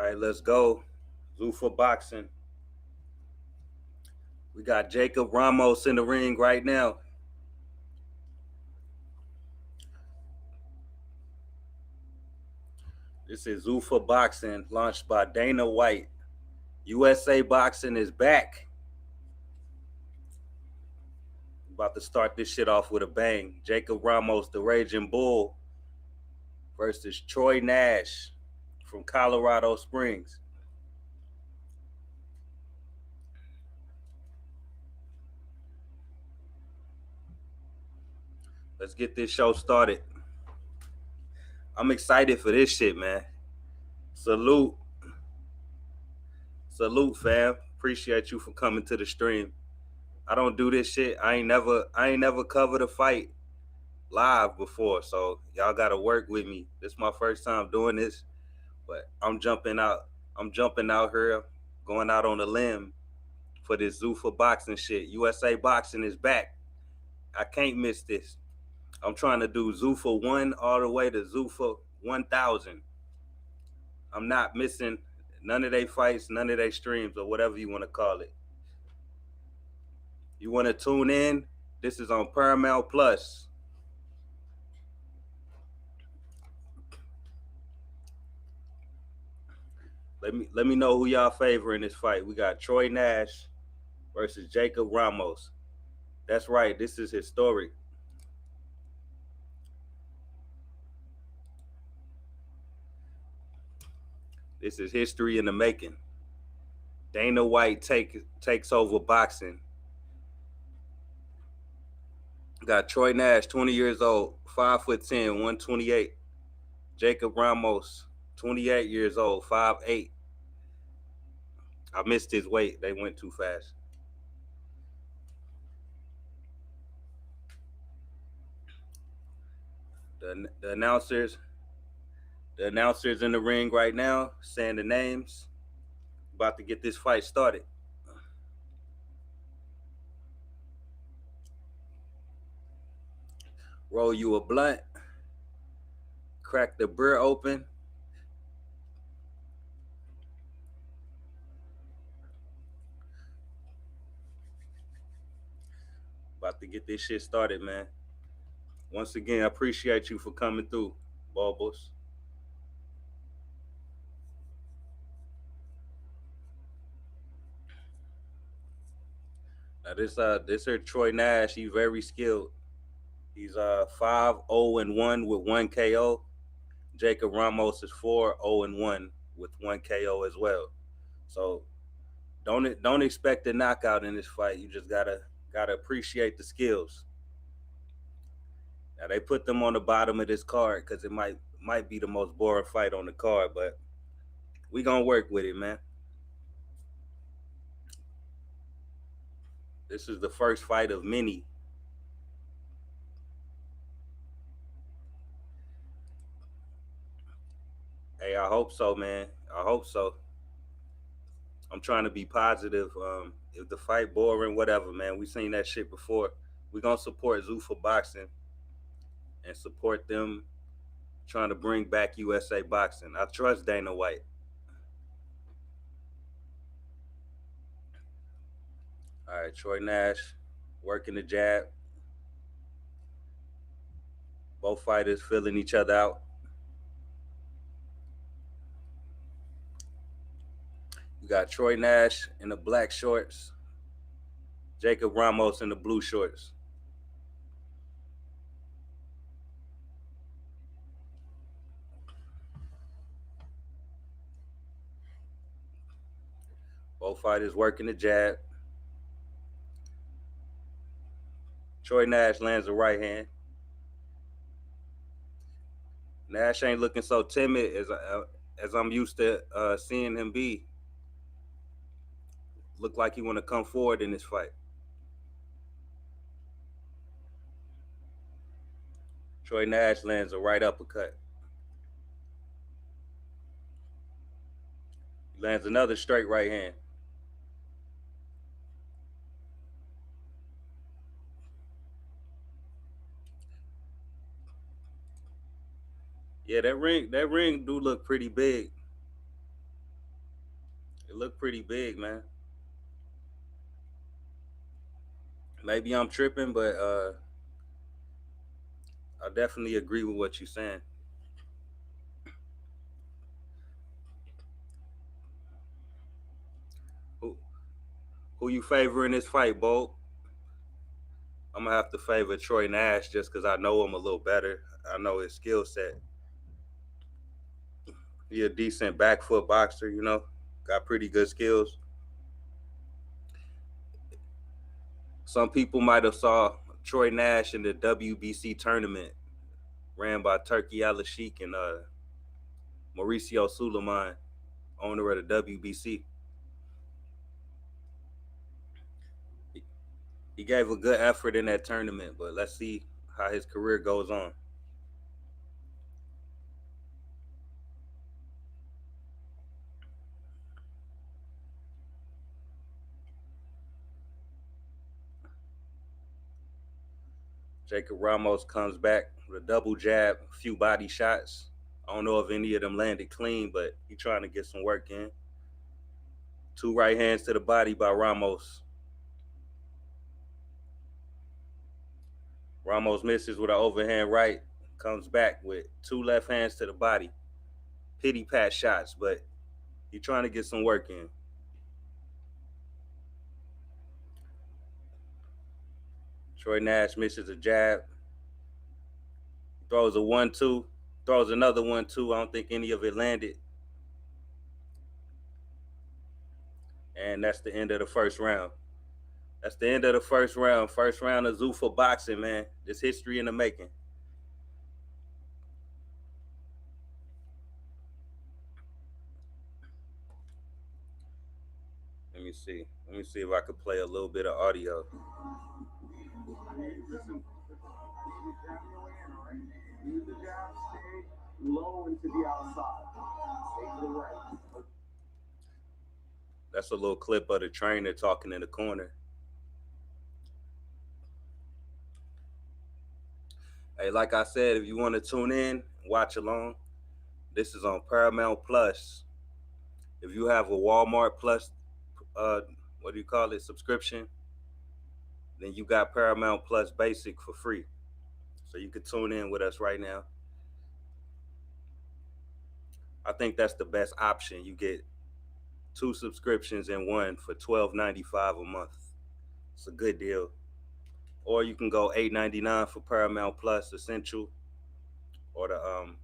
right, let's go. Zuffa boxing. We got Jacob Ramos in the ring right now. This is Zuffa boxing, launched by Dana White. USA boxing is back. About to start this shit off with a bang. Jacob Ramos, the Raging Bull, versus Troy Nash from Colorado Springs. Let's get this show started. I'm excited for this shit, man. Salute. Salute, fam. Appreciate you for coming to the stream. I don't do this shit. I ain't never covered a fight live before, so y'all gotta work with me. This is my first time doing this, but I'm jumping out. I'm jumping out here, going out on a limb for this Zuffa boxing shit. USA boxing is back. I can't miss this. I'm trying to do Zuffa 1 all the way to Zuffa 1000. I'm not missing none of their fights, none of their streams, or whatever you want to call it. You want to tune in? This is on Paramount Plus. Let me know who y'all favor in this fight. We got Troy Nash versus Jacob Ramos. That's right. This is historic. This is history in the making. Dana White takes over boxing. Got Troy Nash, 20 years old, 5'10", 128. Jacob Ramos, 28 years old, 5'8". I missed his weight. They went too fast. The announcers in the ring right now saying the names. About to get this fight started. Roll you a blunt. Crack the beer open. About to get this shit started, man. Once again, I appreciate you for coming through, Bobos. Now this here Troy Nash, he's very skilled. He's 5-0-1 with 1 KO. Jacob Ramos is 4-0-1 with 1 KO as well. So don't expect a knockout in this fight. You just gotta appreciate the skills. Now they put them on the bottom of this card because it might be the most boring fight on the card, but we gonna work with it, man. This is the first fight of many. Hey, I hope so, man. I hope so. I'm trying to be positive. If the fight boring, whatever, man. We seen that shit before. We gonna support Zuffa boxing and support them trying to bring back USA boxing. I trust Dana White. All right, Troy Nash working the jab. Both fighters filling each other out. You got Troy Nash in the black shorts, Jacob Ramos in the blue shorts. Both fighters working the jab. Troy Nash lands a right hand. Nash ain't looking so timid as I'm used to seeing him be. Look like he want to come forward in this fight. Troy Nash lands a right uppercut. He lands another straight right hand. Yeah, that ring do look pretty big. looked pretty big, man. Maybe I'm tripping, but I definitely agree with what you're saying. Who who you favor in this fight, Bo? I'm gonna have to favor Troy Nash just because I know him a little better. I know his skill set. He a decent back foot boxer, you know. Got pretty good skills. Some people might have saw Troy Nash in the WBC tournament ran by Turkey Al Sheikh and Mauricio Suleiman, owner of the WBC. He gave a good effort in that tournament, but let's see how his career goes on. Jacob Ramos comes back with a double jab, a few body shots. I don't know if any of them landed clean, but he trying to get some work in. Two right hands to the body by Ramos. Ramos misses with an overhand right, comes back with two left hands to the body. Pity pat shots, but he trying to get some work in. Troy Nash misses a jab, throws a 1-2, throws another 1-2. I don't think any of it landed. And that's the end of the first round. That's the end of the first round. First round of Zuffa boxing, man. This history in the making. Let me see. Let me see if I could play a little bit of audio. Low into the outside. Stay to the right. That's a little clip of the trainer talking in the corner. Hey, like I said, if you want to tune in, watch along, this is on Paramount Plus. If you have a Walmart Plus, uh, what do you call it, subscription, then you got Paramount Plus Basic for free. So you can tune in with us right now. I think that's the best option. You get two subscriptions in one for $12.95 a month. It's a good deal. Or you can go $8.99 for Paramount Plus Essential, or the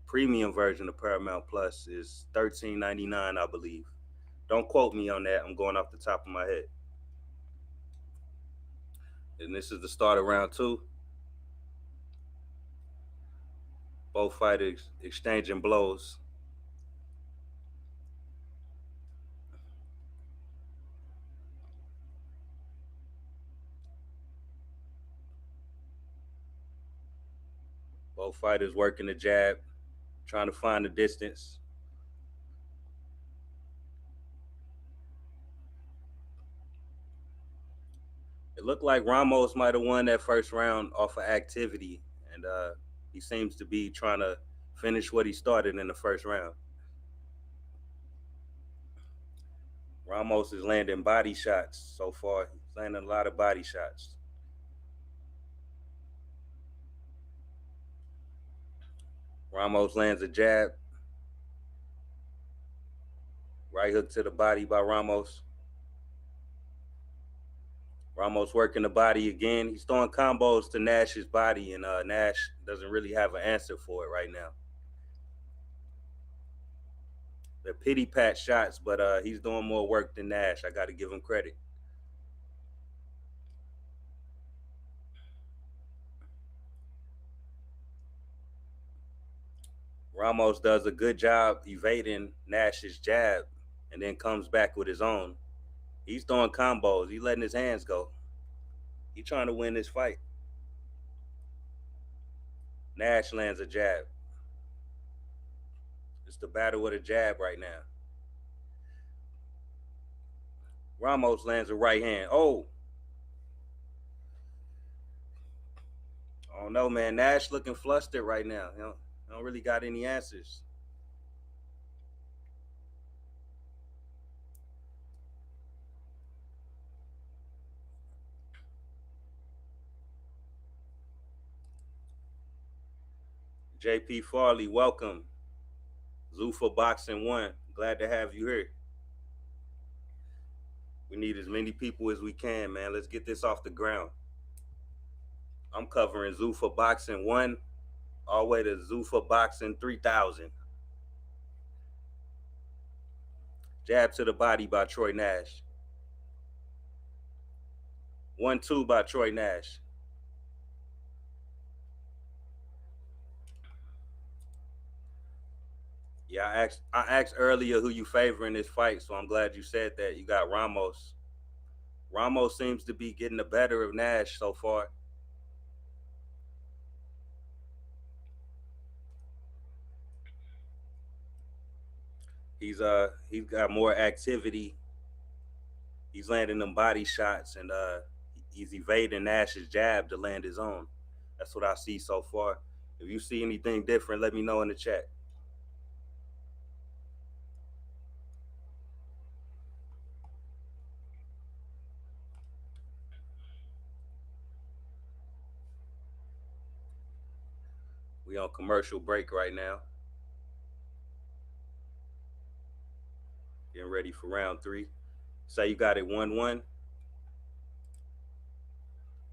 premium version of Paramount Plus is $13.99, I believe. Don't quote me on that. I'm going off the top of my head. And this is the start of round two. Both fighters exchanging blows. Both fighters working the jab, trying to find the distance. It looked like Ramos might have won that first round off of activity, and he seems to be trying to finish what he started in the first round. Ramos is landing body shots so far. He's landing a lot of body shots. Ramos lands a jab. Right hook to the body by Ramos. Ramos working the body again. He's throwing combos to Nash's body, and Nash doesn't really have an answer for it right now. They're pity pat shots, but he's doing more work than Nash. I got to give him credit. Ramos does a good job evading Nash's jab and then comes back with his own. He's throwing combos. He's letting his hands go. He's trying to win this fight. Nash lands a jab. It's the battle with a jab right now. Ramos lands a right hand. Oh. I don't know, man. Nash looking flustered right now. Don't really got any answers. JP Farley, welcome. Zuffa Boxing One. Glad to have you here. We need as many people as we can, man. Let's get this off the ground. I'm covering Zuffa Boxing One all the way to Zuffa Boxing 3000. Jab to the Body by Troy Nash. 1-2 by Troy Nash. Yeah, I asked earlier who you favor in this fight, so I'm glad you said that. You got Ramos. Ramos seems to be getting the better of Nash so far. He's got more activity. He's landing them body shots and he's evading Nash's jab to land his own. That's what I see so far. If you see anything different, let me know in the chat. We on commercial break right now. Getting ready for round three. Say you got it 1-1.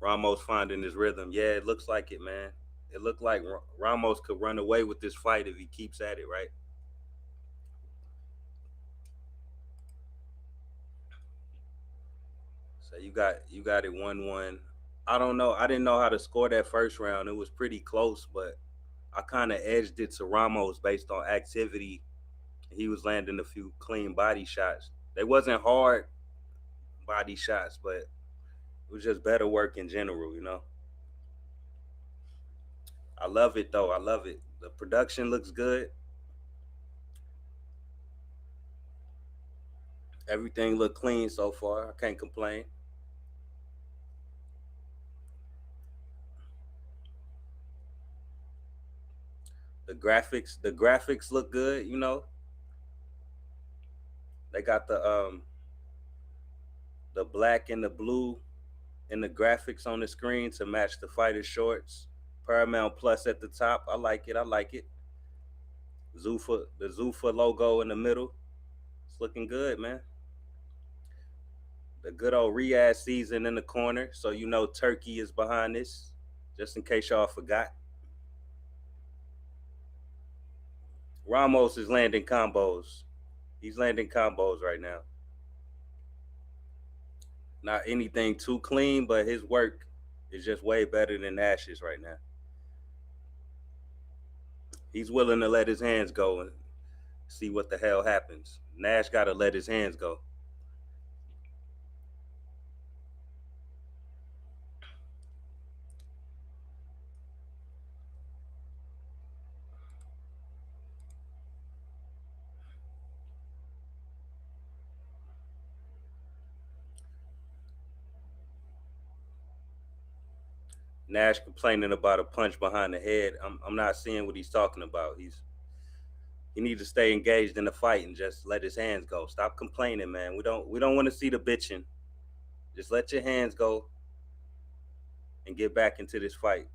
Ramos finding his rhythm. Yeah, it looks like it, man. It looked like Ramos could run away with this fight if he keeps at it, right? So you got it 1-1. I don't know. I didn't know how to score that first round. It was pretty close, but I kind of edged it to Ramos based on activity. He was landing a few clean body shots. They wasn't hard body shots, but it was just better work in general. I love it though. I love it. The production looks good. Everything looked clean so far. I can't complain. The graphics look good. They got the black and the blue and the graphics on the screen to match the fighter's shorts. Paramount Plus at the top. I like it. I like it. The Zuffa logo in the middle. It's looking good, man. The good old Riyadh season in the corner, so you know Turkey is behind this. Just in case y'all forgot. Ramos is landing combos. He's landing combos right now. Not anything too clean, but his work is just way better than Nash's right now. He's willing to let his hands go and see what the hell happens. Nash got to let his hands go. Nash complaining about a punch behind the head. I'm not seeing what he's talking about. He needs to stay engaged in the fight and just let his hands go. Stop complaining, man. We don't want to see the bitching. Just let your hands go and get back into this fight.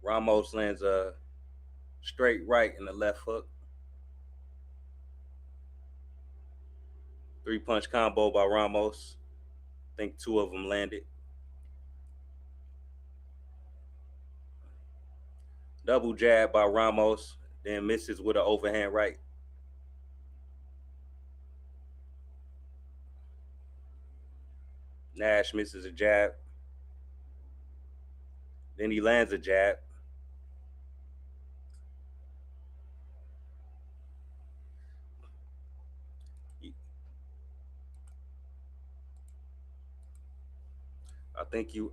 Ramos lands a straight right and a left hook. 3-punch combo by Ramos. I think 2 of them landed. Double jab by Ramos, then misses with an overhand right. Nash misses a jab. Then he lands a jab.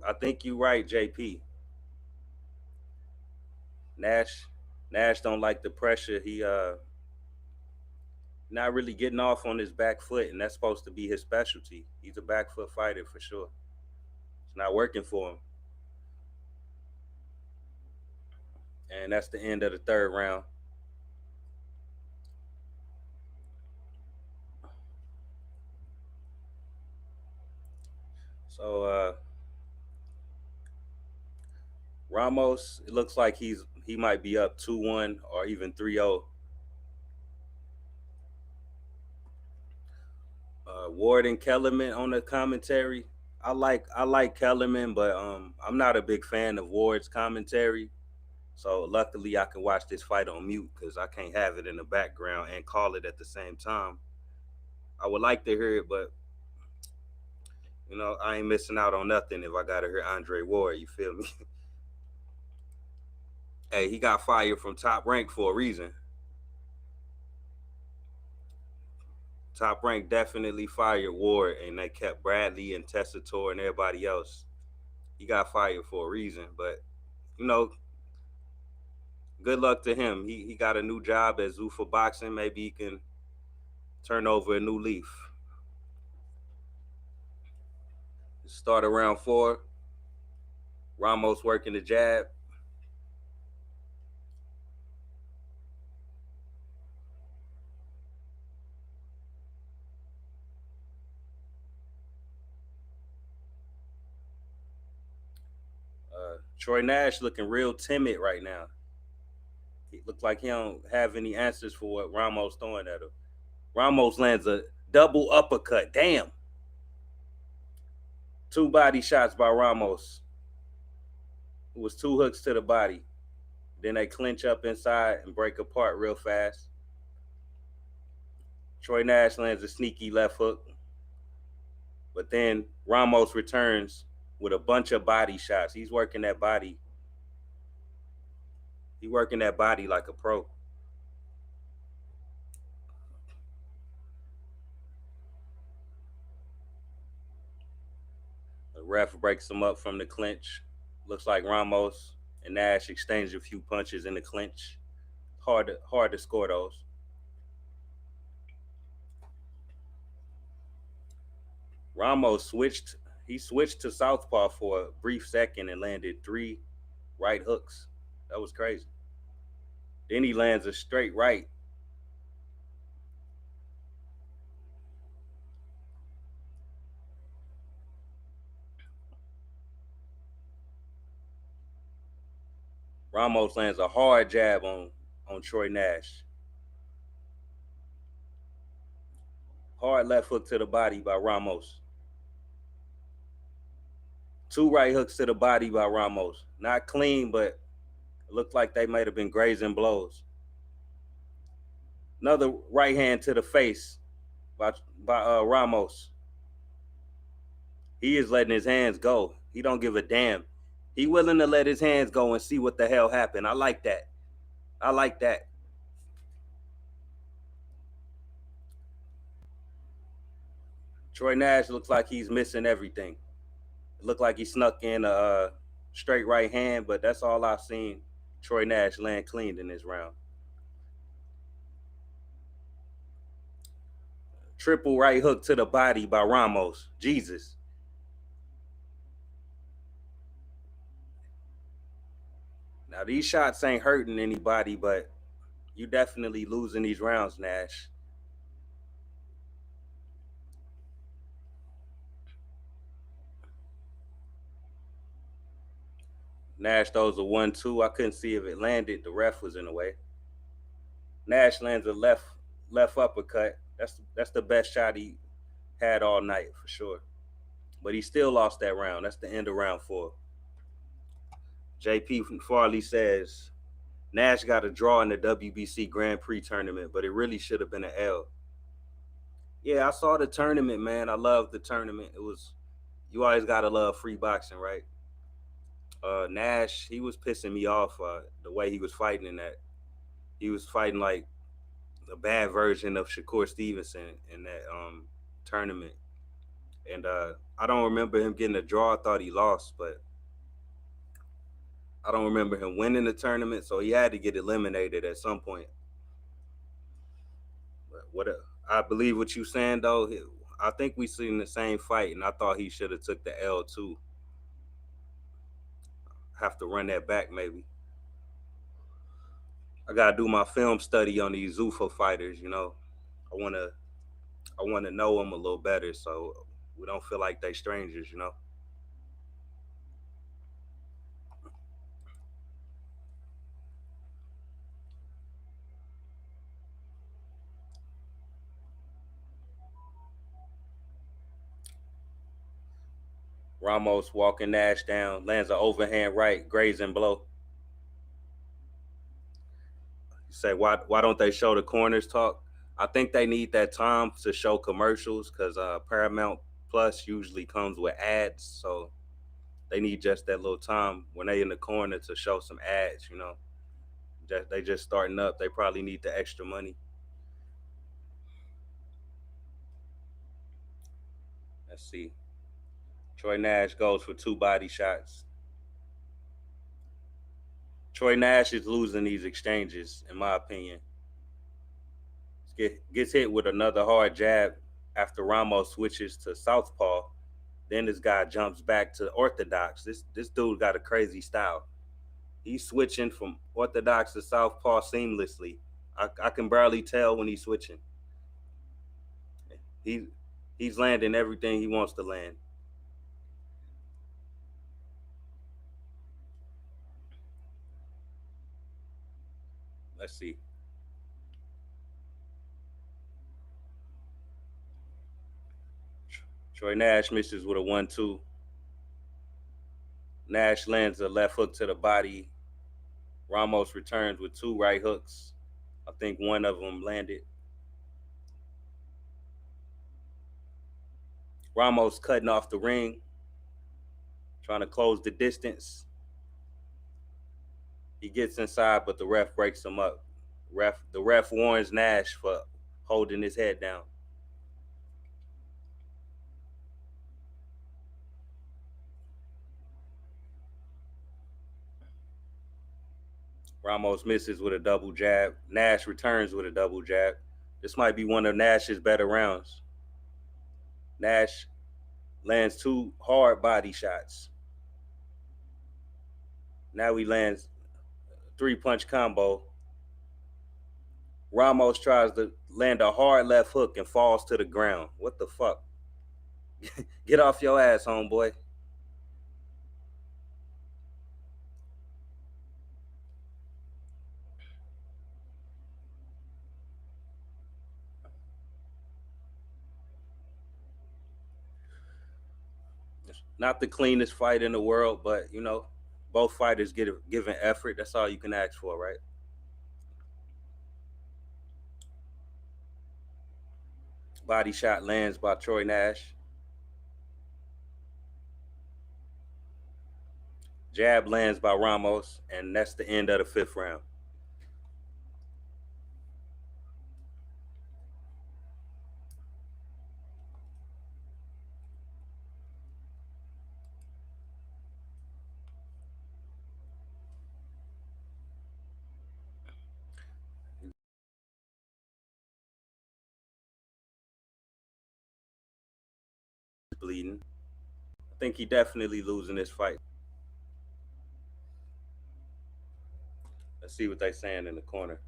I think you right, JP. Nash Nash don't like the pressure. He not really getting off on his back foot, and that's supposed to be his specialty. He's a back foot fighter for sure. It's not working for him. And that's the end of the third round. So Ramos, it looks like he might be up 2-1 or even 3-0. Ward and Kellerman on the commentary. I like Kellerman, but I'm not a big fan of Ward's commentary. So luckily I can watch this fight on mute because I can't have it in the background and call it at the same time. I would like to hear it, but I ain't missing out on nothing if I gotta hear Andre Ward. You feel me? Hey, he got fired from Top Rank for a reason. Top Rank definitely fired Ward, and they kept Bradley and Tessitore and everybody else. He got fired for a reason, but you know, good luck to him. He got a new job at Zuffa Boxing. Maybe he can turn over a new leaf. Start around 4. Ramos working the jab. Troy Nash looking real timid right now. He looked like he don't have any answers for what Ramos throwing at him. Ramos lands a double uppercut. Damn. 2 body shots by Ramos. It was 2 hooks to the body. Then they clinch up inside and break apart real fast. Troy Nash lands a sneaky left hook. But then Ramos returns with a bunch of body shots. He's working that body. He's working that body like a pro. The ref breaks him up from the clinch. Looks like Ramos and Nash exchanged a few punches in the clinch. Hard to score those. Ramos switched. He switched to southpaw for a brief second and landed 3 right hooks. That was crazy. Then he lands a straight right. Ramos lands a hard jab on Troy Nash. Hard left hook to the body by Ramos. 2 right hooks to the body by Ramos. Not clean, but it looked like they might have been grazing blows. Another right hand to the face by Ramos. He is letting his hands go. He don't give a damn. He willing to let his hands go and see what the hell happened. I like that. I like that. Troy Nash looks like he's missing everything. It looked like he snuck in a straight right hand, but that's all I've seen Troy Nash land clean in this round. Triple right hook to the body by Ramos. Jesus. Now, these shots ain't hurting anybody, but you definitely losing these rounds, Nash. Nash throws a 1-2. I couldn't see if it landed. The ref was in the way. Nash lands a left uppercut. That's the best shot he had all night for sure. But he still lost that round. That's the end of round 4. JP Farley says Nash got a draw in the WBC Grand Prix tournament, but it really should have been an L. Yeah, I saw the tournament, man. I love the tournament. It was You always gotta love free boxing, right? Nash, he was pissing me off the way he was fighting in that. He was fighting like the bad version of Shakur Stevenson in that tournament. And I don't remember him getting a draw. I thought he lost, but I don't remember him winning the tournament, so he had to get eliminated at some point. But I believe what you saying though. I think we seen the same fight, and I thought he should have took the L too. Have to run that back maybe. I gotta do my film study on these Zuffa fighters. I wanna know them a little better, so we don't feel like they strangers. Ramos walking Nash down, lands an overhand right, grazing blow. You say, why don't they show the corners talk? I think they need that time to show commercials because Paramount Plus usually comes with ads, so they need just that little time when they in the corner to show some ads. They just starting up. They probably need the extra money. Let's see. Troy Nash goes for 2 body shots. Troy Nash is losing these exchanges, in my opinion. Gets hit with another hard jab after Ramos switches to southpaw. Then this guy jumps back to orthodox. This dude got a crazy style. He's switching from orthodox to southpaw seamlessly. I can barely tell when he's switching. He he's landing everything he wants to land. Let's see. Troy Nash misses with a 1-2. Nash lands a left hook to the body. Ramos returns with 2 right hooks. I think one of them landed. Ramos cutting off the ring, trying to close the distance. He gets inside, but the ref breaks him up. The ref warns Nash for holding his head down. Ramos misses with a double jab. Nash returns with a double jab. This might be one of Nash's better rounds. Nash lands 2 hard body shots. Now he lands a 3-punch combo. Ramos tries to land a hard left hook and falls to the ground. What the fuck? Get off your ass, homeboy. Not the cleanest fight in the world, but both fighters give an effort. That's all you can ask for, right? Body shot lands by Troy Nash. Jab lands by Ramos, and that's the end of the 5th round. Bleeding. I think he definitely losing this fight. Let's see what they saying in the corner.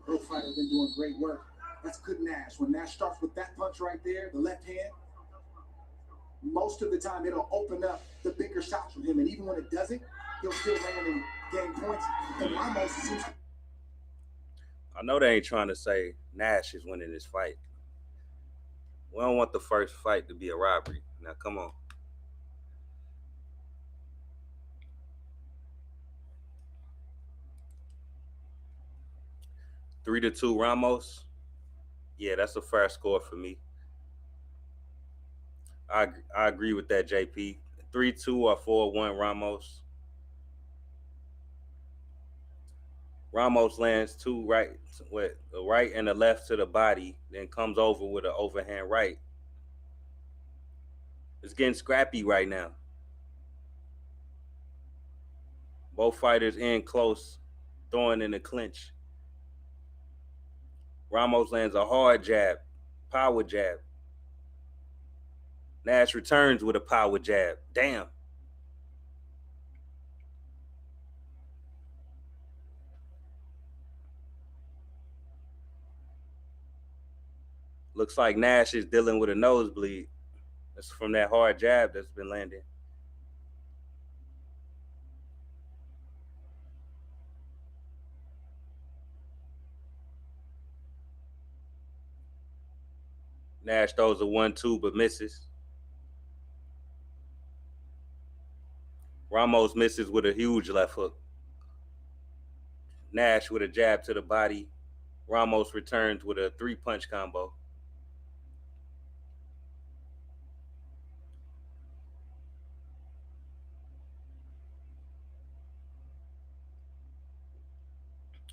Pro fighter been doing great work. That's good Nash. When Nash starts with that punch right there, the left hand, most of the time it'll open up the bigger shots from him. And even when it doesn't, he'll still land and gain points. And Ramos seems to... I know they ain't trying to say Nash is winning this fight. We don't want the first fight to be a robbery. Now, come on. Three to two Ramos. Yeah, that's a fair score for me. I agree with that, JP. 3-2 or 4-1 Ramos. Ramos lands two right with the right and the left to the body, then comes over with an overhand right. It's getting scrappy right now. Both fighters in close, throwing in the clinch. Ramos lands a hard jab, power jab. Nash returns with a power jab. Damn. Looks like Nash is dealing with a nosebleed. That's from that hard jab that's been landing. Nash throws a 1-2 but misses. Ramos misses with a huge left hook. Nash with a jab to the body. Ramos returns with a 3-punch combo.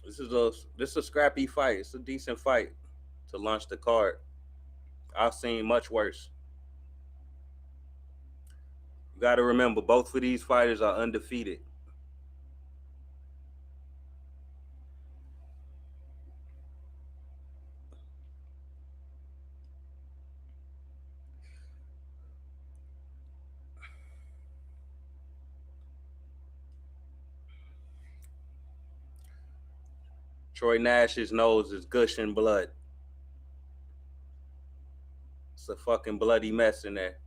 This is a scrappy fight. It's a decent fight to launch the card. I've seen much worse. You got to remember, both of these fighters are undefeated. Troy Nash's nose is gushing blood. It's a fucking bloody mess in there.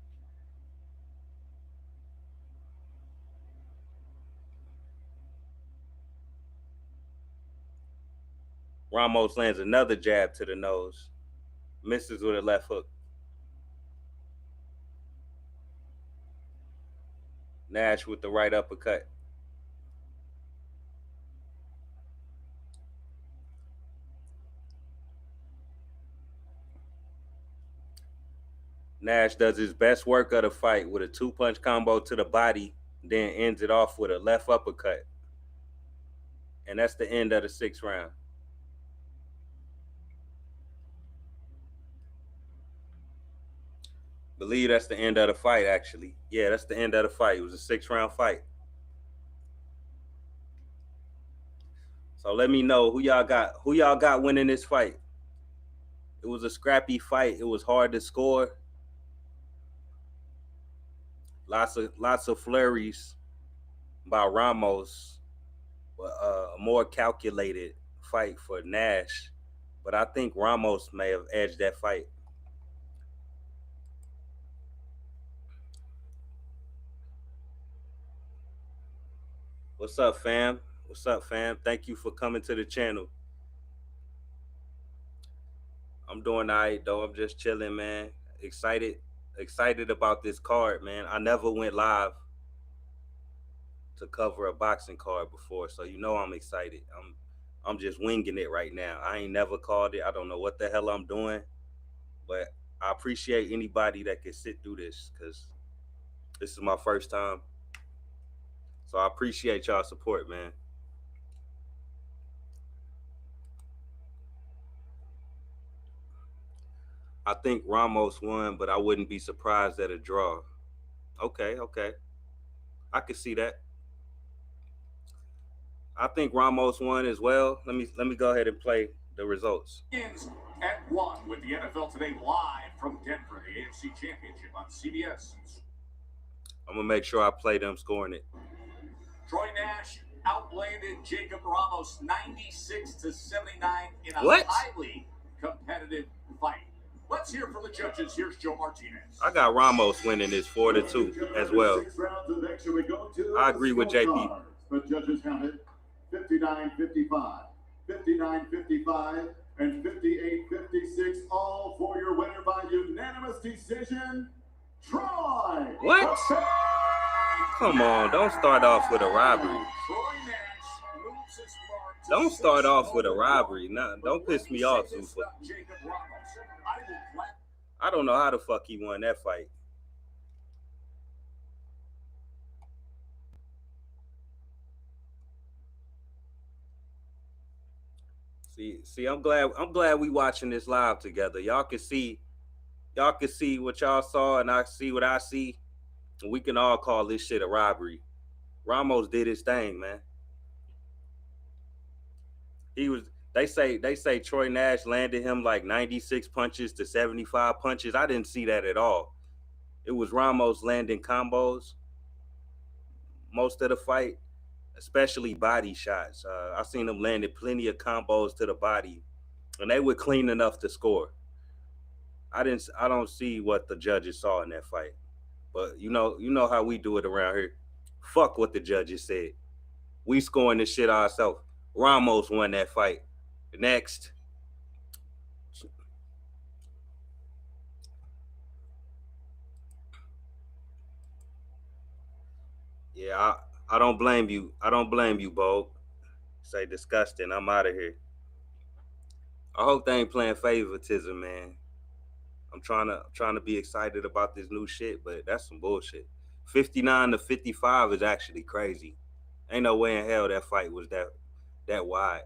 Ramos lands another jab to the nose. Misses with a left hook. Nash with the right uppercut. Nash does his best work of the fight with a 2-punch combo to the body, then ends it off with a left uppercut. And that's the end of the 6th round. Believe that's the end of the fight, actually. Yeah, that's the end of the fight. It was a 6-round fight. So let me know who y'all got winning this fight. It was a scrappy fight. It was hard to score. Lots of flurries by Ramos, but a more calculated fight for Nash. But I think Ramos may have edged that fight. What's up, fam? What's up, fam? Thank you for coming to the channel. I'm doing all right, though. I'm just chilling, man. Excited about this card, man. I never went live to cover a boxing card before, so you know I'm excited. I'm just winging it right now. I ain't never called it. I don't know what the hell I'm doing, but I appreciate anybody that can sit through this because this is my first time. So I appreciate y'all support, man. I think Ramos won, but I wouldn't be surprised at a draw. Okay. I could see that. I think Ramos won as well. Let me go ahead and play the results. At 1 with the NFL Today live from Denver, the AFC Championship on CBS. I'm gonna make sure I play them scoring it. Troy Nash outlanded Jacob Ramos 96-79 in a highly competitive fight. Let's hear from the judges. Here's Joe Martinez. I got Ramos winning this 4-2 as well. I agree with JP. The judges counted 59-55, 59-55, and 58-56, all for your winner by unanimous decision, Troy. What? Come on, don't start off with a robbery. Don't start off with a robbery. Nah, don't piss me off, Zuffa. I don't know how the fuck he won that fight. See, I'm glad we watching this live together. Y'all can see what y'all saw, and I see what I see. And we can all call this shit a robbery. Ramos did his thing, man. They say Troy Nash landed him like 96 punches to 75 punches. I didn't see that at all. It was Ramos landing combos most of the fight, especially body shots. I seen him landing plenty of combos to the body, and they were clean enough to score. I don't see what the judges saw in that fight. But you know how we do it around here. Fuck what the judges said. We scoring this shit ourselves. Ramos won that fight. Next. Yeah, I don't blame you. I don't blame you, Bo. Say disgusting. I'm out of here. I hope they ain't playing favoritism, man. Trying to be excited about this new shit, but that's some bullshit. 59 to 55 is actually crazy. Ain't no way in hell that fight was that wide.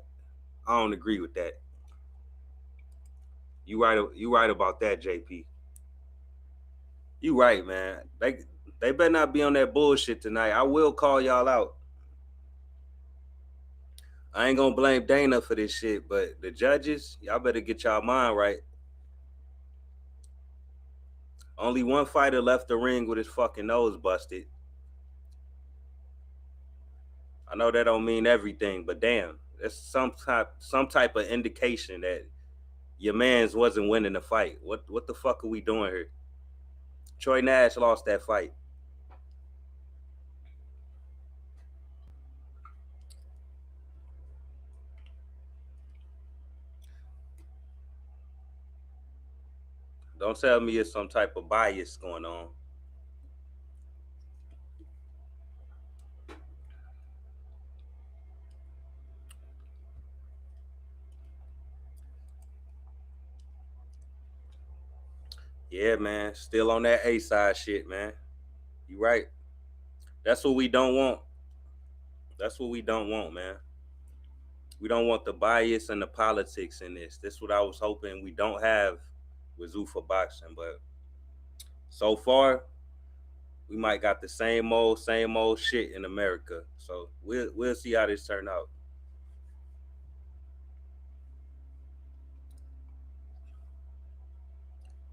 I don't agree with that. You right about that, JP. You right, man. They better not be on that bullshit tonight. I will call y'all out. I ain't gonna blame Dana for this shit, but the judges, y'all better get y'all mind right. Only one fighter left the ring with his fucking nose busted. I know that don't mean everything, but damn, that's some type of indication that your man's wasn't winning the fight. What the fuck are we doing here? Troy Nash lost that fight. Don't tell me it's some type of bias going on. Yeah, man. Still on that A side shit, man. You right. That's what we don't want. That's what we don't want, man. We don't want the bias and the politics in this. This is what I was hoping we don't have with Zuffa boxing, but so far we might got the same old shit in America. So we'll see how this turn out.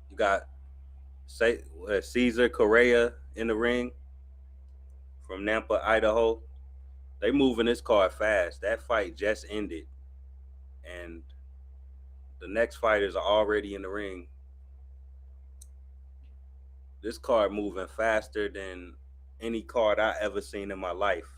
You got say Caesar Correa in the ring from Nampa, Idaho. They moving this card fast. That fight just ended, and the next fighters are already in the ring. This card moving faster than any card I ever seen in my life.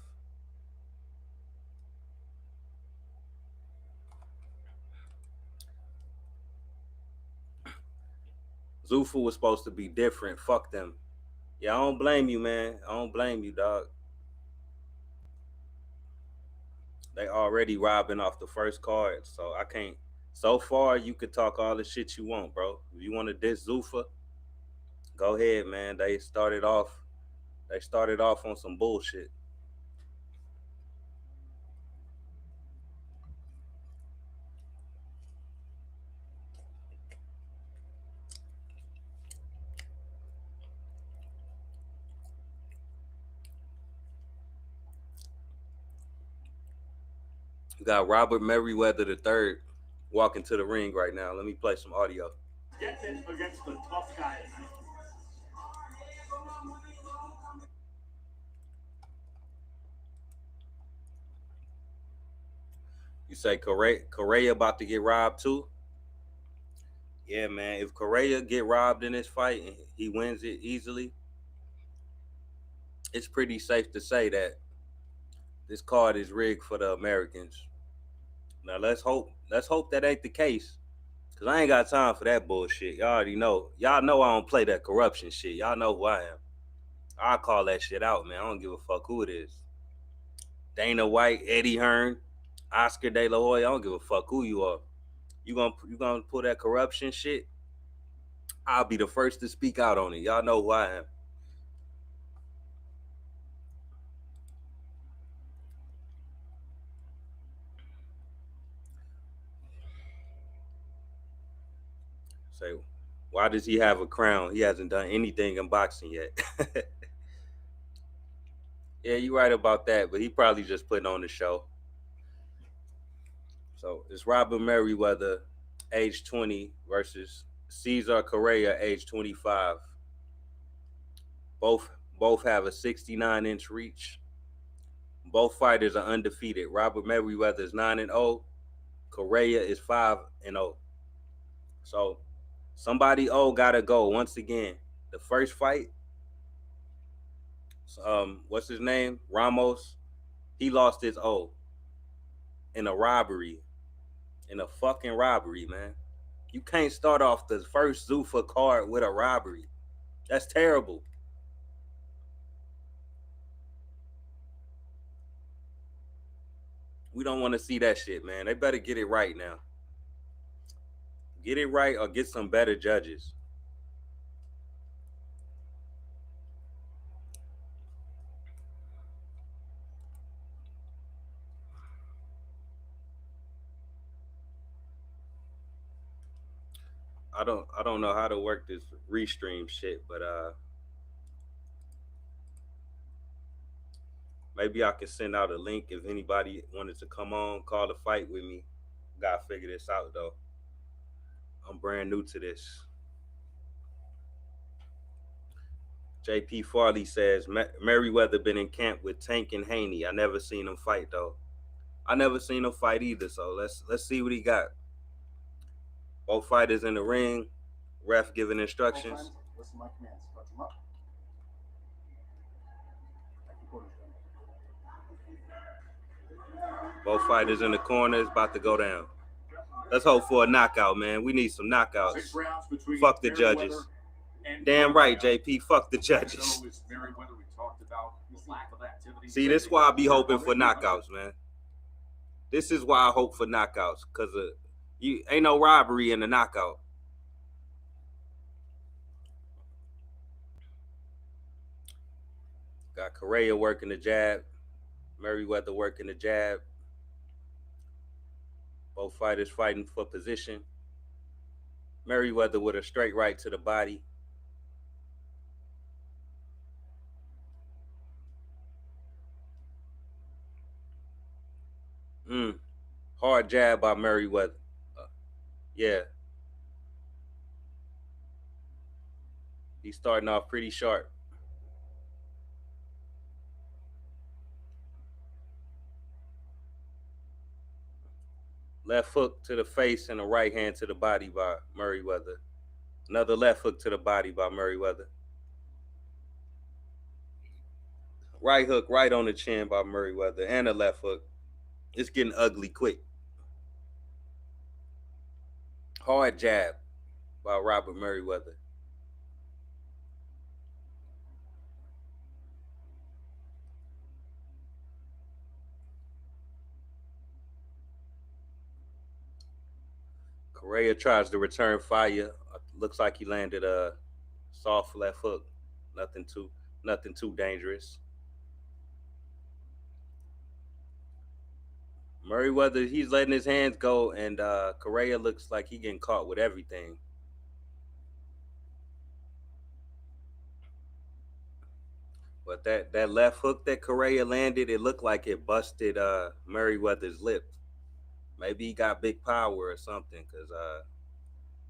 Zuffa was supposed to be different. Fuck them. Yeah, I don't blame you, man. I don't blame you, dog. They already robbing off the first card, so I can't. So far, you could talk all the shit you want, bro. If you want to diss Zuffa, go ahead, man. They started off. They started off on some bullshit. You got Robert Merriweather the third walking to the ring right now. Let me play some audio. Gets it against the tough guy tonight. You say Correa about to get robbed too? Yeah, man. If Correa get robbed in this fight and he wins it easily, it's pretty safe to say that this card is rigged for the Americans. Now let's hope that ain't the case. Cause I ain't got time for that bullshit. Y'all already know. Y'all know I don't play that corruption shit. Y'all know who I am. I call that shit out, man. I don't give a fuck who it is. Dana White, Eddie Hearn, Oscar De La Hoya. I don't give a fuck who you are. You gonna pull that corruption shit? I'll be the first to speak out on it. Y'all know who I am. Say, why does he have a crown? He hasn't done anything in boxing yet. Yeah, you're right about that, but he probably just putting on the show. So it's Robert Merriweather, age 20, versus Cesar Correa, age 25. Both have a 69-inch reach. Both fighters are undefeated. Robert Merriweather is 9-0. Correa is 5-0. So Somebody gotta go once again. The first fight, what's his name? Ramos. He lost his in a robbery. In a fucking robbery, man. You can't start off the first Zuffa card with a robbery. That's terrible. We don't want to see that shit, man. They better get it right now. Get it right or get some better judges. I don't know how to work this restream shit, but maybe I can send out a link if anybody wanted to come on, call the fight with me. Gotta figure this out though. I'm brand new to this. JP Farley says Merriweather been in camp with Tank and Haney. I never seen him fight though. I never seen him fight either. So let's see what he got. Both fighters in the ring. Ref giving instructions. Listen to my commands. Touch him up. Both fighters in the corners about to go down. Let's hope for a knockout, man. We need some knockouts. Fuck the judges. Damn right, JP. Fuck the judges. See, this is why I be hoping for knockouts, man. This is why I hope for knockouts, because you ain't no robbery in the knockout. Got Correa working the jab. Merriweather working the jab. Both fighters fighting for position. Merriweather with a straight right to the body. Hard jab by Merriweather. Yeah. He's starting off pretty sharp. Left hook to the face and a right hand to the body by Merriweather. Another left hook to the body by Merriweather. Right hook right on the chin by Merriweather and a left hook. It's getting ugly quick. Hard jab by Robert Merriweather. Correa tries to return fire. Looks like he landed a soft left hook. Nothing too dangerous. Merriweather, he's letting his hands go, and Correa looks like he getting caught with everything. But that left hook that Correa landed, it looked like it busted Merriweather's lip. Maybe he got big power or something, because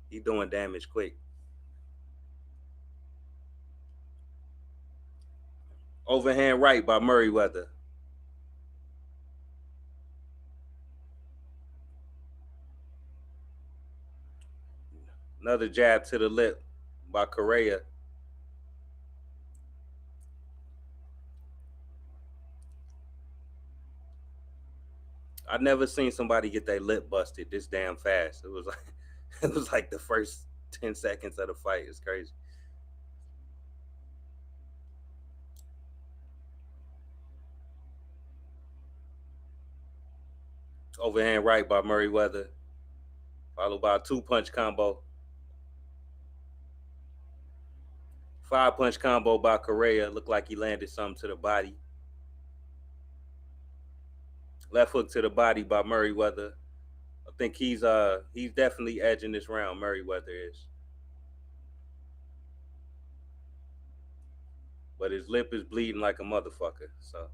he doing damage quick. Overhand right by Merriweather. Another jab to the lip by Correa. I've never seen somebody get their lip busted this damn fast. It was like the first 10 seconds of the fight. It's crazy. Overhand right by Merriweather, followed by a 2-punch combo. 5-punch combo by Correa. Looked like he landed something to the body. Left hook to the body by Merriweather. I think he's definitely edging this round. Merriweather is, but his lip is bleeding like a motherfucker. So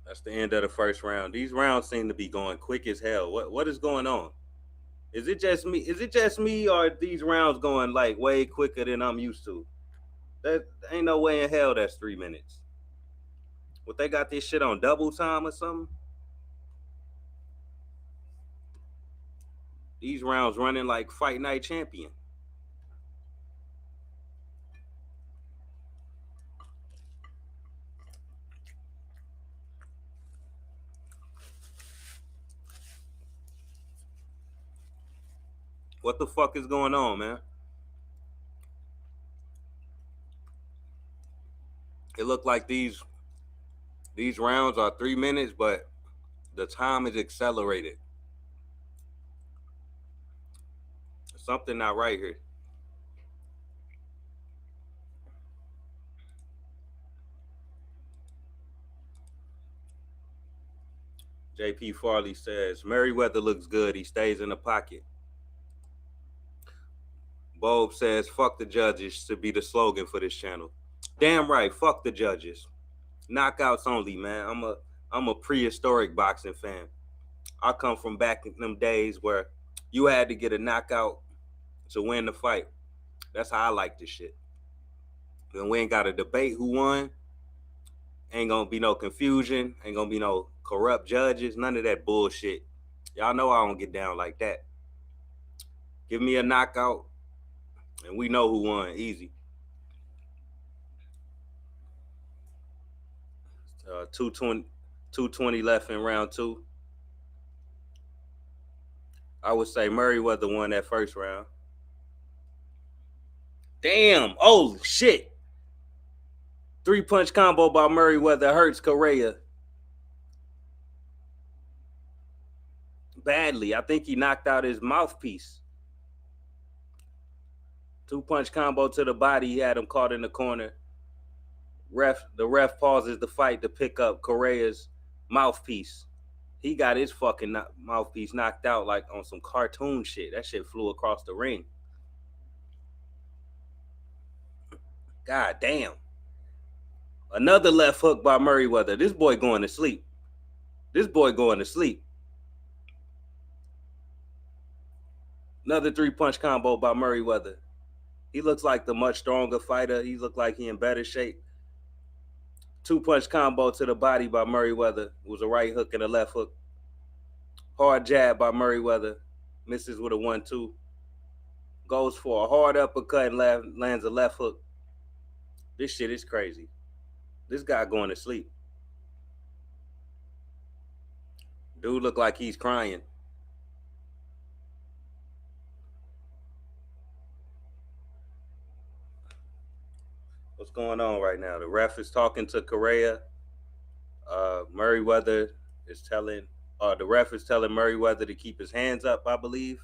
that's the end of the first round. These rounds seem to be going quick as hell. What is going on? Is it just me? Or are these rounds going like way quicker than I'm used to? That ain't no way in hell that's 3 minutes. What, they got this shit on double time or something? These rounds running like Fight Night Champion. What the fuck is going on, man? It looked like these rounds are 3 minutes, but the time is accelerated. Something not right here. JP Farley says Merriweather looks good. He stays in the pocket. Bob says fuck the judges should be the slogan for this channel. Damn right, fuck the judges. Knockouts only, man. I'm a prehistoric boxing fan. I come from back in them days where you had to get a knockout to win the fight. That's how I like this shit. And we ain't got to debate who won. Ain't gonna be no confusion. Ain't gonna be no corrupt judges. None of that bullshit. Y'all know I don't get down like that. Give me a knockout, and we know who won. Easy. 220 left in round two. I would say Merriweather won that first round. Damn. Oh, shit. 3-punch combo by Merriweather hurts Correa badly. I think he knocked out his mouthpiece. 2-punch combo to the body. He had him caught in the corner. The ref pauses the fight to pick up Correa's mouthpiece. He got his fucking mouthpiece knocked out like on some cartoon shit. That shit flew across the ring. God damn. Another left hook by Merriweather. This boy going to sleep. Another 3-punch combo by Merriweather. He looks like the much stronger fighter. He looked like he in better shape. 2-punch combo to the body by Merriweather. It was a right hook and a left hook. Hard jab by Merriweather. Misses with a 1-2. Goes for a hard uppercut and lands a left hook. This shit is crazy. This guy going to sleep. Dude look like he's crying. What's going on right now? The ref is talking to Correa. Merriweather is telling the ref is telling Merriweather to keep his hands up, I believe.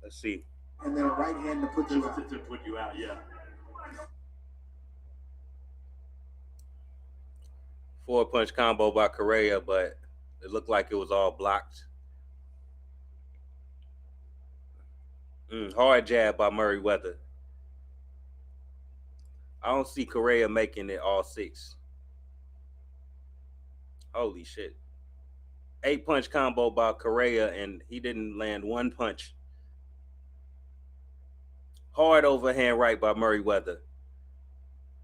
Let's see. And then a right hand to put you out. To put you out, yeah. 4-punch combo by Correa, but it looked like it was all blocked. Hard jab by Merriweather. I don't see Correa making it all 6. Holy shit. 8-punch combo by Correa, and he didn't land 1 punch. Hard overhand right by Merriweather.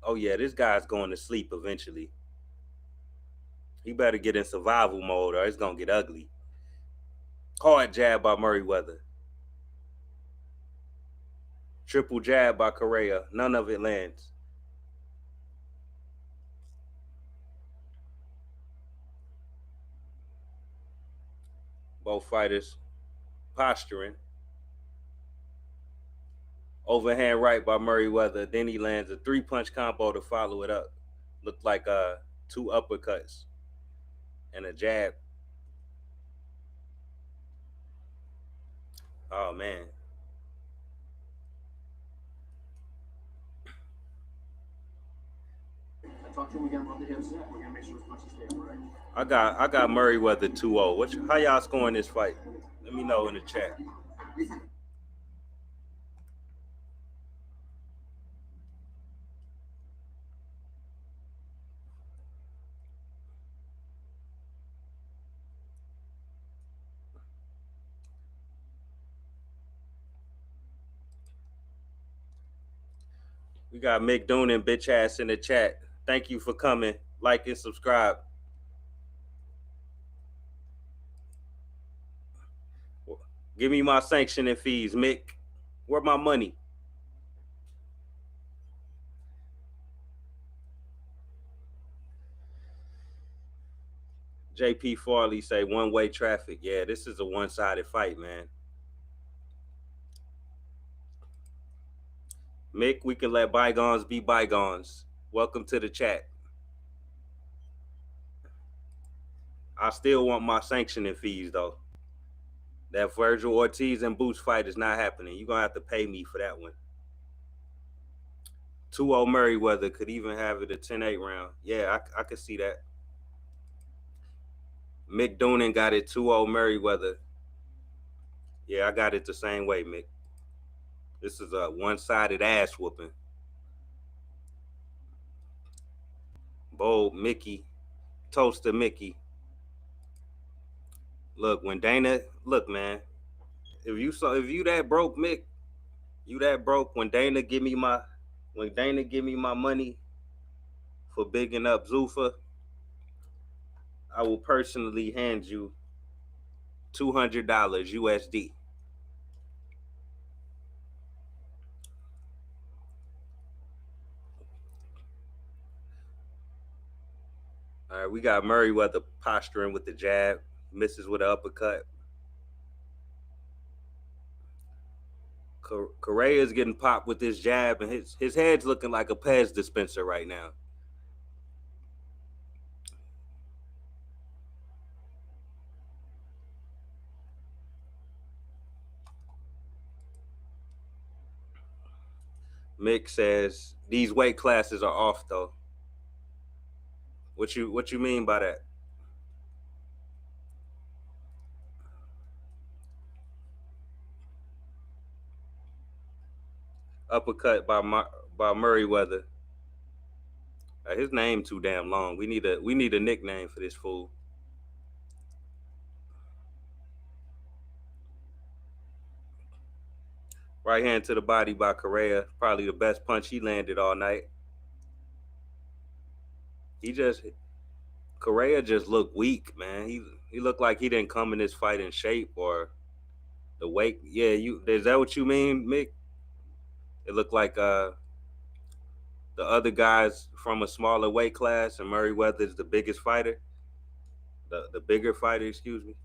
Oh yeah, this guy's going to sleep eventually. He better get in survival mode or it's going to get ugly. Hard jab by Merriweather. Triple jab by Correa. None of it lands. Both fighters posturing. Overhand right by Merriweather. Then he lands a 3-punch combo to follow it up. Looked like 2 uppercuts and a jab. Oh, man. Talk to him again about the hips. We're gonna make sure his punches stay upright. I got Merriweather 2-0. How y'all scoring this fight? Let me know in the chat. We got Mick Doonan, bitch ass, in the chat. Thank you for coming. Like and subscribe. Give me my sanctioning fees, Mick. Where my money? JP Farley say one-way traffic. Yeah, this is a one-sided fight, man. Mick, we can let bygones be bygones. Welcome to the chat. I still want my sanctioning fees though. That Virgil Ortiz and Boots fight is not happening. You're gonna have to pay me for that one. 2-0 Merriweather could even have it a 10-8 round. Yeah, I could see that. Mick Doonan got it 2-0 Merriweather. Yeah, I got it the same way, Mick. This is a one-sided ass whooping. Bold Mickey, toaster Mickey. Look, when Dana, look, man, if you that broke, Mick, you that broke. When Dana give me my money for bigging up Zuffa, I will personally hand you $200 USD. All right, we got Merriweather posturing with the jab, misses with an uppercut. Correa's getting popped with this jab, and his head's looking like a Pez dispenser right now. Mick says these weight classes are off though. What you mean by that? Uppercut by Merriweather. His name too damn long. We need a nickname for this fool. Right hand to the body by Correa. Probably the best punch he landed all night. He just Correa just looked weak, man. He looked like he didn't come in this fight in shape or the weight. Yeah, you is that what you mean, Mick? It looked like the other guys from a smaller weight class, and Merriweather is the biggest fighter, the bigger fighter, excuse me.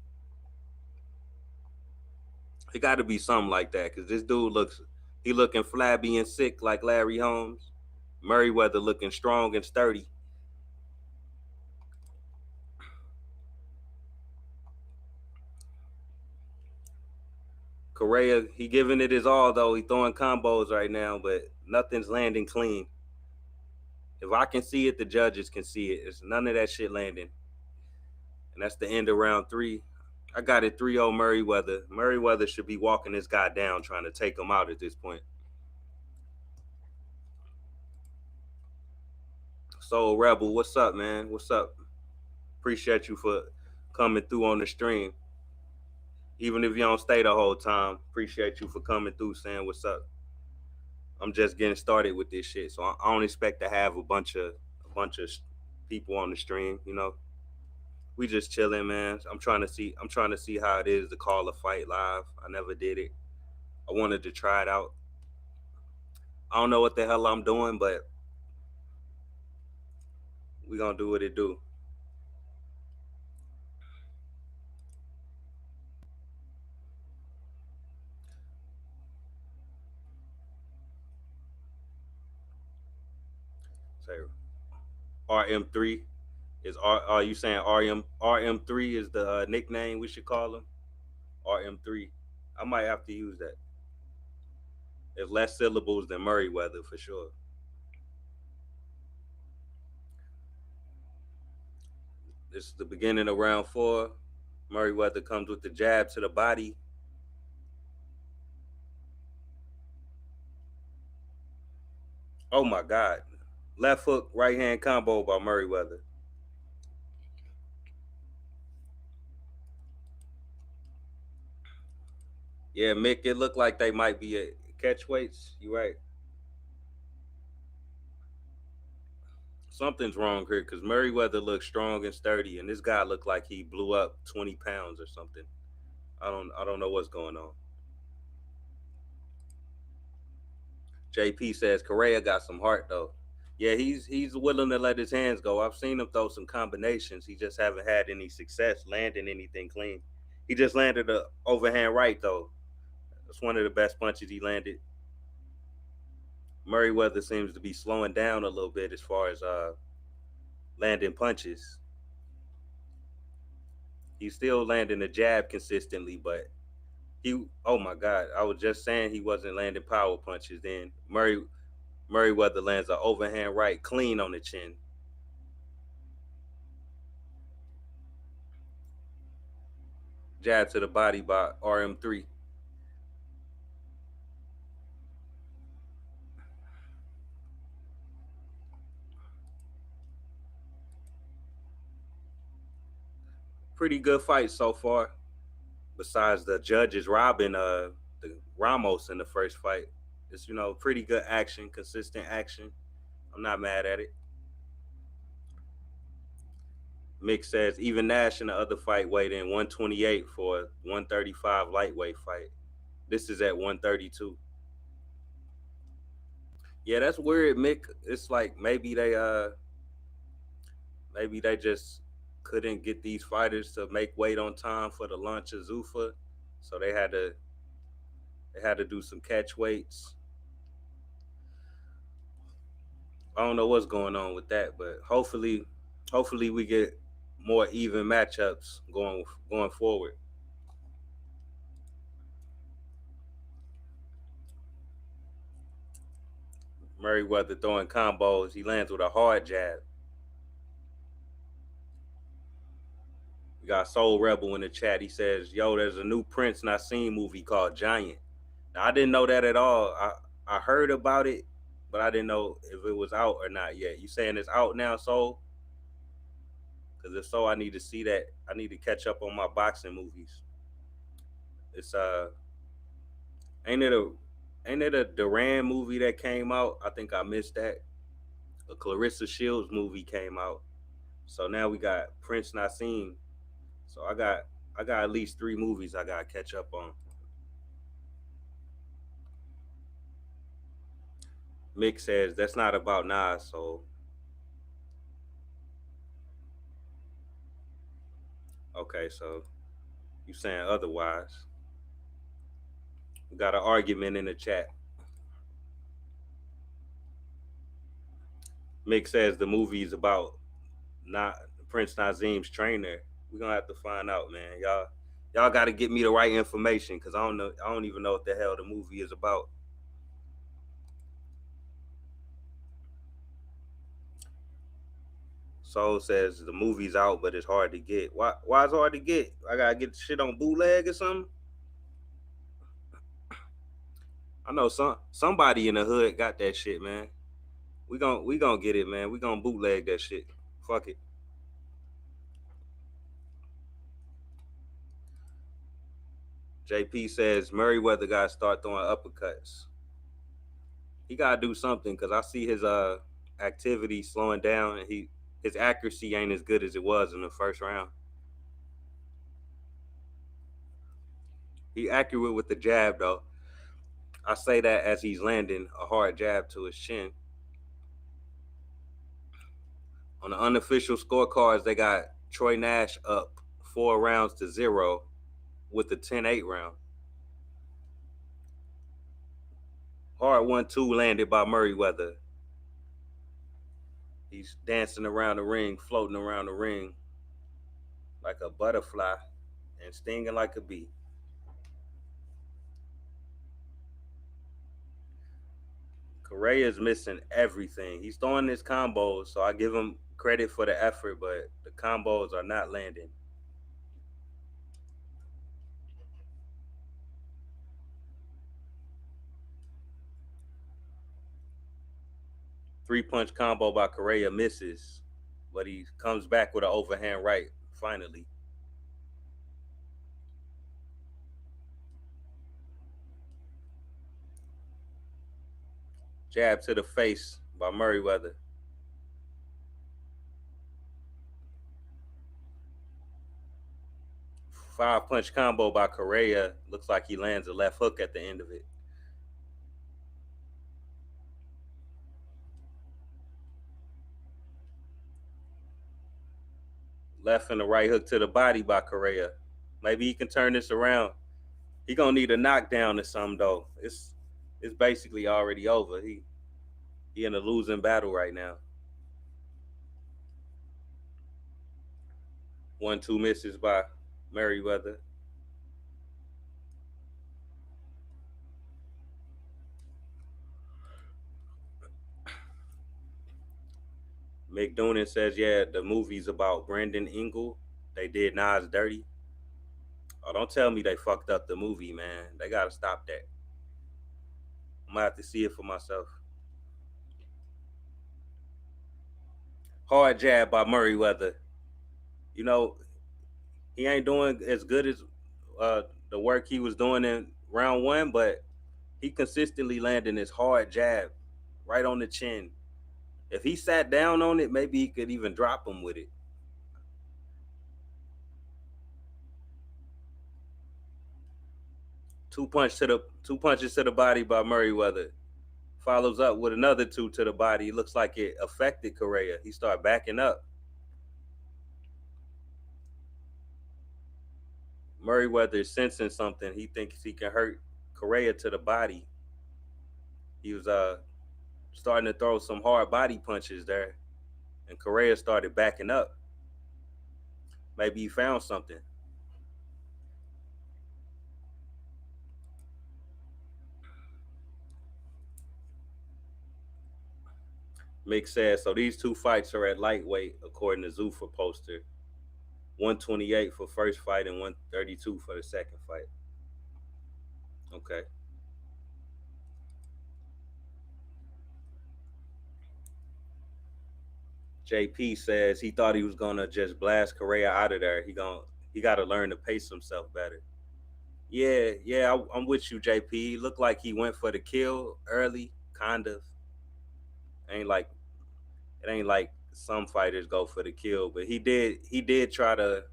It got to be something like that because this dude looking flabby and sick like Larry Holmes. Merriweather looking strong and sturdy. Correa, he giving it his all though. He throwing combos right now, but nothing's landing clean. If I can see it, the judges can see it. It's none of that shit landing. And that's the end of round 3. I got it 3-0 Merriweather. Merriweather should be walking this guy down trying to take him out at this point. Soul Rebel, what's up, man? What's up? Appreciate you for coming through on the stream. Even if you don't stay the whole time, appreciate you for coming through saying what's up. I'm just getting started with this shit, so I don't expect to have a bunch of people on the stream. We just chilling, man. I'm trying to see how it is to call a fight live. I never did it. I wanted to try it out. I don't know what the hell I'm doing, but we gonna do what it do. Say RM3 is R. Are you saying RM3 is the nickname we should call him? RM3. I might have to use that. It's less syllables than Merriweather for sure. This is the beginning of round 4. Merriweather comes with the jab to the body. Oh my God. Left hook, right hand combo by Merriweather. Yeah, Mick, it looked like they might be at catch weights. You right. Something's wrong here because Merriweather looks strong and sturdy, and this guy looked like he blew up 20 pounds or something. I don't know what's going on. JP says Correa got some heart though. Yeah, he's willing to let his hands go. I've seen him throw some combinations. He just haven't had any success landing anything clean. He just landed a overhand right though. That's one of the best punches he landed. Merriweather seems to be slowing down a little bit as far as landing punches. He's still landing a jab consistently, but he oh my god, I was just saying he wasn't landing power punches then. Merriweather lands an overhand right clean on the chin. Jab to the body by RM3. Pretty good fight so far. Besides the judges robbing the Ramos in the first fight, it's pretty good action, consistent action. I'm not mad at it. Mick says even Nash in the other fight weighed in 128 for a 135 lightweight fight. This is at 132. Yeah, that's weird, Mick. It's like maybe they just couldn't get these fighters to make weight on time for the launch of Zuffa, so they had to do some catch weights. I don't know what's going on with that, but hopefully we get more even matchups going forward. Merriweather throwing combos. He lands with a hard jab. We got Soul Rebel in the chat. He says, "Yo, there's a new Prince Nassim movie called Giant." Now, I didn't know that at all. I heard about it, but I didn't know if it was out or not yet. You saying it's out now, Soul? Because if so, I need to see that. I need to catch up on my boxing movies. It's ain't it a ain't it a Duran movie that came out? I think I missed that. A Clarissa Shields movie came out. So now we got Prince Nassim. So I got at least 3 movies I gotta catch up on. Mick says that's not about Nas, so okay, so you saying otherwise. We got an argument in the chat. Mick says the movie is about not Prince Nazim's trainer. We're gonna have to find out, man. Y'all got to get me the right information because I don't know. I don't even know what the hell the movie is about. Soul says the movie's out, but it's hard to get. Why is it hard to get? I gotta get shit on bootleg or something. I know somebody in the hood got that shit, man. We gonna get it, man. We gonna bootleg that shit. Fuck it. JP says Merriweather got to start throwing uppercuts. He gotta do something because I see his activity slowing down and his accuracy ain't as good as it was in the first round. He accurate with the jab though. I say that as he's landing a hard jab to his chin. On the unofficial scorecards, they got Troy Nash up 4 rounds to 0 with the 10-8 round. Hard 1-2 landed by Merriweather. He's dancing around the ring, floating around the ring like a butterfly and stinging like a bee. Correa's missing everything. He's throwing his combos, so I give him credit for the effort, but the combos are not landing. Three-punch combo by Correa misses, but he comes back with an overhand right finally. Jab to the face by Merriweather. 5-punch combo by Correa. Looks like he lands a left hook at the end of it. Left and the right hook to the body by Correa. Maybe he can turn this around. He gonna need a knockdown or something though. It's basically already over. He in a losing battle right now. 1-2 misses by Merriweather. McDoonan says, yeah, the movie's about Brandon Ingle. They did Nas dirty. Oh, don't tell me they fucked up the movie, man. They gotta stop that. I'm gonna have to see it for myself. Hard jab by Merriweather. You know, he ain't doing as good as the work he was doing in round one, but he consistently landing his hard jab right on the chin. If he sat down on it, maybe he could even drop him with it. Two punches to the body by Merriweather. Follows up with another two to the body. It looks like it affected Correa. He started backing up. Merriweather is sensing something. He thinks he can hurt Correa to the body. He was starting to throw some hard body punches there, and Correa started backing up. Maybe he found something. Mick says, so these two fights are at lightweight, according to Zuffa poster. 128 for first fight and 132 for the second fight. Okay. JP says he thought he was gonna just blast Correa out of there. He got to learn to pace himself better. Yeah, I'm with you, JP. He looked like he went for the kill early, kind of. Ain't like it ain't like some fighters go for the kill, but he did try to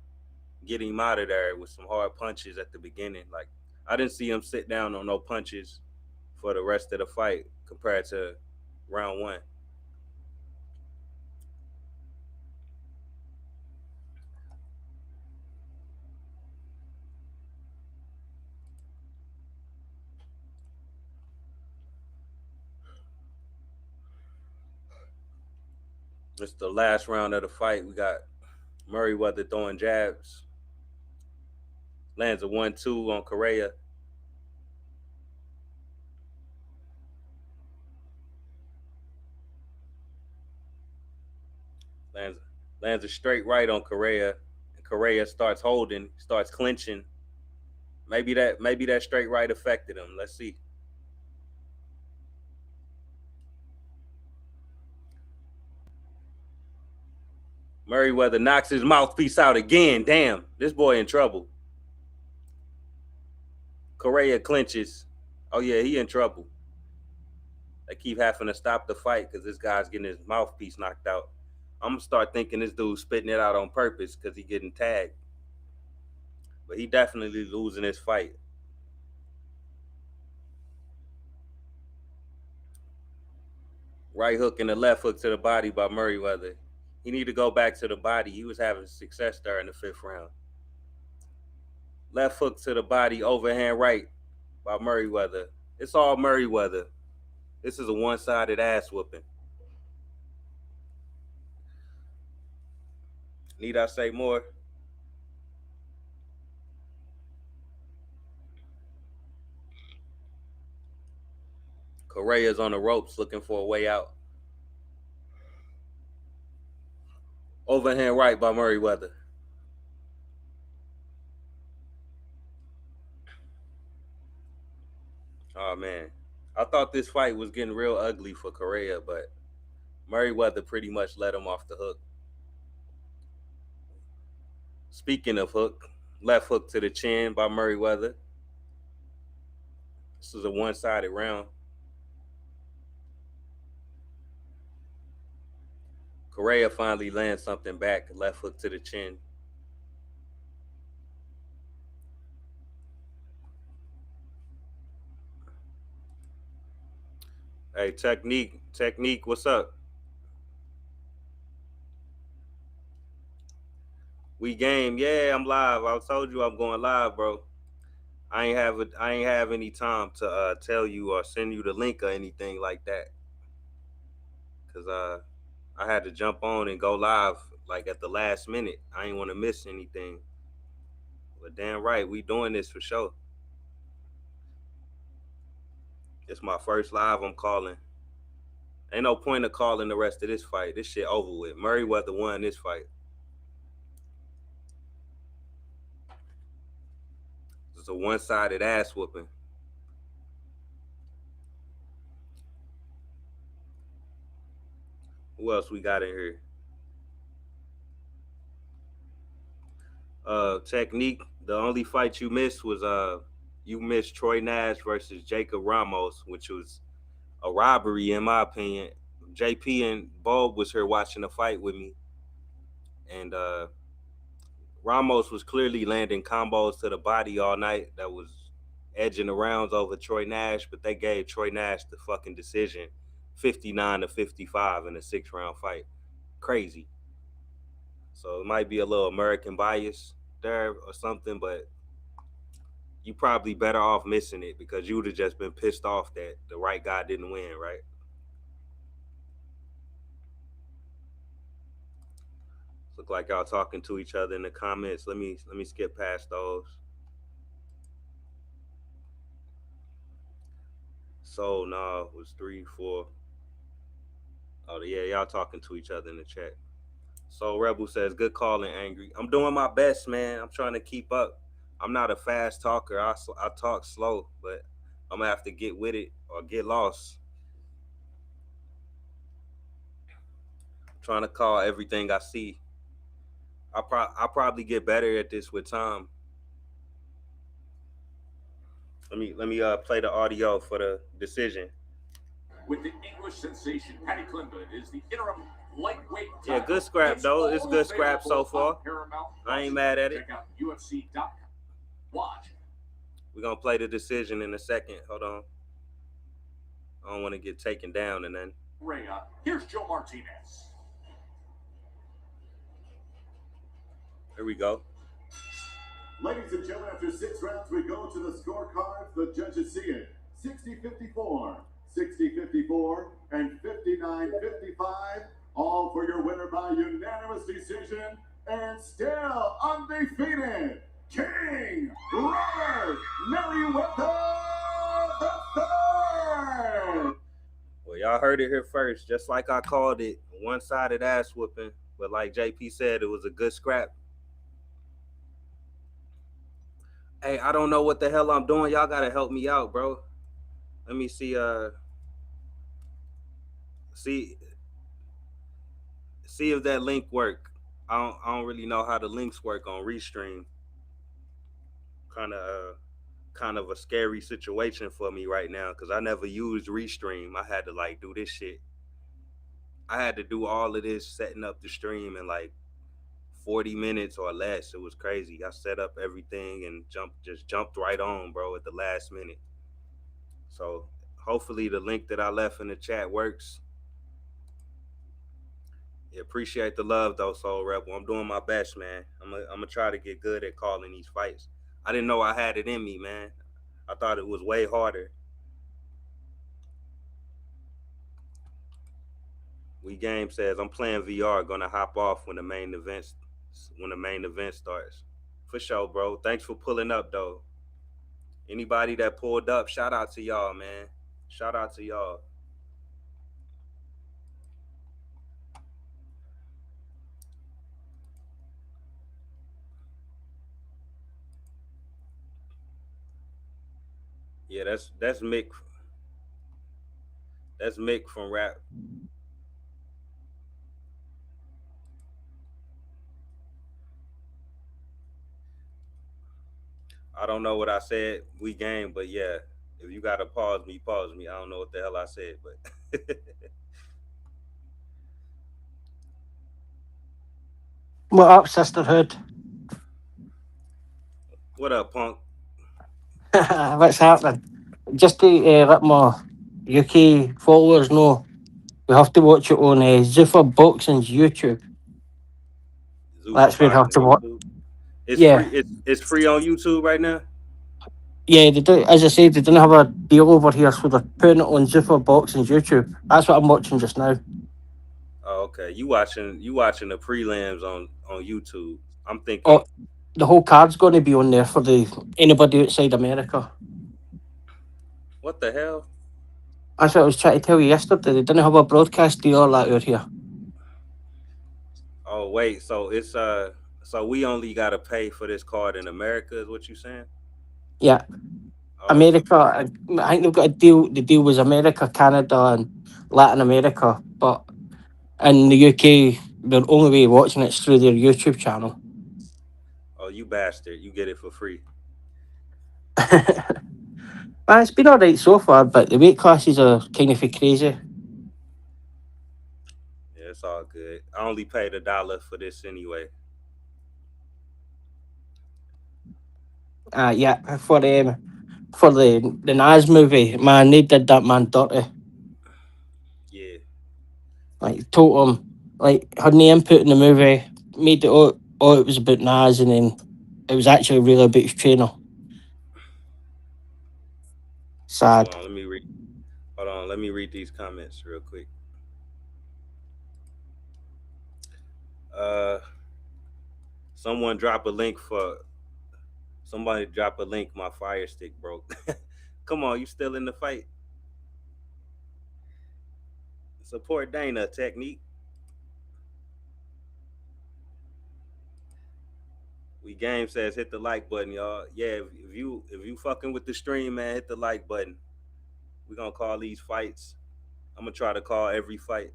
get him out of there with some hard punches at the beginning. Like I didn't see him sit down on no punches for the rest of the fight compared to round one. It's the last round of the fight. We got Merriweather throwing jabs. Lands a 1-2 on Correa. Lands lands a straight right on Correa. And Correa starts holding, starts clinching. Maybe that straight right affected him. Let's see. Merriweather knocks his mouthpiece out again. Damn, this boy in trouble. Correa clinches. Oh yeah, he in trouble. They keep having to stop the fight because this guy's getting his mouthpiece knocked out. I'm gonna start thinking this dude's spitting it out on purpose because he getting tagged. But he definitely losing this fight. Right hook and the left hook to the body by Merriweather. He need to go back to the body. He was having success there in the fifth round. Left hook to the body, overhand right by Merriweather. It's all Merriweather. This is a one-sided ass whooping. Need I say more? Correa's on the ropes looking for a way out. Overhand right by Merriweather. Oh man. I thought this fight was getting real ugly for Correa, but Merriweather pretty much let him off the hook. Speaking of hook, left hook to the chin by Merriweather. This is a one-sided round. Correa finally lands something back, left hook to the chin. Hey, technique, what's up? We game, yeah, I'm live. I told you I'm going live, bro. I ain't have any time to tell you or send you the link or anything like that, cause I had to jump on and go live like at the last minute. I ain't want to miss anything. But damn right, we doing this for sure. It's my first live I'm calling. Ain't no point of calling the rest of this fight. This shit over with. Merriweather won this fight. It's a one-sided ass whooping. Who else we got in here? Technique. The only fight you missed was you missed Troy Nash versus Jacob Ramos, which was a robbery in my opinion. JP and Bob was here watching the fight with me, and Ramos was clearly landing combos to the body all night that was edging the rounds over Troy Nash, but they gave Troy Nash the fucking decision, 59-55 in a 6 round fight. Crazy. So it might be a little American bias there or something, but you probably better off missing it because you would have just been pissed off that the right guy didn't win, right? Look like y'all talking to each other in the comments. Let me skip past those. So nah, it was 3, 4. Oh yeah, y'all talking to each other in the chat. So Rebel says, "Good call and angry." I'm doing my best, man. I'm trying to keep up. I'm not a fast talker. I talk slow, but I'm gonna have to get with it or get lost. I'm trying to call everything I see. I'll probably get better at this with time. Let me play the audio for the decision. With the English sensation, Paddy Clinton is the interim lightweight title. Yeah, good scrap though. It's good scrap so far. I ain't mad at it. Check out UFC.com. Watch. We're gonna play the decision in a second. Hold on. I don't want to get taken down and then. Rhea, here's Joe Martinez. Here we go. Ladies and gentlemen, after 6 rounds, we go to the scorecards. The judges see it 60-54, 60-54, and 59-55. All for your winner by unanimous decision and still undefeated, King Robert Merriweather III. Well, y'all heard it here first. Just like I called it, one-sided ass whooping. But like JP said, it was a good scrap. Hey, I don't know what the hell I'm doing. Y'all gotta help me out, bro. Let me see. See if that link work. I don't really know how the links work on Restream. Kind of a scary situation for me right now because I never used Restream. I had to like do this shit. I had to do all of this setting up the stream in like 40 minutes or less. It was crazy. I set up everything and jumped right on, bro, at the last minute. So hopefully the link that I left in the chat works. Yeah, appreciate the love though, Soul Rebel. I'm doing my best, man. I'm gonna try to get good at calling these fights. I didn't know I had it in me, man. I thought it was way harder. We Game says I'm playing VR. Gonna hop off when the main event starts. For sure, bro. Thanks for pulling up though. Anybody that pulled up, shout out to y'all, man. Shout out to y'all. Yeah, that's Mick. That's Mick from Rap. I don't know what I said. We game, but yeah, if you gotta pause me, pause me. I don't know what the hell I said, but What up, sisterhood? what up, punk? What's happening? Just to let more UK followers know, we have to watch it on Zuffa Boxing's YouTube. Zuffa That's where you have Boxing to watch. YouTube. It's free. Yeah, It's free on YouTube right now. yeah. They do, as I said, they didn't have a deal over here, so they're putting it on Zuffa Boxing's YouTube. That's what I'm watching just now. Oh, okay. You watching the prelims on YouTube. I'm thinking, Oh, the whole card's going to be on there for the anybody outside America. what the hell? That's what I was trying to tell you yesterday. They didn't have a broadcast deal or that out here. Oh wait, so we only gotta pay for this card in America, is what you saying? Yeah, Oh, so America. I think they've got a deal. The deal was America, Canada, and Latin America. But in the UK, the only way of watching it's through their YouTube channel. oh you bastard, you get it for free. Well, it's been all right so far, but the weight classes are kind of crazy. Yeah, it's all good. I only paid $1 for this anyway. Yeah, for the Nas movie, man, they did that man dirty. Yeah, Like told him, like had no input in the movie, made it all it was about Nas, and then it was actually really about his trainer. hold Sad. on, let me read. Hold on, let me read these comments real quick. Uh, someone drop a link for somebody drop a link. My Fire Stick broke. Come on, you still in the fight? Support Dana technique. We game says hit the like button, y'all. Yeah, if you fucking with the stream, man, hit the like button. We gonna call these fights. I'm gonna try to call every fight.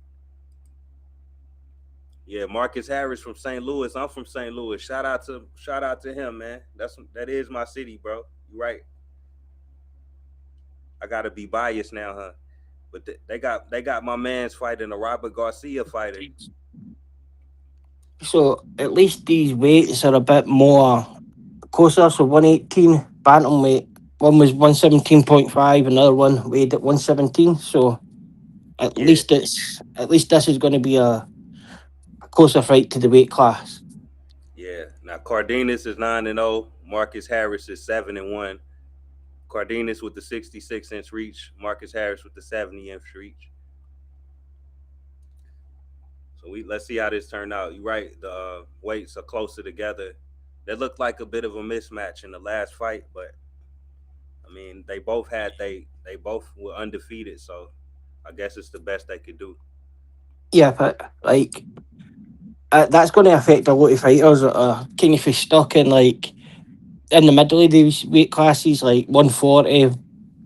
Yeah, Marcus Harris from St. Louis. I'm from St. Louis. Shout out to him, man. That is my city, bro. You right. I gotta be biased now, huh? But they got my man's fighting a Robert Garcia fighter. So at least these weights are a bit more closer. So 118 bantamweight. One was 117.5, another one weighed at 117. So Yeah, at least this is going to be a closer fight to the weight class. yeah. Now Cardenas is 9-0. Marcus Harris is 7-1. Cardenas with the 66-inch reach. Marcus Harris with the 70-inch reach. So let's see how this turned out. You're right. The weights are closer together. They looked like a bit of a mismatch in the last fight, but I mean, they both were undefeated, so I guess it's the best they could do. Yeah, but like that's going to affect a lot of fighters that are kind of stuck in like in the middle of these weight classes, like 140,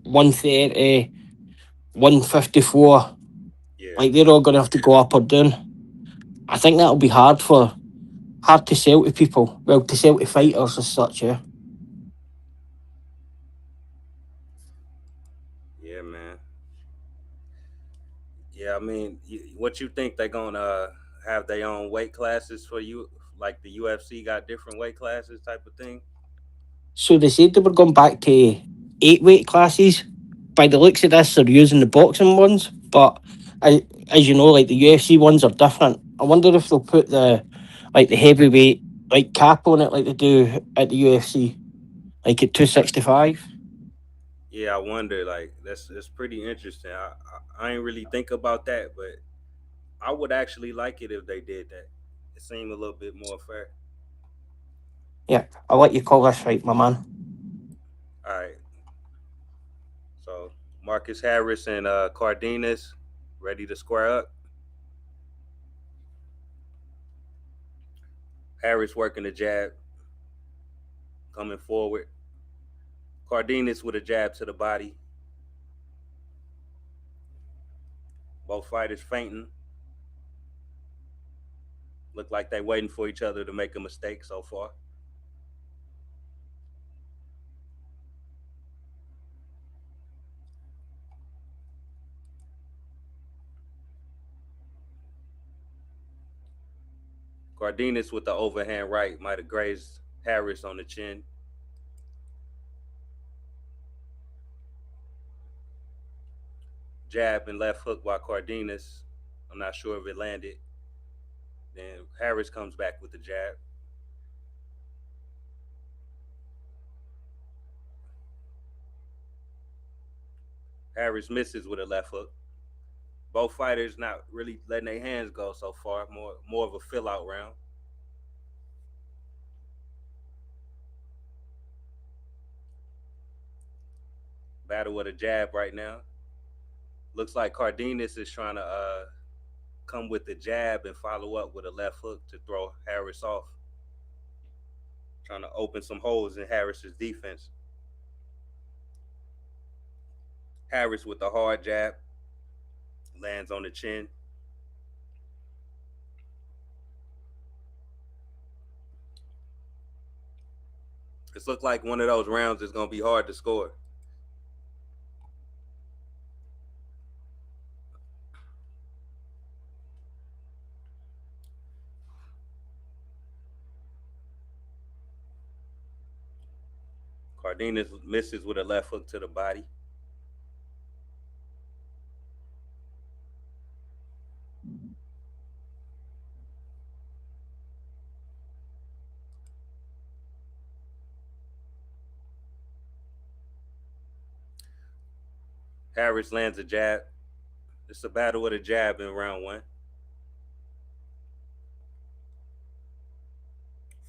130, 154. Yeah, Like they're all going to have to go up or down. I think that'll be hard to sell to people. Well, to sell to fighters as such. Yeah. yeah, man. Yeah, I mean, what you think they gonna have their own weight classes for you? Like the UFC got different weight classes, type of thing. So they said they were going back to 8 weight classes. By the looks of this, they're using the boxing ones, but I, as you know, like the UFC ones are different. I wonder if they'll put the heavyweight like cap on it, like they do at the UFC, like at 265. Yeah, I wonder. Like that's pretty interesting. I ain't really think about that, but I would actually like it if they did that. It seemed a little bit more fair. Yeah, I'll let you call this right, my man. All right. So Marcus Harris and Cardenas ready to square up. Harris working the jab, coming forward. Cardenas with a jab to the body. Both fighters fainting. Look like they waiting for each other to make a mistake so far. Cardenas with the overhand right might have grazed Harris on the chin. Jab and left hook by Cardenas. I'm not sure if it landed. Then Harris comes back with the jab. Harris misses with a left hook. Both fighters not really letting their hands go so far. More of a fill out round. Battle with a jab right now. Looks like Cardenas is trying to come with the jab and follow up with a left hook to throw Harris off. Trying to open some holes in Harris's defense. Harris with the hard jab lands on the chin. This looked like one of those rounds that's gonna be hard to score. Cardenas misses with a left hook to the body. Harris lands a jab. It's a battle with a jab in round one.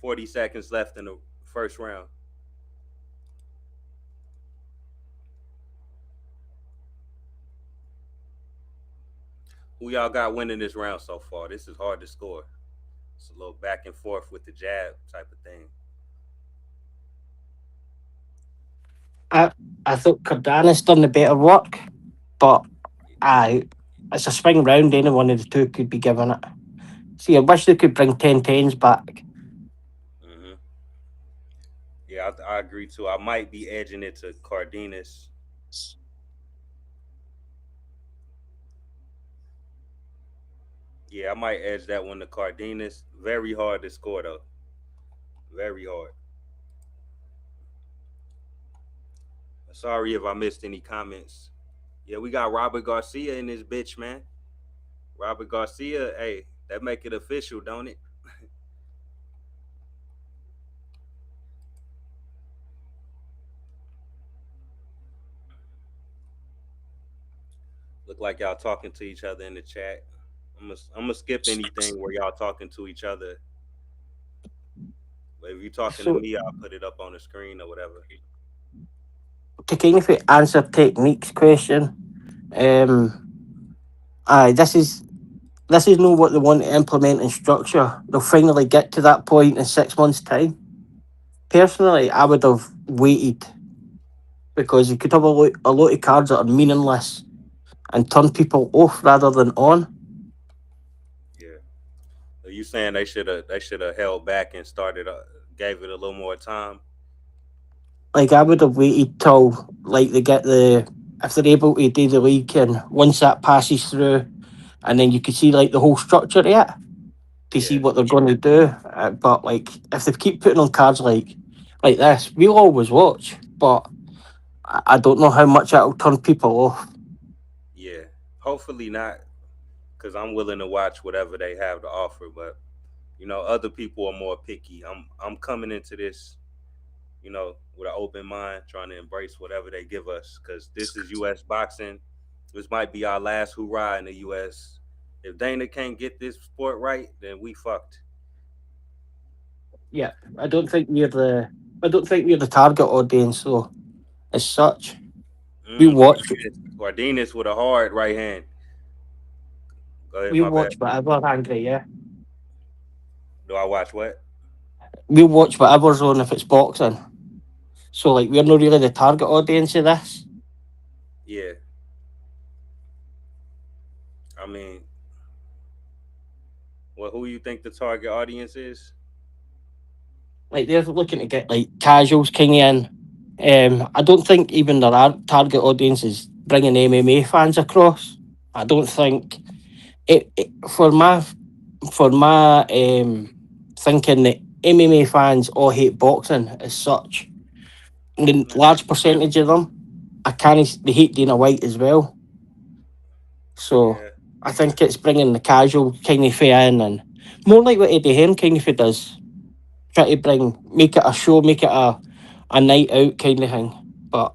40 seconds left in the first round. Who y'all got winning this round so far? This is hard to score. It's a little back and forth with the jab type of thing. I I thought Cardenas done the better work, but I it's a swing round. Any one of the two could be given it. See, I wish they could bring 10-10s back. Mm-hmm. Yeah, I agree too. I might be edging it to Cardenas. Yeah, I might edge that one to Cardenas. Very hard to score though. Very hard. Sorry if I missed any comments. Yeah, we got Robert Garcia in this bitch, man. Robert Garcia, hey, that make it official, don't it? Look like y'all talking to each other in the chat. I'm gonna skip anything where y'all talking to each other. But if you talking to So me, I'll put it up on the screen or whatever. to kind of answer techniques question, um, aye, this is not what they want to implement in structure. They'll finally get to that point in 6 months' time. Personally, I would have waited because you could have a lot of cards that are meaningless and turn people off rather than on. Yeah. Are you saying they should have held back and started gave it a little more time? Like I would have waited till like they get the if they're able to do the league and once that passes through, and then you could see like the whole structure of it to see Yeah. what they're going to do. But like if they keep putting on cards like this, we'll always watch. But I don't know how much that'll turn people off. Yeah. Hopefully not, because I'm willing to watch whatever they have to offer. But other people are more picky. I'm coming into this, with an open mind, trying to embrace whatever they give us, because this is U.S. boxing. This might be our last hurrah in the U.S. If Dana can't get this sport right, then we fucked. Yeah, I don't think we're the target audience though. As such, we watch Cardenas with a hard right hand. Go ahead, we my bad. watch whatever angry. Yeah, Do I watch what? we watch whatever's on if it's boxing. So like we're not really the target audience of this. Yeah. I mean, well, who you think the target audience is? Like they're looking to get like casuals king in. I don't think even their target audience is bringing MMA fans across. I don't think it for my thinking that MMA fans all hate boxing as such. And Nah. large percentage of them, they hate Dana White as well. So Yeah, I think it's bringing the casual kind of fee in, and more like what Eddie Hearn kind of does, try to make it a show, make it a night out kind of thing. But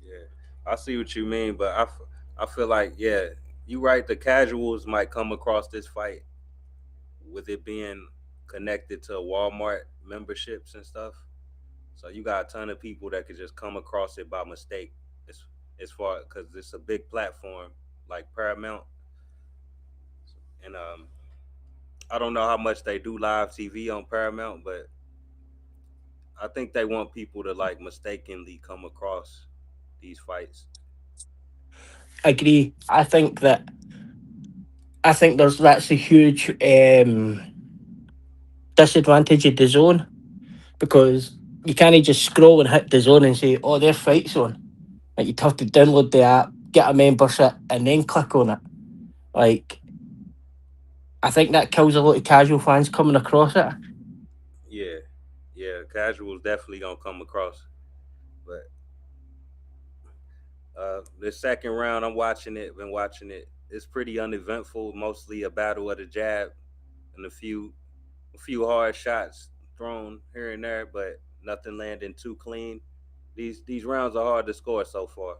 yeah. I see what you mean, but I feel like yeah, you right. The casuals might come across this fight with it being connected to Walmart memberships and stuff. So you got a ton of people that could just come across it by mistake. As far because it's a big platform like Paramount, and I don't know how much they do live TV on Paramount, but I think they want people to like mistakenly come across these fights. I agree. I think that's a huge disadvantage of the zone, because you can't just scroll and hit the zone and say, "Oh, their fight zone." Like you'd have to download the app, get a membership, and then click on it. Like I think that kills a lot of casual fans coming across it. Yeah, yeah, casuals definitely gonna come across, but the second round, I'm watching it. Been watching it. It's pretty uneventful. Mostly a battle of the jab and a few hard shots thrown here and there, but nothing landing too clean. These rounds are hard to score so far.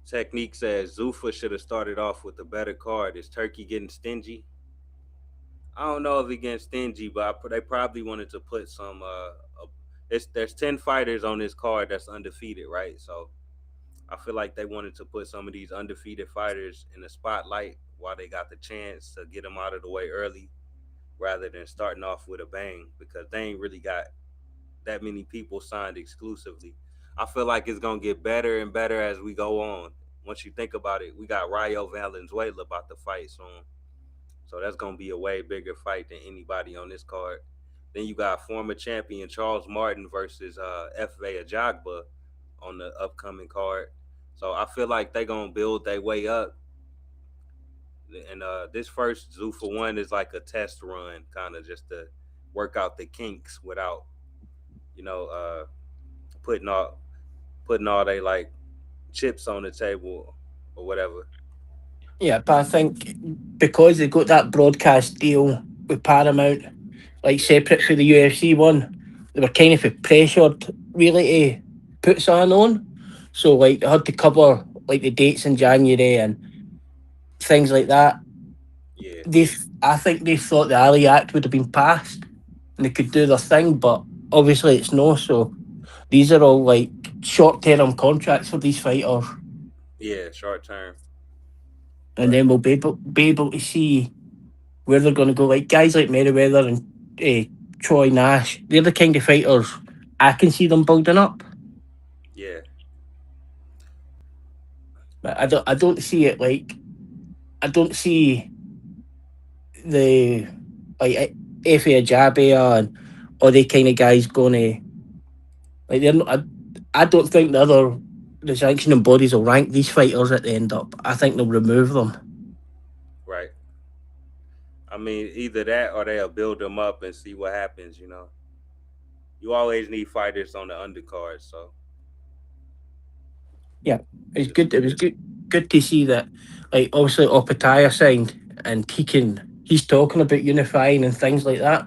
Technique says Zuffa should have started off with a better card. Is Turkey getting stingy? I don't know if he getting stingy, but they probably wanted to put some. There's 10 fighters on this card that's undefeated, right? So I feel like they wanted to put some of these undefeated fighters in the spotlight while they got the chance to get them out of the way early, rather than starting off with a bang, because they ain't really got that many people signed exclusively. I feel like it's gonna get better and better as we go on. Once you think about it, we got Rayo Valenzuela about to fight soon, so that's gonna be a way bigger fight than anybody on this card. Then you got former champion Charles Martin versus F.V. Ajagba on the upcoming card. So I feel like they gonna build their way up. And this first Zuffa one is like a test run, kind of just to work out the kinks without, you know, putting all putting all they like chips on the table or whatever. Yeah, but I think because they got that broadcast deal with Paramount, like Yeah, separate for the UFC one, they were kind of pressured really to put something on. So like they had to cover like the dates in January and things like that. yeah, I think they thought the Ali Act would have been passed and they could do their thing, but obviously it's no. So these are all like short term contracts for these fighters, yeah. Short term, and right? then we'll be able to see where they're going to go. Like guys like Merriweather and Troy Nash, they're the kind of fighters I can see them building up. Yeah, But I don't see it like I don't see the like Effie Ajabia and all the kind of guys going to like they're not. I don't think the sanctioning bodies will rank these fighters at the end up. I think they'll remove them. right. I mean, either that or they'll build them up and see what happens. You always need fighters on the undercard, so Yeah, it's just good. It was good to see that. Like obviously Opataya signed, and he's talking about unifying and things like that.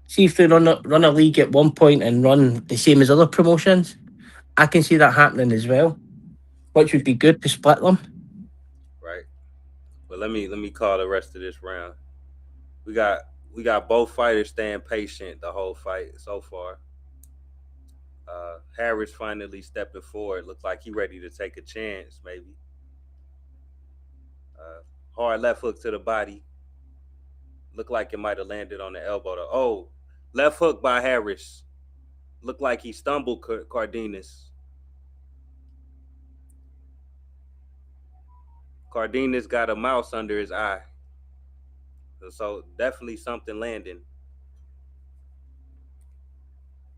See if they run a league at one point and run the same as other promotions. I can see that happening as well, which would yeah, be good to split them. right. But let me call the rest of this round. We got we got both fighters staying patient the whole fight so far. Harris finally stepping forward. Looked like he ready to take a chance, maybe. Hard left hook to the body. Looked like it might have landed on the elbow. Oh, left hook by Harris. Looked like he stumbled Cardenas. Cardenas got a mouse under his eye. So definitely something landing.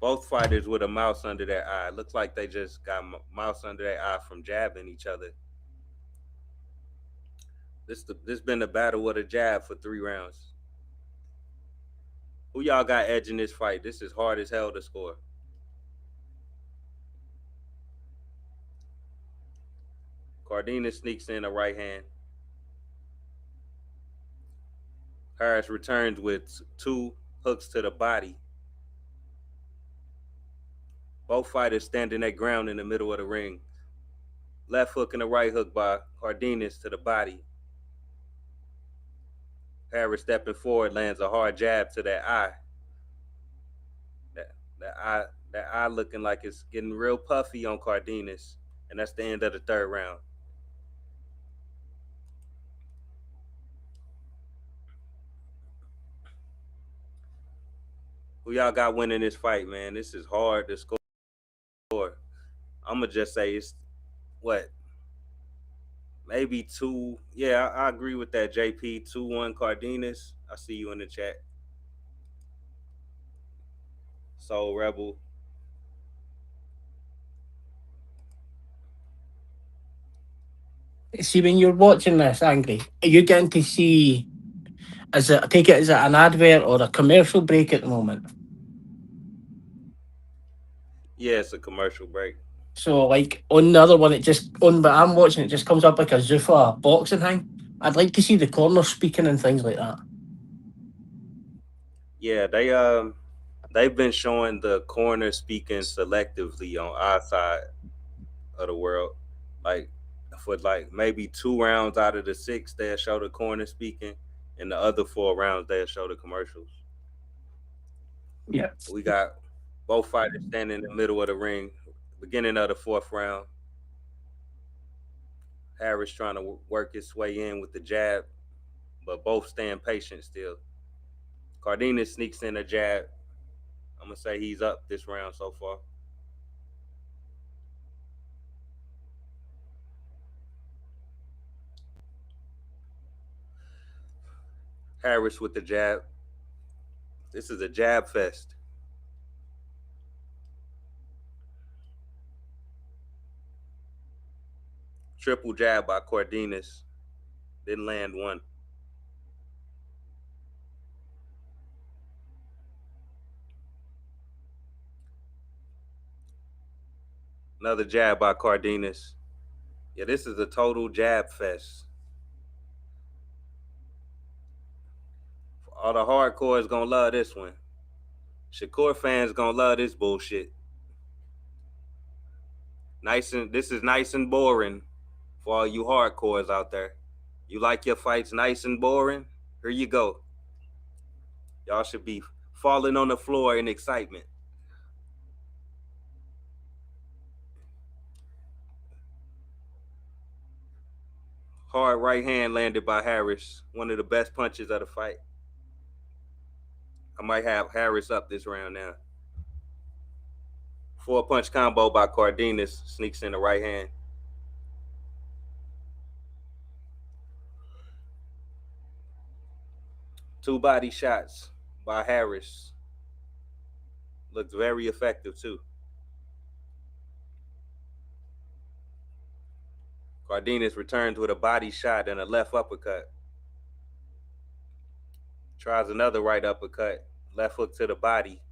Both fighters with a mouse under their eye. Looks like they just got mouse under their eye from jabbing each other. This been a battle with a jab for 3 rounds. Who y'all got edging this fight? This is hard as hell to score. Cardenas sneaks in a right hand. Harris returns with two hooks to the body. Both fighters standing their ground in the middle of the ring. Left hook and a right hook by Cardenas to the body. Harris stepping forward lands a hard jab to that eye. That eye looking like it's getting real puffy on Cardenas. And that's the end of the third round. Who y'all got winning this fight, man? This is hard to score. I'm gonna just say it's what, maybe two. Yeah, I agree with that. JP 2-1 Cardenas. I see you in the chat. Soul Rebel. See, when you're watching this, Angry, are you getting to see? Is it? I take it, is it an advert or a commercial break at the moment? Yeah, it's a commercial break. So, like on the other one, it just on. But I'm watching it, just comes up like a Zuffa boxing thing. I'd like to see the corner speaking and things like that. Yeah, they've been showing the corner speaking selectively on our side of the world. Like for like maybe 2 rounds out of the 6, they'll show the corner speaking, and the other 4 rounds they'll show the commercials. Yeah. We got both fighters standing in the middle of the ring, beginning of the 4th round. Harris trying to work his way in with the jab, but both staying patient still. Cardenas sneaks in a jab. I'm gonna say he's up this round so far. Harris with the jab. This is a jab fest. Triple jab by Cardenas. Didn't land one. Another jab by Cardenas. Yeah, this is a total jab fest. All the hardcores gonna love this one. Shakur fans gonna love this bullshit. This is nice and boring for all you hardcores out there. You like your fights nice and boring? Here you go. Y'all should be falling on the floor in excitement. Hard right hand landed by Harris. One of the best punches of the fight. I might have Harris up this round now. 4-punch combo by Cardenas. Sneaks in the right hand. Two body shots by Harris. Looked very effective too. Cardenas returns with a body shot and a left uppercut. Tries another right uppercut. Left hook to the body.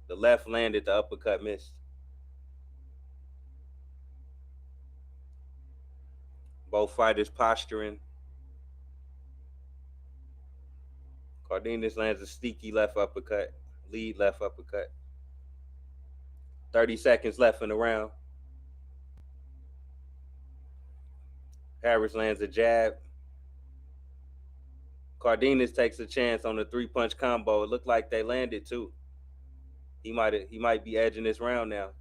The left landed, the uppercut missed. Both fighters posturing. Cardenas lands a sneaky left uppercut. Lead left uppercut. 30 seconds left in the round. Harris lands a jab. Cardenas takes a chance on the 3-punch combo. It looked like they landed too. He might be edging this round now.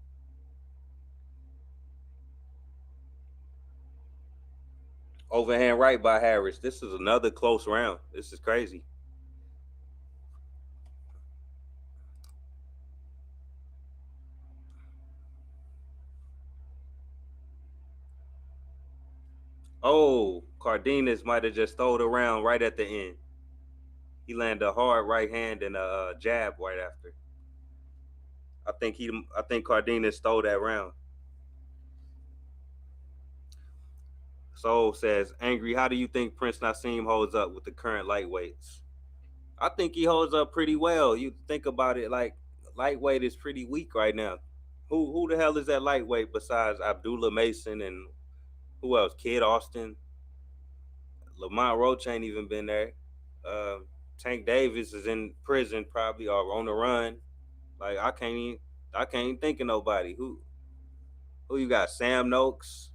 Overhand right by Harris. This is another close round. This is crazy. Oh, Cardenas might have just thrown around right at the end. He landed a hard right hand and a jab right after. I think Cardenas stole that round. Soul says, Angry, how do you think Prince Nassim holds up with the current lightweights? I think he holds up pretty well. You think about it, like lightweight is pretty weak right now. Who the hell is that lightweight besides Abdullah Mason and Who else? Kid Austin, Lamont Roach ain't even been there. Uh, Tank Davis is in prison probably or on the run. Like I can't even think of nobody. Who you got? Sam Noakes.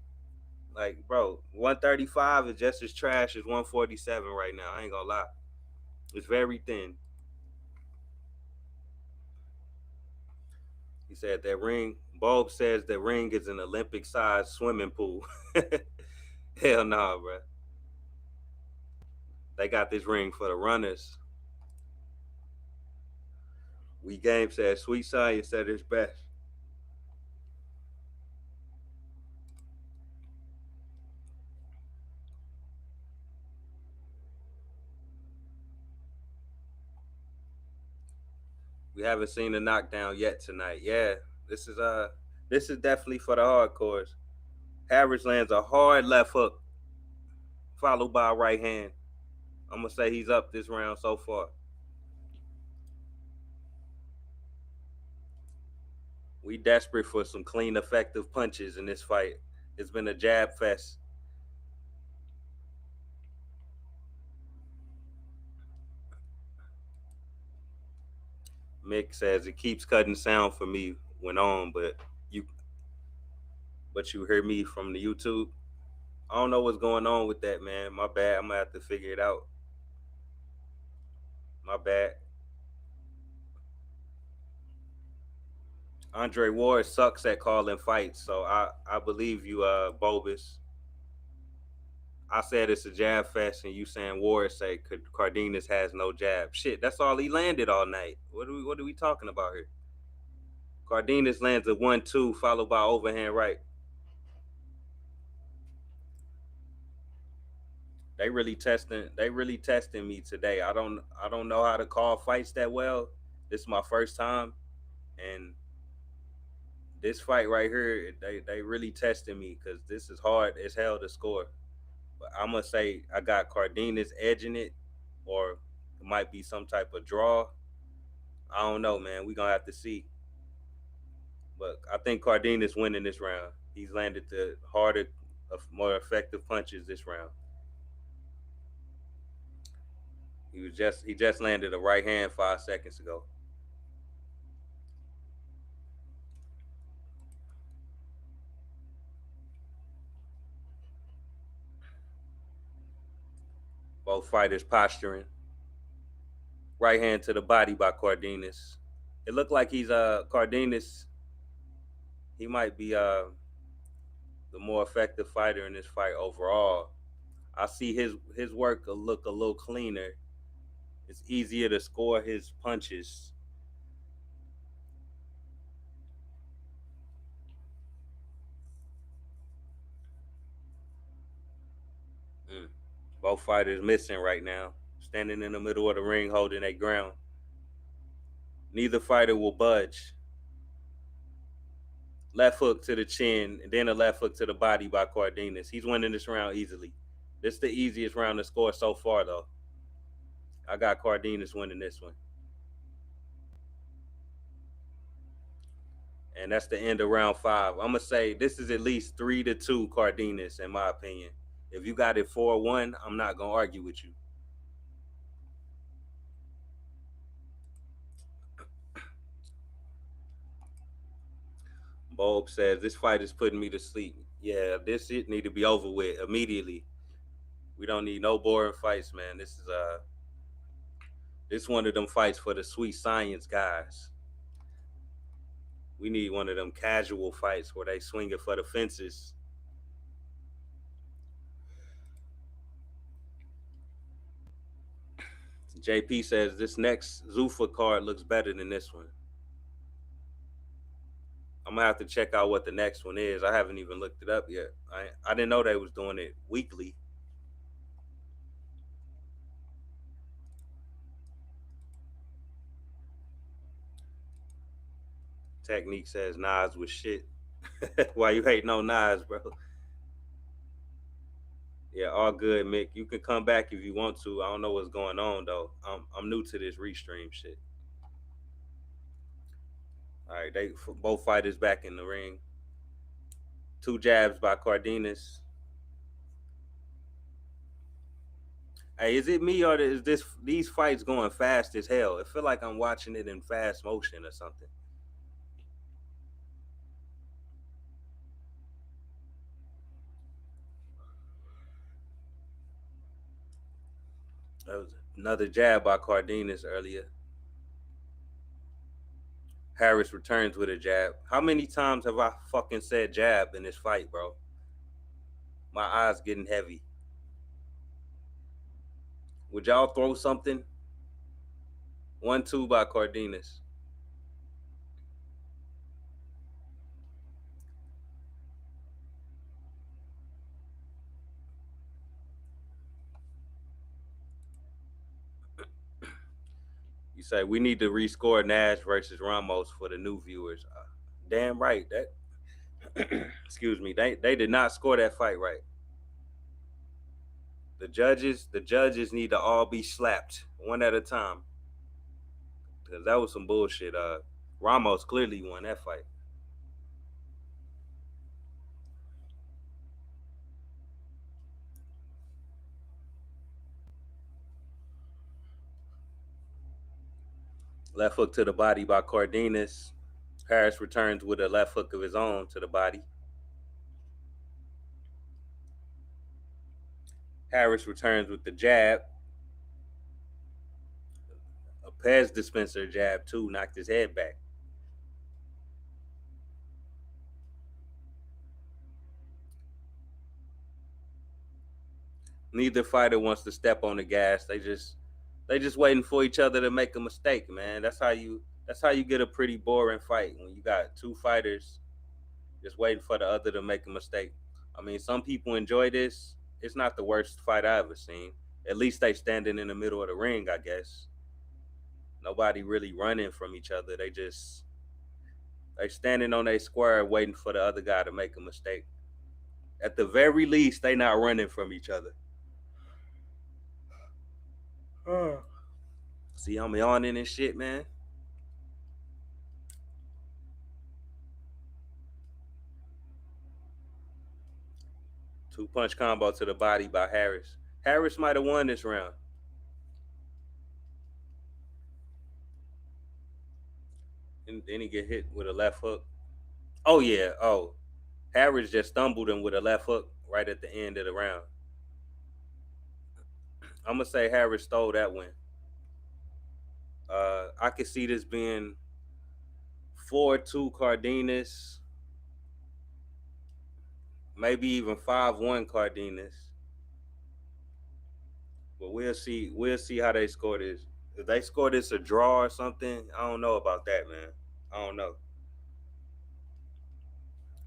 Like, bro, 135 is just as trash as 147 right now. I ain't gonna lie. It's very thin. He said that ring. Bulb says that ring is an Olympic-sized swimming pool. Hell nah, bro. They got this ring for the runners. We Game said Sweet Science said it's best. We haven't seen a knockdown yet tonight. Yeah, this is uh this is definitely for the hardcores. Harris lands a hard left hook, followed by a right hand. I'm gonna say he's up this round so far. We desperate for some clean, effective punches in this fight. It's been a jab fest. Mick says it keeps cutting sound for me when on, you you hear me from the YouTube. I don't know what's going on with that, man. My bad. I'm gonna have to figure it out. My bad. Andre Ward sucks at calling fights, so I believe you, Bobus. I said it's a jab fest, and you saying Ward say Cardenas has no jab. Shit, that's all he landed all night. What are we talking about here? Cardenas lands a 1-2 followed by overhand right. They really testing me today. I don't know how to call fights that well. This is my first time, and this fight right here, they really testing me because this is hard as hell to score. But I'm gonna say I got Cardenas edging it, or it might be some type of draw. I don't know, man. We gonna have to see. But I think Cardenas winning this round. He's landed the harder, more effective punches this round. He just landed a right hand 5 seconds ago. Both fighters posturing. Right hand to the body by Cardenas. It looked like he's Cardenas. He might be the more effective fighter in this fight overall. I see his work will look a little cleaner. It's easier to score his punches. Mm. Both fighters missing right now, standing in the middle of the ring holding their ground. Neither fighter will budge. Left hook to the chin, and then a left hook to the body by Cardenas. He's winning this round easily. This is the easiest round to score so far, though. I got Cardenas winning this one. And that's the end of round 5. I'm gonna say this is at least 3-2 Cardenas, in my opinion. If you got it 4-1, I'm not gonna argue with you. Bulb says this fight is putting me to sleep. Yeah, this shit need to be over with immediately. We don't need no boring fights, man. This one of them fights for the sweet science guys. We need one of them casual fights where they swing it for the fences. JP says this next Zuffa card looks better than this one. I'm gonna have to check out what the next one is. I haven't even looked it up yet. I didn't know they was doing it weekly. Technique says Nas was shit. Why you hating on Nas, bro? Yeah, all good, Mick. You can come back if you want to. I don't know what's going on though. I'm new to this restream shit. All right, both fighters back in the ring. 2 jabs by Cardenas. Hey, is it me or is these fights going fast as hell? It feel like I'm watching it in fast motion or something. That was another jab by Cardenas earlier. Harris returns with a jab. How many times have I fucking said jab in this fight, bro? My eyes getting heavy. Would y'all throw something? 1-2 by Cardenas. You say we need to rescore Nash versus Ramos for the new viewers. Damn right. That excuse me. They did not score that fight right. The judges need to all be slapped one at a time because that was some bullshit. Ramos clearly won that fight. Left hook to the body by Cardenas. Harris returns with a left hook of his own to the body. Harris returns with the jab. A Pez dispenser jab too, knocked his head back. Neither fighter wants to step on the gas. They just waiting for each other to make a mistake, man. That's how you get a pretty boring fight when you got two fighters just waiting for the other to make a mistake. I mean, some people enjoy this. It's not the worst fight I ever seen. At least they standing in the middle of the ring, I guess. Nobody really running from each other. They standing on their square waiting for the other guy to make a mistake. At the very least, they not running from each other. See, I'm yawning and shit, man. Two punch combo to the body by Harris. Harris might have won this round. And then he get hit with a left hook. Oh yeah. Oh, Harris just stumbled him with a left hook right at the end of the round. I'm gonna say Harris stole that win. I could see this being 4-2 Cardenas, maybe even 5-1 Cardenas. But we'll see. We'll see how they score this. If they score this a draw or something, I don't know about that, man. I don't know.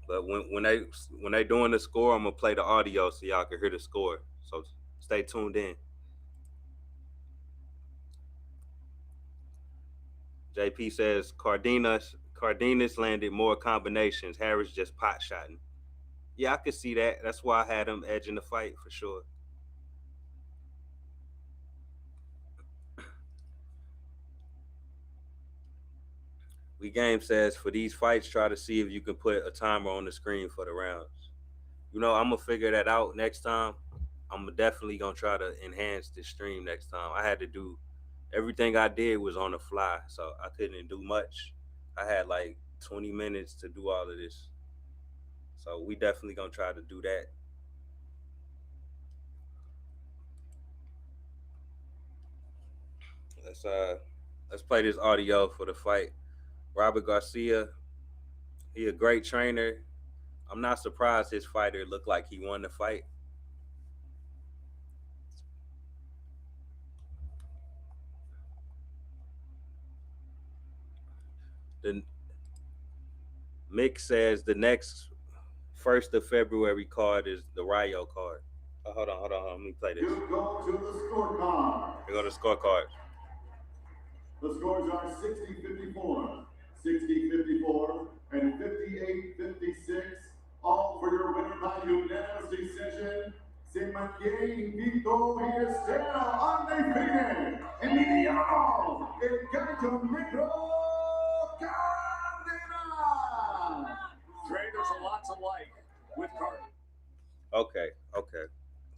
But when they doing the score, I'm gonna play the audio so y'all can hear the score. So stay tuned in. JP says Cardenas landed more combinations. Harris just pot shotting. Yeah, I could see that. That's why I had him edging the fight for sure. We Game says for these fights, try to see if you can put a timer on the screen for the rounds. I'm gonna figure that out next time. I'm definitely gonna try to enhance the stream next time. I had to do everything I did was on the fly, so I couldn't do much. I had like 20 minutes to do all of this, so we definitely gonna try to do that. Let's uh, let's play this audio for the fight. Robert Garcia, he a great trainer. I'm not surprised his fighter looked like he won the fight. The Mick says the next 1st of February card is the Rio card. Hold on. Let me play this. You go to the scorecard. Here go the scorecards. The scores are 60-54, 60-54, and 58-56. All for your winner by unanimous decision. Se mantiene invicto y está undefeated. Emiliano, el Gallo Negro Cárdenas. Trey, there's a lot to like with Carter. Okay.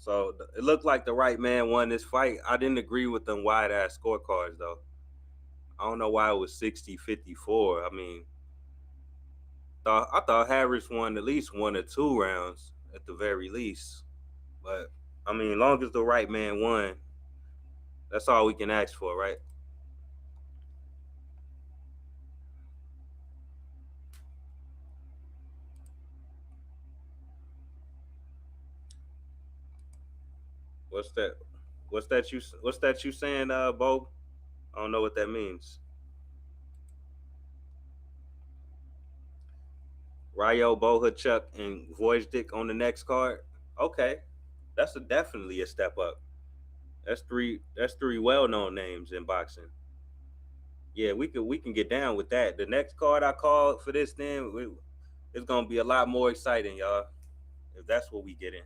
So it looked like the right man won this fight. I didn't agree with them wide ass scorecards though. I don't know why it was 60-54. I mean, I thought Harris won at least 1 or 2 rounds at the very least. But I mean, long as the right man won, that's all we can ask for, right? What's that? What's that you saying, Bo? I don't know what that means. Ryo Bohachuk and Vojdik on the next card. Okay, definitely a step up. That's three well known names in boxing. Yeah, we can get down with that. The next card I called for this then it's gonna be a lot more exciting, y'all. If that's what we get in.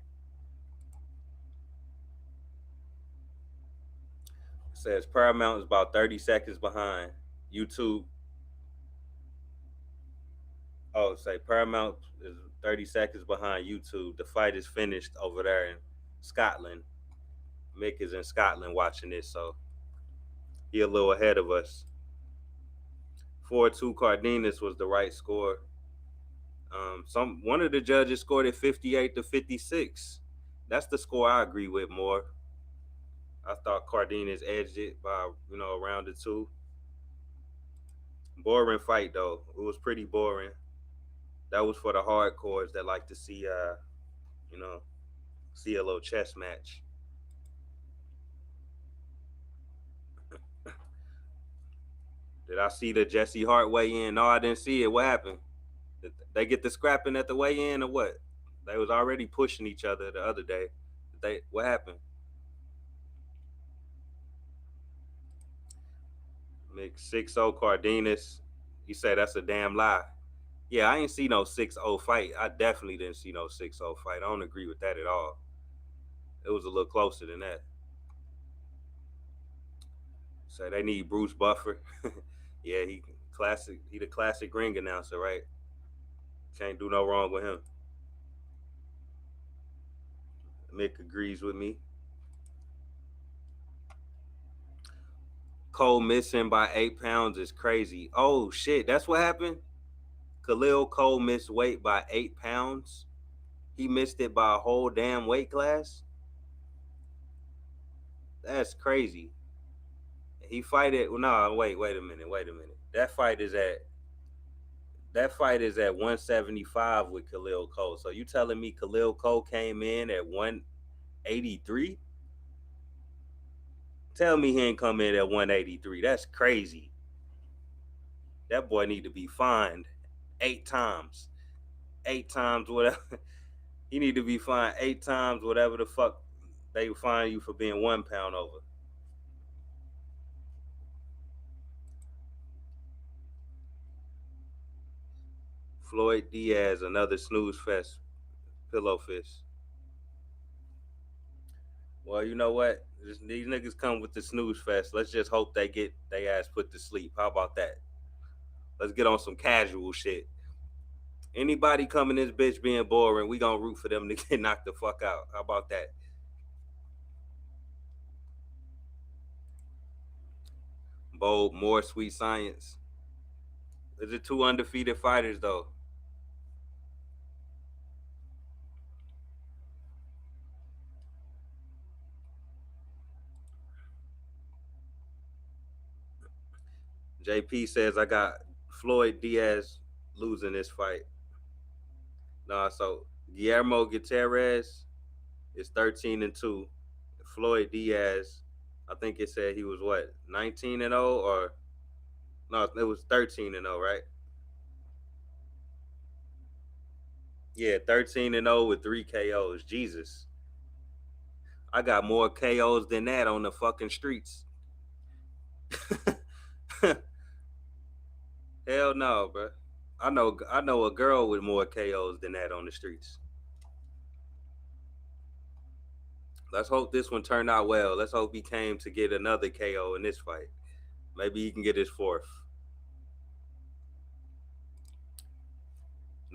It says Paramount is about 30 seconds behind. YouTube. Oh, say Paramount is 30 seconds behind YouTube. The fight is finished over there in Scotland. Mick is in Scotland watching this, so he a little ahead of us. 4-2 Cardenas was the right score. One of the judges scored it 58-56. That's the score I agree with more. I thought Cardenas edged it by a round or two. Boring fight though. It was pretty boring. That was for the hardcores that like to see you know see a little chess match. Did I see the Jesse Hart weigh in? No, I didn't see it. What happened? Did they get the scrapping at the weigh in or what? They was already pushing each other the other day. What happened? Mick 6-0 Cardenas. You say that's a damn lie. Yeah, I ain't see no 6-0 fight. I definitely didn't see no 6-0 fight. I don't agree with that at all. It was a little closer than that. So they need Bruce Buffer. Yeah, he the classic ring announcer, right? Can't do no wrong with him. Mick agrees with me. Cole missing by 8 pounds is crazy. Oh shit, that's what happened. Khalil Cole missed weight by 8 pounds. He missed it by a whole damn weight class. That's crazy. He fight it. Well, no, wait a minute. That fight is at 175 with Khalil Cole. So you telling me Khalil Cole came in at 183? Tell me he ain't come in at 183. That's crazy. That boy need to be fined 8 times. 8 times whatever. He need to be fined 8 times whatever the fuck they fine you for being 1 pound over. Floyd Diaz, another snooze fest, pillow fist. Well, you know what? These niggas come with the snooze fest. Let's just hope they get their ass put to sleep. How about that? Let's get on some casual shit. Anybody coming this bitch being boring, we gonna root for them to get knocked the fuck out. How about that? Bold, more sweet science. Is it two undefeated fighters though? JP says I got Floyd Diaz losing this fight. Nah, so Guillermo Gutierrez is 13-2. Floyd Diaz, I think it said he was what, 19-0 or no, it was 13-0, right? Yeah, 13-0 with 3 KOs. Jesus. I got more KOs than that on the fucking streets. Hell no, bro. I know a girl with more KOs than that on the streets. Let's hope this one turned out well. Let's hope he came to get another KO in this fight. Maybe he can get his fourth.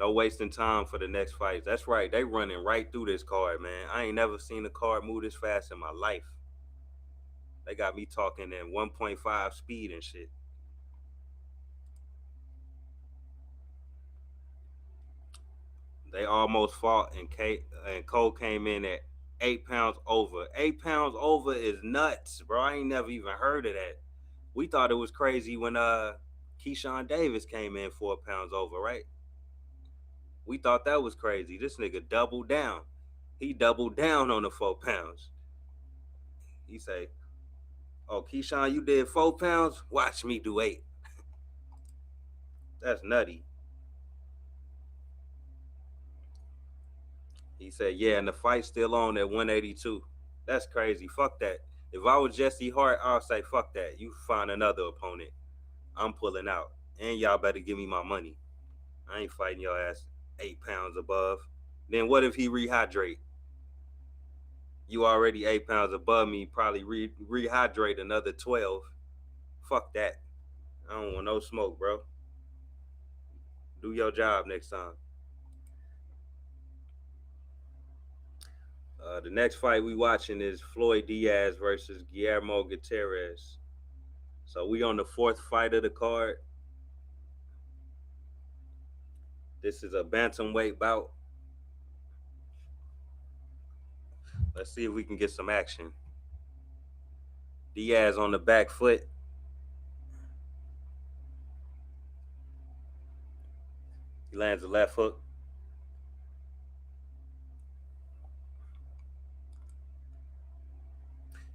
No wasting time for the next fights. That's right. They running right through this card, man. I ain't never seen a card move this fast in my life. They got me talking in 1.5 speed and shit. They almost fought, and Cole came in at 8 pounds over. 8 pounds over is nuts, bro. I ain't never even heard of that. We thought it was crazy when Keyshawn Davis came in 4 pounds over, right? We thought that was crazy. This nigga doubled down. He doubled down on the 4 pounds. He say, "Oh, Keyshawn, you did 4 pounds. Watch me do 8." That's nutty. He said, "Yeah, and the fight's still on at 182." That's crazy. Fuck that. If I was Jesse Hart, I'll say, "Fuck that. You find another opponent. I'm pulling out, and y'all better give me my money. I ain't fighting your ass 8 pounds above." Then what if he rehydrate? You already 8 pounds above me. Probably rehydrate another 12. Fuck that. I don't want no smoke, bro. Do your job next time. The next fight we watching is Floyd Diaz versus Guillermo Gutierrez. So we on the fourth fight of the card. This is a bantamweight bout. Let's see if we can get some action. Diaz on the back foot. He lands a left hook.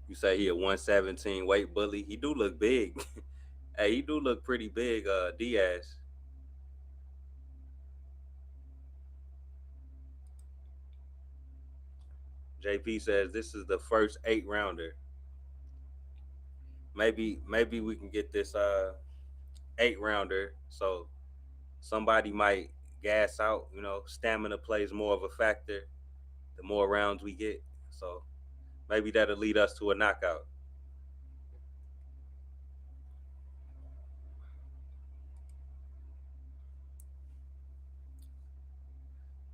You say he a 117 weight bully. He do look big. Hey, he do look pretty big, Diaz. JP says this is the first 8 rounder. Maybe we can get this 8 rounder. So somebody might gas out. Stamina plays more of a factor the more rounds we get. So maybe that'll lead us to a knockout.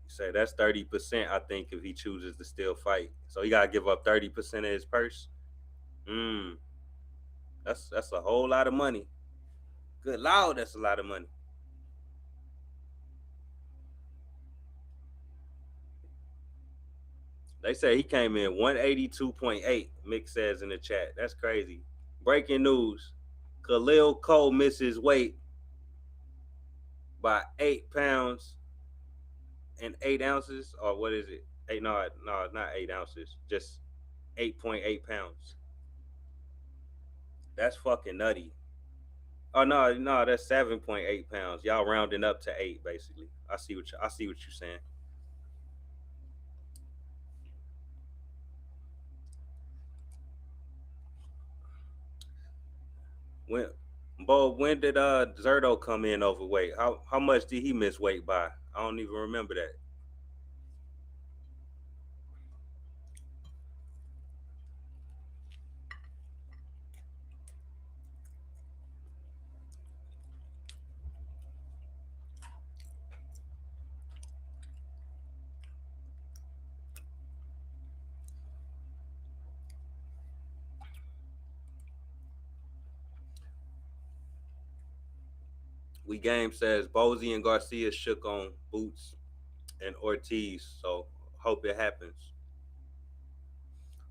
You say that's 30%. I think if he chooses to still fight, so he gotta give up 30% of his purse. Mm, that's a whole lot of money. Good lord, that's a lot of money. They say he came in 182.8. Mick says in the chat. That's crazy. Breaking news: Khalil Cole misses weight by 8 pounds and 8 ounces, or what is it? Eight? No, no, not 8 ounces. Just 8.8 pounds. That's fucking nutty. Oh no, no, that's 7.8 pounds. Y'all rounding up to 8, basically. I see what you're saying. When, when did Zerto come in overweight? How much did he miss weight by? I don't even remember that. We game says Bozy and Garcia shook on Boots and Ortiz, so hope it happens.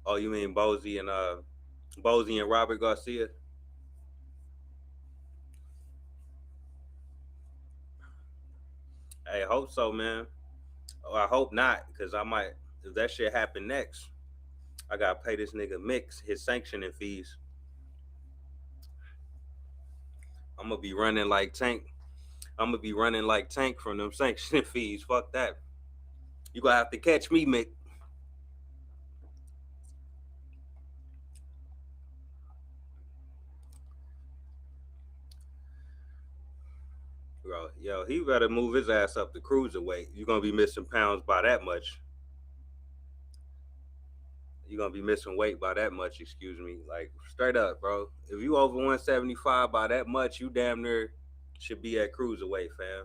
Oh, you mean Bozy and Robert Garcia? Hey, hope so, man. Oh, I hope not, because I might if that shit happen next. I gotta pay this nigga Mix his sanctioning fees. I'm gonna be running like Tank. I'm gonna be running like Tank from them sanctioning fees. Fuck that. You gonna have to catch me, Mick. Bro, yo, he better move his ass up to cruiserweight. You're gonna be missing pounds by that much. You're gonna be missing weight by that much, excuse me. Like straight up, bro. If you over 175 by that much, you damn near should be at cruiserweight, fam.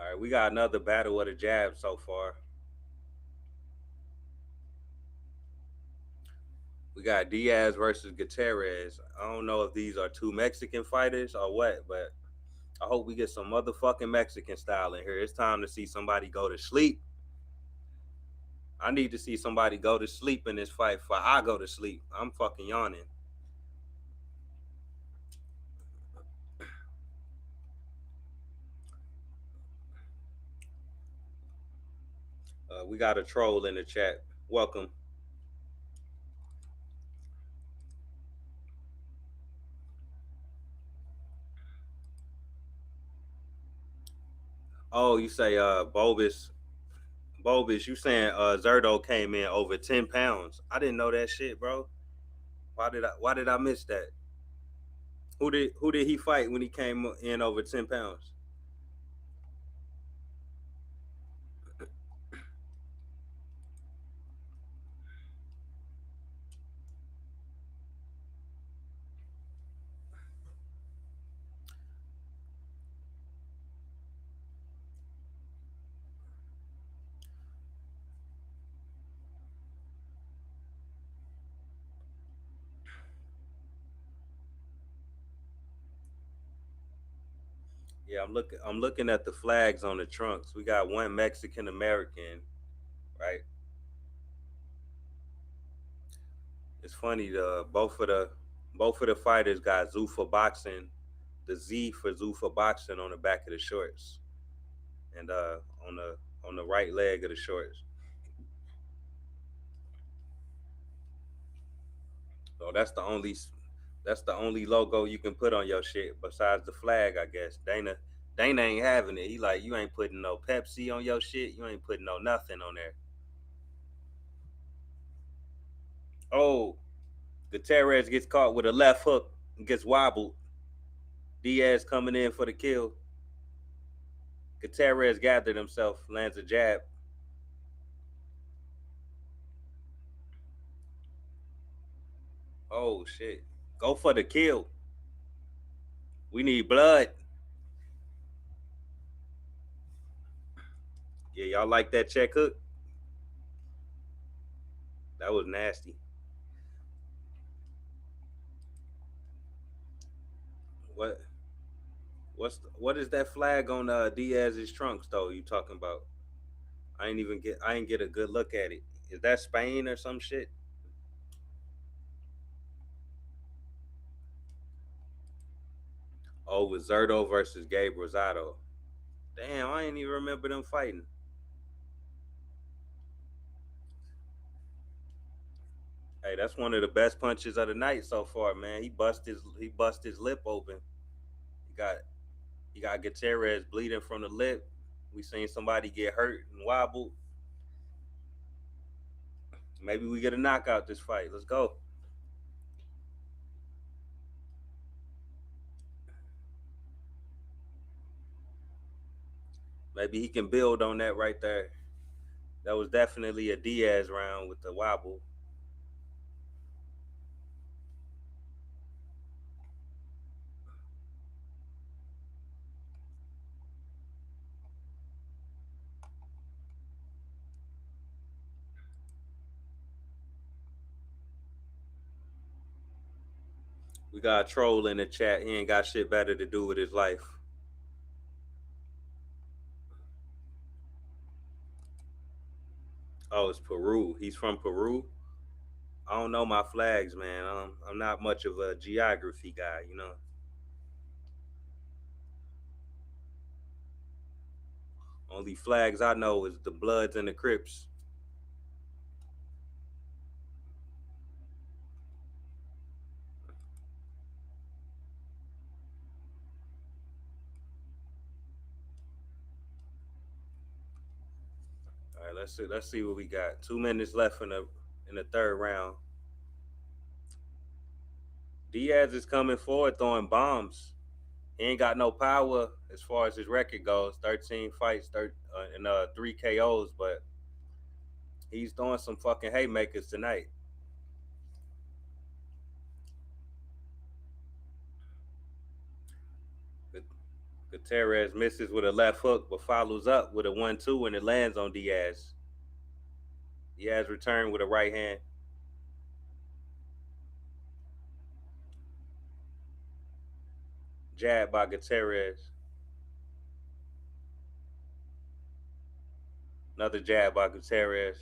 All right, we got another battle of the jab so far. We got Diaz versus Gutierrez. I don't know if these are two Mexican fighters or what, but I hope we get some motherfucking Mexican style in here. It's time to see somebody go to sleep. I need to see somebody go to sleep in this fight before I go to sleep. I'm fucking yawning. We got a troll in the chat. Welcome. Oh, you say Bobis, you saying Zerdo came in over 10 pounds. I didn't know that shit, bro. Why did I miss that? Who did he fight when he came in over 10 pounds? Yeah, I'm looking at the flags on the trunks. We got one Mexican American, right? It's funny, both of the fighters got Zuffa boxing, the Z for Zuffa boxing on the back of the shorts, and on the right leg of the shorts. So that's the only logo you can put on your shit besides the flag, I guess. Dana ain't having it. He like, you ain't putting no Pepsi on your shit. You ain't putting no nothing on there. Oh, Gutierrez gets caught with a left hook and gets wobbled. Diaz coming in for the kill. Gutierrez gathered himself, lands a jab. Oh shit. Go for the kill. We need blood. Yeah, y'all like that check hook? That was nasty. What what is that flag on Diaz's trunks though? You talking about? I ain't get a good look at it. Is that Spain or some shit? Oh, with Zerto versus Gabe Rosado. Damn, I ain't even remember them fighting. Hey, that's one of the best punches of the night so far, man. He bust his lip open. He got he got Gutierrez bleeding from the lip. We seen somebody get hurt and wobbled. Maybe we get a knockout this fight. Let's go. Maybe he can build on that right there. That was definitely a Diaz round with the wobble. We got a troll in the chat. He ain't got shit better to do with his life. Oh, it's Peru. He's from Peru. I don't know my flags, man. I'm not much of a geography guy. Only flags I know is the Bloods and the Crips. All right, let's see what we got. 2 minutes left in the third round. Diaz is coming forward throwing bombs. He ain't got no power as far as his record goes. 13 fights, and 3 KOs, but he's throwing some fucking haymakers tonight. Gutierrez misses with a left hook, but follows up with a 1-2 and it lands on Diaz. Diaz returned with a right hand. Jab by Gutierrez. Another jab by Gutierrez.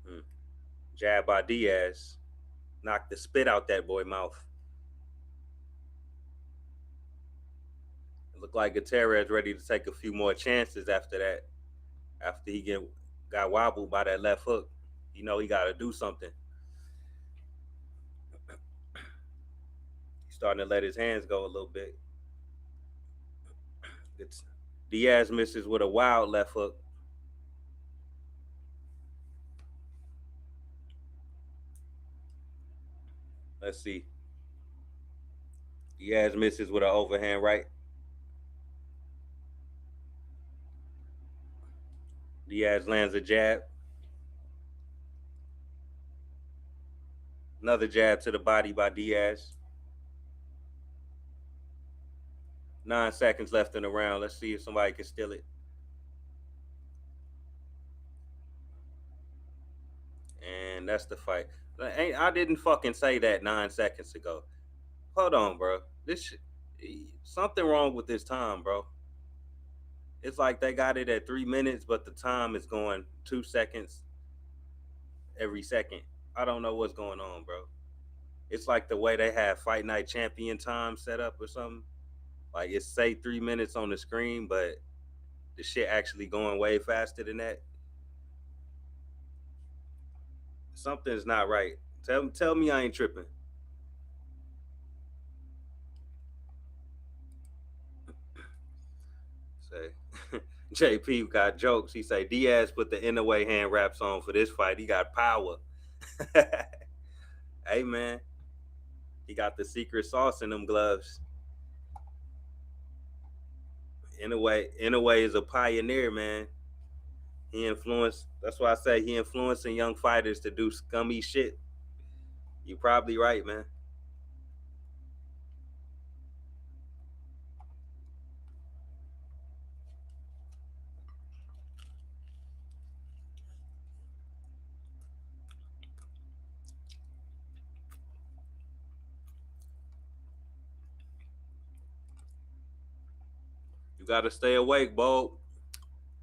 Hmm. Jab by Diaz. Knocked the spit out that boy mouth. It looked like Gutierrez ready to take a few more chances after that. After he got wobbled by that left hook. You know he got to do something. He's starting to let his hands go a little bit. It's, Diaz misses with a wild left hook. Let's see. Diaz misses with an overhand right. Diaz lands a jab. Another jab to the body by Diaz. 9 seconds left in the round. Let's see if somebody can steal it. And that's the fight. I didn't fucking say that 9 seconds ago. Hold on, bro. Something wrong with this time, bro. It's like they got it at 3 minutes, but the time is going 2 seconds every second. I don't know what's going on, bro. It's like the way they have Fight Night Champion time set up or something. Like it's say 3 minutes on the screen, but the shit actually going way faster than that. Something's not right. Tell me I ain't tripping. Say JP got jokes. He say Diaz put the inner way hand wraps on for this fight. He got power. Hey man, he got the secret sauce in them gloves. In a way is a pioneer, man. He influenced. That's why I say he influencing young fighters to do scummy shit. You probably right, man. You gotta stay awake, Bo.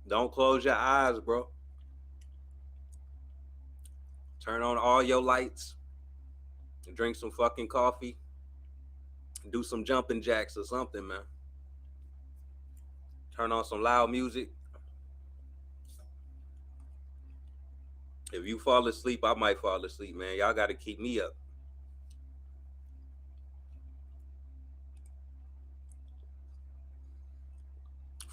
Don't close your eyes, bro. Turn on all your lights. Drink some fucking coffee. Do some jumping jacks or something, man. Turn on some loud music. If you fall asleep, I might fall asleep, man. Y'all got to keep me up.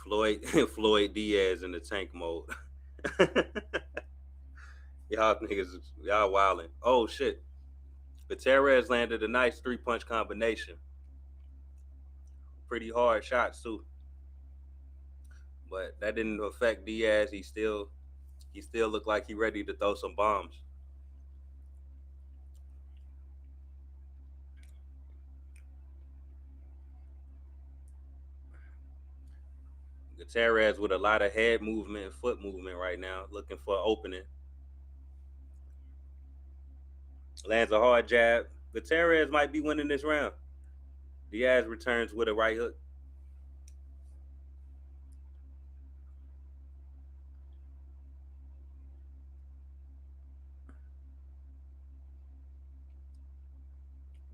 Floyd Floyd Diaz in the tank mode. Y'all niggas, y'all wilding. Oh shit. Gutierrez landed a nice 3-punch combination. Pretty hard shots too. But that didn't affect Diaz. He still looked like he ready to throw some bombs. Gutierrez with a lot of head movement and foot movement right now, looking for an opening. Lands a hard jab. Gutierrez might be winning this round. Diaz returns with a right hook.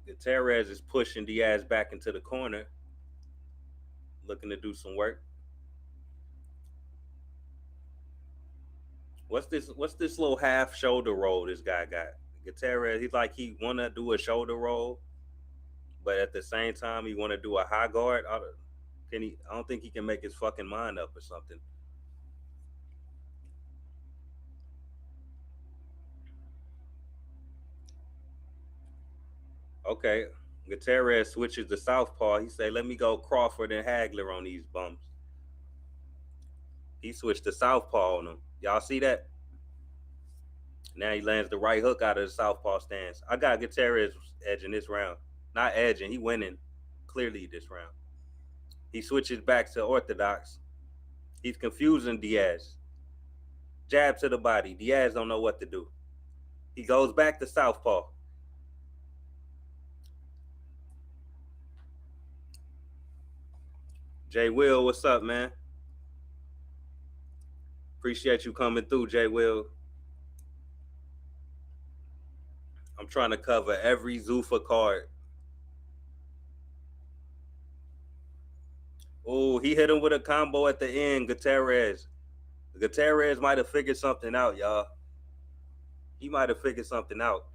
Gutierrez is pushing Diaz back into the corner, looking to do some work. What's this little half shoulder roll this guy got? Gutierrez, he's like he wanna do a shoulder roll, but at the same time he wanna do a high guard. I don't think he can make his fucking mind up or something. Okay. Gutierrez switches to southpaw. He say, "Let me go Crawford and Hagler on these bums." He switched to southpaw on him. Y'all see that? Now he lands the right hook out of the southpaw stance. I got Gutierrez edging this round. Not edging, he winning clearly this round. He switches back to orthodox. He's confusing Diaz. Jab to the body. Diaz don't know what to do. He goes back to southpaw. Jay Will, what's up, man? Appreciate you coming through, Jay Will. I'm trying to cover every Zuffa card. Oh, he hit him with a combo at the end, Gutierrez. Gutierrez might have figured something out, y'all. He might have figured something out.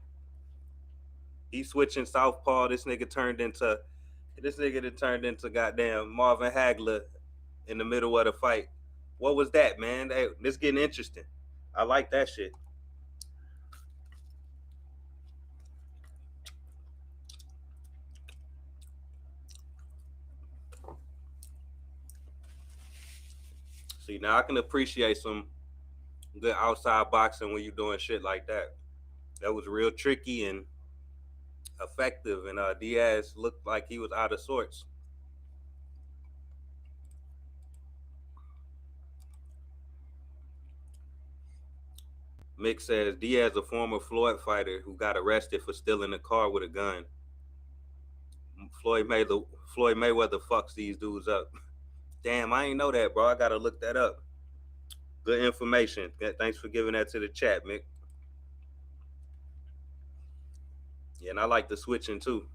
He's switching southpaw. This nigga turned into goddamn Marvin Hagler in the middle of the fight. What was that, man? Hey, this getting interesting. I like that shit. See, now I can appreciate some good outside boxing when you're doing shit like that. That was real tricky and effective, and Diaz looked like he was out of sorts. Mick says Diaz, a former Floyd fighter who got arrested for stealing a car with a gun. Floyd Mayweather fucks these dudes up. Damn, I ain't know that, bro. I gotta look that up. Good information. Thanks for giving that to the chat, Mick. Yeah, and I like the switching too.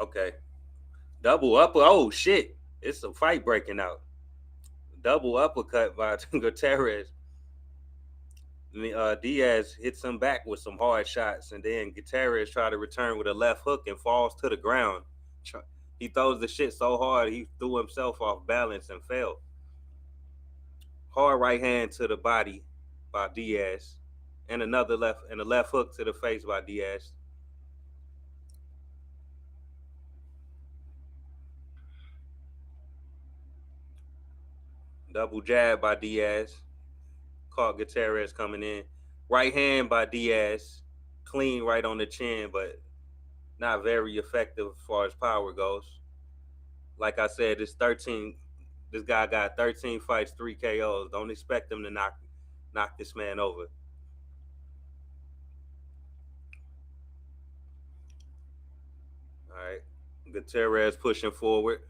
Okay. Double upper. Oh shit. It's a fight breaking out. Double uppercut by Gutierrez. Diaz hits him back with some hard shots, and then Gutierrez tried to return with a left hook and falls to the ground. He throws the shit so hard he threw himself off balance and fell. Hard right hand to the body by Diaz, and a left hook to the face by Diaz. Double jab by Diaz. Caught Gutierrez coming in. Right hand by Diaz. Clean right on the chin, but not very effective as far as power goes. Like I said, this guy got 13 fights, 3 KOs. Don't expect him to knock this man over. All right. Gutierrez pushing forward.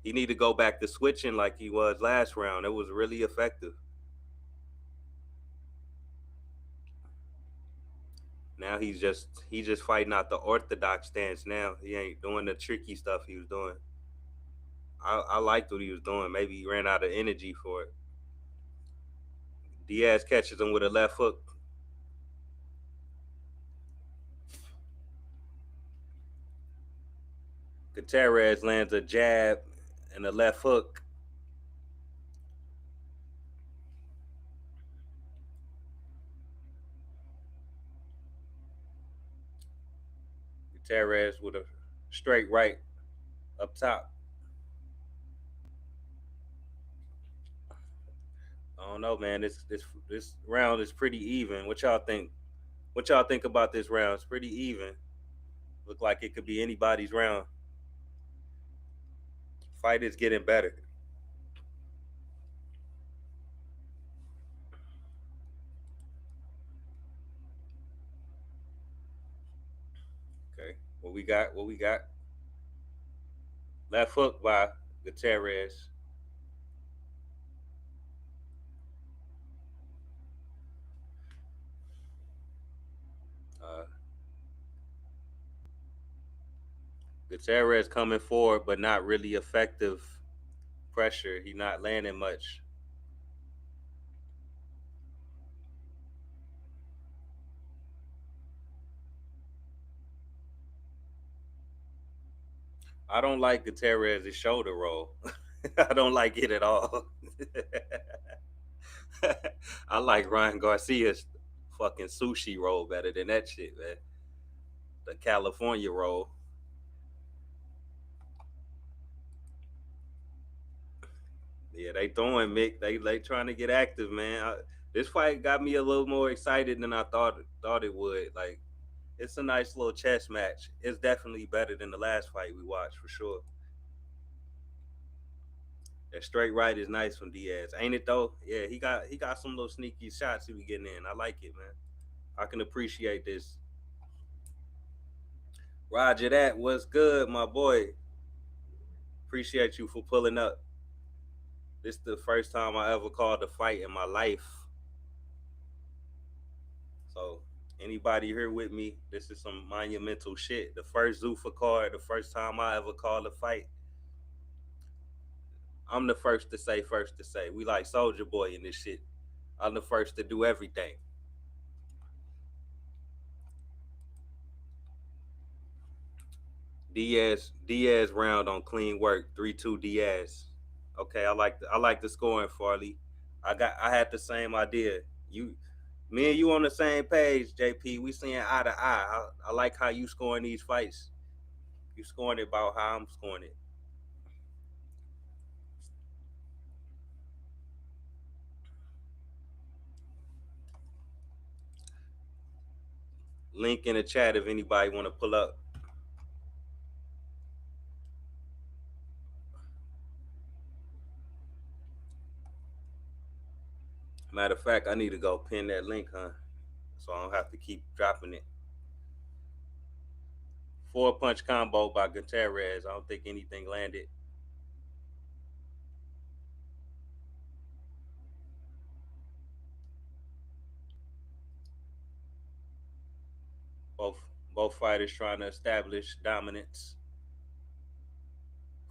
He need to go back to switching like he was last round. It was really effective. Now he's just fighting out the orthodox stance now. He ain't doing the tricky stuff he was doing. I liked what he was doing. Maybe he ran out of energy for it. Diaz catches him with a left hook. Gutierrez lands a jab and a left hook. Gutierrez with a straight right up top. I don't know, man. This round is pretty even. What y'all think? What y'all think about this round? It's pretty even. Look like it could be anybody's round. Fight is getting better. Okay. What we got? What we got? Left hook by Gutierrez. Uh, Gutierrez coming forward, but not really effective pressure. He not landing much. I don't like Gutierrez's shoulder roll. I don't like it at all. I like Ryan Garcia's fucking sushi roll better than that shit, man. The California roll. Yeah, they throwing Mick. They trying to get active, man. This fight got me a little more excited than I thought it would. Like it's a nice little chess match. It's definitely better than the last fight we watched for sure. That straight right is nice from Diaz, ain't it though? Yeah, he got some little sneaky shots he be getting in. I like it, man. I can appreciate this. Roger that. What's good, my boy? Appreciate you for pulling up. This is the first time I ever called a fight in my life. So anybody here with me? This is some monumental shit. The first Zuffa card, the first time I ever called a fight. I'm the first to say, first to say. We like Soldier Boy in this shit. I'm the first to do everything. Diaz round on clean work. 3-2 Diaz. Okay, I like the scoring, Farley. I had the same idea. You Me and you on the same page, JP. We seeing eye to eye. I like how you scoring these fights. You scoring it about how I'm scoring it. Link in the chat if anybody want to pull up. Matter of fact, I need to go pin that link, huh? So I don't have to keep dropping it. 4 punch combo by Gutierrez. I don't think anything landed. Both both fighters trying to establish dominance.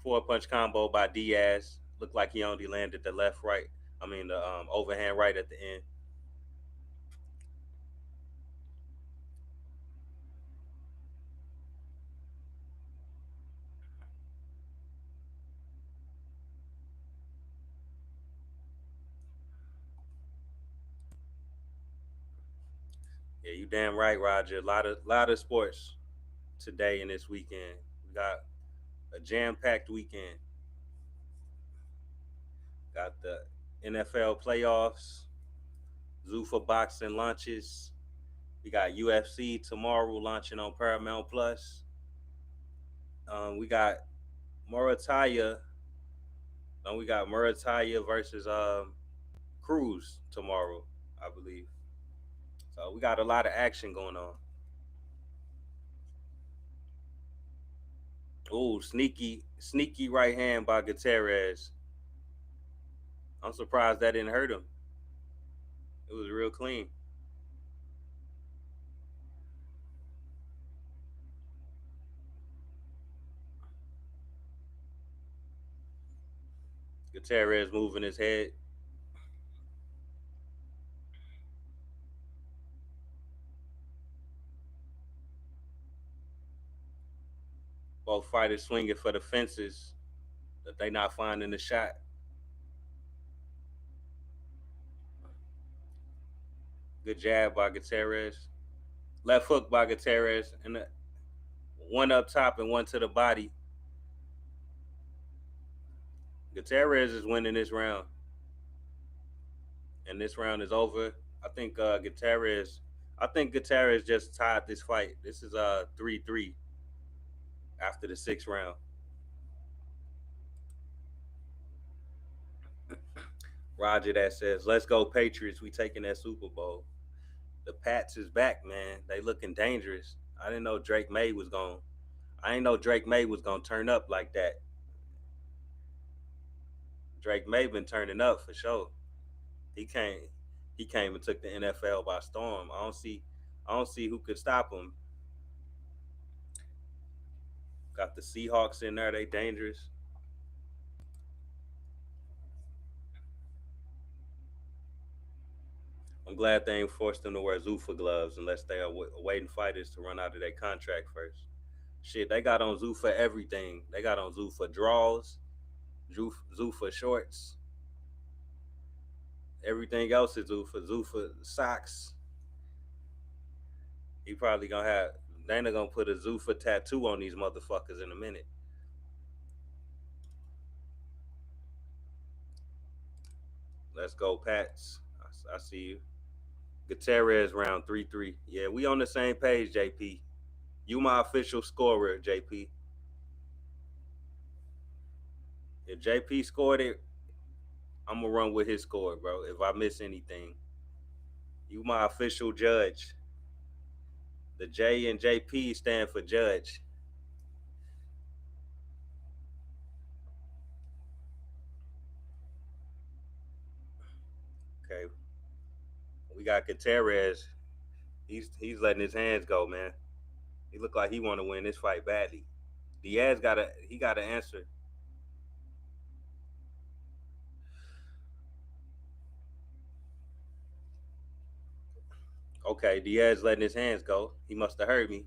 4 punch combo by Diaz. Looked like he only landed the left right. I mean the overhand right at the end. Yeah, you damn right, Roger. A lot of sports today and this weekend. We got a jam-packed weekend. Got the NFL playoffs, Zuffa boxing launches. We got UFC tomorrow launching on Paramount Plus. We got Murataya. We got Murataya versus Cruz tomorrow, I believe. So we got a lot of action going on. Oh, sneaky right hand by Gutierrez. I'm surprised that didn't hurt him. It was real clean. Gutierrez moving his head. Both fighters swinging for the fences that they not finding the shot. Good jab by Gutierrez. Left hook by Gutierrez, and one up top and one to the body. Gutierrez is winning this round, and this round is over. I think Gutierrez. I think Gutierrez just tied this fight. This is 3-3 after the sixth round. Roger that says, "Let's go Patriots. We taking that Super Bowl." The Pats is back, man. They looking dangerous. I didn't know Drake May was going. I didn't know Drake May was gonna turn up like that. Drake May been turning up for sure. He came. He came and took the NFL by storm. I don't see who could stop him. Got the Seahawks in there. They dangerous. I'm glad they ain't forced them to wear Zuffa gloves unless they are awaiting fighters to run out of their contract first. Shit, they got on Zuffa everything. They got on Zuffa draws, Zuffa shorts. Everything else is Zuffa. Zuffa socks. He probably gonna have. Dana gonna put a Zuffa tattoo on these motherfuckers in a minute. Let's go, Pats. I see you. Gutierrez round 3-3. Yeah, we on the same page, JP. You my official scorer, JP. If JP scored it, I'm gonna run with his score, bro. If I miss anything, you my official judge. The J and JP stand for judge. Okay, we got Gutierrez. He's letting his hands go, man. He look like he want to win this fight badly. Diaz got to answer. Okay, Diaz letting his hands go. He must have heard me.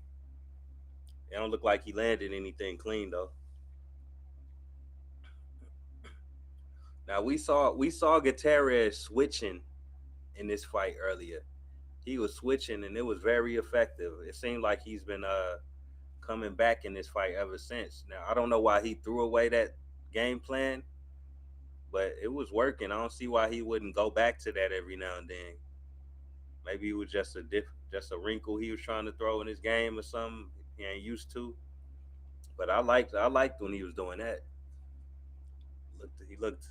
It don't look like he landed anything clean though. Now we saw Gutierrez switching in this fight earlier. He was switching and it was very effective. It seemed like he's been coming back in this fight ever since. Now I don't know why he threw away that game plan, but it was working. I don't see why he wouldn't go back to that every now and then. Maybe it was just a wrinkle he was trying to throw in his game or something he ain't used to. But I liked when he was doing that. He looked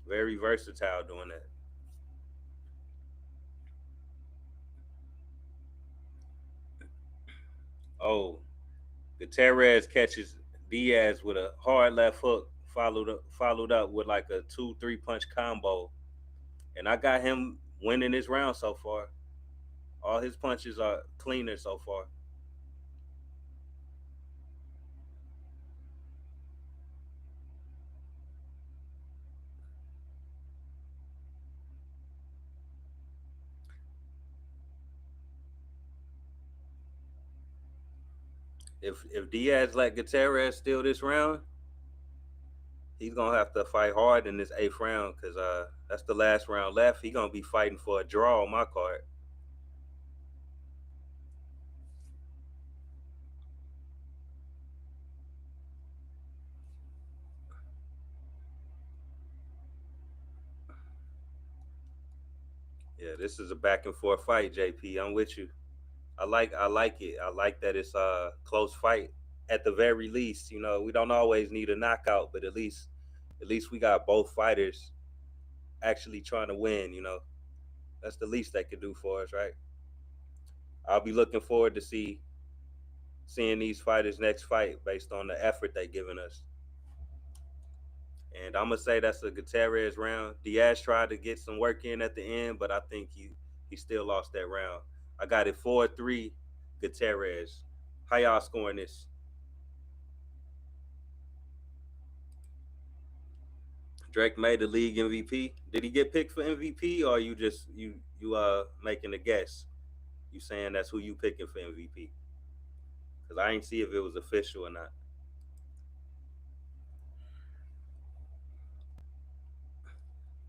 very versatile doing that. Oh, Gutierrez catches Diaz with a hard left hook, followed up with like a 2-3 punch combo, and I got him winning this round so far. All his punches are cleaner so far. If Diaz let Gutierrez steal this round, he's gonna have to fight hard in this eighth round because that's the last round left. He's gonna be fighting for a draw on my card. Yeah, this is a back and forth fight, JP. I'm with you. I like it. I like that it's a close fight. At the very least, we don't always need a knockout, but at least we got both fighters actually trying to win. That's the least they could do for us, right? I'll be looking forward to seeing these fighters next fight based on the effort they giving us. And I'm gonna say that's a Gutierrez round. Diaz tried to get some work in at the end, but I think he still lost that round. I got it 4-3 Gutierrez. How y'all scoring this? Drake made the league MVP. Did he get picked for MVP, or you just you making a guess? You saying that's who you picking for MVP? Because I ain't see if it was official or not.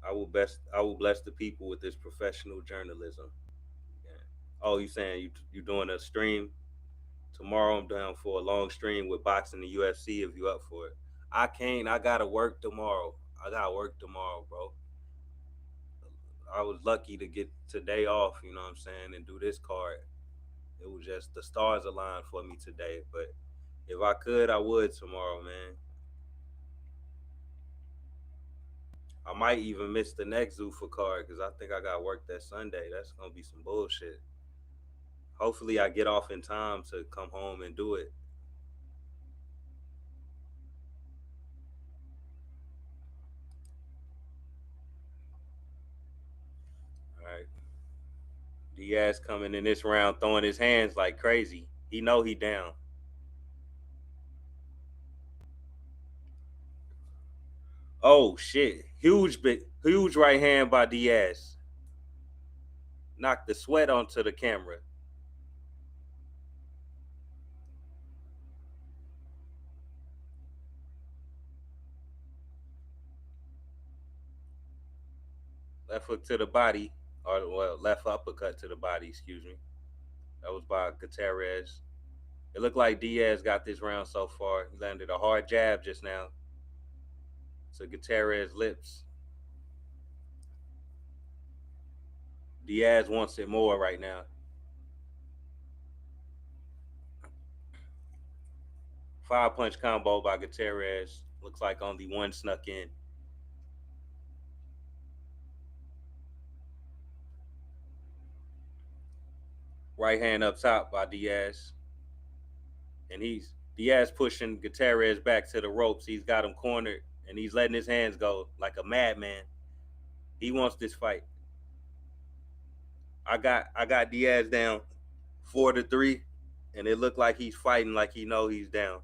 I will bless the people with this professional journalism. Yeah. Oh, you saying you doing a stream tomorrow? I'm down for a long stream with boxing and UFC. If you up for it, I can't. I gotta work tomorrow. I gotta work tomorrow, bro. I was lucky to get today off. You know what I'm saying, and do this card. It was just the stars aligned for me today. But if I could, I would tomorrow, man. I might even miss the next Zuffa card because I think I got work that Sunday. That's gonna be some bullshit. Hopefully, I get off in time to come home and do it. All right. Diaz coming in this round throwing his hands like crazy. He know he down. Oh shit! Huge right hand by Diaz. Knocked the sweat onto the camera. Left hook to the body, or well, left uppercut to the body. Excuse me. That was by Gutierrez. It looked like Diaz got this round so far. He landed a hard jab just now to Gutierrez' lips. Diaz wants it more right now. Five punch combo by Gutierrez. Looks like only one snuck in. Right hand up top by Diaz. And he's Diaz pushing Gutierrez back to the ropes. He's got him cornered and he's letting his hands go like a madman. He wants this fight. I got Diaz down 4-3, and it looked like he's fighting like he know he's down.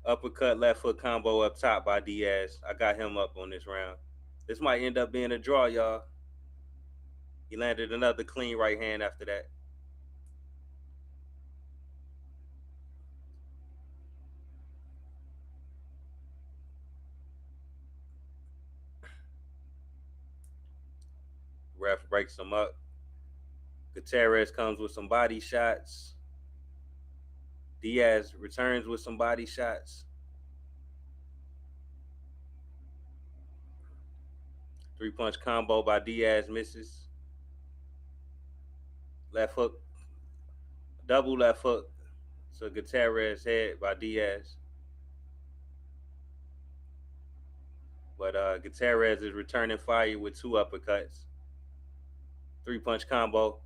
Uppercut left foot combo up top by Diaz. I got him up on this round. This might end up being a draw, y'all. He landed another clean right hand after that. Ref breaks him up. Gutierrez comes with some body shots. Diaz returns with some body shots. Three-punch combo by Diaz misses. Left hook, double left hook to Gutierrez head by Diaz. But Gutierrez is returning fire with two uppercuts. Three-punch combo.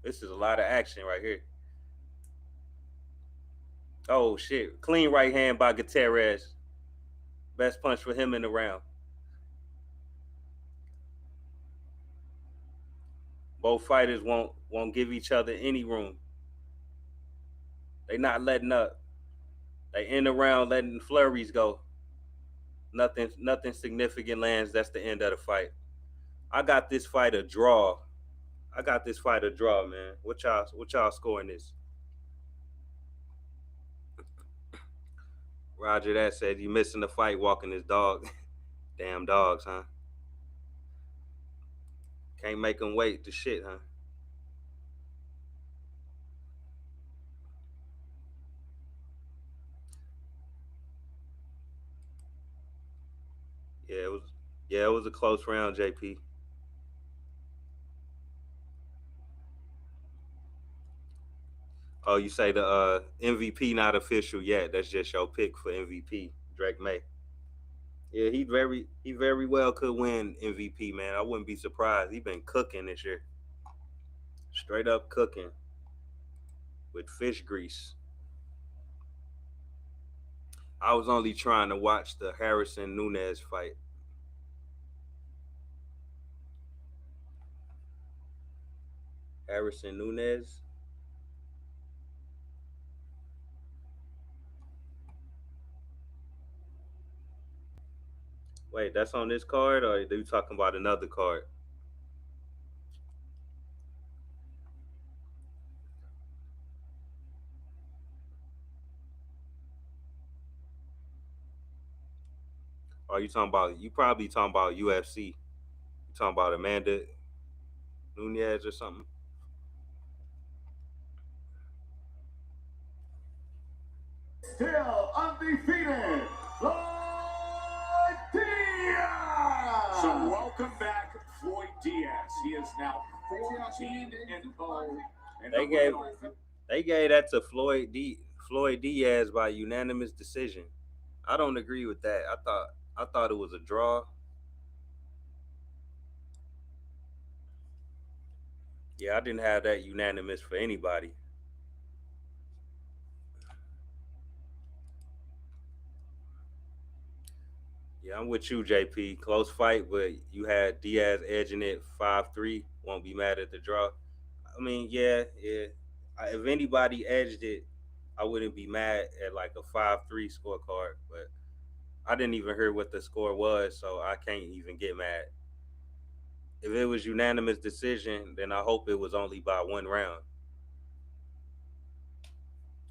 This is a lot of action right here. Oh, shit. Clean right hand by Gutierrez. Best punch for him in the round. Both fighters won't give each other any room. They not letting up. They in the round letting flurries go. Nothing significant lands. That's the end of the fight. I got this fight a draw. Man. What y'all scoring this? Roger that said you missing the fight walking his dog. Damn dogs, huh? Can't make them wait to shit, huh? Yeah, it was a close round, JP. Oh, you say the MVP not official yet. That's just your pick for MVP, Drake May. Yeah, he very well could win MVP, man. I wouldn't be surprised. He been cooking this year. Straight up cooking with fish grease. I was only trying to watch the Harrison Nunez fight. Harrison Nunez. Wait, that's on this card, or are you talking about another card? Or are you talking about? You probably talking about UFC. You talking about Amanda Nunez or something? Still undefeated, Floyd Diaz. So welcome back, Floyd Diaz. He is now 14-0. They gave that to Floyd Diaz by unanimous decision. I don't agree with that. I thought it was a draw. Yeah, I didn't have that unanimous for anybody. Yeah, I'm with you, JP. Close fight, but you had Diaz edging it 5-3. Won't be mad at the draw. I mean, yeah. If anybody edged it, I wouldn't be mad at like a 5-3 scorecard. But I didn't even hear what the score was, so I can't even get mad. If it was unanimous decision, then I hope it was only by one round.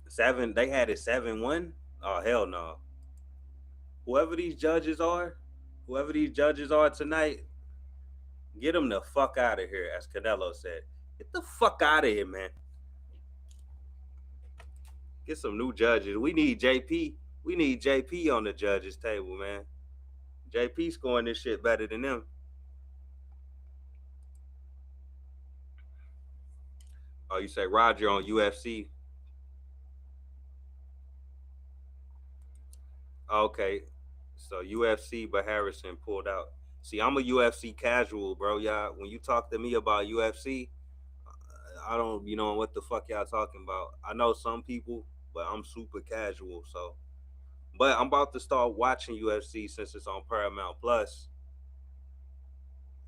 Seven, they had it 7-1. Oh hell no. Whoever these judges are, whoever these judges are tonight, get them the fuck out of here, as Canelo said. Get the fuck out of here, man. Get some new judges. We need JP. We need JP on the judges table, man. JP scoring this shit better than them. Oh, you say Roger on UFC? Okay, so UFC, but Harrison pulled out. See, I'm a UFC casual, bro. Y'all, when you talk to me about UFC, I don't, what the fuck y'all talking about. I know some people, but I'm super casual. So, but I'm about to start watching UFC since it's on Paramount Plus.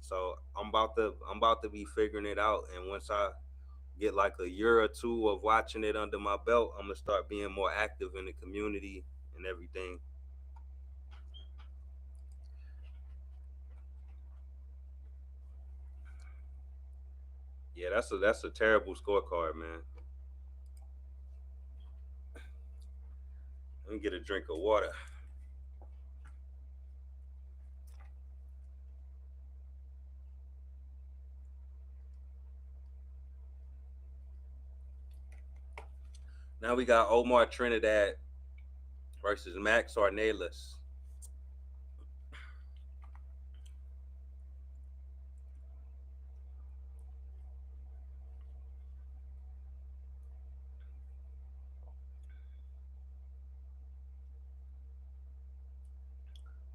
So I'm about to be figuring it out. And once I get like a year or two of watching it under my belt, I'm gonna start being more active in the community and everything. Yeah, that's a terrible scorecard, man. Let me get a drink of water. Now we got Omar Trinidad versus Max Ornelas.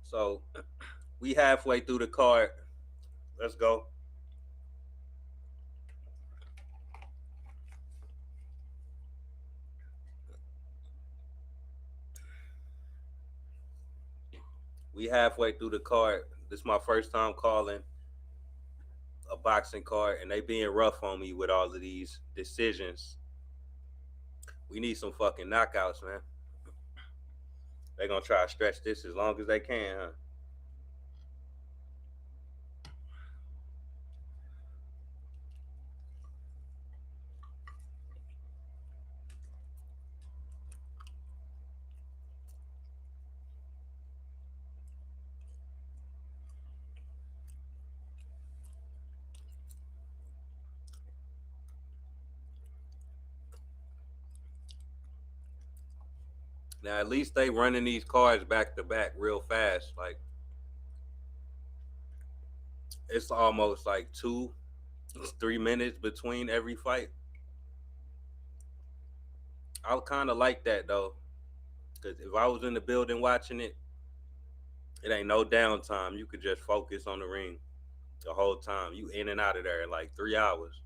So we halfway through the card. Let's go. We halfway through the card. This is my first time calling a boxing card, and they being rough on me with all of these decisions. We need some fucking knockouts, man. They gonna try to stretch this as long as they can, huh? Now at least they running these cards back to back real fast. Like it's almost like 3 minutes between every fight. I kind of like that though, because if I was in the building watching it, it ain't no downtime. You could just focus on the ring the whole time. You in and out of there in like 3 hours.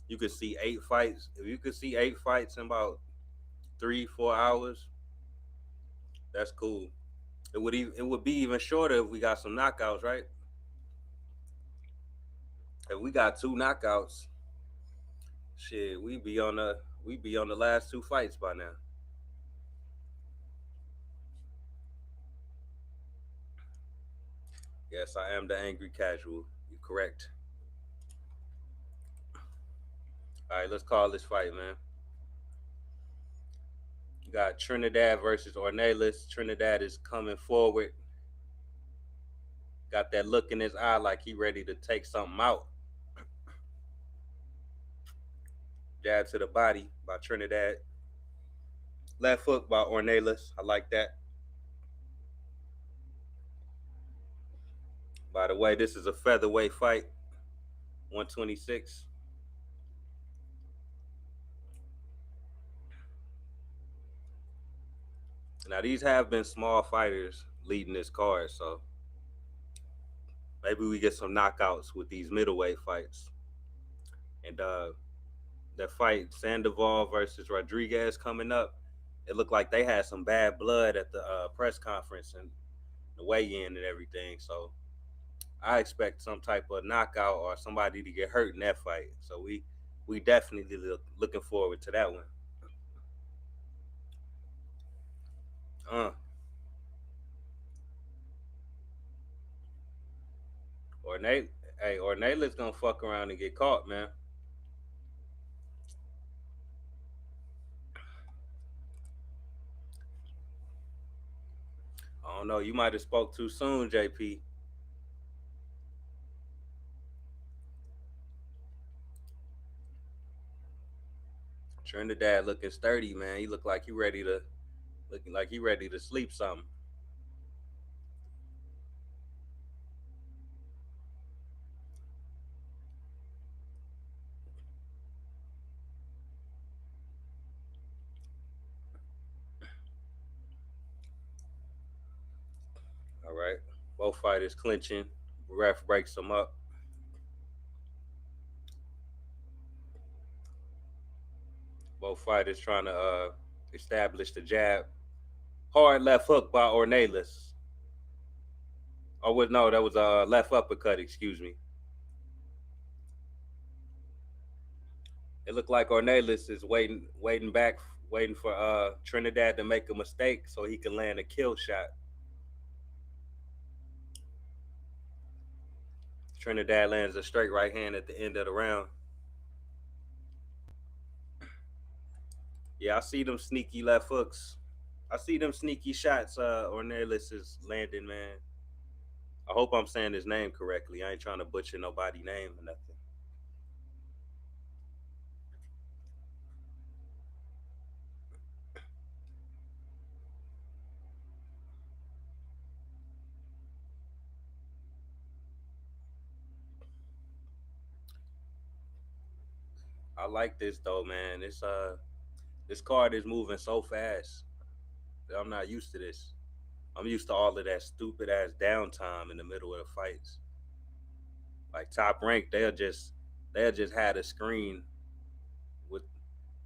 You could see 8 fights. If you could see 8 fights in about 3-4 hours, that's cool. It would be even shorter if we got some knockouts, right? If we got 2 knockouts, shit, we be on the last 2 fights by now. Yes, I am the angry casual. You correct. All right, let's call this fight, man. You got Trinidad versus Ornelas. Trinidad is coming forward. Got that look in his eye like he ready to take something out. Jab to the body by Trinidad. Left hook by Ornelas. I like that. By the way, this is a featherweight fight. 126. Now these have been small fighters leading this card, so maybe we get some knockouts with these middleweight fights. And that fight Sandoval versus Rodriguez coming up, it looked like they had some bad blood at the press conference and the weigh-in and everything. So I expect some type of knockout or somebody to get hurt in that fight. So we definitely looking forward to that one. Uh, Ornate, gonna fuck around and get caught, man. I don't know. You might have spoke too soon, JP. Trinidad looking sturdy, man. He look like he ready to looking like he ready to sleep something. All right. Both fighters clinching. Ref breaks them up. Both fighters trying to establish the jab. Hard left hook by Ornelas. Oh, no, that was a left uppercut, excuse me. It looked like Ornelas is waiting back, waiting for Trinidad to make a mistake so he can land a kill shot. Trinidad lands a straight right hand at the end of the round. Yeah, I see them sneaky left hooks. I see them sneaky shots Ornelas is landing, man. I hope I'm saying his name correctly. I ain't trying to butcher nobody's name or nothing. I like this though, man. This card is moving so fast. I'm not used to this. I'm used to all of that stupid ass downtime in the middle of the fights. Like Top Rank, they'll just had a screen with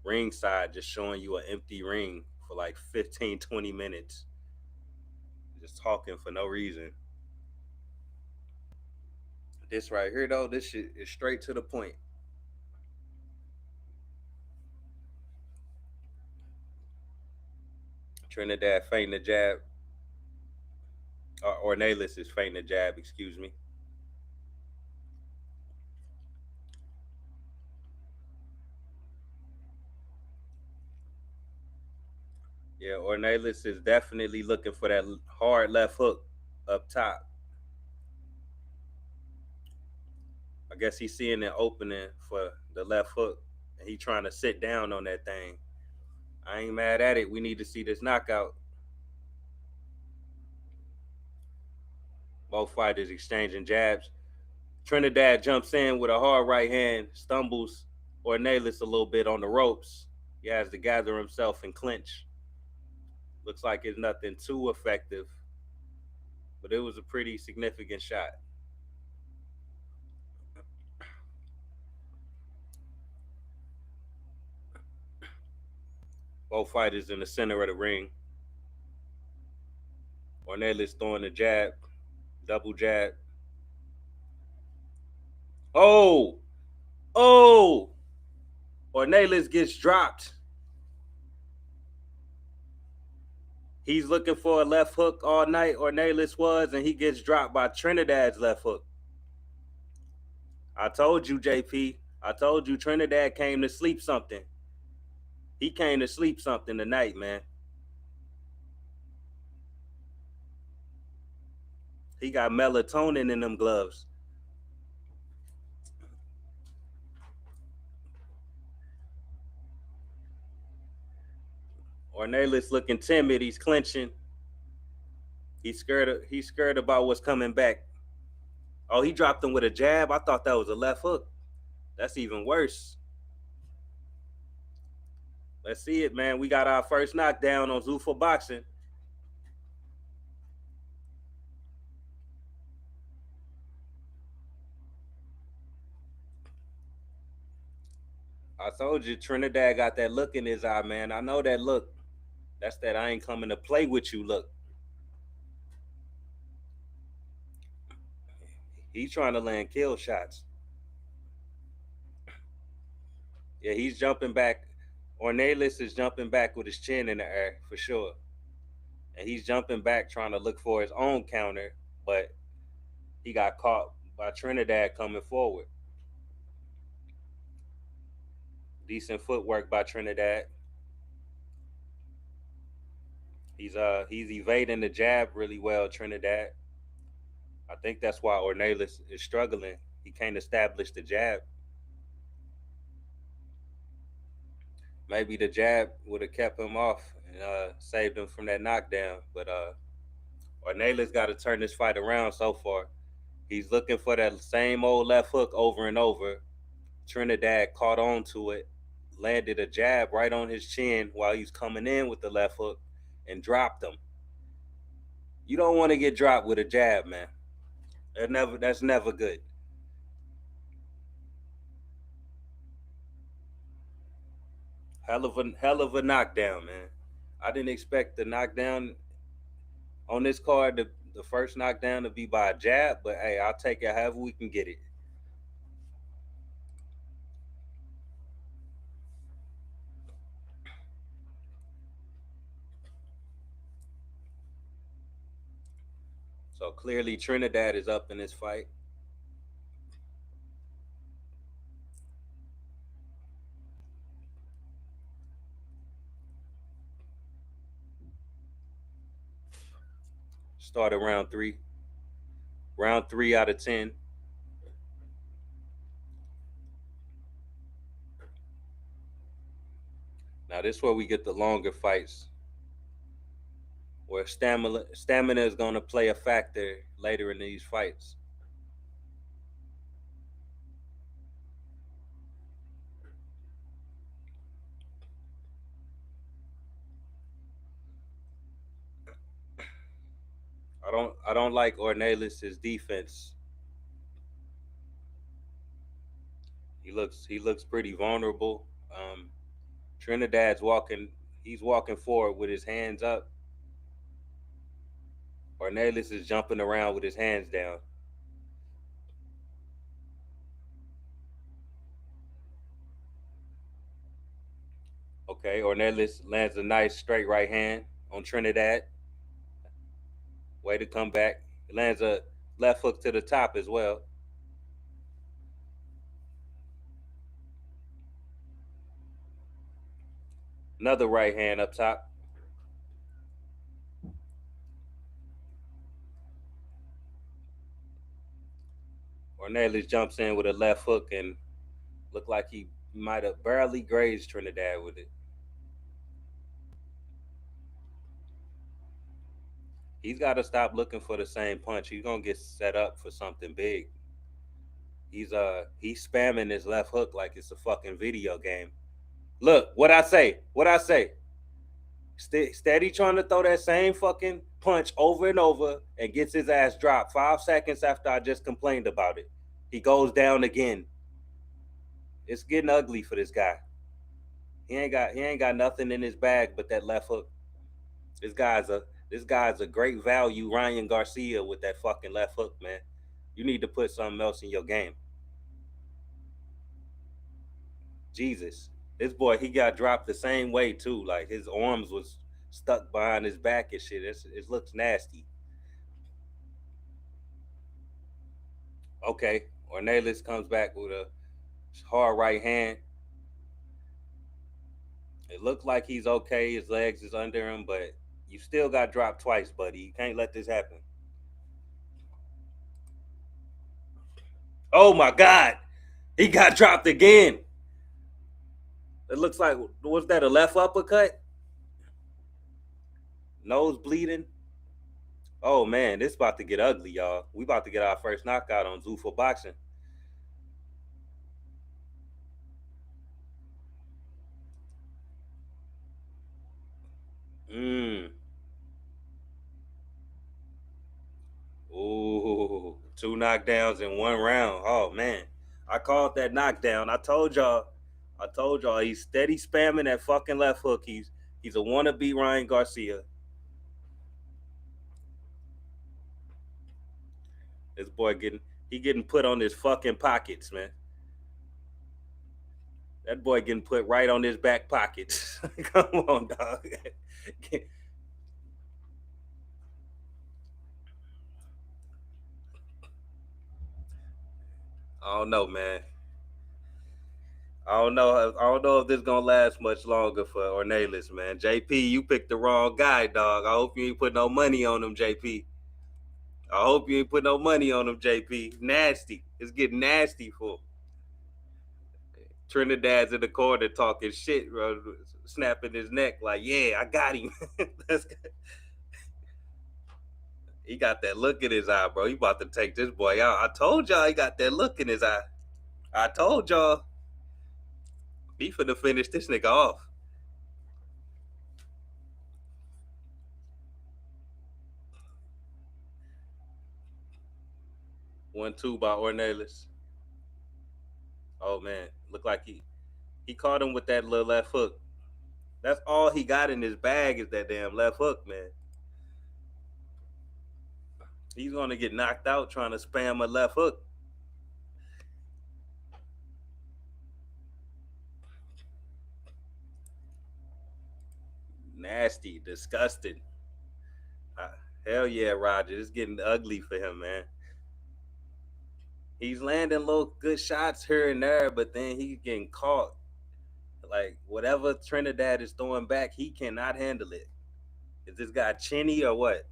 ringside just showing you an empty ring for like 15, 20 minutes. Just talking for no reason. This right here though, this shit is straight to the point. Trinidad feinting the jab. Or Nayless is feinting the jab, excuse me. Yeah, Ornelas is definitely looking for that hard left hook up top. I guess he's seeing an opening for the left hook, and he trying to sit down on that thing. I ain't mad at it. We need to see this knockout. Both fighters exchanging jabs. Trinidad jumps in with a hard right hand, stumbles Ornelas a little bit on the ropes. He has to gather himself and clinch. Looks like it's nothing too effective, but it was a pretty significant shot. Both fighters in the center of the ring. Ornelas throwing a jab, double jab. Oh, oh! Ornelas gets dropped. He's looking for a left hook all night, Ornelas was, and he gets dropped by Trinidad's left hook. I told you, JP. I told you Trinidad came to sleep something. He came to sleep something tonight, man. He got melatonin in them gloves. Ornelas looking timid. He's clenching. He's scared. He's scared about what's coming back. Oh, he dropped him with a jab. I thought that was a left hook. That's even worse. Let's see it, man. We got our first knockdown on Zuffa Boxing. I told you Trinidad got that look in his eye, man. I know that look. That's that I ain't coming to play with you look. He's trying to land kill shots. Yeah, he's jumping back. Ornelas is jumping back with his chin in the air for sure. And he's jumping back trying to look for his own counter, but he got caught by Trinidad coming forward. Decent footwork by Trinidad. He's evading the jab really well, Trinidad. I think that's why Ornelas is struggling. He can't establish the jab. Maybe the jab would have kept him off and saved him from that knockdown. But Ornelas got to turn this fight around so far. He's looking for that same old left hook over and over. Trinidad caught on to it, landed a jab right on his chin while he's coming in with the left hook and dropped him. You don't want to get dropped with a jab, man. That's never good. Hell of a knockdown, man. I didn't expect the knockdown on this card, the first knockdown to be by a jab, but hey, I'll take it however we can get it. So clearly Trinidad is up in this fight. Started round three. Round 3 out of 10. Now this is where we get the longer fights, where stamina is going to play a factor later in these fights. I don't like Ornelis's defense. He looks pretty vulnerable. Trinidad's walking. He's walking forward with his hands up. Ornelis is jumping around with his hands down. Okay, Ornelis lands a nice straight right hand on Trinidad. Way to come back. He lands a left hook to the top as well. Another right hand up top. Ornelis jumps in with a left hook and looked like he might have barely grazed Trinidad with it. He's got to stop looking for the same punch. He's gonna get set up for something big. He's spamming his left hook like it's a fucking video game. Look, what I say? What I say? Steady trying to throw that same fucking punch over and over and gets his ass dropped 5 seconds after I just complained about it. He goes down again. It's getting ugly for this guy. He ain't got nothing in his bag but that left hook. This guy's a great value, Ryan Garcia, with that fucking left hook, man. You need to put something else in your game. Jesus. This boy, he got dropped the same way too. Like his arms was stuck behind his back and shit. It looks nasty. Okay. Ornelas comes back with a hard right hand. It looks like he's okay. His legs is under him, but you still got dropped twice, buddy. You can't let this happen. Oh my God. He got dropped again. It looks like, was that a left uppercut? Nose bleeding. Oh man, this about to get ugly, y'all. We about to get our first knockout on Zuffa boxing. Mmm. Ooh, two knockdowns in one round. Oh man, I called that knockdown. I told y'all. I told y'all he's steady spamming that fucking left hook. He's a wannabe Ryan Garcia. This boy getting put on his fucking pockets, man. That boy getting put right on his back pockets. Come on, dog. I don't know, man. I don't know. I don't know if this gonna last much longer for Ornelas, man. JP, you picked the wrong guy, dog. I hope you ain't put no money on him, JP. I hope you ain't put no money on him, JP. Nasty. It's getting nasty for him. Trinidad's in the corner talking shit, bro, snapping his neck like, "Yeah, I got him." He got that look in his eye, bro. He about to take this boy out. I told y'all he got that look in his eye. I told y'all he finna finish this nigga off. 1-2 by Ornelas. Oh man, looked like he caught him with that little left hook. That's all he got in his bag is that damn left hook, man. He's gonna get knocked out trying to spam a left hook. Nasty, disgusting. Uh, Hell yeah, Roger. It's getting ugly for him, man. He's landing little good shots here and there, but then he's getting caught. Like whatever Trinidad is throwing back, he cannot handle it. Is this guy chinny or what?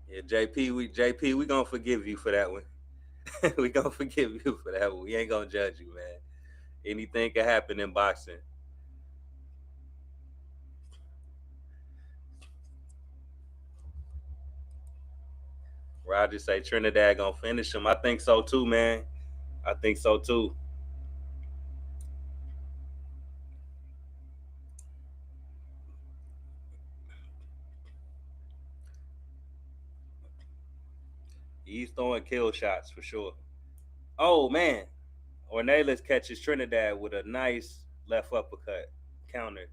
Yeah, JP, we gonna forgive you for that one. We gonna forgive you for that one. We ain't gonna judge you, man. Anything can happen in boxing. Roger say Trinidad gonna finish him. I think so too, man. I think so too. He's throwing kill shots for sure. Oh man, Ornelas catches Trinidad with a nice left uppercut counter.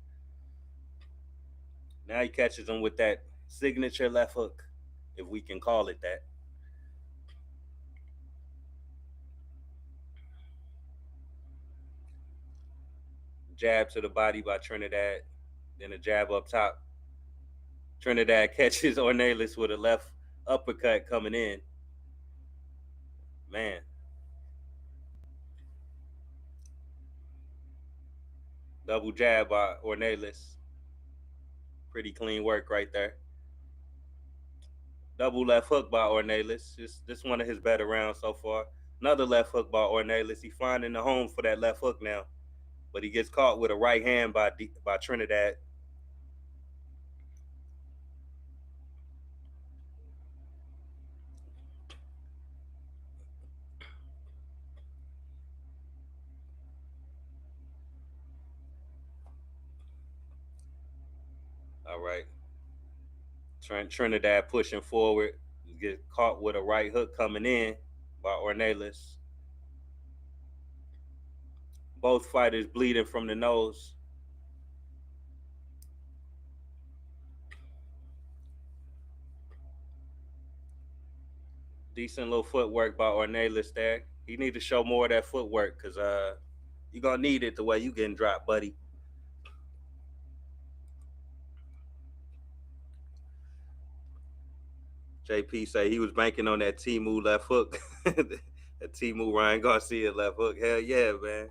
Now he catches him with that signature left hook, if we can call it that. Jab to the body by Trinidad, then a jab up top. Trinidad catches Ornelas with a left uppercut coming in. Man, double jab by Ornelas. Pretty clean work right there. Double left hook by Ornelas. This one of his better rounds so far. Another left hook by Ornelas. He finding the home for that left hook now, but he gets caught with a right hand by Trinidad. All right, Trinidad pushing forward. Get caught with a right hook coming in by Ornelas. Both fighters bleeding from the nose. Decent little footwork by Ornelas there. He need to show more of that footwork because you gonna need it the way you getting dropped, buddy. JP say he was banking on that Timu left hook. That Timu Ryan Garcia left hook. Hell yeah, man.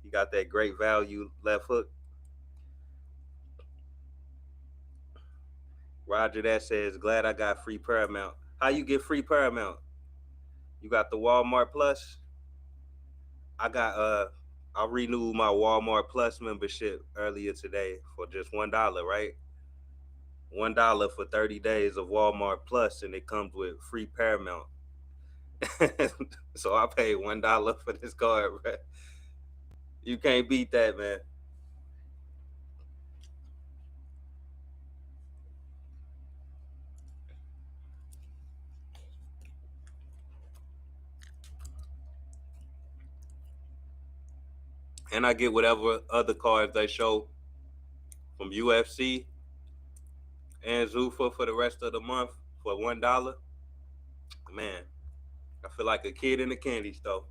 He got that great value left hook. Roger that says, glad I got free Paramount. How you get free Paramount? You got the Walmart Plus? I got I renewed my Walmart Plus membership earlier today for just $1, right? $1 for 30 days of Walmart Plus, and it comes with free Paramount. So I paid $1 for this card, bro. You can't beat that, man. And I get whatever other cards they show from UFC and Zuffa for the rest of the month for $1. Man, I feel like a kid in a candy store.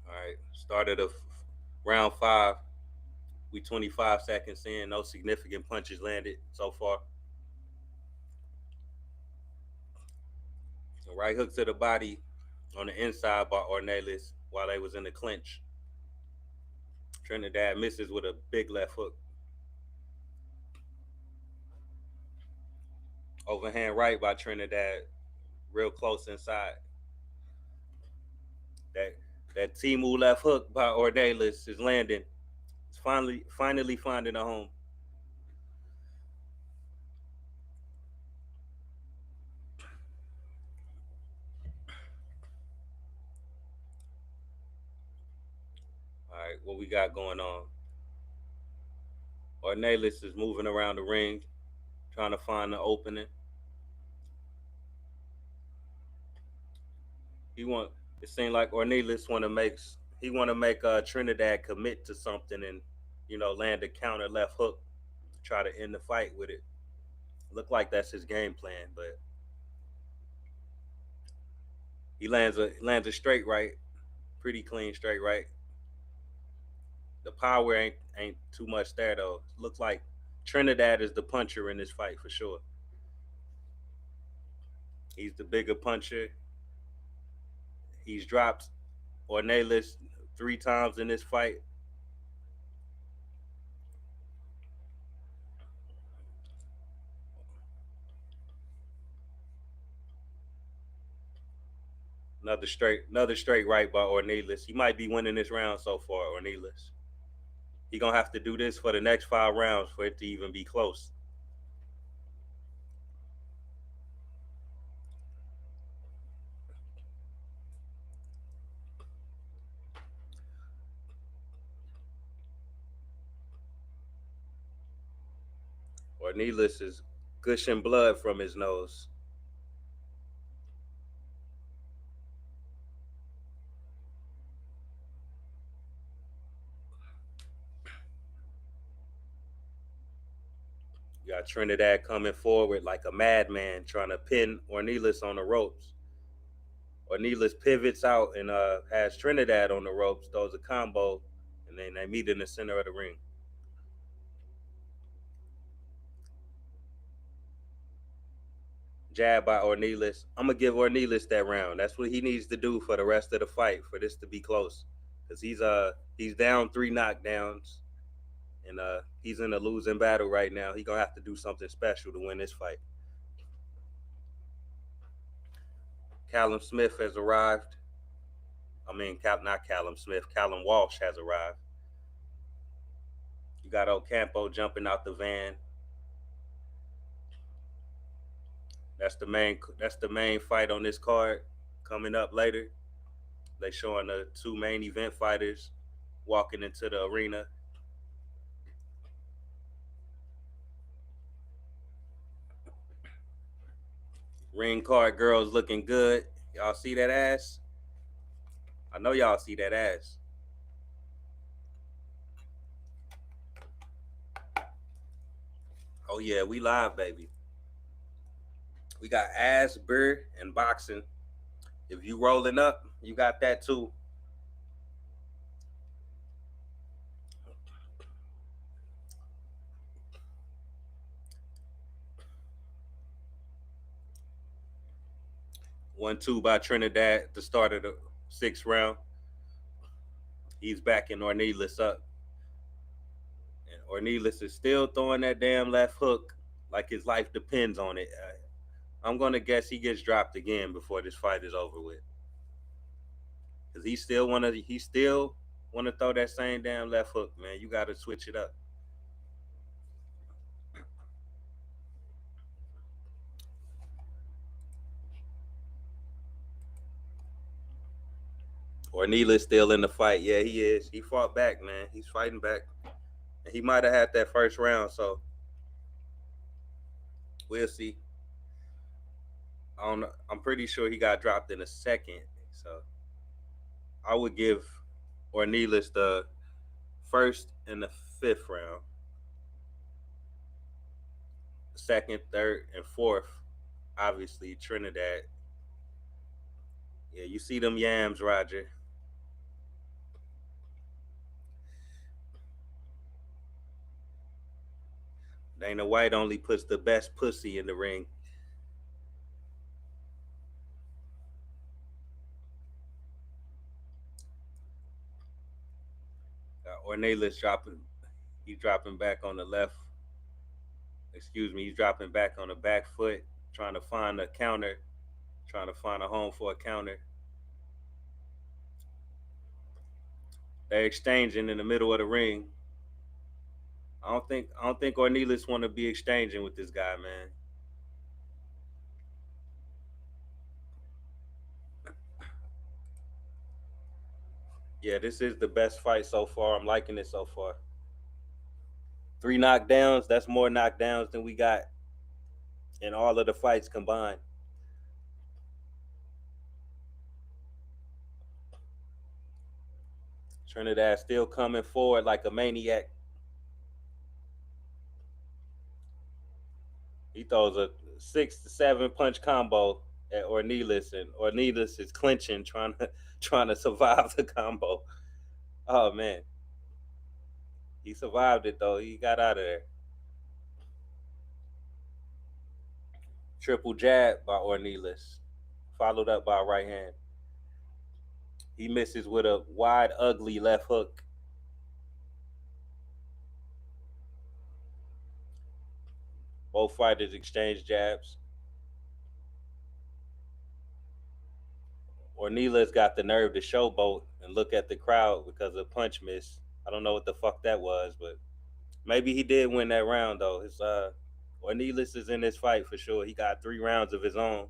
All right, started of round 5. We 25 seconds in. No significant punches landed so far. A right hook to the body on the inside by Ornelas while they was in the clinch. Trinidad misses with a big left hook. Overhand right by Trinidad, real close inside. That that Timu left hook by Ornelas is landing. It's finally finding a home. All right, what we got going on? Ornelas is moving around the ring, trying to find the opening. He want. It seemed like Ornelas want to make Trinidad commit to something and land a counter left hook, try to end the fight with it. Look like that's his game plan, but he lands a straight right, pretty clean straight right. The power ain't too much there though. Looks like Trinidad is the puncher in this fight for sure. He's the bigger puncher. He's dropped Ornelas 3 times in this fight. Another straight right by Ornelas. He might be winning this round so far, Ornelas. He gonna have to do this for the next 5 rounds for it to even be close. Ornelas is gushing blood from his nose. You got Trinidad coming forward like a madman, trying to pin Ornelas on the ropes. Ornelas pivots out and has Trinidad on the ropes, throws a combo, and then they meet in the center of the ring. Jab by Ornelas. I'm gonna give Ornelas that round. That's what he needs to do for the rest of the fight for this to be close, because he's down 3 knockdowns and he's in a losing battle right now. He gonna have to do something special to win this fight. Callum Smith has arrived. Not Callum Smith. Callum Walsh has arrived. You got Ocampo jumping out the van. That's the main fight on this card. Coming up later, they showing the 2 main event fighters walking into the arena. Ring card girls looking good. Y'all see that ass? I know y'all see that ass. Oh yeah, we live, baby. We got ass, beer, and boxing. If you rolling up, you got that too. 1-2 by Trinidad at the start of the 6th round. He's backing Ornelas up. And Ornelas is still throwing that damn left hook like his life depends on it. I'm gonna guess he gets dropped again before this fight is over with. Cause he still wanna throw that same damn left hook, man. You gotta switch it up. Ornelas still in the fight. Yeah, he is. He fought back, man. He's fighting back. And he might have had that first round, so we'll see. I don't know. I'm pretty sure he got dropped in the second. So I would give Ornelas the first and the 5th round. Second, third, and fourth, obviously Trinidad. Yeah, you see them yams, Roger. Dana White only puts the best pussy in the ring. Ornelas dropping. He's dropping back on the left. Excuse me. He's dropping back on the back foot, trying to find a counter, trying to find a home for a counter. They're exchanging in the middle of the ring. I don't think Ornelas want to be exchanging with this guy, man. Yeah, this is the best fight so far. I'm liking it so far. 3 knockdowns. That's more knockdowns than we got in all of the fights combined. Trinidad still coming forward like a maniac. He throws a 6 to 7 punch combo at Ornelas, and Ornelas is clinching, trying to trying to survive the combo. Oh man, he survived it though. He got out of there. Triple jab by Ornelas, followed up by a right hand. He misses with a wide, ugly left hook. Both fighters exchange jabs. Ornelas got the nerve to showboat and look at the crowd because of punch miss. I don't know what the fuck that was, but maybe he did win that round though. It's Ornelas is in this fight for sure. He got 3 rounds of his own,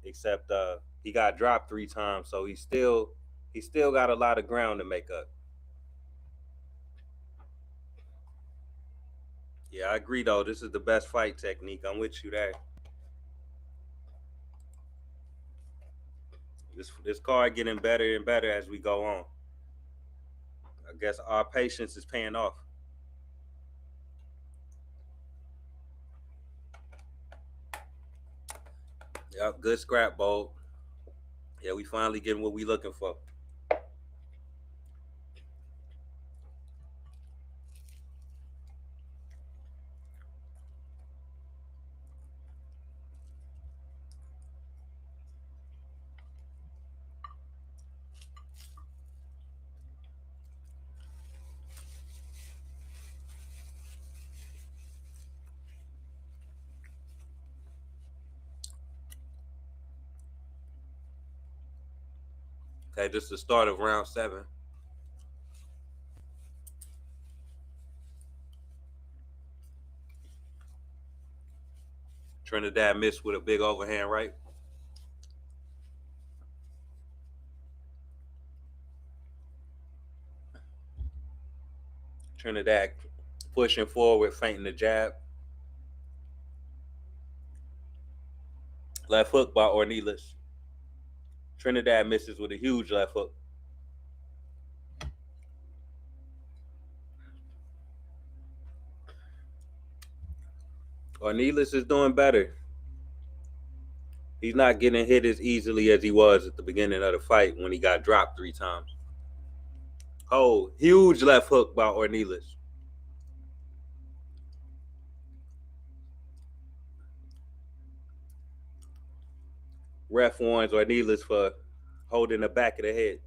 except he got dropped 3 times, so he still got a lot of ground to make up. Yeah, I agree though. This is the best fight technique. I'm with you there. This card getting better and better as we go on. I guess our patience is paying off. Yep, good scrap bowl. Yeah, we finally getting what we looking for. Okay, this is the start of round 7. Trinidad missed with a big overhand right. Trinidad pushing forward, feinting the jab. Left hook by Ornelas. Trinidad misses with a huge left hook. Ornelas is doing better. He's not getting hit as easily as he was at the beginning of the fight when he got dropped 3 times. Oh, huge left hook by Ornelas. Ref warns Ornelas for holding the back of the head.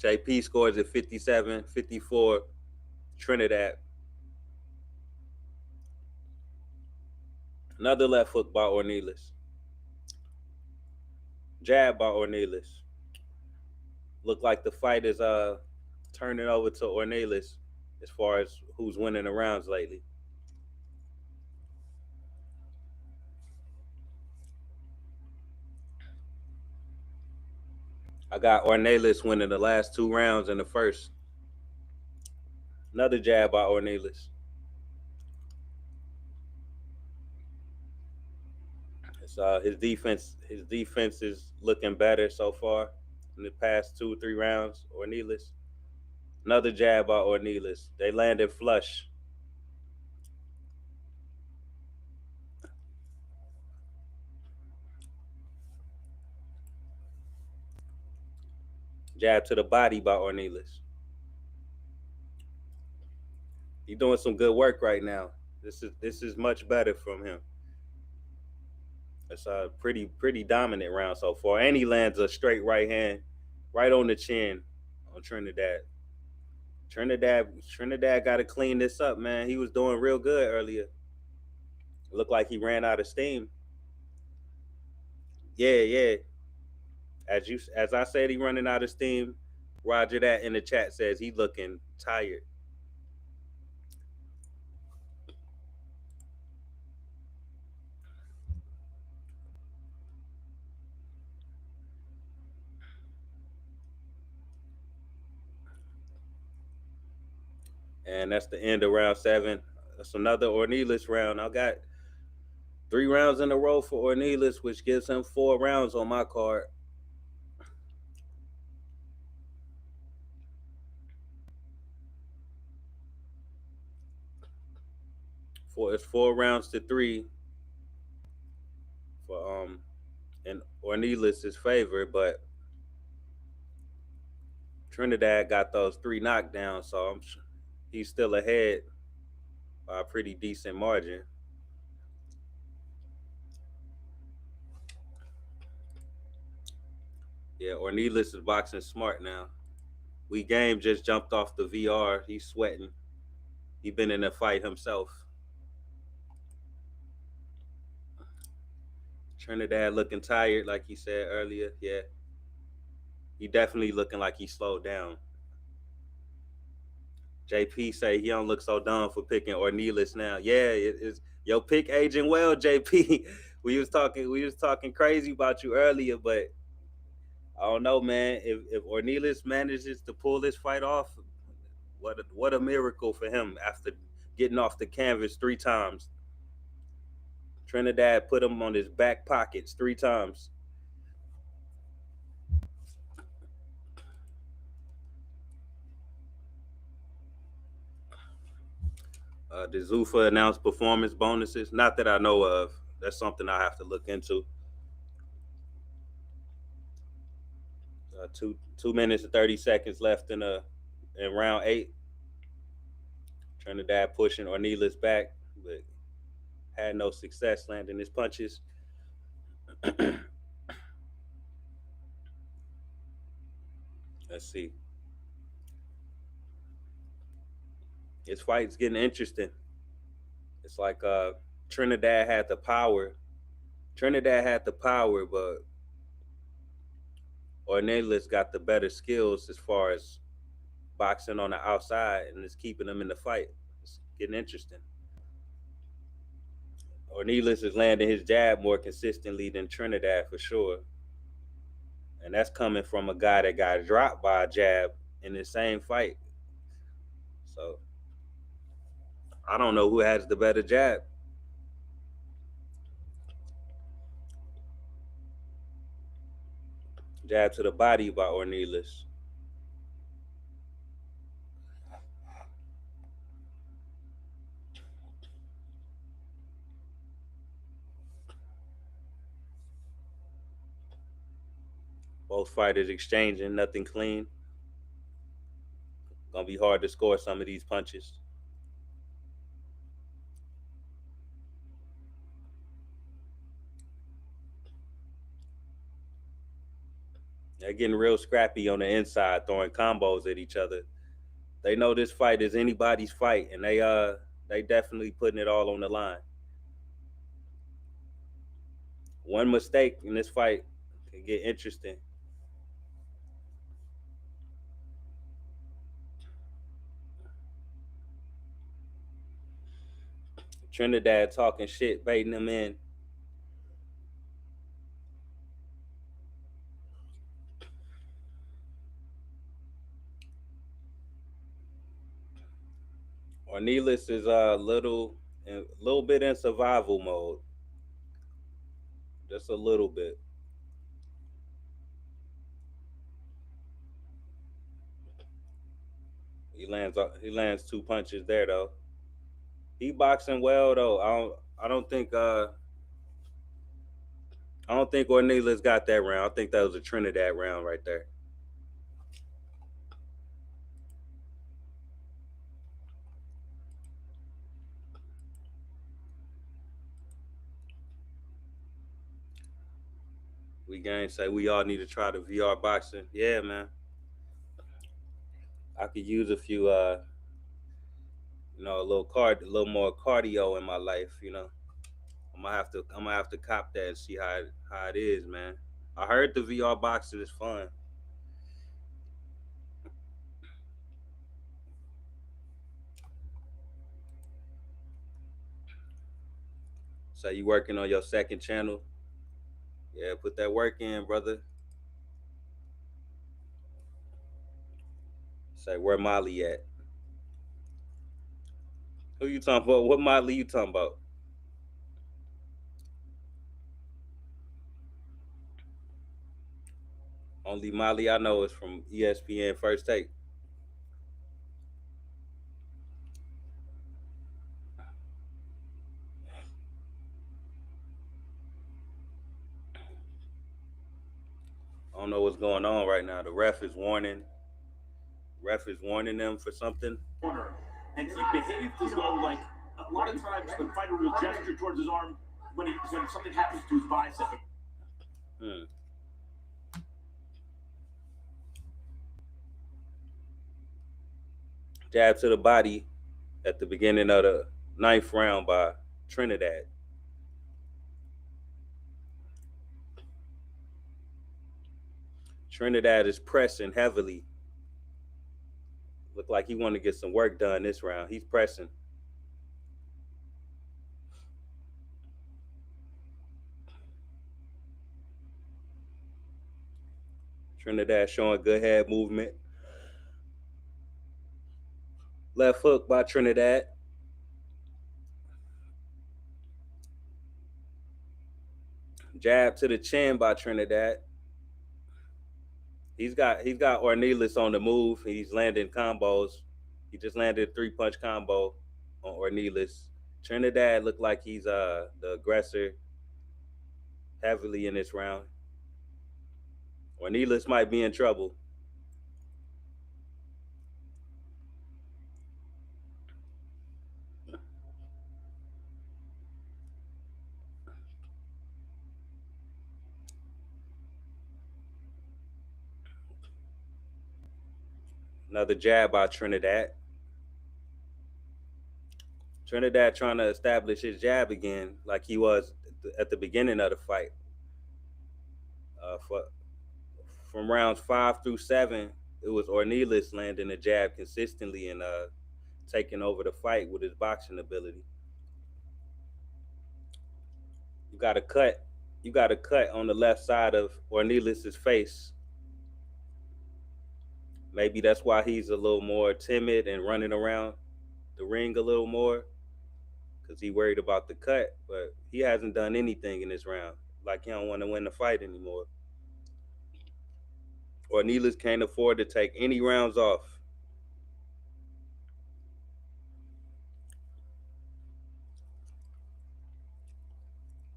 JP scores at 57-54. Trinidad. Another left hook by Ornelas. Jab by Ornelas. Look like the fight is turning over to Ornelas as far as who's winning the rounds lately. I got Ornelas winning the last 2 rounds in the first. Another jab by Ornelas. His defense. His defense is looking better so far in the past 2 or 3 rounds. Ornelas. Another jab by Ornelas. They landed flush. Jab to the body by Ornelas. He's doing some good work right now. This is much better from him. It's a pretty dominant round so far, and he lands a straight right hand, right on the chin, on Trinidad. Trinidad got to clean this up, man. He was doing real good earlier. It looked like he ran out of steam. Yeah, yeah. As I said, he running out of steam. Roger that in the chat says he looking tired. And that's the end of round 7. That's another Ornelas round. I got 3 rounds in a row for Ornelas, which gives him 4 rounds on my card. It's 4 rounds to 3 for in Ornelas' favor, but Trinidad got those 3 knockdowns, so he's still ahead by a pretty decent margin. Yeah, Ornelas is boxing smart now. We Game just jumped off the VR. He's sweating. He been in a fight himself. Trinidad looking tired, like he said earlier. Yeah, he definitely looking like he slowed down. JP say he don't look so dumb for picking Ornelas now. Yeah, it's your pick aging well, JP. We was talking crazy about you earlier, but I don't know, man. If Ornelas manages to pull this fight off, what a miracle for him after getting off the canvas 3 times. Trinidad put him on his back pockets 3 times. Did Zuffa announce performance bonuses? Not that I know of. That's something I have to look into. 2 minutes and 30 seconds left in round 8. Trinidad pushing Ornelas back, but had no success landing his punches. Let's see. This fight's getting interesting. It's like Trinidad had the power. Trinidad had the power, but Ornelas got the better skills as far as boxing on the outside, and it's keeping them in the fight. It's getting interesting. Ornelas is landing his jab more consistently than Trinidad for sure. And that's coming from a guy that got dropped by a jab in the same fight. So I don't know who has the better jab. Jab to the body by Ornelas. Both fighters exchanging, nothing clean. Gonna be hard to score some of these punches. They're getting real scrappy on the inside, throwing combos at each other. They know this fight is anybody's fight, and they definitely putting it all on the line. One mistake in this fight can get interesting. Trinidad talking shit, baiting them in. Ornelas is a little bit in survival mode, just a little bit. He lands 2 punches there though. He boxing well though. I don't think Ornelas got that round. I think that was a Trinidad round right there. We Gang say we all need to try the VR boxing. Yeah, man. I could use a few a little more cardio in my life, I'm gonna have to cop that and see how it is, man. I heard the VR boxing is fun. So you working on your second channel? Yeah, put that work in, brother. Say where Molly at? Who you talking about? What Motley you talking about? Only Molly I know is from ESPN First Take. I don't know what's going on right now. The ref is warning them for something. Corner. And he behaved as though, like, a lot of times the fighter will gesture towards his arm when something happens to his bicep. Hmm. Jab to the body at the beginning of the ninth round by Trinidad. Trinidad is pressing heavily. Look like he want to get some work done this round. He's pressing. Trinidad showing good head movement. Left hook by Trinidad. Jab to the chin by Trinidad. He's got Ornelas on the move. He's landing combos. He just landed a 3-punch combo on Ornelas. Trinidad looked like he's the aggressor heavily in this round. Ornelas might be in trouble. Another jab by Trinidad. Trinidad trying to establish his jab again, like he was at the beginning of the fight. For from rounds 5 through 7, it was Ornelas landing a jab consistently and taking over the fight with his boxing ability. You got a cut. You got a cut on the left side of Ornelas's face. Maybe that's why he's a little more timid and running around the ring a little more because he worried about the cut. But he hasn't done anything in this round. Like he don't want to win the fight anymore. Ornelas can't afford to take any rounds off.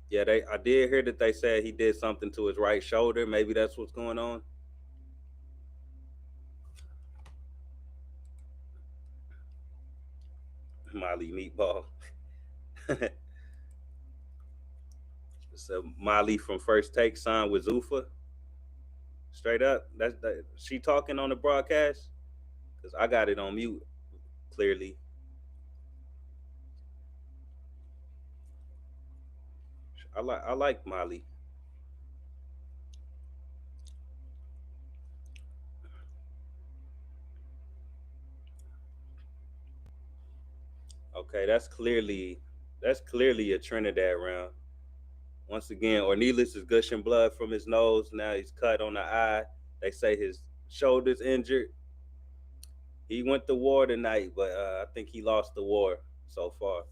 Yeah, I did hear that they said he did something to his right shoulder. Maybe that's what's going on. Molly Meatball. So Molly from First Take signed with Zuffa. Straight up. That's that. She talking on the broadcast because I got it on mute clearly. I like Molly. Okay, that's clearly a Trinidad round. Once again, Ornelas is gushing blood from his nose. Now he's cut on the eye. They say his shoulder's injured. He went to war tonight, but I think he lost the war so far.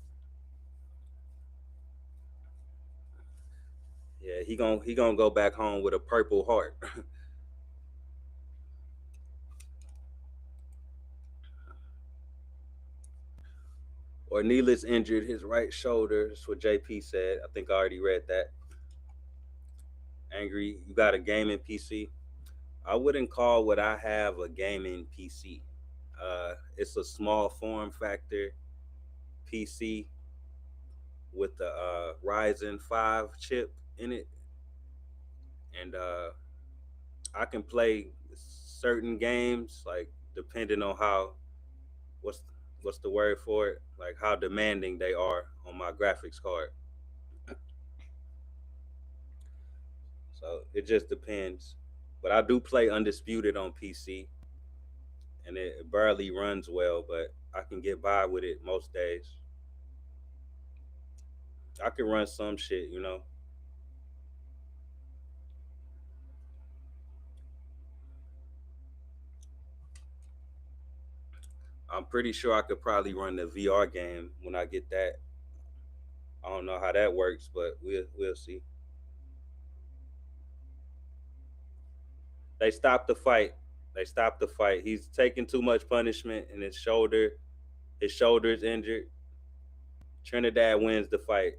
Yeah, he gonna go back home with a purple heart. Ornelas injured his right shoulder. That's what JP said. I think I already read that. Angry, you got a gaming PC? I wouldn't call what I have a gaming PC. It's a small form factor PC with the Ryzen 5 chip in it, and I can play certain games like depending on how what's what's the word for it, like how demanding they are on my graphics card. So it just depends. But I do play Undisputed on PC, and it barely runs well, but I can get by with it most days. I can run some shit. I'm pretty sure I could probably run the VR game when I get that. I don't know how that works, but we'll see. They stopped the fight. They stopped the fight. He's taking too much punishment, and his shoulder is injured. Trinidad wins the fight.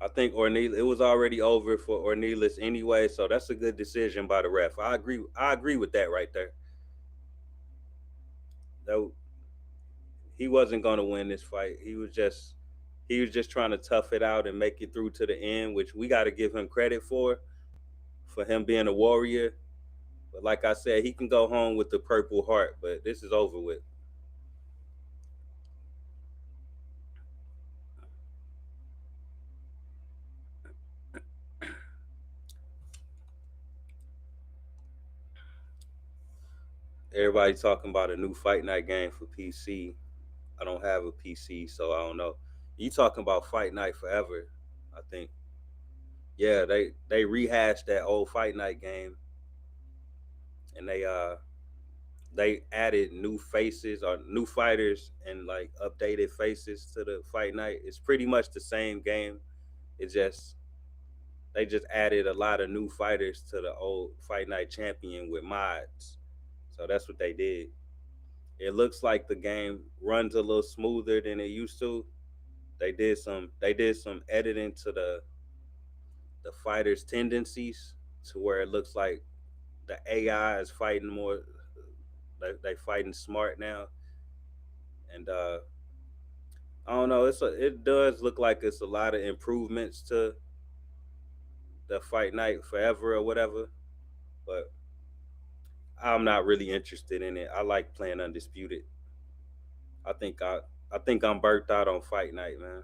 I think Ornelas. It was already over for Ornelas anyway, so that's a good decision by the ref. I agree. I agree with that right there. Though he wasn't going to win this fight. He was just trying to tough it out and make it through to the end, which we got to give him credit for him being a warrior. But like I said, he can go home with the Purple Heart. But this is over with. Everybody talking about a new Fight Night game for PC. I don't have a PC, so I don't know. You talking about Fight Night Forever? I think. Yeah, they rehashed that old Fight Night game, and they added new faces or new fighters and like updated faces to the Fight Night. It's pretty much the same game. It just they just added a lot of new fighters to the old Fight Night champion with mods. So that's what they did. It looks like the game runs a little smoother than it used to. They did some editing to the fighters' tendencies to where it looks like the AI is fighting more. They fighting smart now, and I don't know. It does look like it's a lot of improvements to the Fight Night Forever or whatever, but I'm not really interested in it. I like playing Undisputed. I think I I think I'm burnt out on Fight Night, man.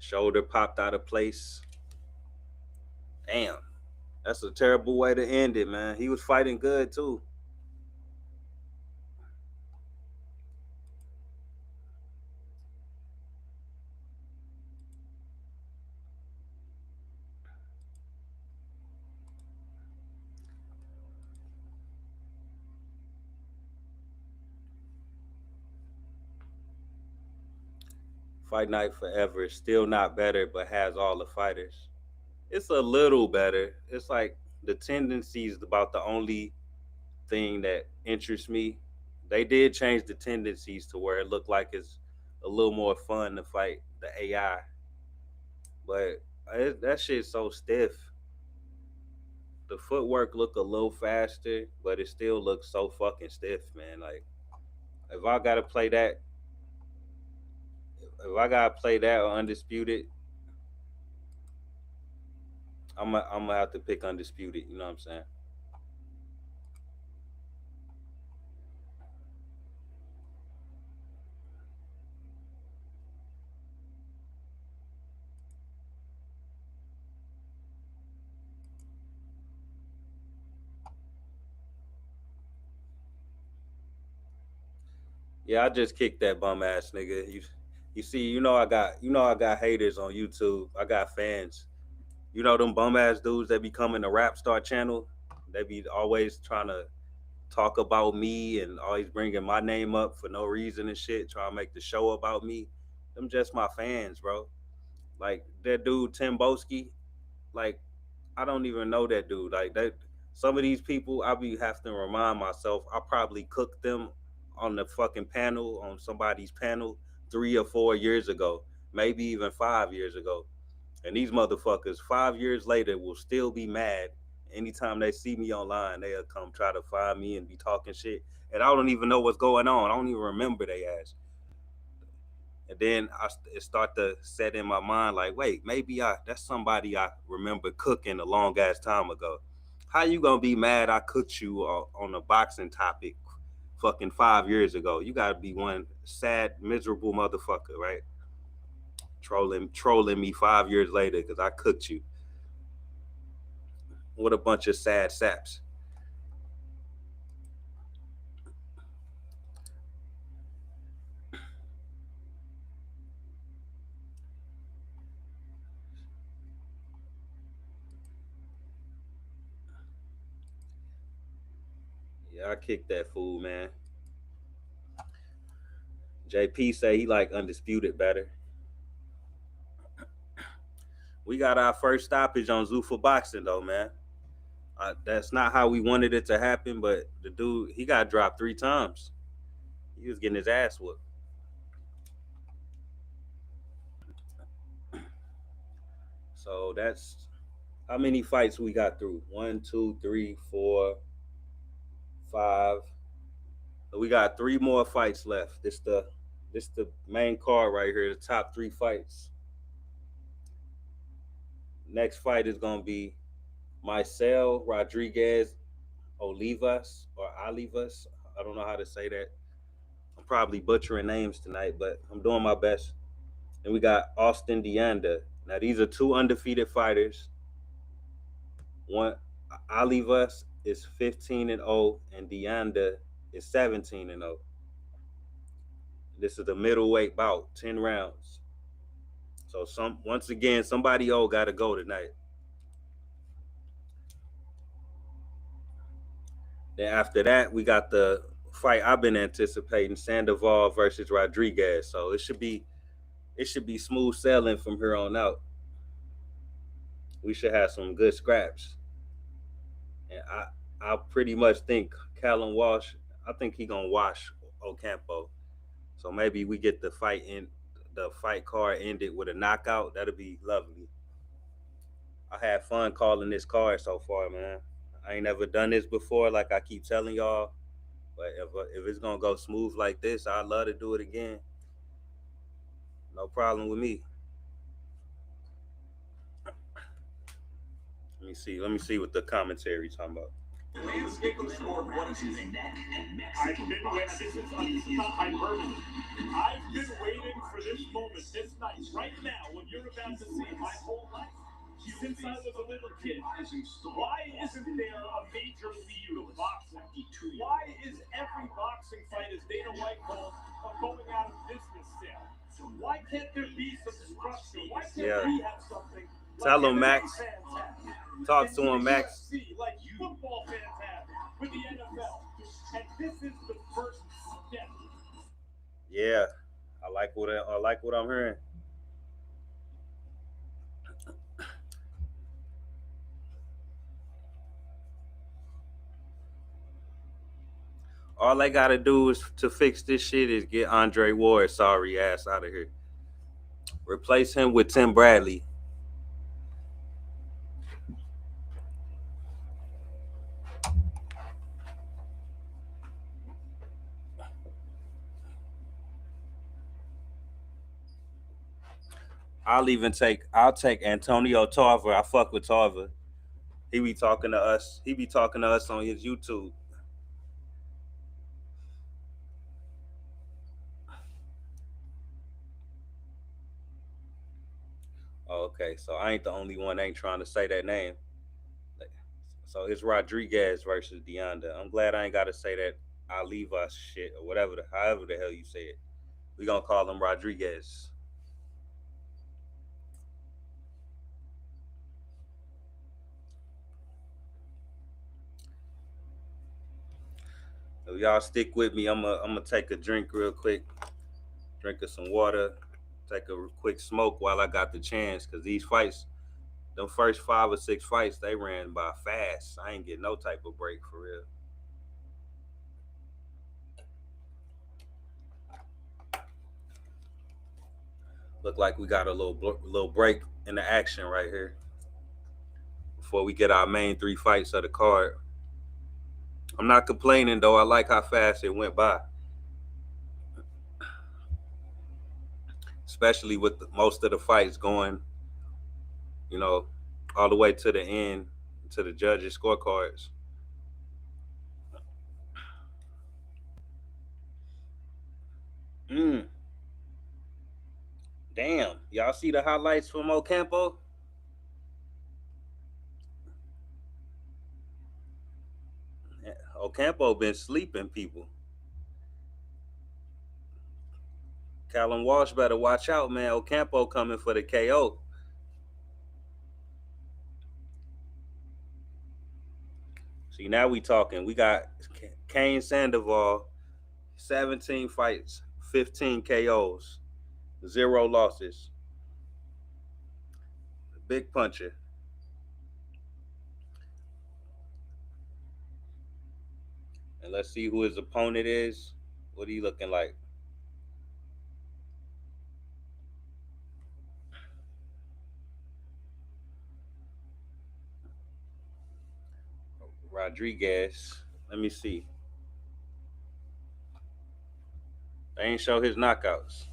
Shoulder popped out of place. Damn, that's a terrible way to end it, man. He was fighting good too. Fight Night Forever is still not better, but has all the fighters. It's a little better. It's like the tendencies about the only thing that interests me. They did change the tendencies to where it looked like it's a little more fun to fight the AI, but that shit's so stiff. The footwork look a little faster, but it still looks so fucking stiff, man. Like if I gotta play that, if I gotta play that or undisputed, I'm gonna have to pick undisputed. You know what I'm saying? Yeah, I just kicked that bum ass nigga. You see, I got haters on YouTube. I got fans. You know them bum ass dudes that be coming to Rap Star channel. They be always trying to talk about me and always bringing my name up for no reason and shit. Trying to make the show about me. Them just my fans, bro. Like that dude Tim Boski. Like I don't even know that dude. Like that. Some of these people, I be have to remind myself. I probably cooked them on the fucking panel on somebody's panel 3 or 4 years ago, maybe even 5 years ago. And these motherfuckers, 5 years later, will still be mad. Anytime they see me online, they'll come try to find me and be talking shit. And I don't even know what's going on. I don't even remember they ass. And then it start to set in my mind like, wait, maybe that's somebody I remember cooking a long ass time ago. How you gonna be mad I cooked you on a boxing topic fucking 5 years ago? You gotta be one sad, miserable motherfucker, right? Trolling me 5 years later because I cooked you. What a bunch of sad saps. Yeah, I kicked that fool, man. JP say he like undisputed better. We got our first stoppage on Zuffa boxing though, man. That's not how we wanted it to happen, but the dude he got dropped 3 times. He was getting his ass whooped. So that's how many fights we got through. 1, 2, 3, 4, 5. So we got 3 more fights left. This the main card right here. The top 3 fights. Next fight is gonna be Marcel Rodriguez Olivas or Olivas. I don't know how to say that. I'm probably butchering names tonight, but I'm doing my best. And we got Austin Deanda. Now these are 2 undefeated fighters. One Olivas is 15-0, and Deanda is 17-0. This is the middleweight bout, 10 rounds. So once again, somebody got to go tonight. Then after that, we got the fight I've been anticipating: Sandoval versus Rodriguez. So it should be smooth sailing from here on out. We should have some good scraps. And I pretty much think Callum Walsh. I think he gonna wash Ocampo. So maybe we get the fight card ended with a knockout. That'll be lovely. I had fun calling this card so far, man. I ain't never done this before, like I keep telling y'all. But if it's gonna go smooth like this, I'd love to do it again. No problem with me. Let me see. Let me see what the commentary talking about. Landscape of the sport, what is his neck and Mexican boxing? This is not hyperbole. I've been waiting for this moment, this night, right now, what you're about to see my whole life. Since I was a little kid. Why isn't there a major league of boxing? Why is every boxing fight, as Dana White calls, going out of business sale? Why can't there be some structure? Why can't we have something? Tell him, Max. Talk to him, Max. Like football fans have with the NFL. And this is the first step. Yeah, I like what I'm hearing. All they gotta do is to fix this shit is get Andre Ward's sorry ass out of here. Replace him with Tim Bradley. I'll take Antonio Tarver. I fuck with Tarver. He be talking to us. He be talking to us on his YouTube. Oh, okay, so I ain't the only one that ain't trying to say that name. So it's Rodriguez versus Deanda. I'm glad I ain't got to say that I leave us shit or whatever, however the hell you say it. We gonna call him Rodriguez. So y'all stick with me. I'm gonna take a drink real quick. Drink of some water. Take a quick smoke while I got the chance, cause these fights, them first 5 or 6 fights, they ran by fast. I ain't get no type of break for real. Look like we got a little break in the action right here before we get our main 3 fights of the card. I'm not complaining though. I like how fast it went by, especially with most of the fights going, you know, all the way to the end, to the judges' scorecards. Mm, damn, y'all see the highlights from Ocampo? Ocampo been sleeping people. Callum Walsh better watch out, man. Ocampo coming for the KO. See, now we talking. We got Kane Sandoval, 17 fights, 15 KOs, zero losses. Big puncher. And let's see who his opponent is. What are you looking like? Rodriguez. Let me see. They ain't show his knockouts.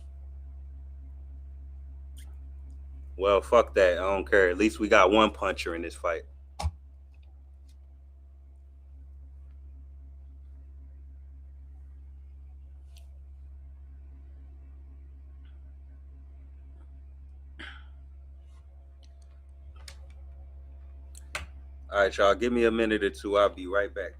Well, fuck that. I don't care. At least we got one puncher in this fight. All right, y'all. Give me a minute or two. I'll be right back.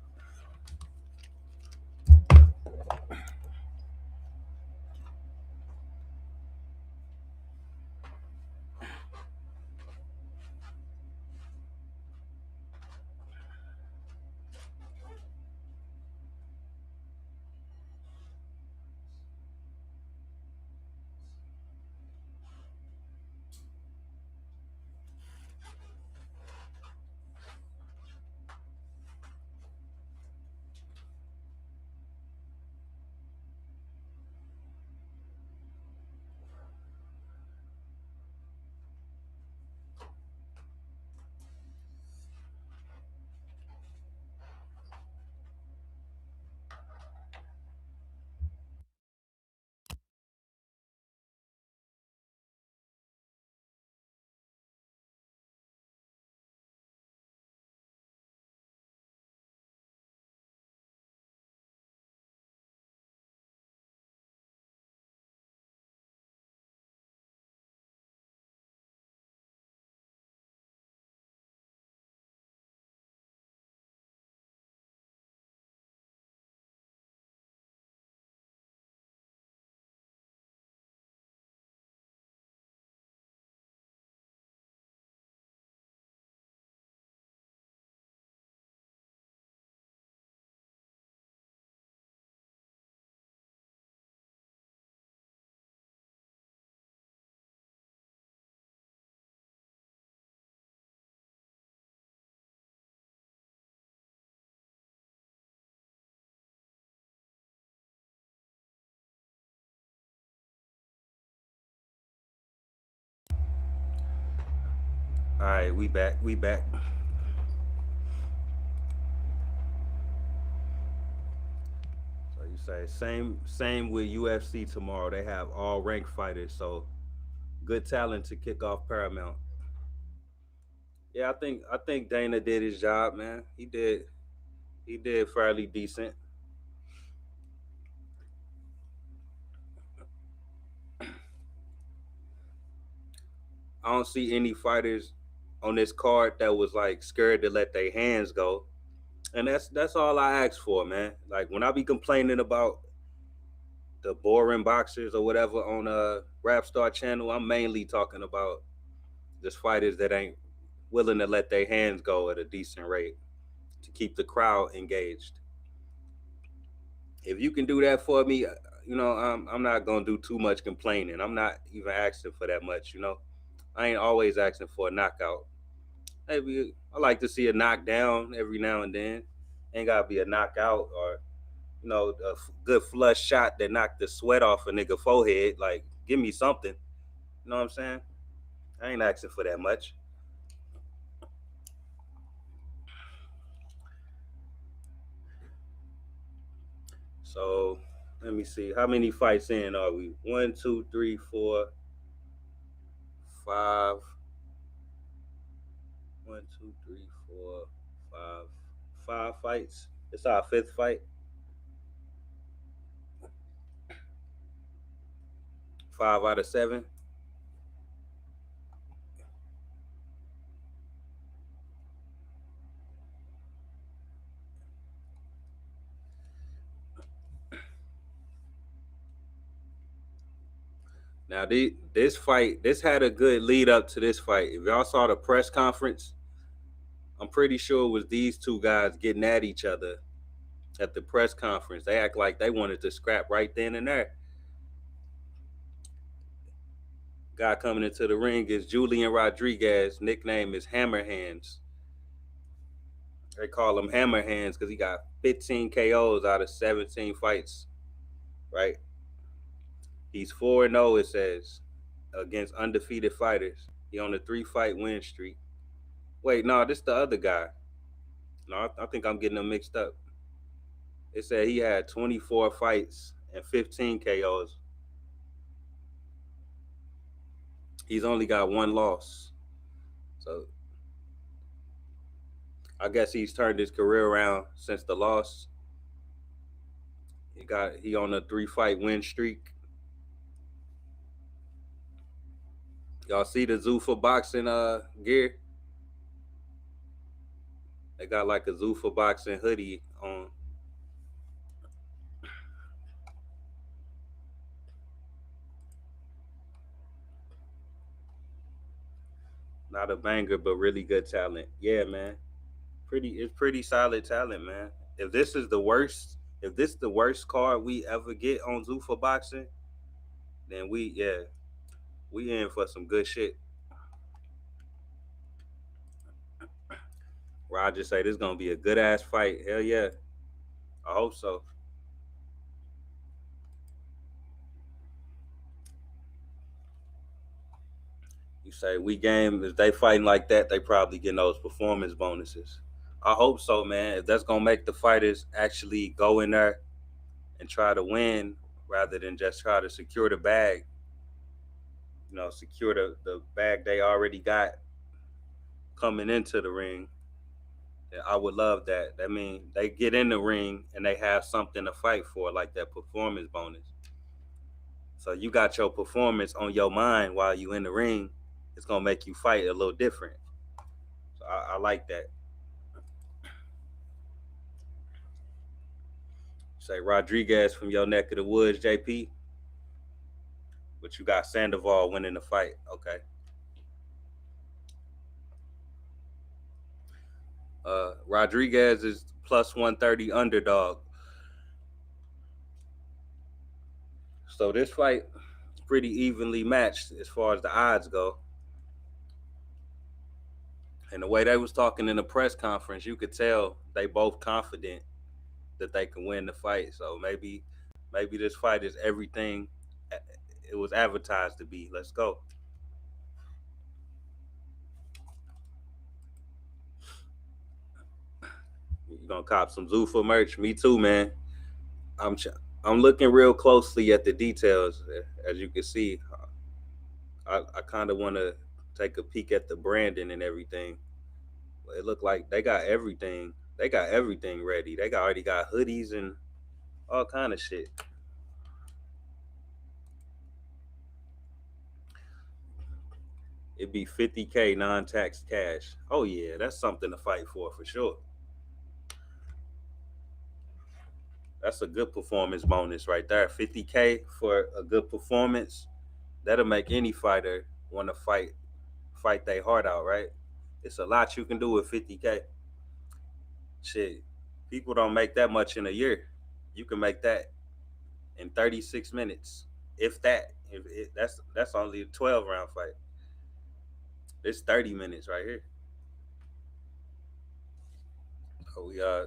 All right, we back. We back. So you say same with UFC tomorrow. They have all ranked fighters. So good talent to kick off Paramount. Yeah, I think Dana did his job, man. He did fairly decent. I don't see any fighters on this card that was like scared to let their hands go. And that's all I ask for, man. Like when I be complaining about the boring boxers or whatever on a Rap Star channel, I'm mainly talking about just fighters that ain't willing to let their hands go at a decent rate to keep the crowd engaged. If you can do that for me, I'm not gonna do too much complaining. I'm not even asking for that much. I ain't always asking for a knockout. Maybe I like to see a knockdown every now and then. Ain't gotta be a knockout or a good flush shot that knocked the sweat off a nigga forehead. Like, give me something. You know what I'm saying? I ain't asking for that much. So let me see. How many fights in are we? One, two, three, four, five. One, two, three, four, five. Five fights. It's our fifth fight. Five out of seven. Now, this fight, this had a good lead up to this fight. If y'all saw the press conference, I'm pretty sure it was these two guys getting at each other at the press conference. They act like they wanted to scrap right then and there. Guy coming into the ring is Julian Rodriguez. Nickname is Hammer Hands. They call him Hammer Hands because he got 15 KOs out of 17 fights. Right? He's 4-0, it says, against undefeated fighters. He on a 3-fight win streak. Wait, no, this the other guy. No, I think I'm getting them mixed up. It said he had 24 fights and 15 KOs. He's only got one loss. So I guess he's turned his career around since the loss. He on a 3-fight win streak. Y'all see the Zuffa boxing gear? They got like a Zuffa boxing hoodie on. Not a banger, but really good talent. Yeah, man. It's pretty solid talent, man. If this is the worst, if this is the worst card we ever get on Zuffa boxing, then we in for some good shit. Roger say this is gonna be a good ass fight. Hell yeah. I hope so. You say we game, if they fighting like that, they probably getting those performance bonuses. I hope so, man. If that's gonna make the fighters actually go in there and try to win rather than just try to secure the bag, secure the bag they already got coming into the ring. I would love that. That means they get in the ring and they have something to fight for, like that performance bonus. So you got your performance on your mind while you in the ring. It's gonna make you fight a little different. So I like that. Say Rodriguez from your neck of the woods, JP. But you got Sandoval winning the fight. Okay. Rodriguez is plus 130 underdog. So this fight pretty evenly matched as far as the odds go. And the way they was talking in the press conference, you could tell they both confident that they can win the fight. So maybe this fight is everything it was advertised to be. Let's go. You gonna cop some Zuffa merch? Me too, man. I'm looking real closely at the details. As you can see, I kind of want to take a peek at the branding and everything. It looked like they got everything. They got everything ready. They already got hoodies and all kind of shit. It'd be 50K non-tax cash. Oh yeah, that's something to fight for sure. That's a good performance bonus right there. 50K for a good performance. That'll make any fighter want to fight their heart out, right? It's a lot you can do with 50K. Shit, people don't make that much in a year. You can make that in 36 minutes, if that. That's only a 12-round fight. It's 30 minutes right here.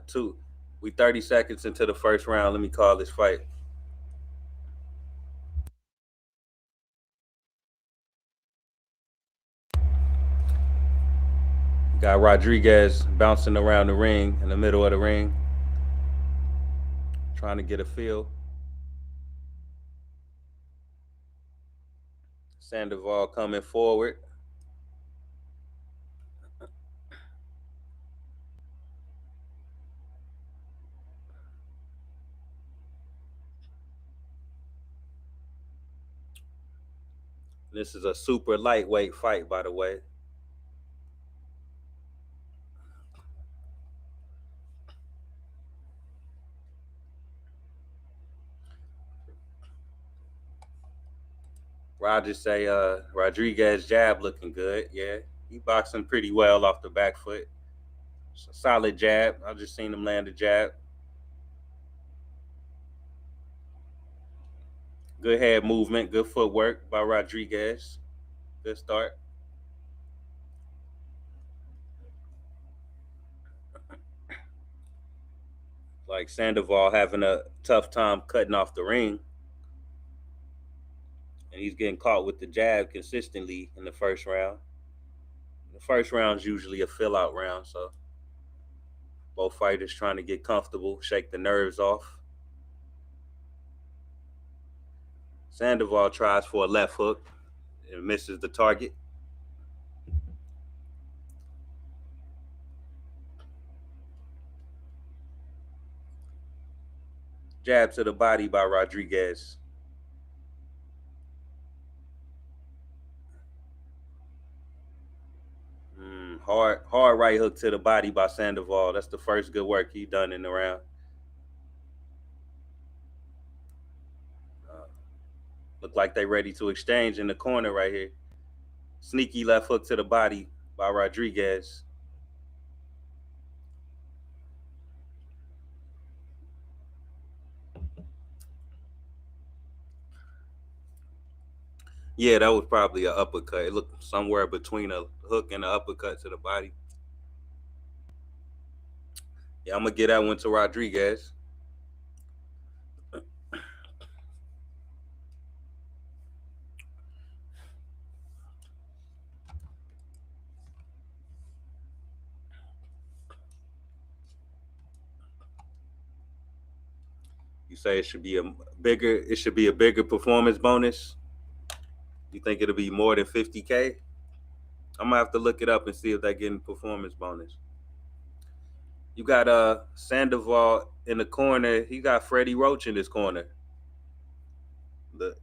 So we 30 seconds into the first round. Let me call this fight. Got Rodriguez bouncing around the ring, in the middle of the ring, trying to get a feel. Sandoval coming forward. This is a super lightweight fight, by the way. Roger say Rodriguez jab looking good. Yeah, he boxing pretty well off the back foot. Solid jab. I just seen him land a jab. Good head movement, good footwork by Rodriguez. Good start. Like Sandoval having a tough time cutting off the ring, and he's getting caught with the jab consistently in the first round. The first round's usually a fill out round, so both fighters trying to get comfortable, shake the nerves off. Sandoval tries for a left hook and misses the target. Jab to the body by Rodriguez. Hard right hook to the body by Sandoval. That's the first good work he done in the round. Uh, Look like they ready to exchange in the corner right here. Sneaky left hook to the body by Rodriguez. Yeah, that was probably an uppercut. It looked somewhere between a hook and an uppercut to the body. Yeah, I'm gonna get that one to Rodriguez. You say it should be a bigger. It should be a bigger performance bonus. You think it'll be more than 50K? I'm gonna have to look it up and see if they're getting performance bonus. You got Sandoval in the corner. He got Freddie Roach in his corner. The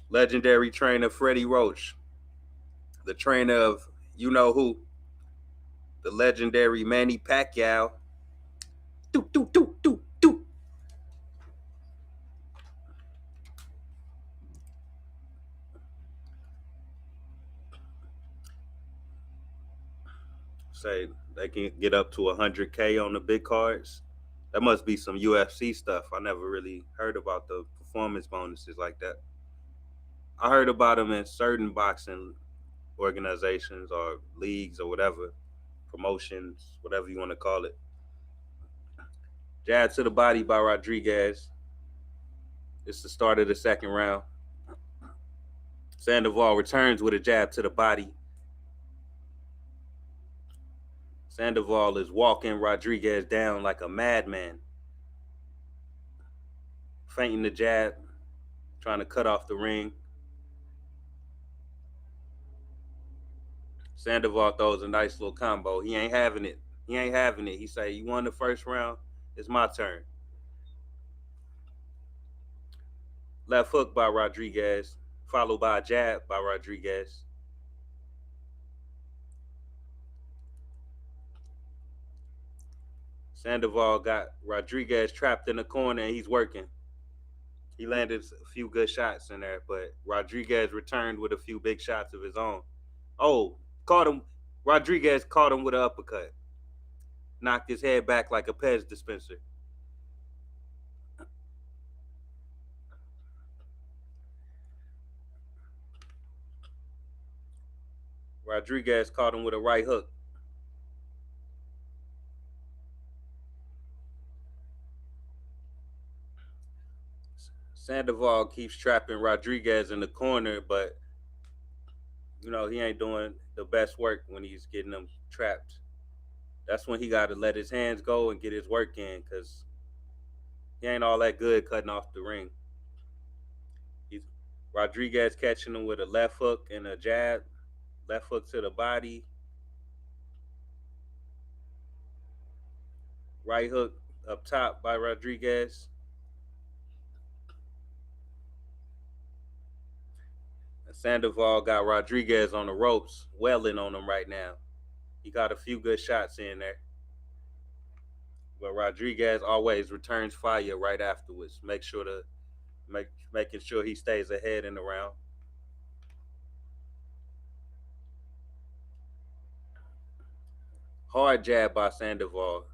legendary trainer Freddie Roach, the trainer of you know who, the legendary Manny Pacquiao. Do do do do do. Say they can get up to 100K on the big cards. That must be some UFC stuff. I never really heard about the performance bonuses like that. I heard about them in certain boxing organizations or leagues or whatever, promotions, whatever you want to call it. Jab to the body by Rodriguez. It's the start of the second round. Sandoval returns with a jab to the body. Sandoval is walking Rodriguez down like a madman, feinting the jab, trying to cut off the ring. Sandoval throws a nice little combo. He ain't having it. He ain't having it. He say, "You won the first round. It's my turn." Left hook by Rodriguez, followed by a jab by Rodriguez. Sandoval got Rodriguez trapped in the corner and he's working. He landed a few good shots in there, but Rodriguez returned with a few big shots of his own. Oh, caught him. Rodriguez caught him with an uppercut. Knocked his head back like a Pez dispenser. Rodriguez caught him with a right hook. Sandoval keeps trapping Rodriguez in the corner, but he ain't doing the best work when he's getting them trapped. That's when he got to let his hands go and get his work in because he ain't all that good cutting off the ring. He's Rodriguez catching him with a left hook and a jab, left hook to the body, right hook up top by Rodriguez. Sandoval got Rodriguez on the ropes, welling on him right now. He got a few good shots in there. But Rodriguez always returns fire right afterwards. Making sure he stays ahead in the round. Hard jab by Sandoval.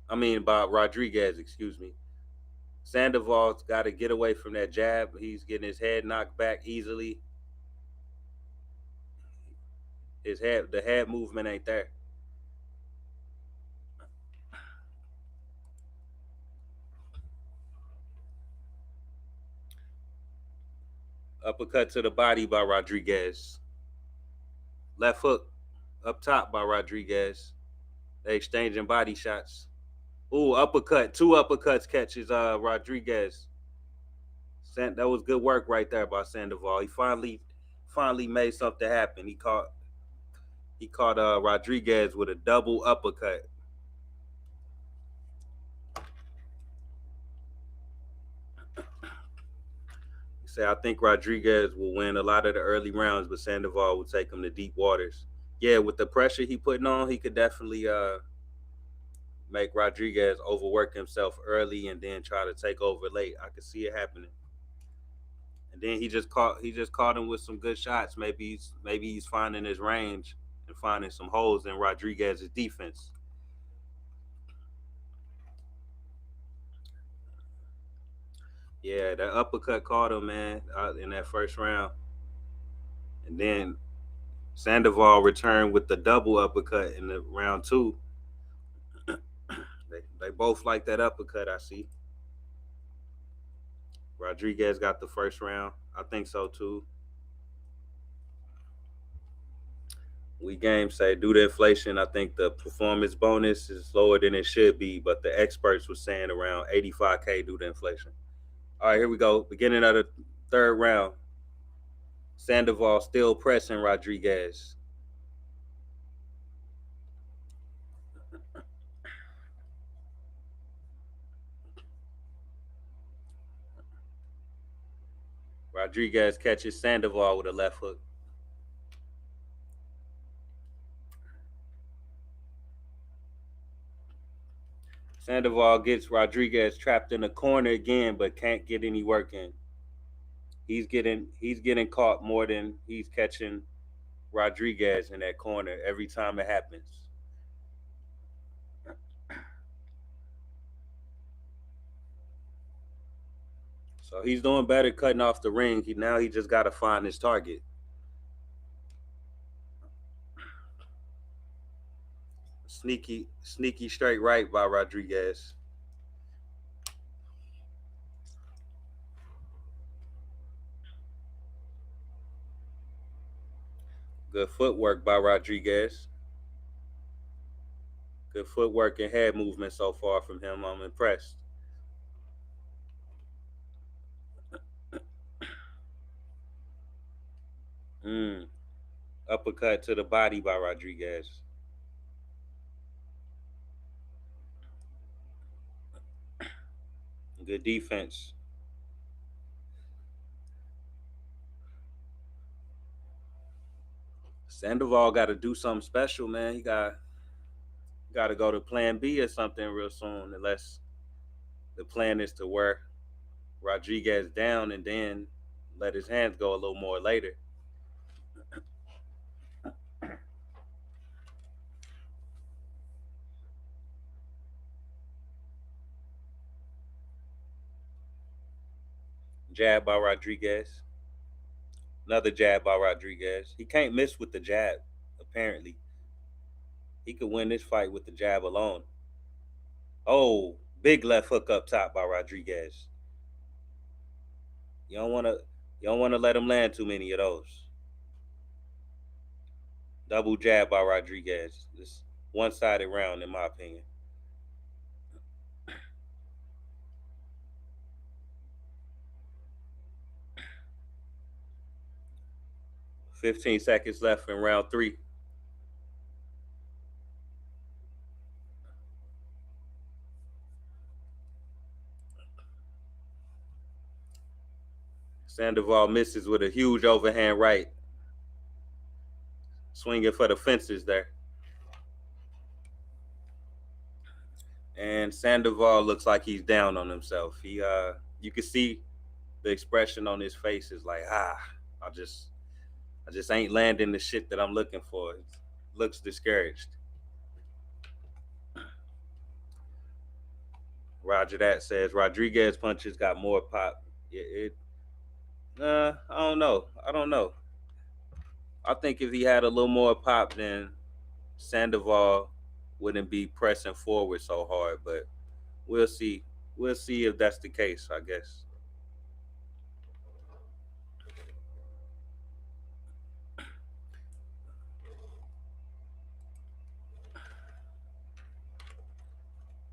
I mean by Rodriguez, excuse me. Sandoval's got to get away from that jab. He's getting his head knocked back easily. The head movement ain't there. Uppercut to the body by Rodriguez. Left hook up top by Rodriguez. They exchanging body shots. Ooh, uppercut. Two uppercuts catches Rodriguez. That was good work right there by Sandoval. He finally made something happen. He caught Rodriguez with a double uppercut. He said, I think Rodriguez will win a lot of the early rounds, but Sandoval will take him to deep waters. Yeah, with the pressure he putting on, he could definitely make Rodriguez overwork himself early and then try to take over late. I could see it happening. And then he just caught him with some good shots. Maybe he's finding his range and finding some holes in Rodriguez's defense. Yeah, that uppercut caught him, man, in that first round. And then Sandoval returned with the double uppercut in the round two. They both like that uppercut, I see. Rodriguez got the first round. I think so too. We game say due to inflation, I think the performance bonus is lower than it should be, but the experts were saying around 85K due to inflation. All right, here we go. Beginning of the third round. Sandoval still pressing Rodriguez. Rodriguez catches Sandoval with a left hook. Sandoval gets Rodriguez trapped in the corner again, but can't get any work in. He's getting caught more than he's catching Rodriguez in that corner every time it happens. So he's doing better cutting off the ring. He just got to find his target. Sneaky straight right by Rodriguez. Good footwork by Rodriguez. Good footwork and head movement so far from him. I'm impressed. Mm. Uppercut to the body by Rodriguez. Good defense. Sandoval got to do something special, man. He got to go to Plan B or something real soon, unless the plan is to wear Rodriguez down and then let his hands go a little more later. Jab by Rodriguez. Another jab by Rodriguez. He can't miss with the jab, apparently. He could win this fight with the jab alone. Oh, big left hook up top by Rodriguez. You don't want to let him land too many of those. Double jab by Rodriguez. This one-sided round, in my opinion. 15 seconds left in round three. Sandoval misses with a huge overhand right. Swinging for the fences there. And Sandoval looks like he's down on himself. You can see the expression on his face is like, I just ain't landing the shit that I'm looking for. It looks discouraged. Roger that says Rodriguez punches got more pop. I don't know. I don't know. I think if he had a little more pop, then Sandoval wouldn't be pressing forward so hard. But we'll see. We'll see if that's the case, I guess.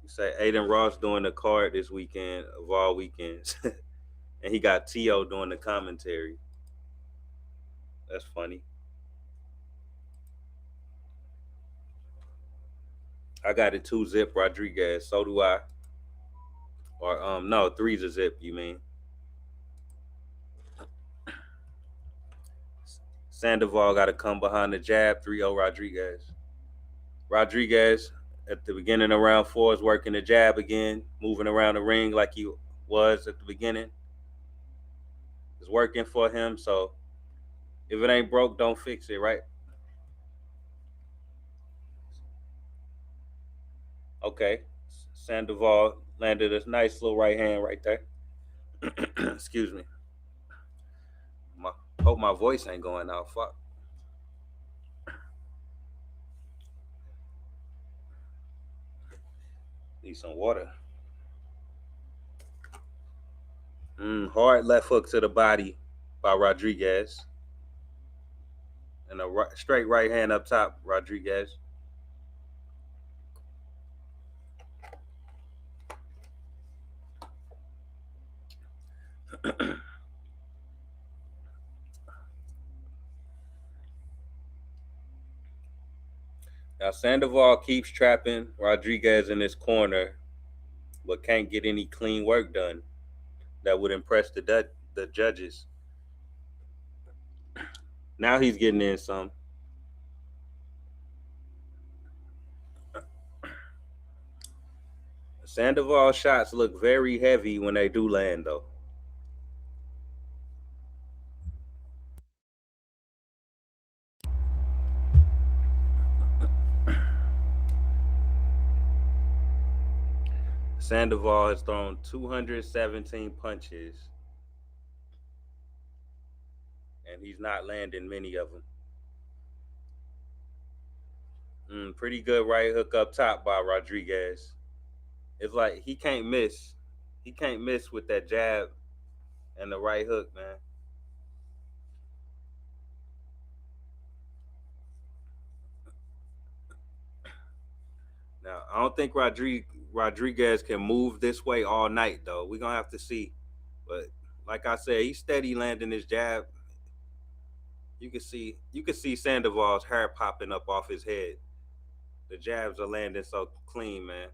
You say Aiden Ross doing the card this weekend of all weekends, and he got T.O. doing the commentary. That's funny. I got it 2-zip Rodriguez. So do I. Or no, three's a zip. You mean Sandoval got to come behind the jab. 3-0 Rodriguez. Rodriguez at the beginning of round 4 is working the jab again, moving around the ring like he was at the beginning. It's working for him. So if it ain't broke, don't fix it, right? Okay. Sandoval landed a nice little right hand right there. Excuse me. My, hope my voice ain't going out. Fuck. Need some water. Hard left hook to the body by Rodriguez. And a straight right hand up top, Rodriguez. Now Sandoval keeps trapping Rodriguez in his corner, but can't get any clean work done that would impress the judges. Now he's getting in some. Sandoval shots look very heavy when they do land, though. Sandoval has thrown 217 punches, and he's not landing many of them. Pretty good right hook up top by Rodriguez. It's like he can't miss. He can't miss with that jab and the right hook, man. Now I don't think Rodriguez can move this way all night though. We're gonna have to see. But like I said, he's steady landing his jab. You can see Sandoval's hair popping up off his head. The jabs are landing so clean, man.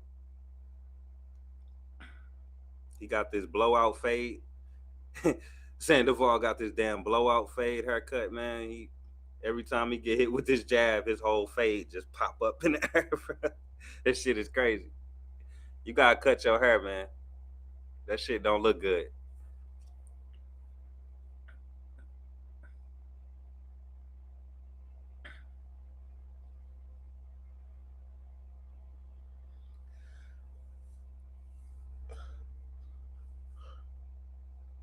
He got this blowout fade. Sandoval got this damn blowout fade haircut, man. Every time he get hit with this jab, his whole fade just pop up in the air. This shit is crazy. You gotta cut your hair, man. That shit don't look good.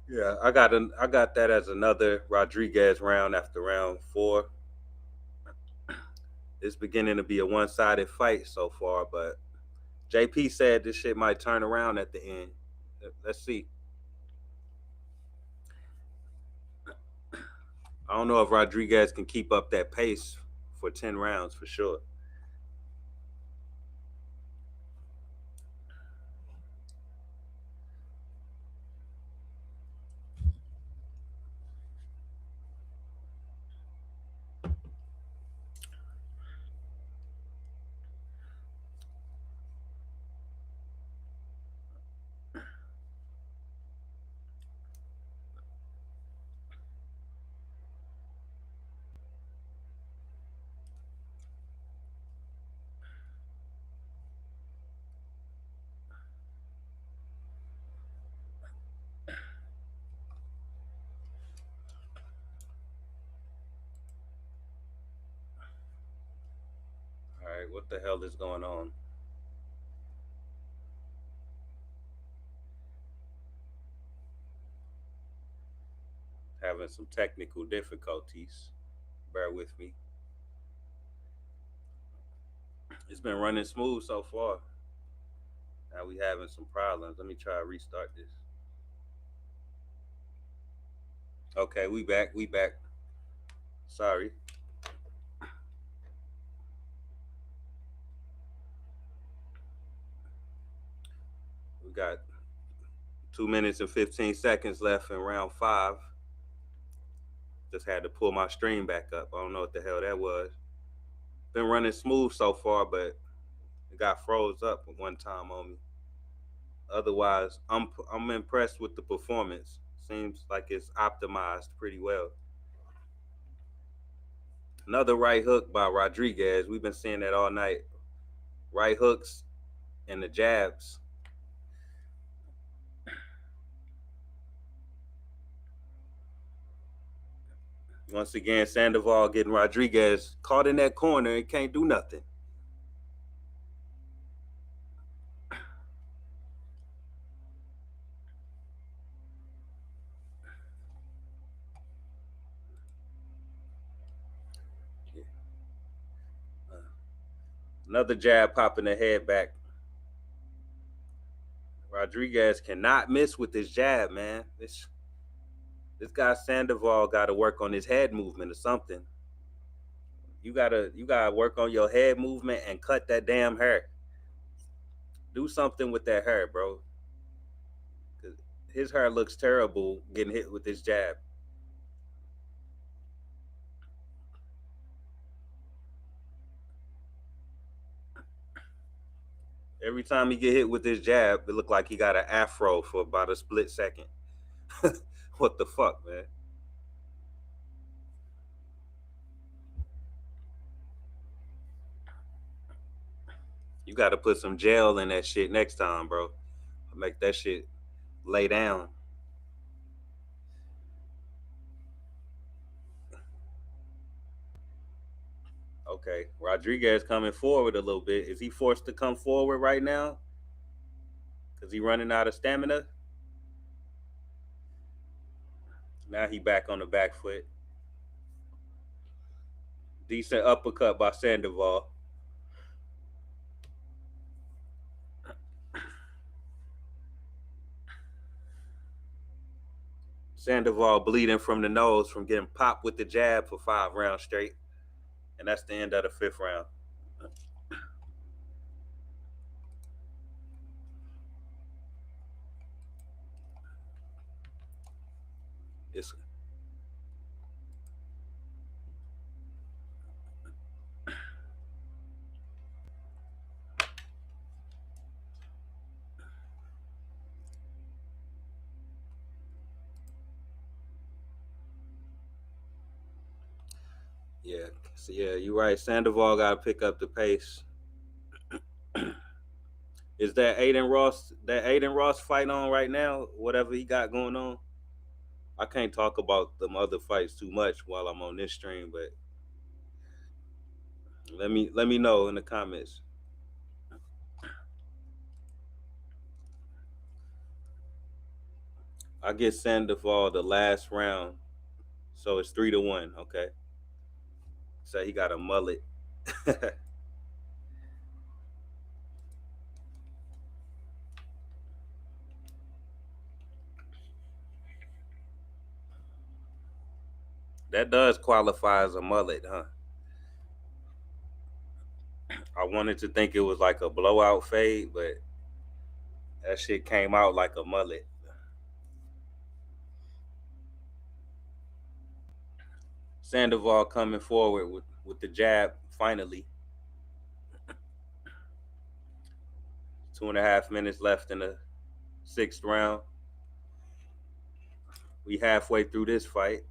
Yeah, I got that as another Rodriguez round after round 4. It's beginning to be a one-sided fight so far, but JP said this shit might turn around at the end. Let's see. I don't know if Rodriguez can keep up that pace for 10 rounds for sure. All right, what the hell is going on? having some technical difficulties. Bear with me. It's been running smooth so far. Now we having some problems. Let me try to restart this. Okay, we back. We back. Sorry. We got 2 minutes and 15 seconds left in round five. Just had to pull my stream back up. I don't know what the hell that was. Been running smooth so far, but it got froze up at one time on me. Otherwise, I'm impressed with the performance. Seems like it's optimized pretty well. Another right hook by Rodriguez. We've been seeing that all night. Right hooks and the jabs. Once again, Sandoval getting Rodriguez caught in that corner and can't do nothing. Another jab popping the head back. Rodriguez cannot miss with this jab, man. This guy Sandoval got to work on his head movement or something. You gotta work on your head movement and cut that damn hair. Do something with that hair, bro. 'Cause his hair looks terrible getting hit with this jab. Every time he get hit with this jab, it look like he got an afro for about a split second. What the fuck, man? You got to put some gel in that shit next time, bro. Make that shit lay down. Okay, Rodriguez coming forward a little bit. Is he forced to come forward right now? Cause he running out of stamina. Now he back on the back foot. Decent uppercut by Sandoval. Sandoval bleeding from the nose from getting popped with the jab for 5 rounds straight. And that's the end of the 5th round. It's yeah, so yeah, you're right. Sandoval got to pick up the pace. Is that Aiden Ross fight on right now? Whatever he got going on. I can't talk about them other fights too much while I'm on this stream, but let me know in the comments. I get Sandoval the last round, so it's 3-1. Okay, so he got a mullet. That does qualify as a mullet, huh? I wanted to think it was like a blowout fade, but that shit came out like a mullet. Sandoval coming forward with the jab finally. 2.5 minutes left in the 6th round. We halfway through this fight.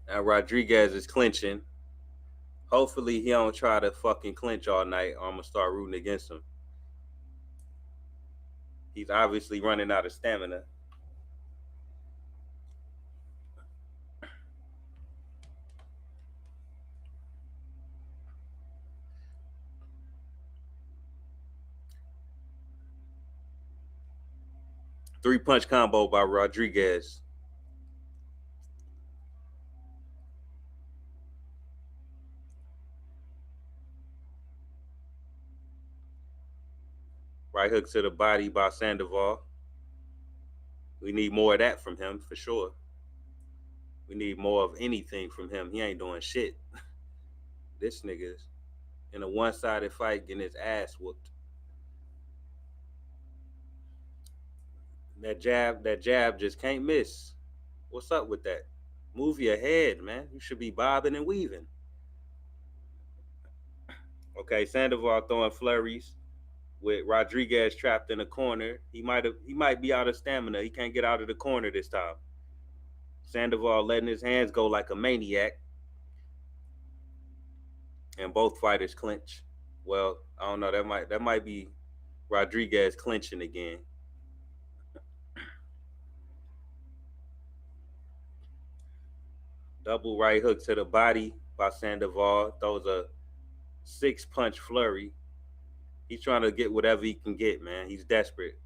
Now Rodriguez is clinching. Hopefully he don't try to fucking clinch all night, or I'm gonna start rooting against him. He's obviously running out of stamina. 3-punch combo by Rodriguez. Right hook to the body by Sandoval. We need more of that from him for sure. We need more of anything from him. He ain't doing shit. This nigga's in a one-sided fight getting his ass whooped. That jab just can't miss. What's up with that? Move your head, man. You should be bobbing and weaving. Okay, Sandoval throwing flurries with Rodriguez trapped in a corner. He might be out of stamina. He can't get out of the corner this time. Sandoval letting his hands go like a maniac, and both fighters clinch. Well, I don't know. That might be Rodriguez clinching again. Double right hook to the body by Sandoval. Throws a 6-punch flurry. He's trying to get whatever he can get, man. He's desperate,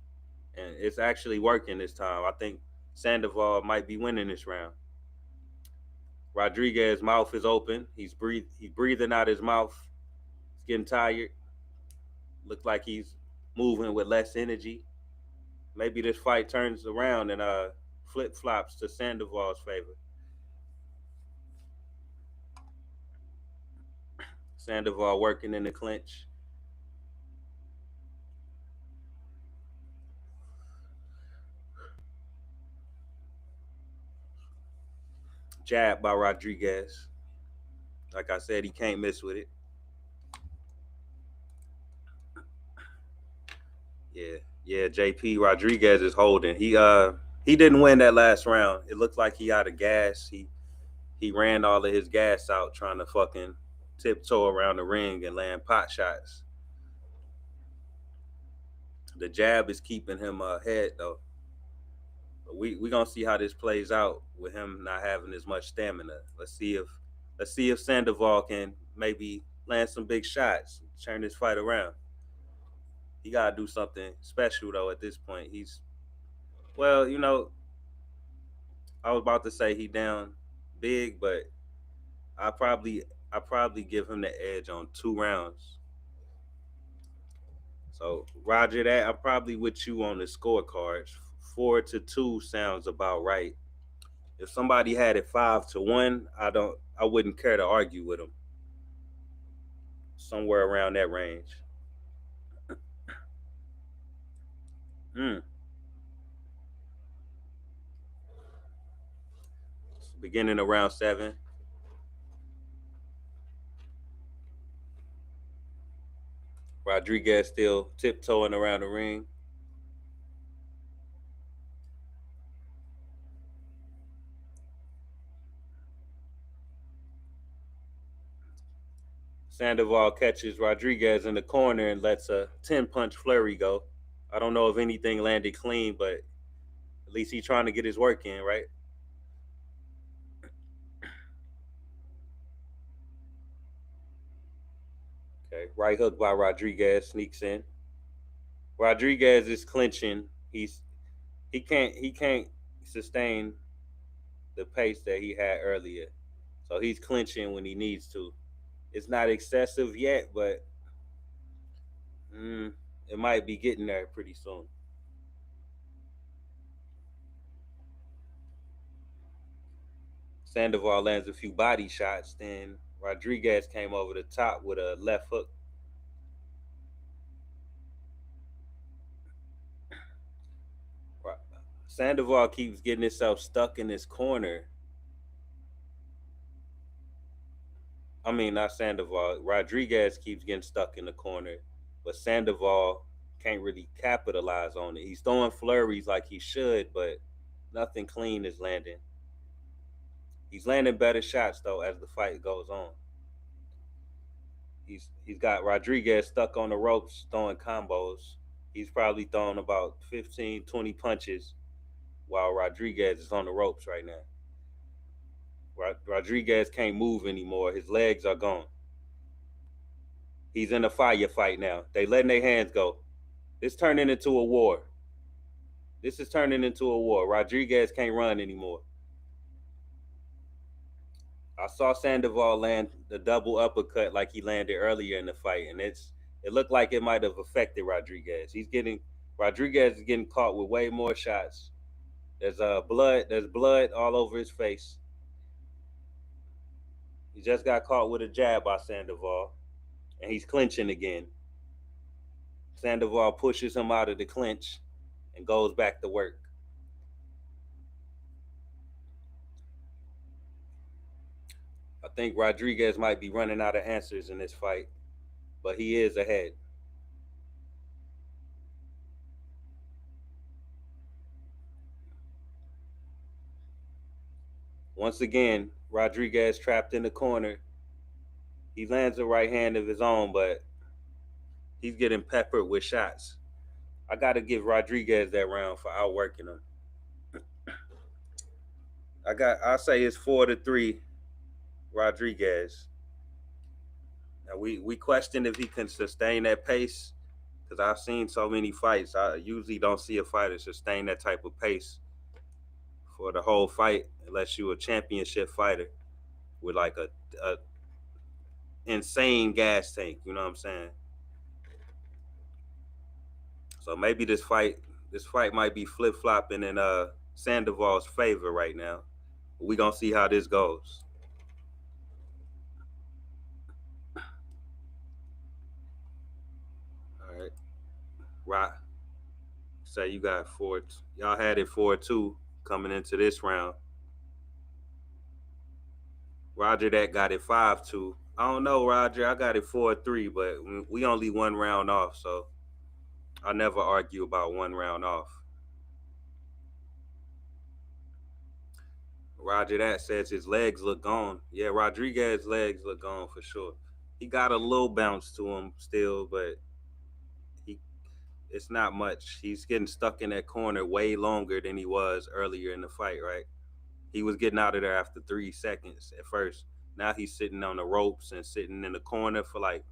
and it's actually working this time. I think Sandoval might be winning this round. Rodriguez's mouth is open. He's breathing out his mouth. He's getting tired. Looks like he's moving with less energy. Maybe this fight turns around and flip flops to Sandoval's favor. Sandoval working in the clinch. Jab by Rodriguez. Like I said, he can't miss with it. Yeah, JP Rodriguez is holding. He didn't win that last round. It looked like he out of gas. He ran all of his gas out trying to fucking tiptoe around the ring and land pot shots. The jab is keeping him ahead though. But we gonna see how this plays out with him not having as much stamina. Let's see if Sandoval can maybe land some big shots, turn this fight around. He gotta do something special though at this point. Well, I was about to say he down big, but I probably give him the edge on 2 rounds. So Roger that. I'm probably with you on the scorecards. 4-2 sounds about right. If somebody had it 5-1, I wouldn't care to argue with them. Somewhere around that range. Mm. Beginning of round 7. Rodriguez still tiptoeing around the ring. Sandoval catches Rodriguez in the corner and lets a 10-punch flurry go. I don't know if anything landed clean, but at least he's trying to get his work in, right? Okay, right hook by Rodriguez sneaks in. Rodriguez is clinching. He can't sustain the pace that he had earlier. So he's clinching when he needs to. It's not excessive yet, but it might be getting there pretty soon. Sandoval lands a few body shots. Then Rodriguez came over the top with a left hook. Sandoval keeps getting himself stuck in this corner. I mean, not Sandoval. Rodriguez keeps getting stuck in the corner, but Sandoval can't really capitalize on it. He's throwing flurries like he should, but nothing clean is landing. He's landing better shots though as the fight goes on. He's got Rodriguez stuck on the ropes throwing combos. He's probably throwing about 15, 20 punches while Rodriguez is on the ropes right now. Rodriguez can't move anymore. His legs are gone. He's in a firefight now. They letting their hands go. It's turning into a war. This is turning into a war. Rodriguez can't run anymore. I saw Sandoval land the double uppercut like he landed earlier in the fight, and it looked like it might have affected Rodriguez. Rodriguez is getting caught with way more shots. There's blood all over his face. He just got caught with a jab by Sandoval, and he's clinching again. Sandoval pushes him out of the clinch and goes back to work. I think Rodriguez might be running out of answers in this fight, but he is ahead. Once again, Rodriguez trapped in the corner. He lands a right hand of his own, but he's getting peppered with shots. I got to give Rodriguez that round for outworking him. I'll say it's 4-3 Rodriguez. Now we questioned if he can sustain that pace because I've seen so many fights. I usually don't see a fighter sustain that type of pace for the whole fight unless you're a championship fighter with like a insane gas tank. You know what I'm saying? So maybe this fight might be flip flopping in Sandoval's favor right now. We gonna see how this goes. All right, right. Say you got four. Y'all had it 4-2 coming into this round. Roger that got it 5-2. I don't know, Roger. I got it 4-3, but we only one round off, so I never argue about one round off. Roger that says his legs look gone. Yeah, Rodriguez's legs look gone for sure. He got a little bounce to him still, but he it's not much. He's getting stuck in that corner way longer than he was earlier in the fight, right? He was getting out of there after 3 seconds at first. Now he's sitting on the ropes and sitting in the corner for like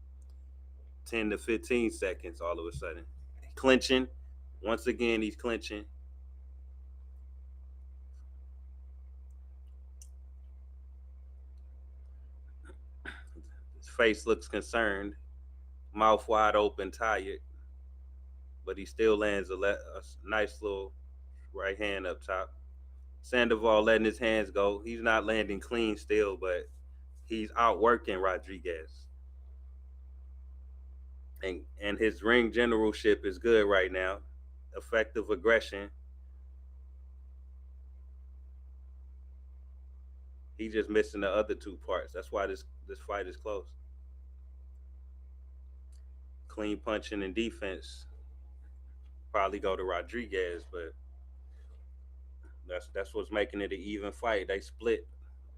10 to 15 seconds all of a sudden. Clinching. Once again, he's clinching. His face looks concerned, mouth wide open, tired, but he still lands a nice little right hand up top. Sandoval letting his hands go. He's not landing clean still, but he's outworking Rodriguez. And his ring generalship is good right now. Effective aggression. He's just missing the other two parts. That's why this fight is close. Clean punching and defense probably go to Rodriguez, but that's what's making it an even fight. They split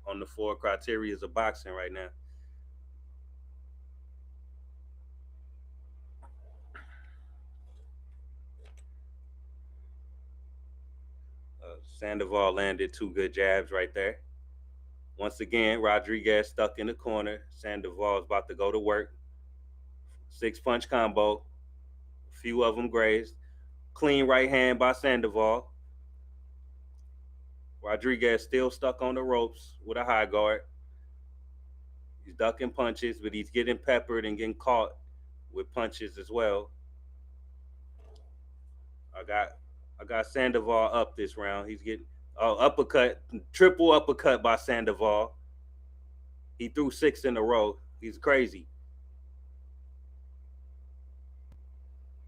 on the four criteria of boxing right now. Sandoval landed two good jabs right there. Once again, Rodriguez stuck in the corner. Sandoval is about to go to work. 6-punch combo. A few of them grazed. Clean right hand by Sandoval. Rodriguez still stuck on the ropes with a high guard. He's ducking punches, but he's getting peppered and getting caught with punches as well. I got Sandoval up this round. He's getting uppercut, triple uppercut by Sandoval. He threw 6 in a row. He's crazy.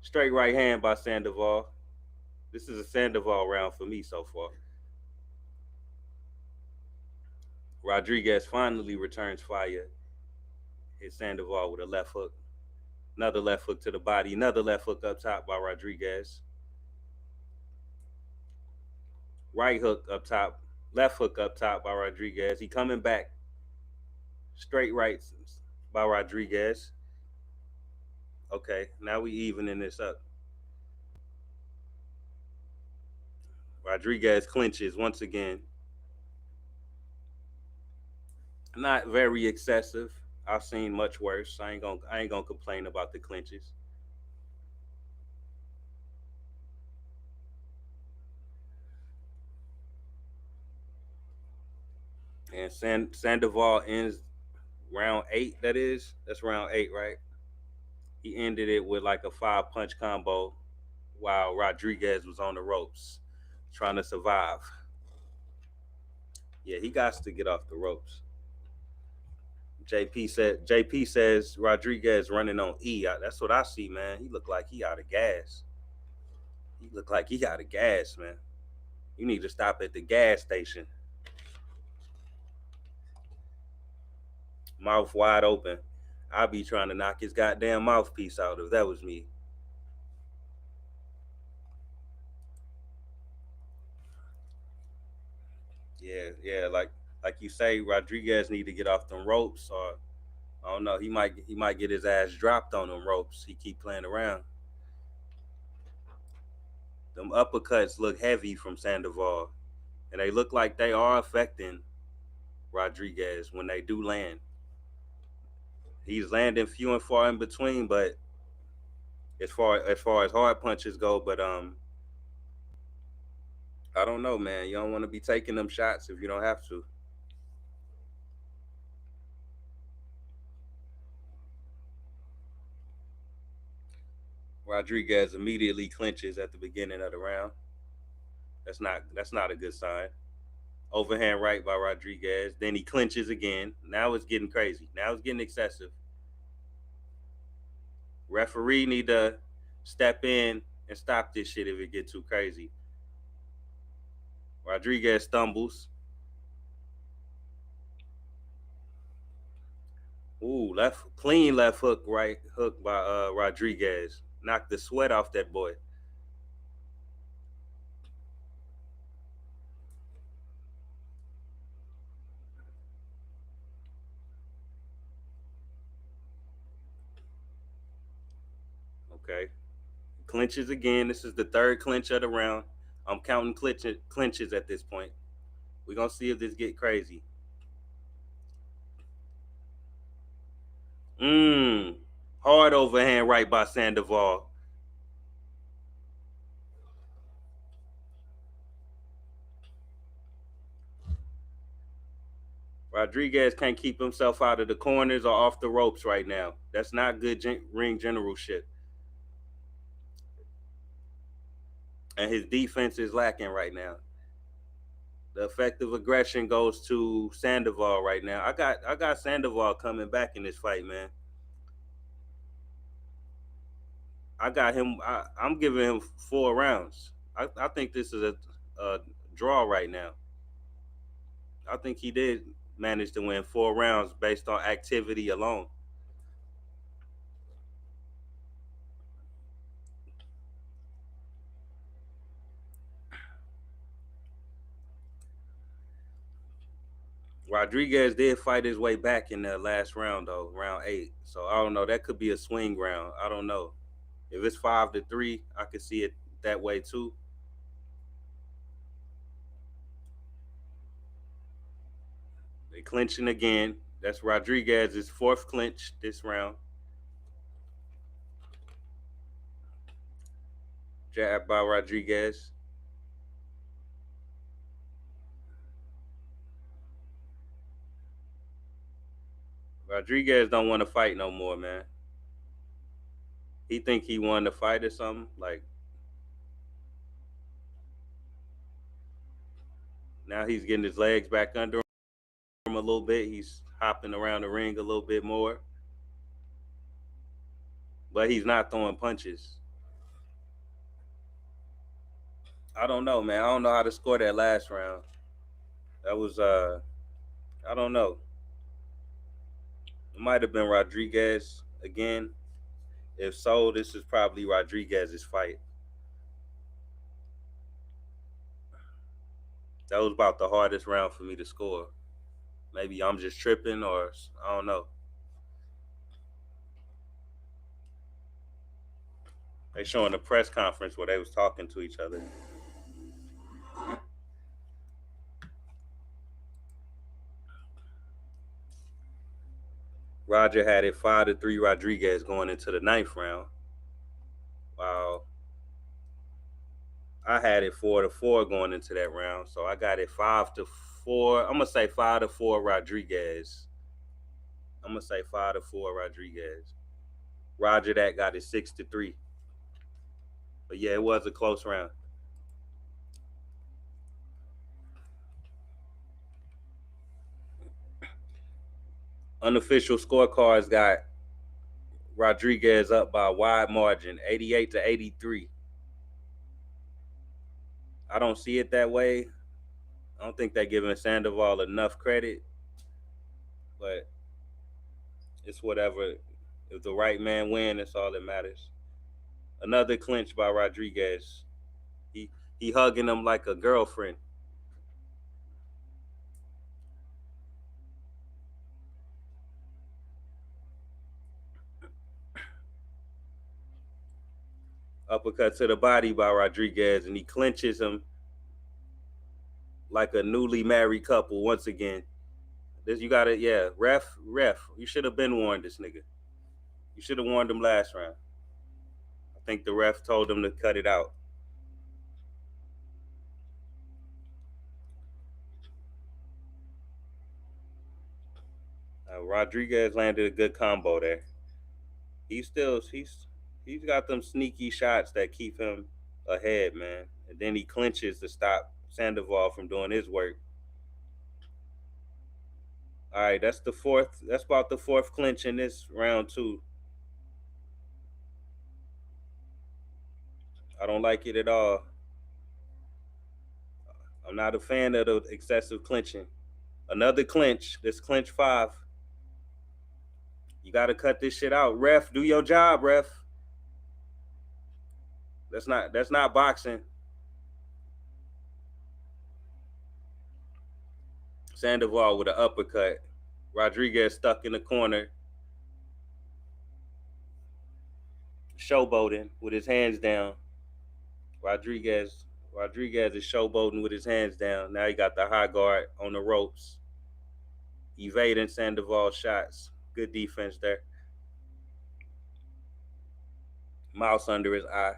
Straight right hand by Sandoval. This is a Sandoval round for me so far. Rodriguez finally returns fire. Hit Sandoval with a left hook. Another left hook to the body. Another left hook up top by Rodriguez. Right hook up top. Left hook up top by Rodriguez. He coming back. Straight rights by Rodriguez. Okay, now we evening this up. Rodriguez clinches once again. Not very excessive. I've seen much worse. I ain't gonna complain about the clinches. And Sandoval ends round 8. That's round 8, right? He ended it with like a 5 punch combo while Rodriguez was on the ropes trying to survive. Yeah, he got to get off the ropes. JP says Rodriguez running on E. That's what I see, man. He looked like he out of gas. He looked like he out of gas, man. You need to stop at the gas station. Mouth wide open. I'd be trying to knock his goddamn mouthpiece out if that was me. Yeah, like you say, Rodriguez need to get off them ropes, or I don't know. He might get his ass dropped on them ropes. He keep playing around. Them uppercuts look heavy from Sandoval, and they look like they are affecting Rodriguez when they do land. He's landing few and far in between, but as far as hard punches go, but I don't know, man. You don't want to be taking them shots if you don't have to. Rodriguez immediately clinches at the beginning of the round. That's not a good sign. Overhand right by Rodriguez. Then he clinches again. Now it's getting crazy. Now it's getting excessive. Referee need to step in and stop this shit if it get too crazy. Rodriguez stumbles. Ooh, left clean left hook, right hook by Rodriguez. Knocked the sweat off that boy. Okay. Clinches again. This is the third clinch of the round. I'm counting clinches at this point. We're gonna see if this get crazy. Mmm. Hard overhand right by Sandoval. Rodriguez can't keep himself out of the corners or off the ropes right now. That's not good ring generalship. And his defense is lacking right now. The effective aggression goes to Sandoval right now. I got Sandoval coming back in this fight, man. I got him. I'm giving him 4 rounds. I think this is a draw right now. I think he did manage to win 4 rounds based on activity alone. Rodriguez did fight his way back in the last round though, round 8. So I don't know. That could be a swing round. I don't know. If it's 5-3, I could see it that way too. They clinching again. That's Rodriguez's fourth clinch this round. Jab by Rodriguez. Rodriguez don't want to fight no more, man. He think he won the fight or something. Like now he's getting his legs back under him a little bit. He's hopping around the ring a little bit more, but he's not throwing punches. I don't know, man. I don't know how to score that last round. That was I don't know. It might have been Rodriguez again. If so, this is probably Rodriguez's fight. That was about the hardest round for me to score. Maybe I'm just tripping, or I don't know. They showing a press conference where they was talking to each other. Roger had it 5-3 Rodriguez going into the ninth round. While I had it 4-4 going into that round. So I got it 4. I'm gonna say 5-4 Rodriguez. I'm gonna say 5-4 Rodriguez. Roger that got it 6-3. But yeah, it was a close round. Unofficial scorecards got Rodriguez up by a wide margin, 88-83. I don't see it that way. I don't think they're giving Sandoval enough credit, but it's whatever. If the right man wins, that's all that matters. Another clinch by Rodriguez. He he hugging him like a girlfriend. Uppercut to the body by Rodriguez, and he clinches him like a newly married couple once again. This you gotta, yeah, ref. You should have been warned this nigga. You should have warned him last round. I think the ref told him to cut it out. Rodriguez landed a good combo there. He's got them sneaky shots that keep him ahead, man. And then he clinches to stop Sandoval from doing his work. All right, that's the fourth. That's about the fourth clinch in this round too. I don't like it at all. I'm not a fan of the excessive clinching. Another clinch. This clinch 5. You got to cut this shit out, ref. Do your job, ref. That's not boxing. Sandoval with an uppercut. Rodriguez stuck in the corner, showboating with his hands down. Rodriguez is showboating with his hands down. Now he got the high guard on the ropes, evading Sandoval's shots. Good defense there. Mouse under his eye.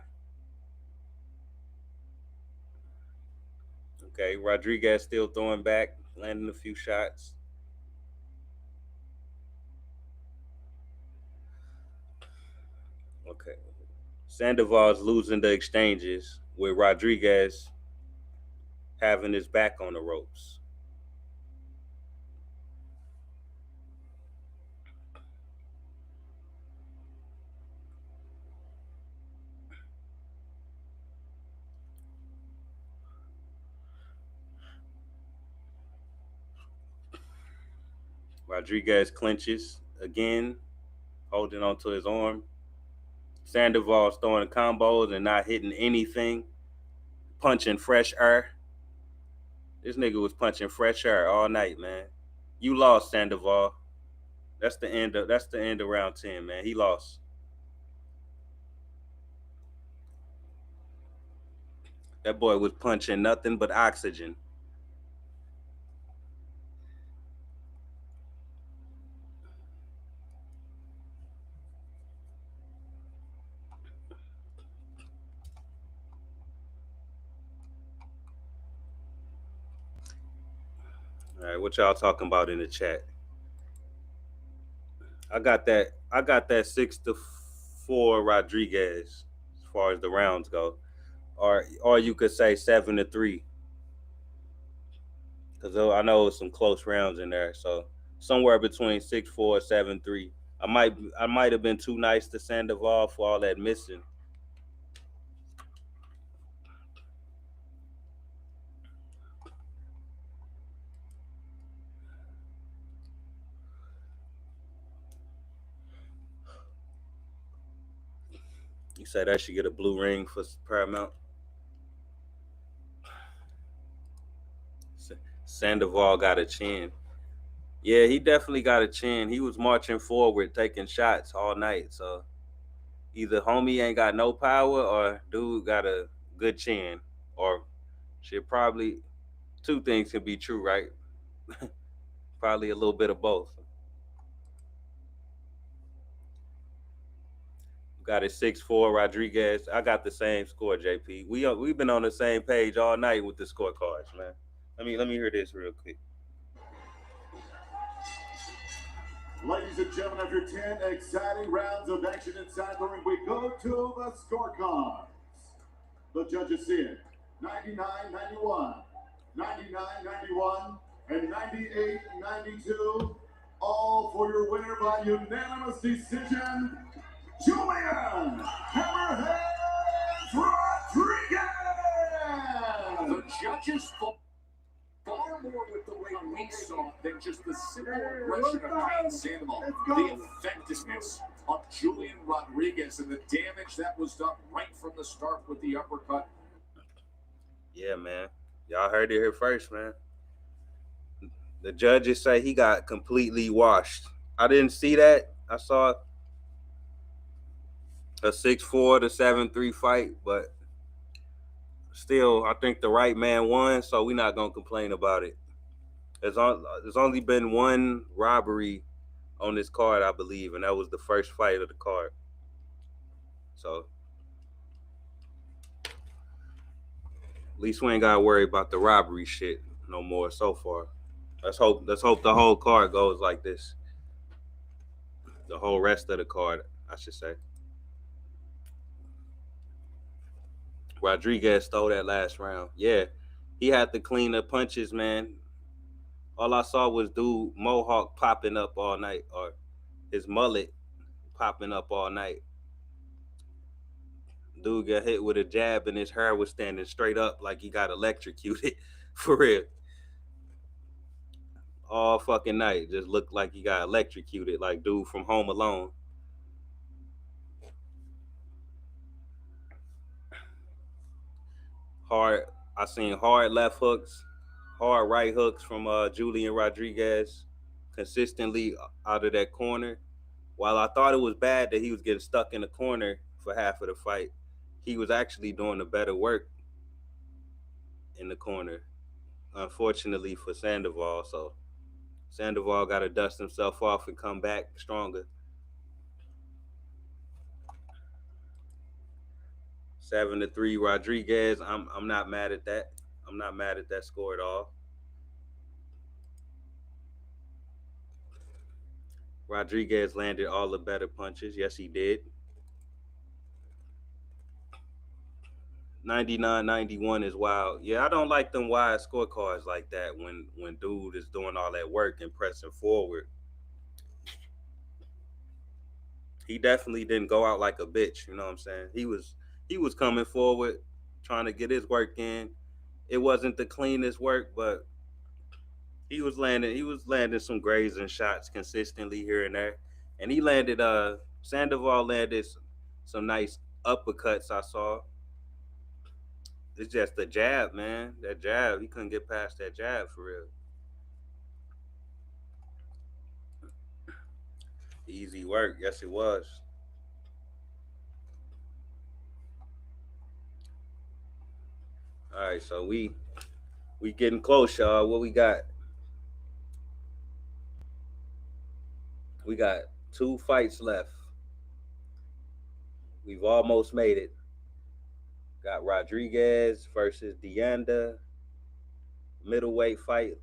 Okay, Rodriguez still throwing back, landing a few shots. Okay. Sandoval's losing the exchanges with Rodriguez having his back on the ropes. Rodriguez clinches again, holding onto his arm. Sandoval's throwing combos and not hitting anything, punching fresh air. This nigga was punching fresh air all night, man. You lost, Sandoval. That's the end of round 10, man. He lost. That boy was punching nothing but oxygen. All right, what y'all talking about in the chat? I got that 6-4 Rodriguez as far as the rounds go, or you could say 7-3 because I know some close rounds in there. So somewhere between 6-4, 7-3. I might have been too nice to Sandoval for all that missing. You said I should get a blue ring for Paramount. Sandoval got a chin. Yeah, he definitely got a chin. He was marching forward, taking shots all night. So either homie ain't got no power or dude got a good chin. Or shit, probably two things can be true, right? Probably a little bit of both. Got it 6-4 Rodriguez. I got the same score, JP. We've been on the same page all night with the scorecards, man. Let me hear this real quick. Ladies and gentlemen, after 10 exciting rounds of action inside the ring, we go to the scorecards. The judges see it 99-91, 99-91, and 98-92. All for your winner by unanimous decision, Julian Hammerhead Rodriguez! The judges far more with the way we saw than just the simple aggression of Kane Sandoval. The effectiveness of Julian Rodriguez and the damage that was done right from the start with the uppercut. Yeah, man. Y'all heard it here first, man. The judges say he got completely washed. I didn't see that. I saw a 6-4 to 7-3 fight, but still, I think the right man won, so we're not gonna complain about it. There's only been one robbery on this card, I believe, and that was the first fight of the card. So at least we ain't gotta worry about the robbery shit no more so far. Let's hope the whole card goes like this. The whole rest of the card, I should say. Rodriguez stole that last round. Yeah, he had to clean the punches, man. All I saw was dude mohawk popping up all night, or his mullet popping up all night. Dude got hit with a jab and his hair was standing straight up like he got electrocuted. For real. All fucking night. Just looked like he got electrocuted, like dude from Home Alone. Hard. I seen hard left hooks, hard right hooks from Julian Rodriguez consistently out of that corner. While I thought it was bad that he was getting stuck in the corner for half of the fight, he was actually doing the better work in the corner. Unfortunately for Sandoval, so Sandoval got to dust himself off and come back stronger. 7-3 Rodriguez. I'm not mad at that. I'm not mad at that score at all. Rodriguez landed all the better punches. Yes, he did. 99-91 is wild. Yeah, I don't like them wide scorecards like that when dude is doing all that work and pressing forward. He definitely didn't go out like a bitch, you know what I'm saying? He was coming forward trying to get his work in. It wasn't the cleanest work, but he was landing some grazing shots consistently here and there. And he landed Sandoval landed some nice uppercuts I saw. It's just the jab, man. That jab, he couldn't get past that jab for real. Easy work, yes it was. All right, so we getting close, y'all. What we got? We got two fights left. We've almost made it. Got Rodriguez versus Deanda, middleweight fight.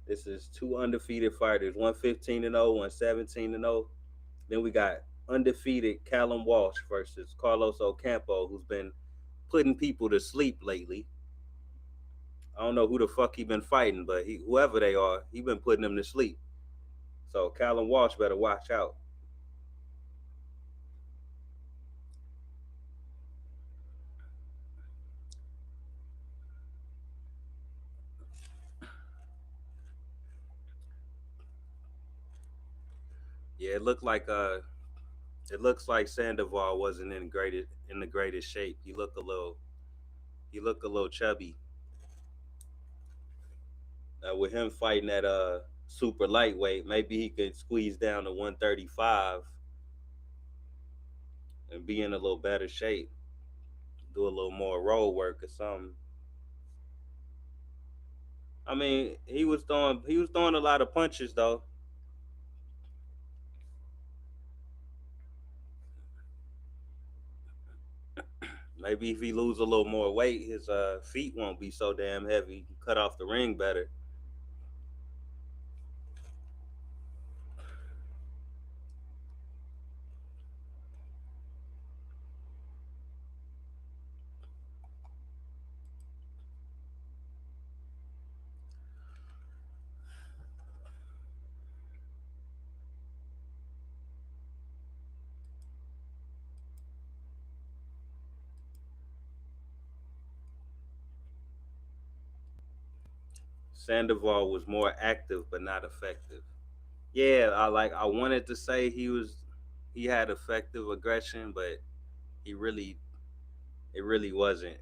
This is two undefeated fighters, one 15-0, one 17-0. Then we got undefeated Callum Walsh versus Carlos Ocampo, who's been putting people to sleep lately. I don't know who the fuck he been fighting, but whoever they are, he been putting them to sleep. So Callum Walsh better watch out. Yeah, it looks like Sandoval wasn't in the greatest shape. He looked a little chubby. With him fighting at super lightweight, maybe he could squeeze down to 135 and be in a little better shape. Do a little more road work or something. I mean, he was throwing a lot of punches though. Maybe if he lose a little more weight, his feet won't be so damn heavy. Cut off the ring better. Sandoval was more active but not effective. Yeah, I wanted to say he had effective aggression, but he really it really wasn't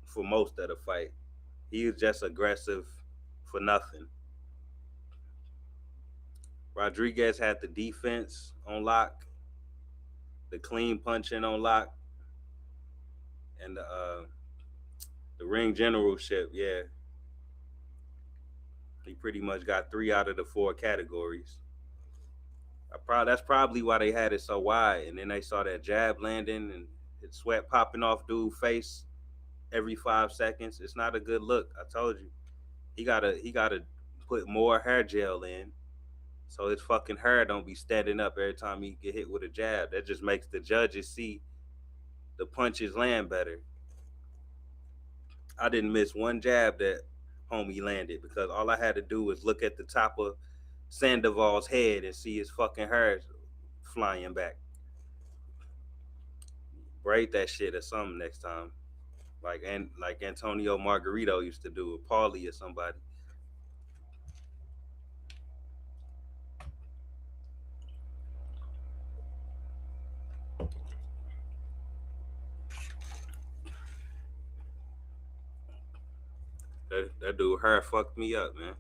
for most of the fight. He was just aggressive for nothing. Rodriguez had the defense on lock, the clean punching on lock, and the ring generalship. Yeah, he pretty much got 3 out of the 4 categories. That's probably why they had it so wide. And then they saw that jab landing and his sweat popping off dude's face every 5 seconds. It's not a good look. I told you. He gotta put more hair gel in so his fucking hair don't be standing up every time he get hit with a jab. That just makes the judges see the punches land better. I didn't miss one jab that homie landed because all I had to do was look at the top of Sandoval's head and see his fucking hair flying back. Braid that shit or something next time. Like Antonio Margarito used to do with Paulie or somebody. That dude hair fucked me up, man.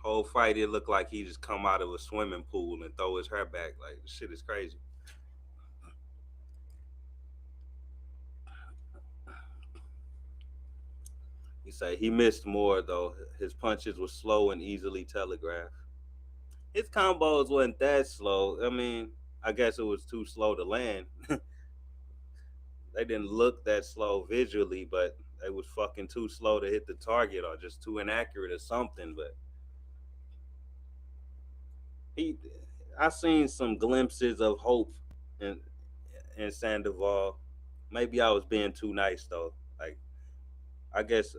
Whole fight it looked like he just come out of a swimming pool and throw his hair back. Like this shit is crazy. He say he missed more though. His punches were slow and easily telegraphed. His combos wasn't that slow. I mean, I guess it was too slow to land. They didn't look that slow visually, but they was fucking too slow to hit the target or just too inaccurate or something. But he, I seen some glimpses of hope in in Sandoval. Maybe I was being too nice though. Like I guess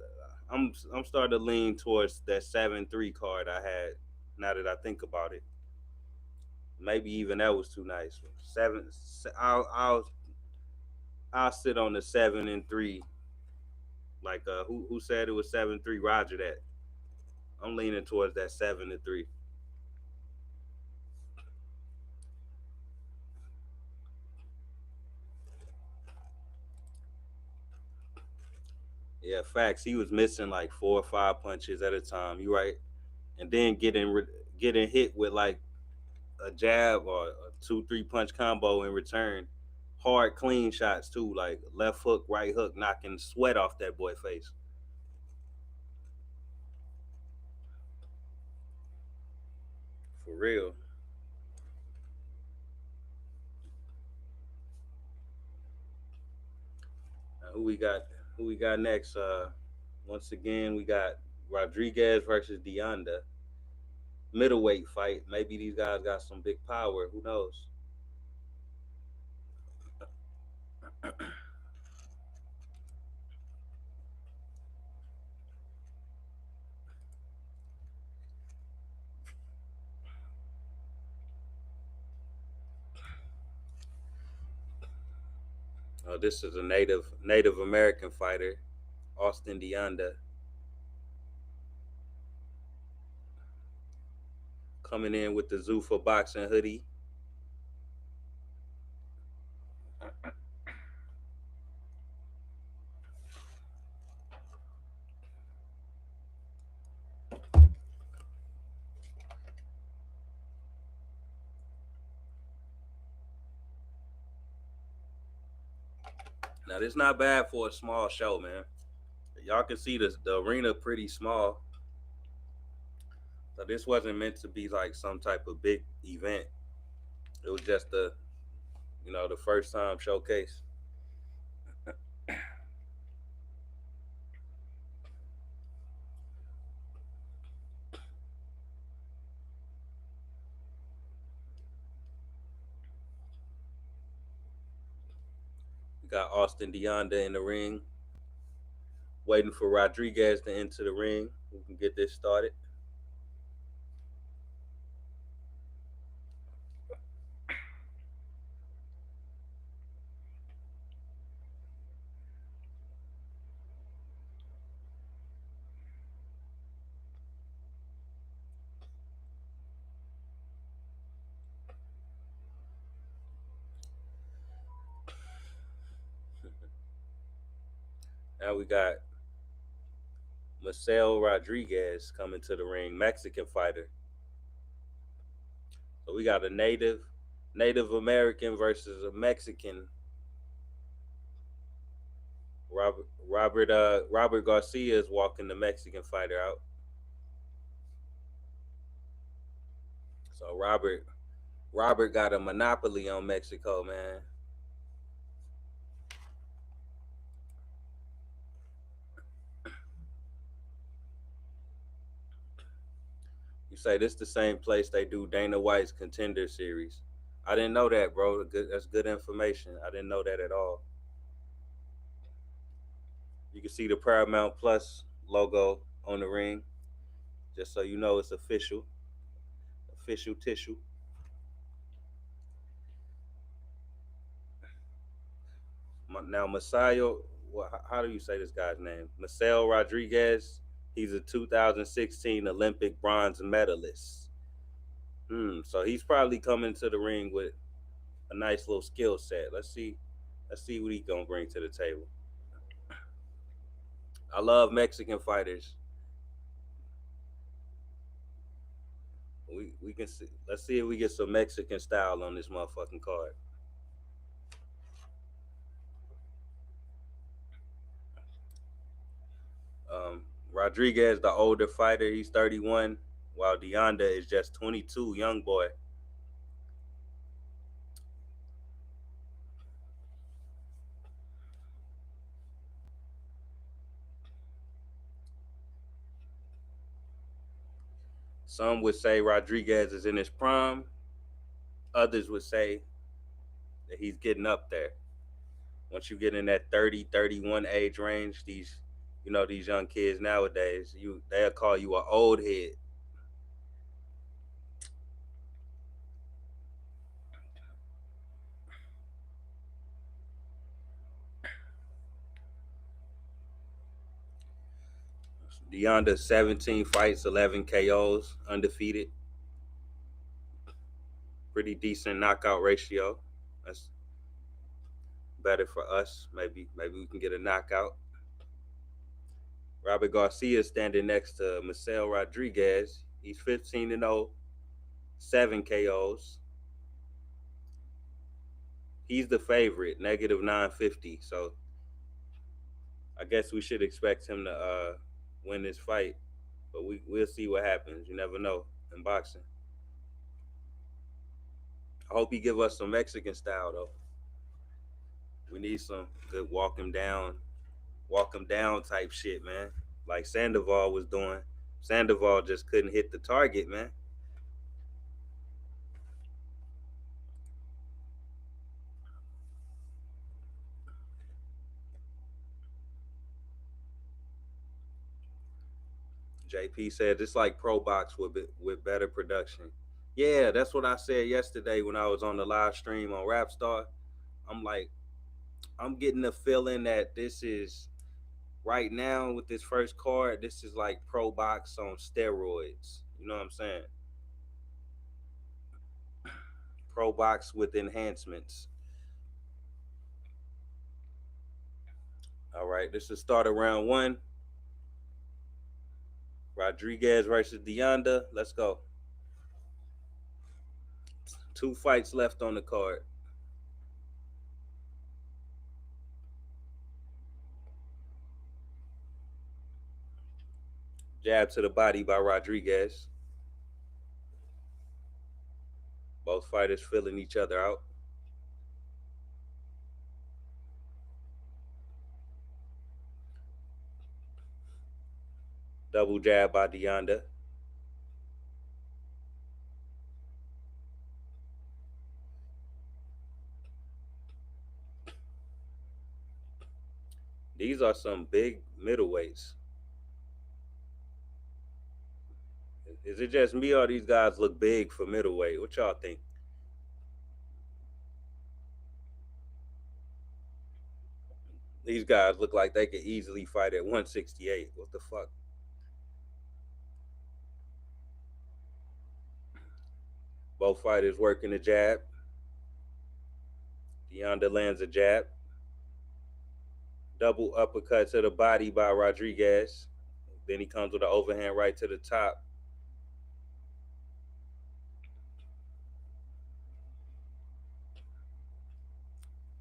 I'm starting to lean towards that 7-3 card I had. Now that I think about it, maybe even that was too nice. Seven, I'll sit on the 7-3. Like who said it was 7-3? Roger that. I'm leaning towards that 7-3. Yeah, facts. He was missing like 4 or 5 punches at a time. You right, and then getting hit with like a jab or a 2-3 punch combo in return. Hard, clean shots too, like left hook, right hook, knocking sweat off that boy face. For real. Who we got? Who we got next? Once again, we got Rodriguez versus Deonda. Middleweight fight. Maybe these guys got some big power. Who knows? This is a Native American fighter, Austin Deonda, coming in with the Zuffa boxing hoodie. Now this not bad for a small show, man. Y'all can see the arena pretty small. So this wasn't meant to be like some type of big event. It was just the first time showcase. We got Austin Deonda in the ring, waiting for Rodriguez to enter the ring. We can get this started. Now we got Marcel Rodriguez coming to the ring, Mexican fighter. So we got a Native American versus a Mexican. Robert Garcia is walking the Mexican fighter out. So Robert got a monopoly on Mexico, man. You say this the same place they do Dana White's Contender Series. I didn't know that, bro. That's good information. I didn't know that at all. You can see the Paramount Plus logo on the ring, just so you know it's official. Official tissue. Now Masayo, how do you say this guy's name? Marcel Rodriguez. He's a 2016 Olympic bronze medalist. So he's probably coming to the ring with a nice little skill set. Let's see what he's gonna bring to the table. I love Mexican fighters. We can see. Let's see if we get some Mexican style on this motherfucking card. Rodriguez, the older fighter, he's 31, while Deonda is just 22, young boy. Some would say Rodriguez is in his prime. Others would say that he's getting up there. Once you get in that 30, 31 age range, these young kids nowadays, they'll call you an old head. Deonda 17 fights, 11 KOs, undefeated. Pretty decent knockout ratio. That's better for us. Maybe we can get a knockout. Robert Garcia standing next to Marcel Rodriguez. He's 15-0, 7 KOs. He's the favorite, negative 950. So I guess we should expect him to win this fight. But we'll see what happens. You never know in boxing. I hope he give us some Mexican style though. We need some good walk him down type shit, man. Like Sandoval was doing. Sandoval just couldn't hit the target, man. JP said it's like Pro Box with better production. Yeah, that's what I said yesterday when I was on the live stream on Rapstar. I'm like, I'm getting the feeling that this is right now with this first card. This is like Pro Box on steroids. You know what I'm saying? Pro Box with enhancements. All right, this is start of round one. Rodriguez versus Deonda. Let's go. 2 fights left on the card. Jab to the body by Rodriguez. Both fighters filling each other out. Double jab by Deonda. These are some big middleweights. Is it just me or these guys look big for middleweight? What y'all think? These guys look like they could easily fight at 168. What the fuck? Both fighters working the jab. Deonda lands a jab. Double uppercut to the body by Rodriguez. Then he comes with an overhand right to the top.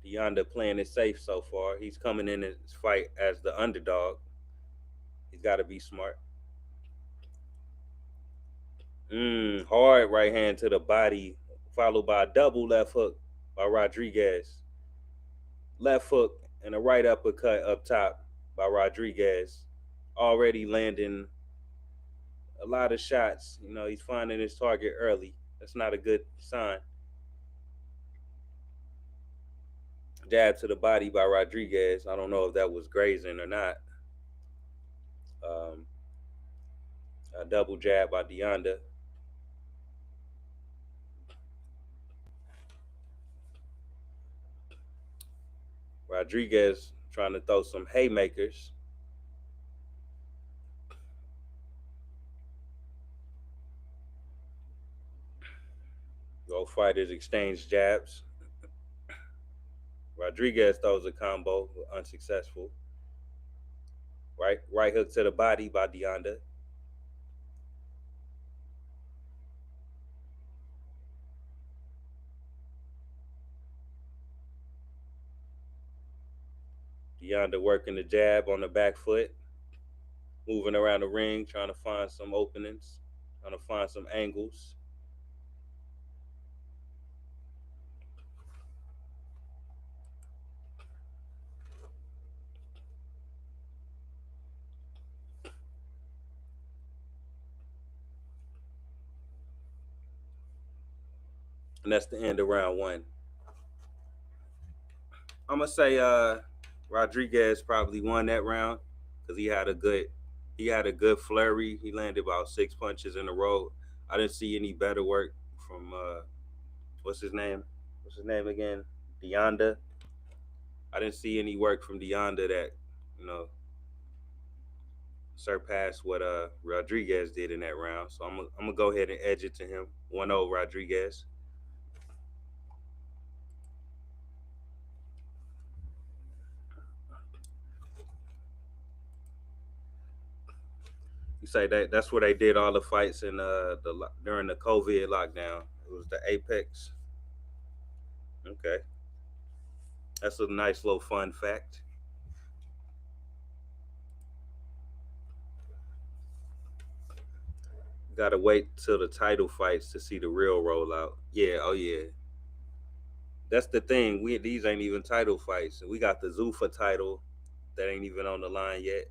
Deonda playing it safe so far. He's coming in this fight as the underdog. He's got to be smart. Hard right hand to the body, followed by a double left hook by Rodriguez. Left hook and a right uppercut up top by Rodriguez. Already landing a lot of shots. You know, he's finding his target early. That's not a good sign. Jab to the body by Rodriguez. I don't know if that was grazing or not. Um, a double jab by Deonda. Rodriguez trying to throw some haymakers. Both fighters exchange jabs. Rodriguez throws a combo, unsuccessful. Right hook to the body by Deonda. Deonda working the jab on the back foot, moving around the ring, trying to find some openings, trying to find some angles. And that's the end of round one. I'm gonna say Rodriguez probably won that round because he had a good flurry. He landed about 6 punches in a row. I didn't see any better work from what's his name? What's his name again? Deonda. I didn't see any work from Deonda that you know surpassed what Rodriguez did in that round. So I'm gonna go ahead and edge it to him. 1-0 Rodriguez. You say that's where they did all the fights in during the COVID lockdown. It was the Apex. Okay, that's a nice little fun fact. Got to wait till the title fights to see the real rollout. Yeah, oh yeah. That's the thing. These ain't even title fights. We got the Zuffa title that ain't even on the line yet.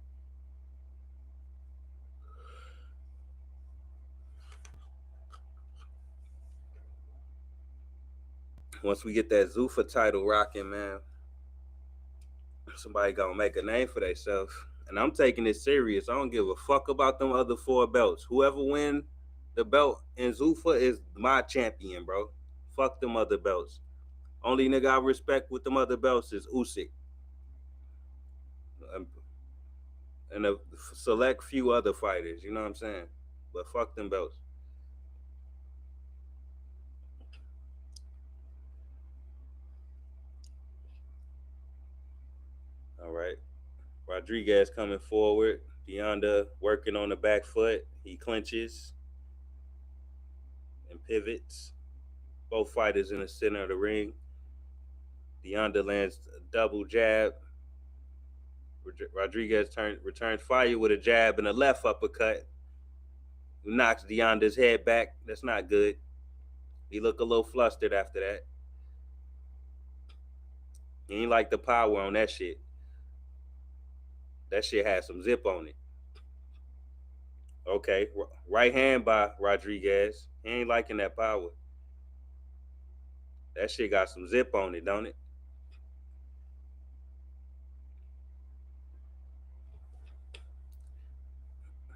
Once we get that Zuffa title rocking, man, somebody gonna make a name for themselves. And I'm taking it serious. I don't give a fuck about them other four belts. Whoever win the belt in Zuffa is my champion, bro. Fuck them other belts. Only nigga I respect with them other belts is Usyk. Um, and a select few other fighters. You know what I'm saying? But fuck them belts. All right. Rodriguez coming forward. Deonda working on the back foot. He clinches and pivots. Both fighters in the center of the ring. Deonda lands a double jab. Rodriguez returns fire with a jab and a left uppercut. Knocks Deonda's head back. That's not good. He look a little flustered after that. He ain't like the power on that shit. That shit had some zip on it. Okay, right hand by Rodriguez. He ain't liking that power. That shit got some zip on it, don't it?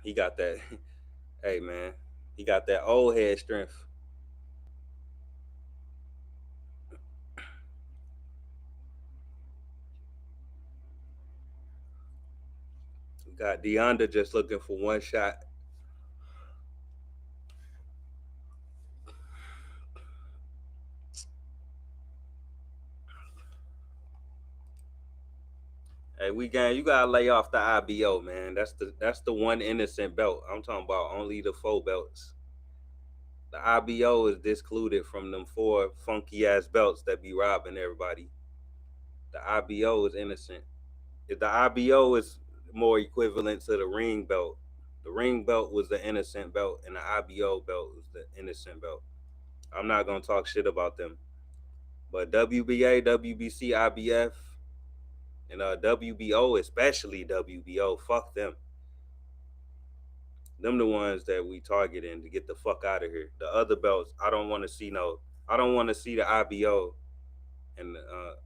He got that. Hey man, he got that old head strength. We got Deonda just looking for one shot. Hey, we gang, you gotta lay off the IBO, man. That's the one innocent belt. I'm talking about only the 4 belts. The IBO is discluded from them 4 funky ass belts that be robbing everybody. The IBO is innocent. If the IBO is more equivalent to the ring belt, the ring belt was the innocent belt, and the IBO belt was the innocent belt. I'm not gonna talk shit about them, but WBA, WBC, IBF, and WBO, especially WBO, fuck them. Them the ones that we targeting to get the fuck out of here. The other belts, I don't want to see no. I don't want to see the IBO, and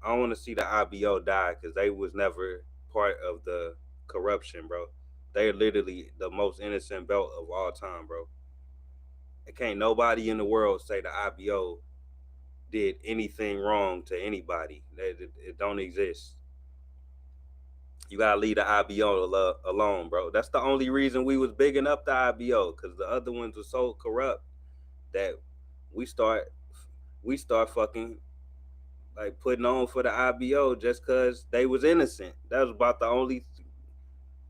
I don't want to see the IBO die because they was never part of the corruption, bro. They're literally the most innocent belt of all time, bro. It can't nobody in the world say the IBO did anything wrong to anybody. It don't exist. You gotta leave the IBO alone, bro. That's the only reason we was bigging up the IBO because the other ones were so corrupt that we start we start fucking like putting on for the IBO just because they was innocent. That was about the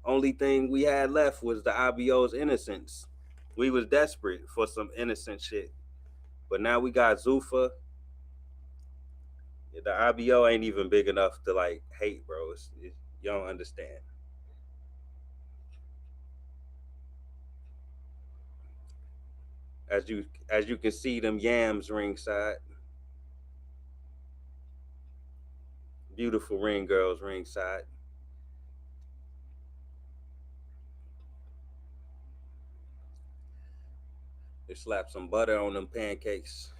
only thing we had left was the IBO's innocence. We was desperate for some innocent shit, but now we got Zuffa. The IBO ain't even big enough to like hate, bro. You don't understand. As you can see, them yams ringside, beautiful ring girls ringside. They slap some butter on them pancakes.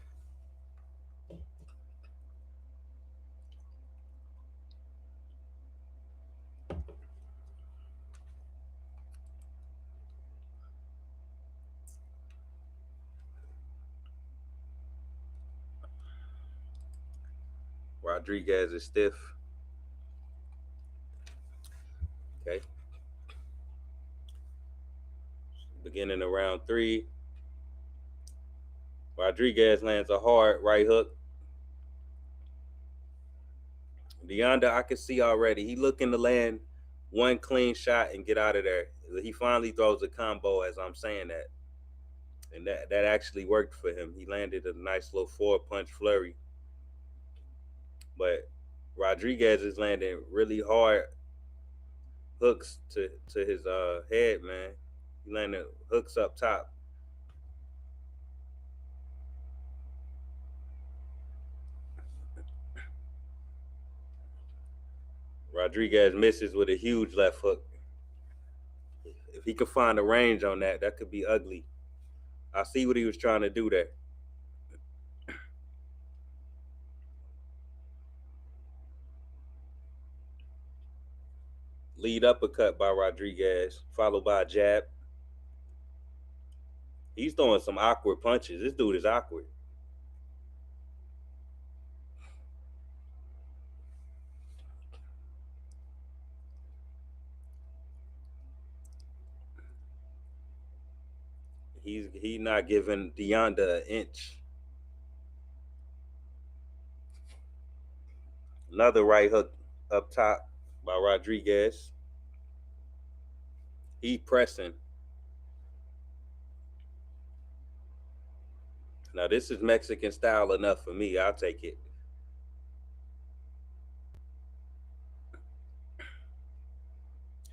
Rodriguez is stiff. Okay, beginning of round 3. Rodriguez lands a hard right hook. Deonda, I can see already. He looking to land one clean shot and get out of there. He finally throws a combo as I'm saying that. And that actually worked for him. He landed a nice little 4 punch flurry. But Rodriguez is landing really hard hooks to his head, man. He landed hooks up top. Rodriguez misses with a huge left hook. If he could find a range on that, that could be ugly. I see what he was trying to do there. Lead uppercut by Rodriguez, followed by a jab. He's throwing some awkward punches. This dude is awkward. He not giving Deonda an inch. Another right hook up top by Rodriguez. He pressing. Now this is Mexican style enough for me. I'll take it.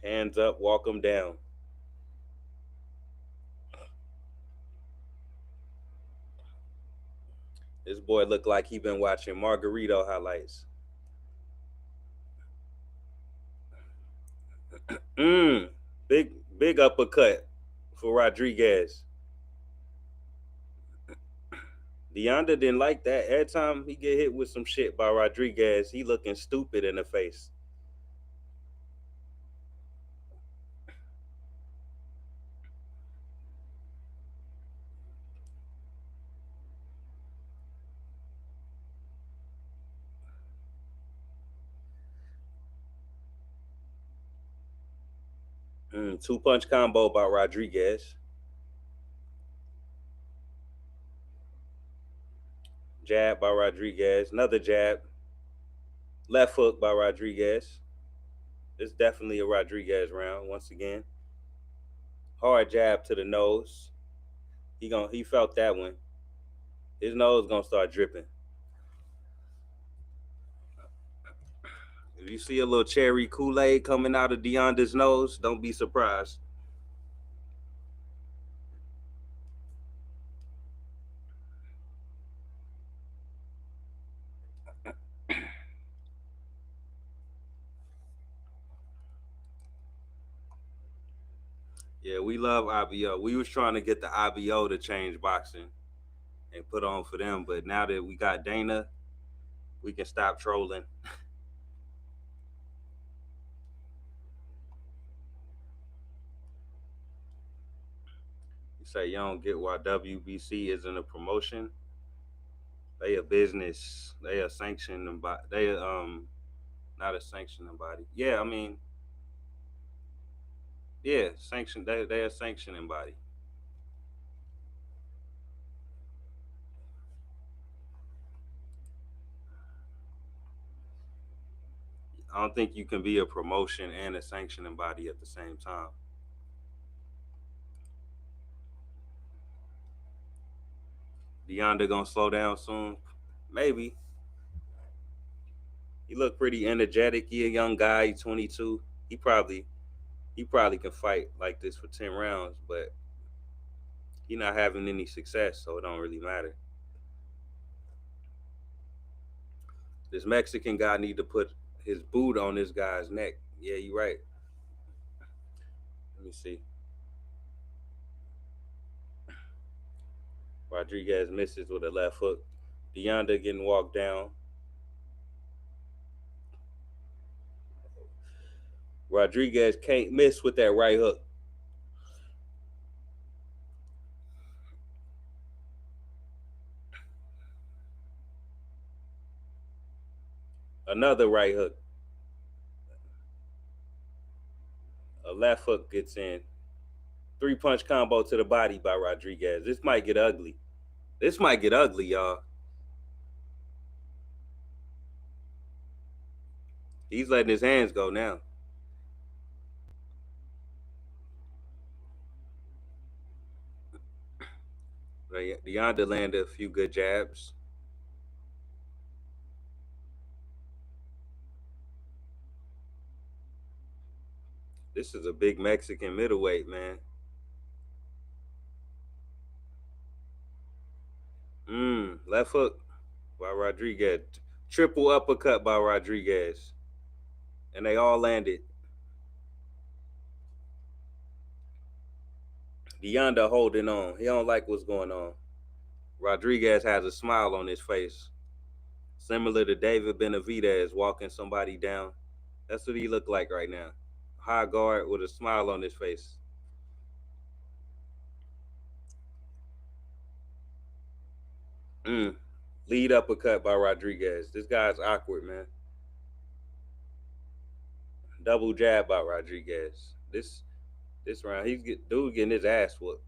Hands up, walk him down. This boy looked like he been watching Margarito highlights. Mm, big uppercut for Rodriguez. Deonda didn't like that. Every time he get hit with some shit by Rodriguez, he looking stupid in the face. Two punch combo by Rodriguez. Jab by Rodriguez. Another jab. Left hook by Rodriguez. It's definitely a Rodriguez round once again. Hard jab to the nose. He felt that one. His nose gonna start dripping. If you see a little cherry Kool-Aid coming out of Deonda's nose, don't be surprised. Yeah, we love IBO. We was trying to get the IBO to change boxing and put on for them, but now that we got Dana, we can stop trolling. You say you don't get why WBC isn't a promotion. They a business. They a sanctioning body. They not a sanctioning body. Yeah, I mean, yeah, sanction. They a sanctioning body. I don't think you can be a promotion and a sanctioning body at the same time. Deonda gonna slow down soon? Maybe. He looked pretty energetic. He a young guy. He's 22. He probably can fight like this for 10 rounds, but he not having any success, so it don't really matter. This Mexican guy need to put his boot on this guy's neck. Yeah, you right. Let me see. Rodriguez misses with a left hook. Deonda getting walked down. Rodriguez can't miss with that right hook. Another right hook. A left hook gets in. Three punch combo to the body by Rodriguez. This might get ugly. This might get ugly, y'all. He's letting his hands go now. Deonda landed a few good jabs. This is a big Mexican middleweight, man. Left hook by Rodriguez. Triple uppercut by Rodriguez. And they all landed. Deonda holding on. He don't like what's going on. Rodriguez has a smile on his face. Similar to David Benavidez walking somebody down. That's what he look like right now. High guard with a smile on his face. Mm. Lead uppercut by Rodriguez. This guy's awkward, man. Double jab by Rodriguez. This round, dude getting his ass whooped.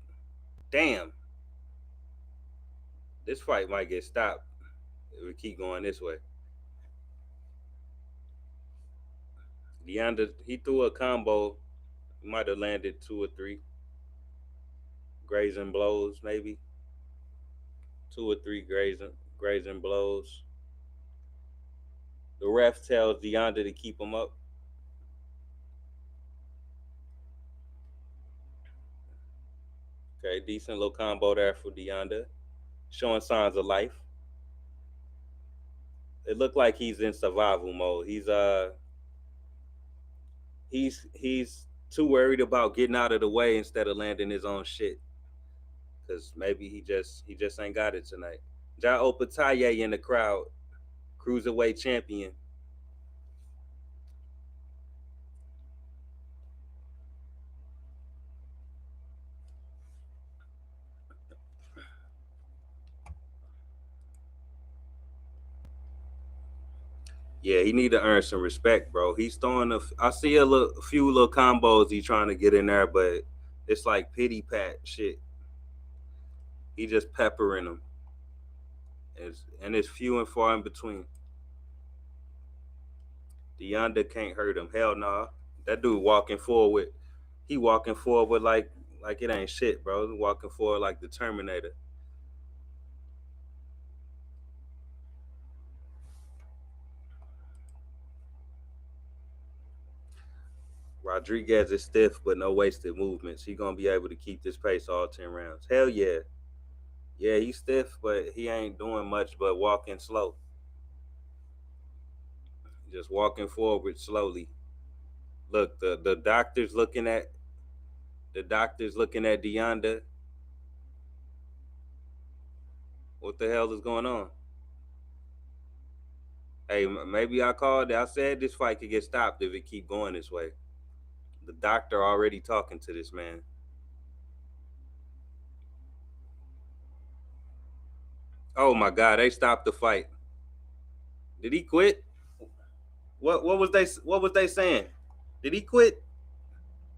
Damn, this fight might get stopped if we keep going this way. Deonda, he threw a combo. He might have landed two or three grazing blows, maybe two or three grazing blows. The ref tells Deonda to keep him up. Okay, decent little combo there for Deonda, showing signs of life. It looked like he's in survival mode. He's too worried about getting out of the way instead of landing his own shit. Cause maybe he just ain't got it tonight. Ja Opataye in the crowd, cruiserweight champion. Yeah, he need to earn some respect, bro. He's throwing I see a few little combos he trying to get in there, but it's like pity pat shit. He just peppering them, and it's few and far in between. Deonda can't hurt him. Hell nah. That dude walking forward. He walking forward like it ain't shit, bro. He walking forward like the Terminator. Rodriguez is stiff, but no wasted movements. He gonna be able to keep this pace all 10 rounds. Hell yeah. Yeah, he's stiff, but he ain't doing much but walking slow. Just walking forward slowly. Look, the doctor's looking at Deonda. What the hell is going on? Hey, maybe I called it. I said this fight could get stopped if it keep going this way. The doctor already talking to this man. Oh my God, they stopped the fight. Did he quit? What was they saying? Did he quit?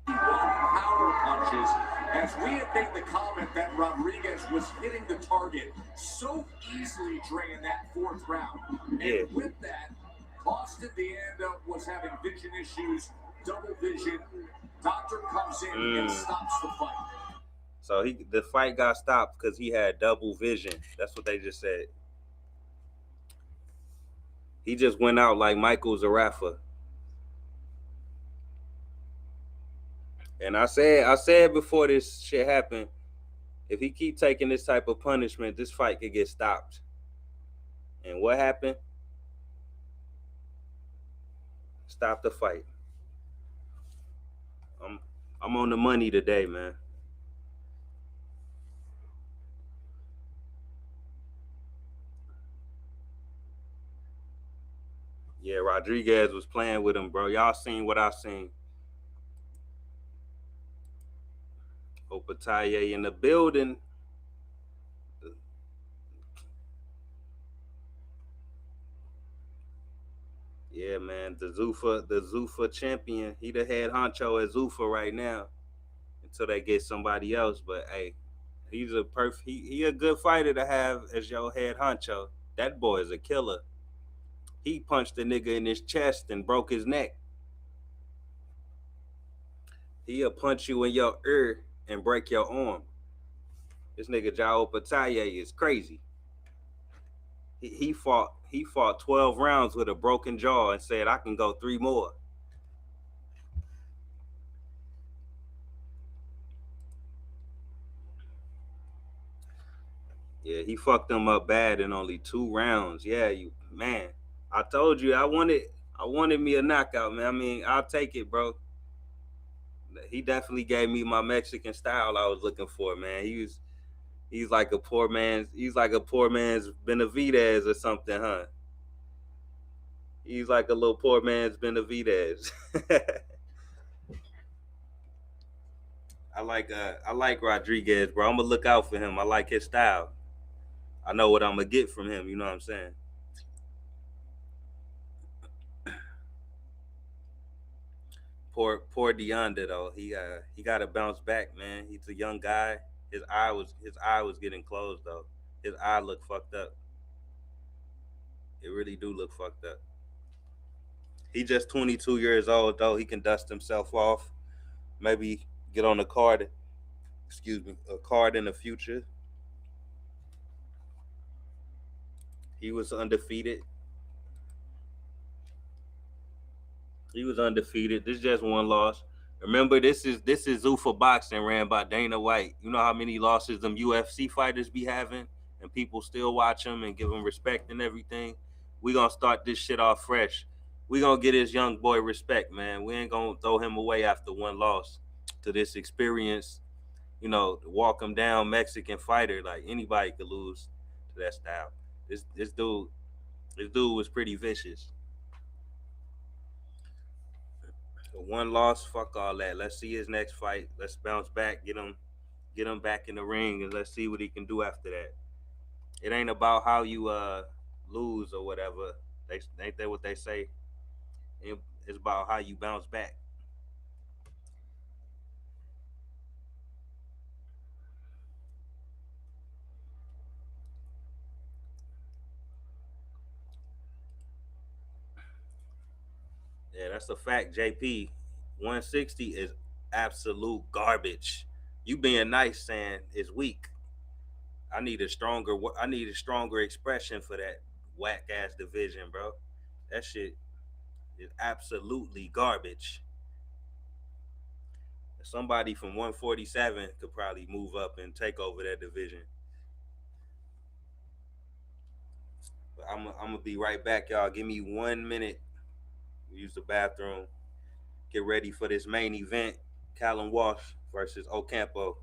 Power punches, as we had made the comment that Rodriguez was hitting the target so easily during that fourth round. And Yeah. with that, Cost at the end was having vision issues, double vision. Doctor comes in and stops the fight. So the fight got stopped because he had double vision. That's what they just said. He just went out like Michael Zarafa. And I said before this shit happened, if he keep taking this type of punishment, this fight could get stopped. And what happened? Stop the fight. I'm on the money today, man. Yeah, Rodriguez was playing with him, bro. Y'all seen what I seen. Opataye in the building. Yeah, man. The Zuffa champion. He the head honcho at Zuffa right now. Until they get somebody else. But hey, he a good fighter to have as your head honcho. That boy is a killer. He punched a nigga in his chest and broke his neck. He'll punch you in your ear and break your arm. This nigga Jao Pataye is crazy. He fought 12 rounds with a broken jaw and said I can go 3 more. Yeah, he fucked them up bad in only 2 rounds. Yeah, you man. I told you I wanted me a knockout, man. I mean, I'll take it, bro. He definitely gave me my Mexican style I was looking for, man. He's like a poor man's Benavidez or something, huh? He's like a little poor man's Benavidez. I like Rodriguez, bro. I'm gonna look out for him. I like his style. I know what I'm gonna get from him. You know what I'm saying? Poor Deonda though. He got to bounce back, man. He's a young guy. His eye was getting closed though. His eye looked fucked up. It really do look fucked up. He just 22 years old though. He can dust himself off. Maybe get on a card. Excuse me, a card in the future. He was undefeated. He was undefeated. This is just one loss. Remember, this is Zuffa boxing ran by Dana White. You know how many losses them UFC fighters be having, and people still watch them and give them respect and everything. We gonna start this shit off fresh. We gonna get this young boy respect, man. We ain't gonna throw him away after one loss to this experience. Walk him down Mexican fighter. Like anybody could lose to that style. This dude was pretty vicious. One loss, fuck all that. Let's see his next fight. Let's bounce back, get him back in the ring, and let's see what he can do after that. It ain't about how you lose or whatever. They ain't that what they say. It's about how you bounce back. Yeah, that's a fact. JP, 160 is absolute garbage. You being nice saying it's weak. I need a stronger expression for that whack ass division, bro. That shit is absolutely garbage. Somebody from 147 could probably move up and take over that division. But I'm gonna be right back, y'all. Give me 1 minute. Use the bathroom. Get ready for this main event. Callum Walsh versus Ocampo.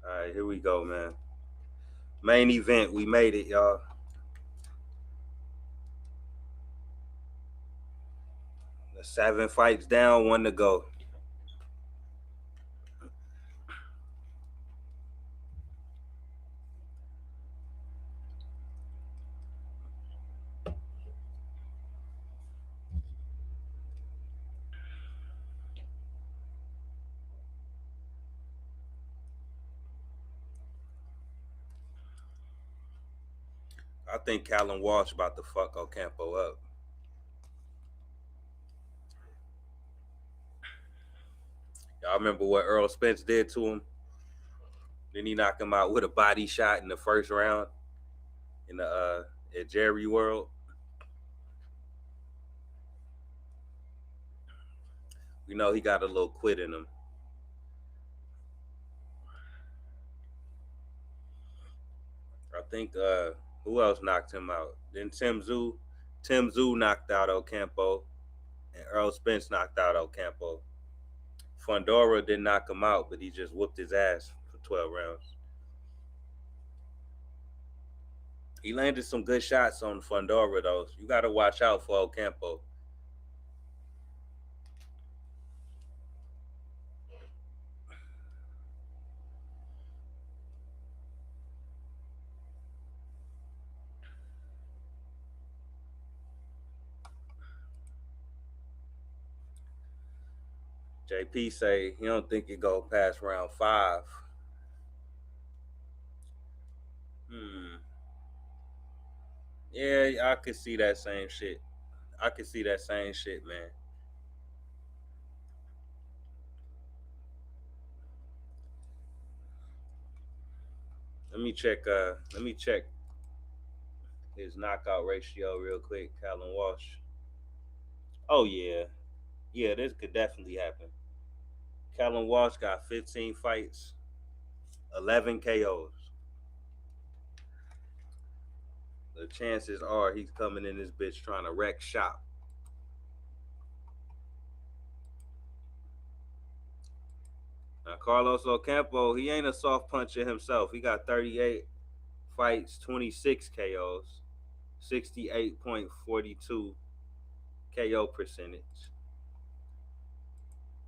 All right, here we go, man. Main event, we made it, y'all. 7 fights down, one to go. I think Callum Walsh about to fuck Ocampo up. Y'all remember what Earl Spence did to him? Then he knocked him out with a body shot in the first round in the at Jerry World. We know he got a little quit in him. I think who else knocked him out? Then Tim Zoo. Tim Zoo knocked out Ocampo, and Earl Spence knocked out Ocampo. Fundora didn't knock him out, but he just whooped his ass for 12 rounds. He landed some good shots on Fundora, though. You got to watch out for Ocampo. JP say he don't think it go past round 5. Hmm. Yeah, I could see that same shit. I could see that same shit, man. Let me check his knockout ratio real quick. Callum Walsh. Oh yeah, yeah, this could definitely happen. Callum Walsh got 15 fights, 11 KOs. The chances are he's coming in this bitch trying to wreck shop. Now Carlos Ocampo, he ain't a soft puncher himself. He got 38 fights, 26 KOs, 68.42 KO percentage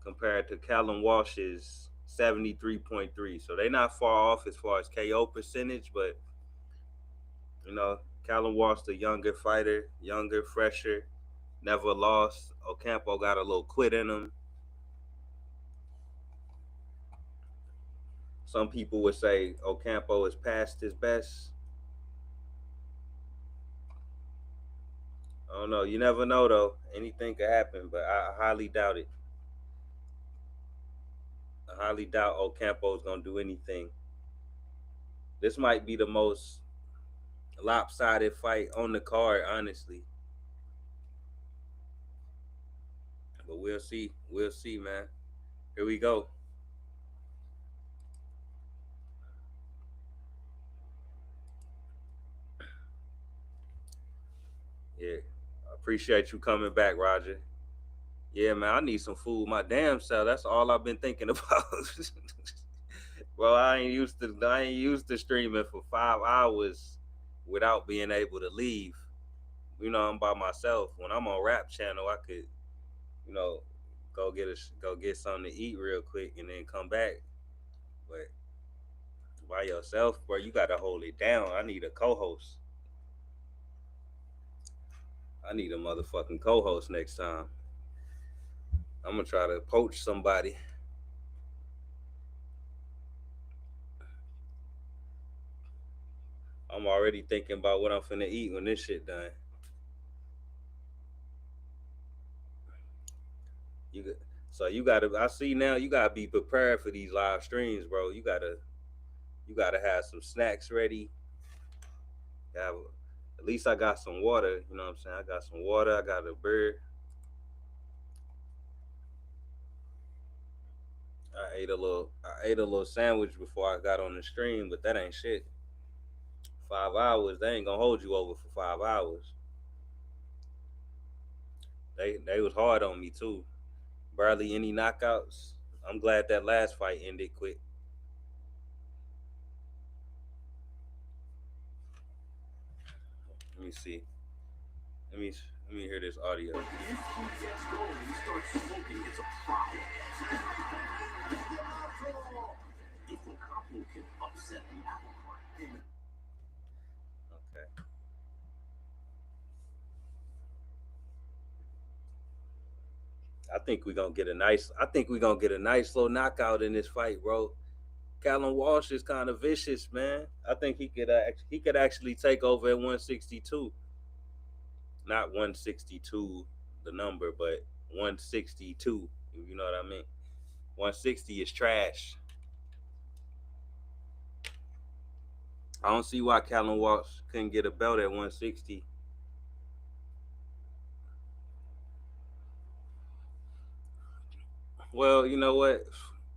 compared to Callum Walsh's 73.3. So they not far off as far as KO percentage, but you know, Callum Walsh the younger fighter, younger, fresher, never lost. Ocampo got a little quit in him. Some people would say Ocampo is past his best. I don't know. You never know though. Anything could happen, but I highly doubt it. I highly doubt Ocampo's gonna do anything. This might be the most lopsided fight on the card, honestly. But we'll see. We'll see, man. Here we go. Yeah. I appreciate you coming back, Roger. Yeah, man, I need some food. My damn self. That's all I've been thinking about. Well, I ain't used to streaming for 5 hours without being able to leave. You know, I'm by myself. When I'm on Rap Channel, I could, you know, go get something to eat real quick and then come back. But by yourself, bro, you gotta hold it down. I need a co-host. I need a motherfucking co-host next time. I'm gonna try to poach somebody. I'm already thinking about what I'm finna eat when this shit done. You got, so you gotta. I see now. You gotta be prepared for these live streams, bro. You gotta have some snacks ready. Have, at least I got some water. You know what I'm saying? I got some water. I got a beer. I ate a little sandwich before I got on the stream, but that ain't shit. 5 hours, they ain't gonna hold you over for 5 hours. They was hard on me too. Barely any knockouts. I'm glad that last fight ended quick. Let me see. Let me let me hear this audio. But if he gets going and starts smoking, it's a problem. If Ocampo can upset the apple cart, Okay. I think we're gonna get a nice little knockout in this fight, bro. Callum Walsh is kind of vicious, man. I think he could actually take over at 162. Not 162 the number, but 162. You know what I mean? 160 is trash. I don't see why Callum Walsh couldn't get a belt at 160. Well, you know what?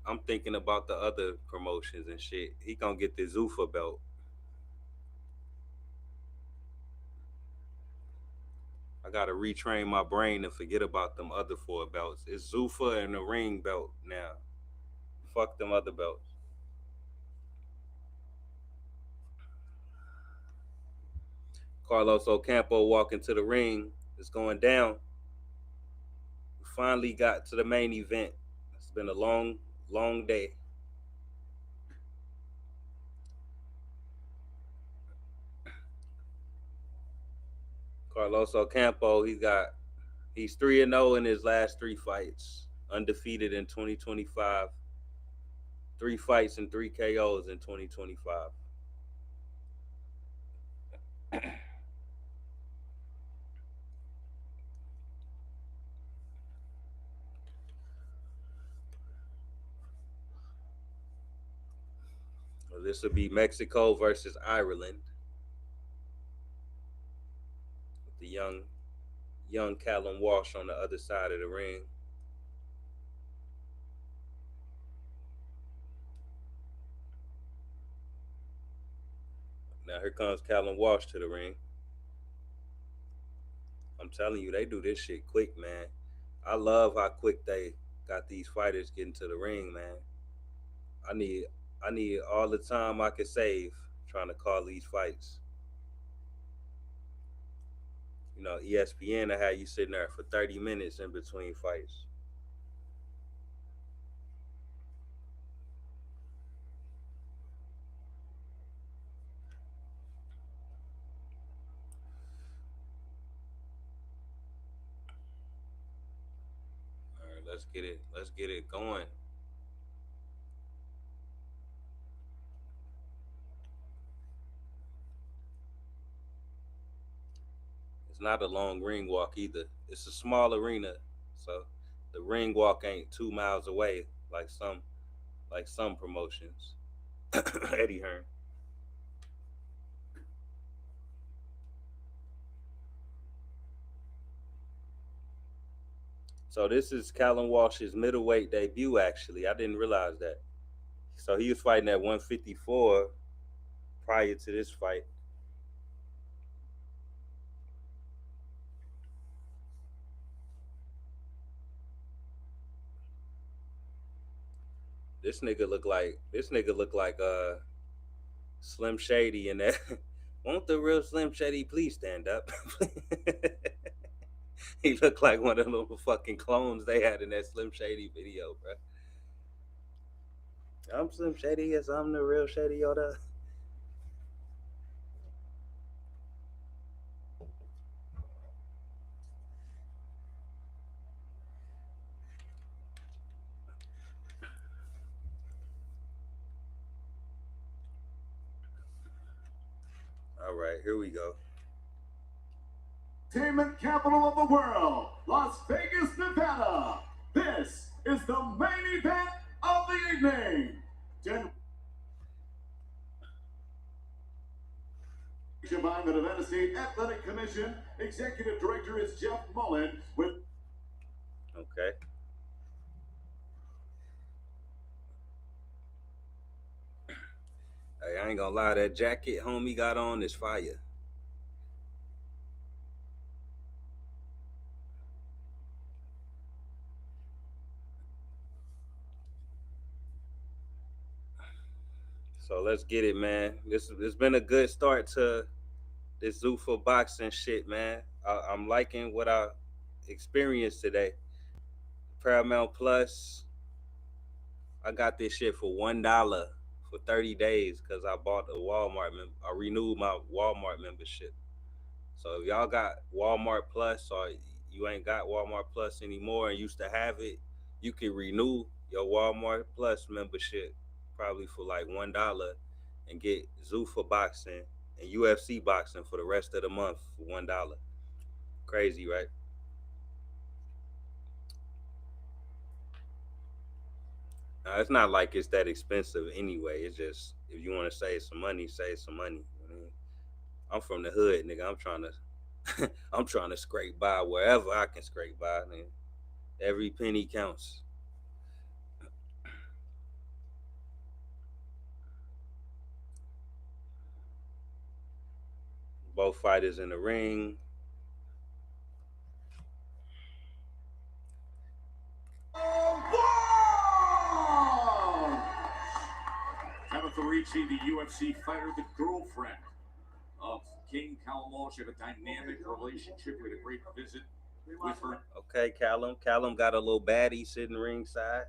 I'm thinking about the other promotions and shit. He gonna get the Zuffa belt. I gotta retrain my brain and forget about them other four belts. It's Zuffa and the ring belt now. Fuck them other belts. Carlos Ocampo walking to the ring. It's going down. We finally got to the main event. It's been a long, long day. Carlos Ocampo, he's 3-0 in his last three fights, undefeated in 2025. Three fights and three KOs in 2025. Well, this would be Mexico versus Ireland. The young Callum Walsh on the other side of the ring. Now here comes Callum Walsh to the ring. I'm telling you, they do this shit quick, man. I love how quick they got these fighters getting to the ring, man. I need I need all the time I can save trying to call these fights. You know, ESPN will have you sitting there for 30 minutes in between fights. All right, let's get it. Let's get it going. It's not a long ring walk either. It's a small arena, so the ring walk ain't 2 miles away like some promotions. Eddie Hearn. So this is Callum Walsh's middleweight debut. Actually, I didn't realize that. So he was fighting at 154 prior to this fight. This nigga look like Slim Shady and that. Won't the real Slim Shady please stand up? He looked like one of the little fucking clones they had in that Slim Shady video, bro. I'm Slim Shady, yes, I'm the real Shady Yoda. All right, here we go. Entertainment capital of the world, Las Vegas, Nevada. This is the main event of the evening. By the Nevada State Athletic Commission, Executive Director is Jeff Mullen with. Okay. Hey, I ain't gonna lie, that jacket homie got on is fire. So let's get it, man. This has been a good start to this Zuffa boxing shit, man. I'm liking what I experienced today. Paramount Plus, I got this shit for $1 for 30 days because I bought a Walmart. I renewed my Walmart membership. So if y'all got Walmart Plus or you ain't got Walmart Plus anymore and used to have it, you can renew your Walmart Plus membership probably for like $1 and get Zuffa boxing and UFC boxing for the rest of the month for $1. Crazy, right? Now, it's not like it's that expensive anyway. It's just if you want to save some money, save some money. I mean, I'm from the hood, nigga. I'm trying to scrape by wherever I can scrape by. Man. Every penny counts. Both fighters in the ring. Tabitha Ricci, the UFC fighter, the girlfriend of King Callum Walsh, have a dynamic relationship. We had a great visit with her. Okay, Callum. Callum got a little baddie sitting ringside.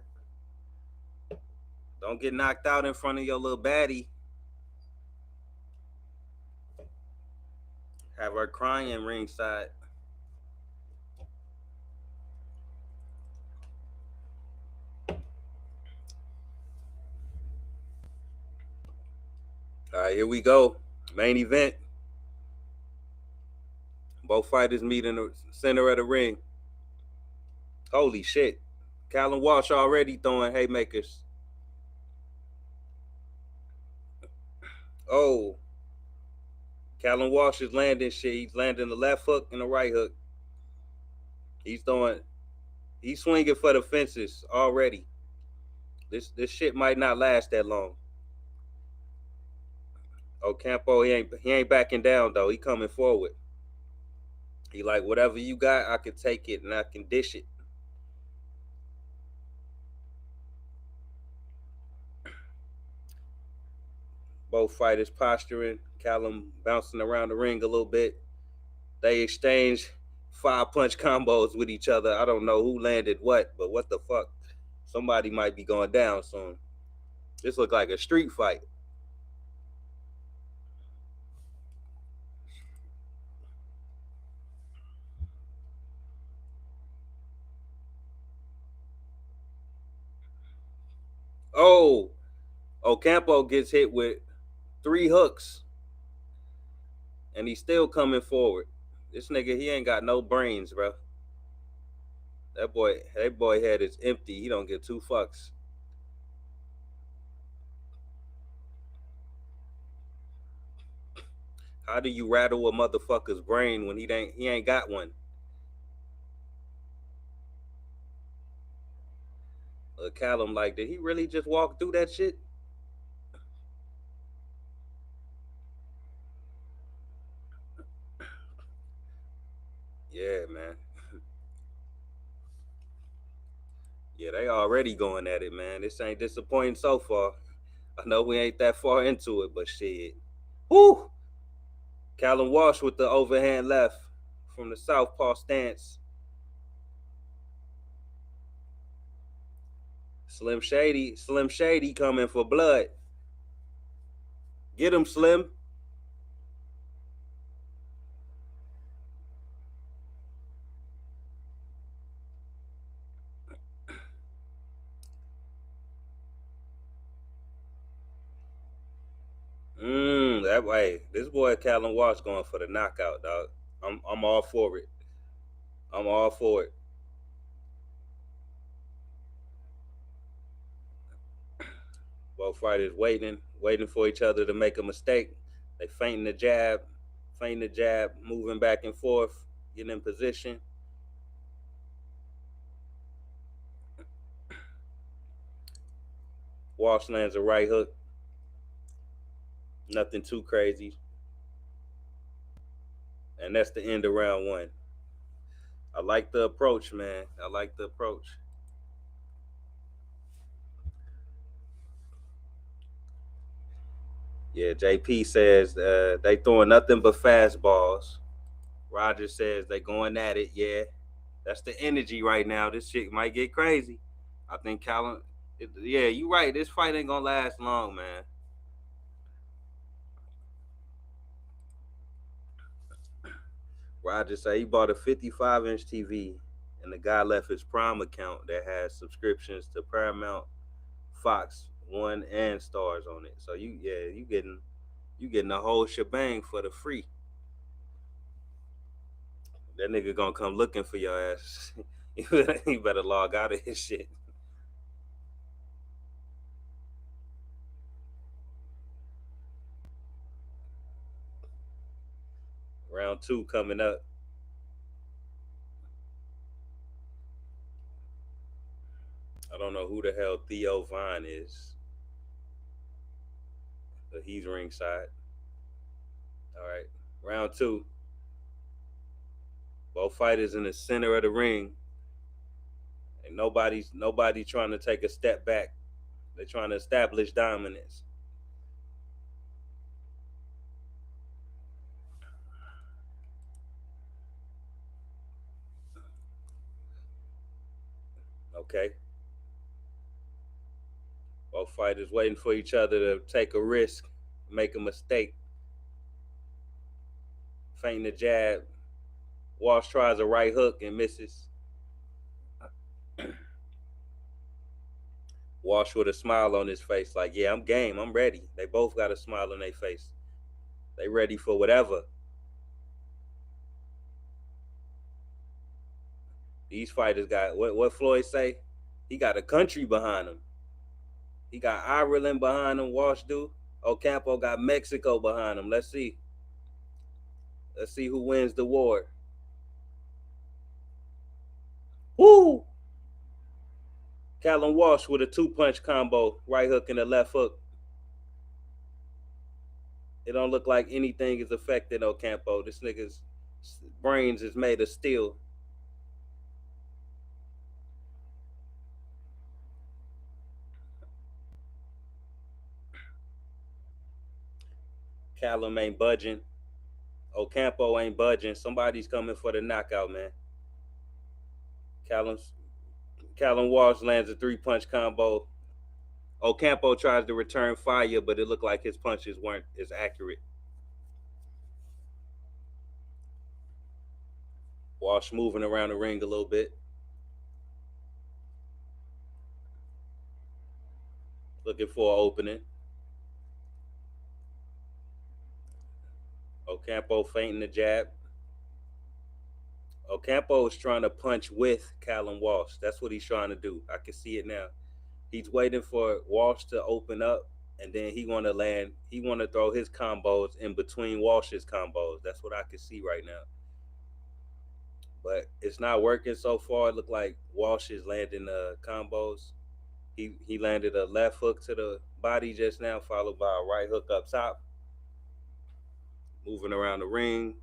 Don't get knocked out in front of your little baddie. Have her crying ringside. All right, here we go. Main event. Both fighters meet in the center of the ring. Holy shit. Callum Walsh already throwing haymakers. Oh, Callum Walsh is landing shit. He's landing the left hook and the right hook. He's throwing. He's swinging for the fences already. This shit might not last that long. Ocampo, he ain't backing down though. He coming forward. He like whatever you got, I can take it and I can dish it. Both fighters posturing. Callum bouncing around the ring a little bit. They exchange 5 punch combos with each other. I don't know who landed what, but what the fuck? Somebody might be going down soon. This look like a street fight. Oh, Ocampo gets hit with 3 hooks, and he's still coming forward. This nigga, he ain't got no brains, bro. That boy head is empty. He don't give 2 fucks. How do you rattle a motherfucker's brain when he ain't got one? Callum, like, did he really just walk through that shit? Yeah, man. Yeah, they already going at it, man. This ain't disappointing so far. I know we ain't that far into it, but shit. Whoo! Callum Walsh with the overhand left from the southpaw stance. Slim Shady coming for blood. Get him, Slim. That way. This boy Callum Walsh going for the knockout, dog. I'm all for it. I'm all for it. Both fighters waiting for each other to make a mistake. They feinting the jab, moving back and forth, getting in position. Walsh lands a right hook. Nothing too crazy. And that's the end of round 1. I like the approach, man. I like the approach. Yeah, JP says they throwing nothing but fastballs. Roger says they going at it. Yeah, that's the energy right now. This shit might get crazy. I think Callum. Yeah, you right. This fight ain't gonna last long, man. Roger said he bought a 55-inch TV, and the guy left his Prime account that has subscriptions to Paramount, Fox One, and Stars on it. So you getting the whole shebang for the free. That nigga gonna come looking for your ass. You better log out of his shit. Round 2 coming up. I don't know who the hell Theo Vine is, but he's ringside. All right, round 2. Both fighters in the center of the ring, and nobody trying to take a step back. They're trying to establish dominance. Okay, both fighters waiting for each other to take a risk, make a mistake, feign the jab. Walsh tries a right hook and misses. Walsh with a smile on his face, like, yeah, I'm game, I'm ready. They both got a smile on their face. They ready for whatever. These fighters got what Floyd say? He got a country behind him. He got Ireland behind him. Walsh do. Ocampo got Mexico behind him. Let's see. Let's see who wins the war. Woo! Callum Walsh with a two-punch combo, right hook and a left hook. It don't look like anything is affecting Ocampo. This nigga's brains is made of steel. Callum ain't budging. Ocampo ain't budging. Somebody's coming for the knockout, man. Callum's Callum Walsh lands a three-punch combo. Ocampo tries to return fire, but it looked like his punches weren't as accurate. Walsh moving around the ring a little bit, looking for an opening. Ocampo feinting the jab. Ocampo is trying to punch with Callum Walsh. That's what he's trying to do. I can see it now. He's waiting for Walsh to open up, and then he want to land. He want to throw his combos in between Walsh's combos. That's what I can see right now. But it's not working so far. It looked like Walsh is landing combos. He landed a left hook to the body just now, followed by a right hook up top. Moving around the ring.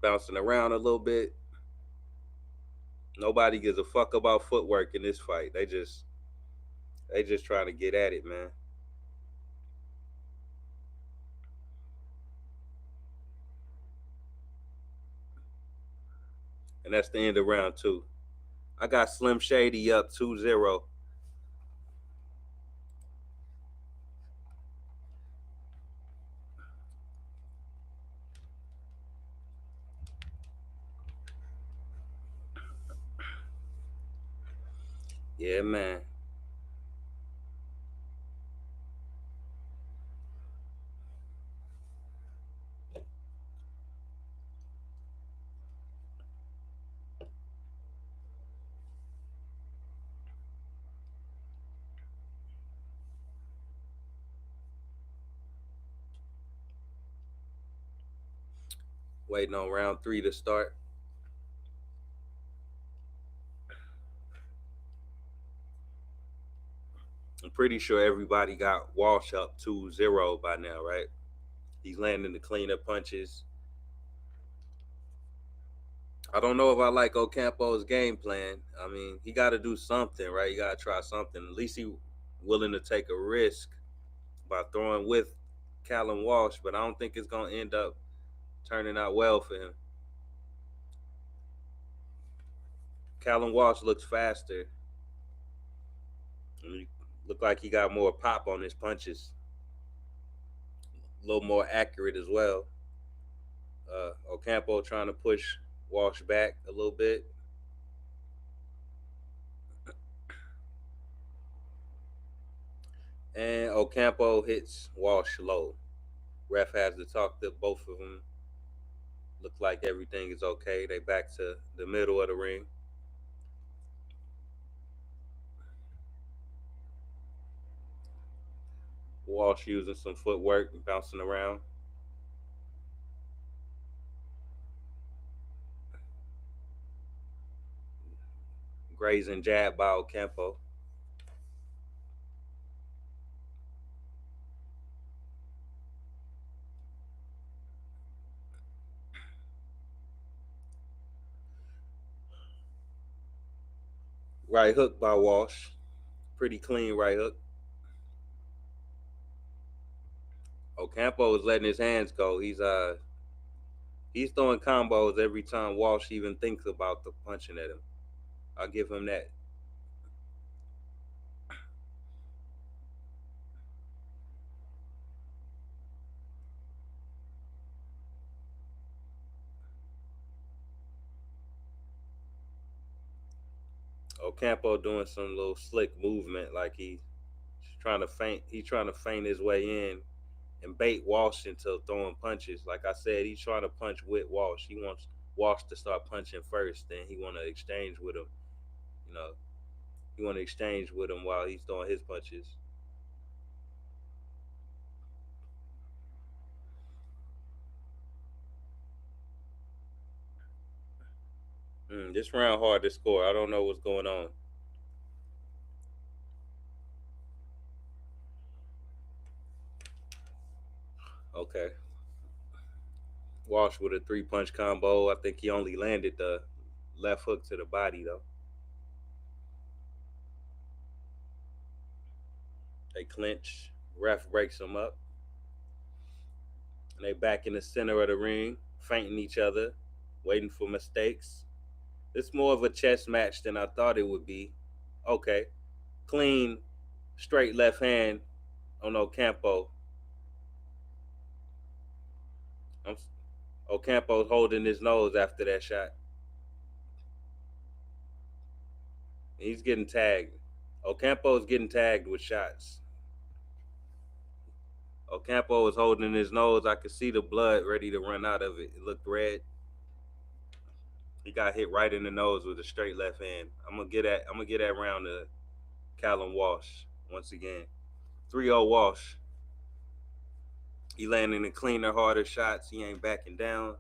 Bouncing around a little bit. Nobody gives a fuck about footwork in this fight. They just trying to get at it, man. And that's the end of round two. I got Slim Shady up 2-0. Yeah, man. Waiting on round three to start. I'm pretty sure everybody got Walsh up 2-0 by now, right? He's landing the cleaner punches. I don't know if I like Ocampo's game plan. I mean, he got to do something, right? He got to try something. At least he willing to take a risk by throwing with Callum Walsh, but I don't think it's going to end up turning out well for him. Callum Walsh looks faster. He look like he got more pop on his punches. A little more accurate as well. Ocampo trying to push Walsh back a little bit. And Ocampo hits Walsh low. Ref has to talk to both of them. Look like everything is okay. They back to the middle of the ring. Walsh using some footwork and bouncing around. Grazing jab by Ocampo. Right hook by Walsh. Pretty clean right hook. Ocampo is letting his hands go. He's throwing combos every time Walsh even thinks about the punching at him. I'll give him that. Ocampo doing some little slick movement, like he's trying to feint. He's trying to feint his way in and bait Walsh into throwing punches. Like I said, he's trying to punch with Walsh. He wants Walsh to start punching first, then he want to exchange with him. You know, he want to exchange with him while he's throwing his punches. This round hard to score. I don't know what's going on. Okay. Walsh with a 3 punch combo. I think he only landed the left hook to the body though. They clinch. Ref breaks them up. And they back in the center of the ring, feinting each other, waiting for mistakes. It's more of a chess match than I thought it would be. Okay. Clean, straight left hand on Ocampo. I'm, Ocampo's holding his nose after that shot. He's getting tagged. Ocampo's getting tagged with shots. Ocampo was holding his nose. I could see the blood ready to run out of it. It looked red. He got hit right in the nose with a straight left hand. I'm gonna get that round to Callum Walsh once again. 3-0 Walsh. He landing the cleaner, harder shots. He ain't backing down.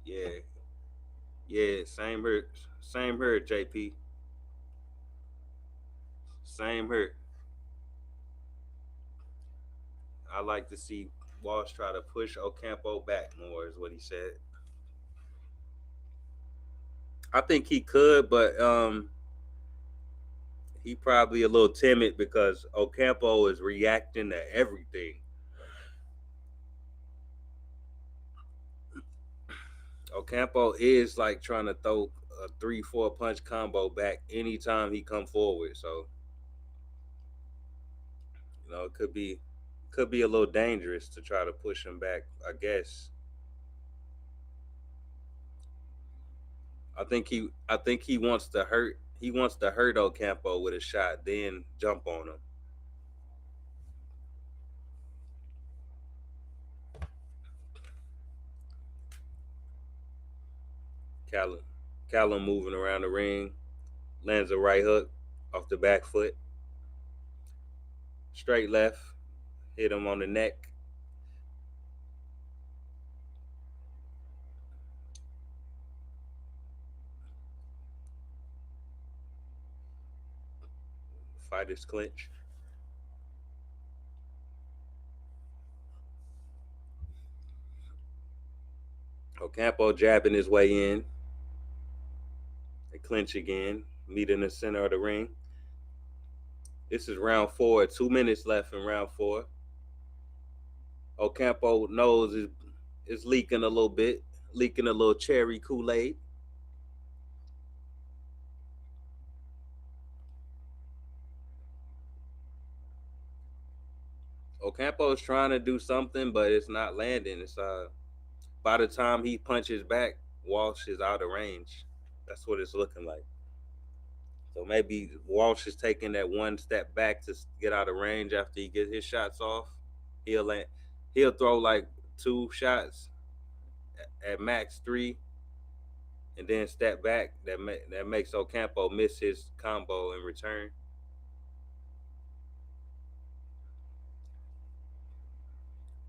Yeah, yeah. Same here, JP. Same here. I like to see Walsh try to push Ocampo back more, is what he said. I think he could, but he probably a little timid because Ocampo is reacting to everything. Ocampo is like trying to throw a 3-4 punch combo back anytime he come forward. So it could be a little dangerous to try to push him back. I guess. I think he wants to hurt. He wants to hurt Ocampo with a shot, then jump on him. Callum, Callum moving around the ring, lands a right hook off the back foot, straight left, hit him on the neck. Fighters clinch. Ocampo jabbing his way in. They clinch again, meet in the center of the ring. This is round four. 2 minutes left in round four. Ocampo nose is leaking a little bit, leaking a little cherry Kool Aid. Ocampo is trying to do something, but it's not landing. It's by the time he punches back, Walsh is out of range. That's what it's looking like. So maybe Walsh is taking that one step back to get out of range after he gets his shots off. He'll land, he'll throw like 2 shots at max 3, and then step back. That makes Ocampo miss his combo in return.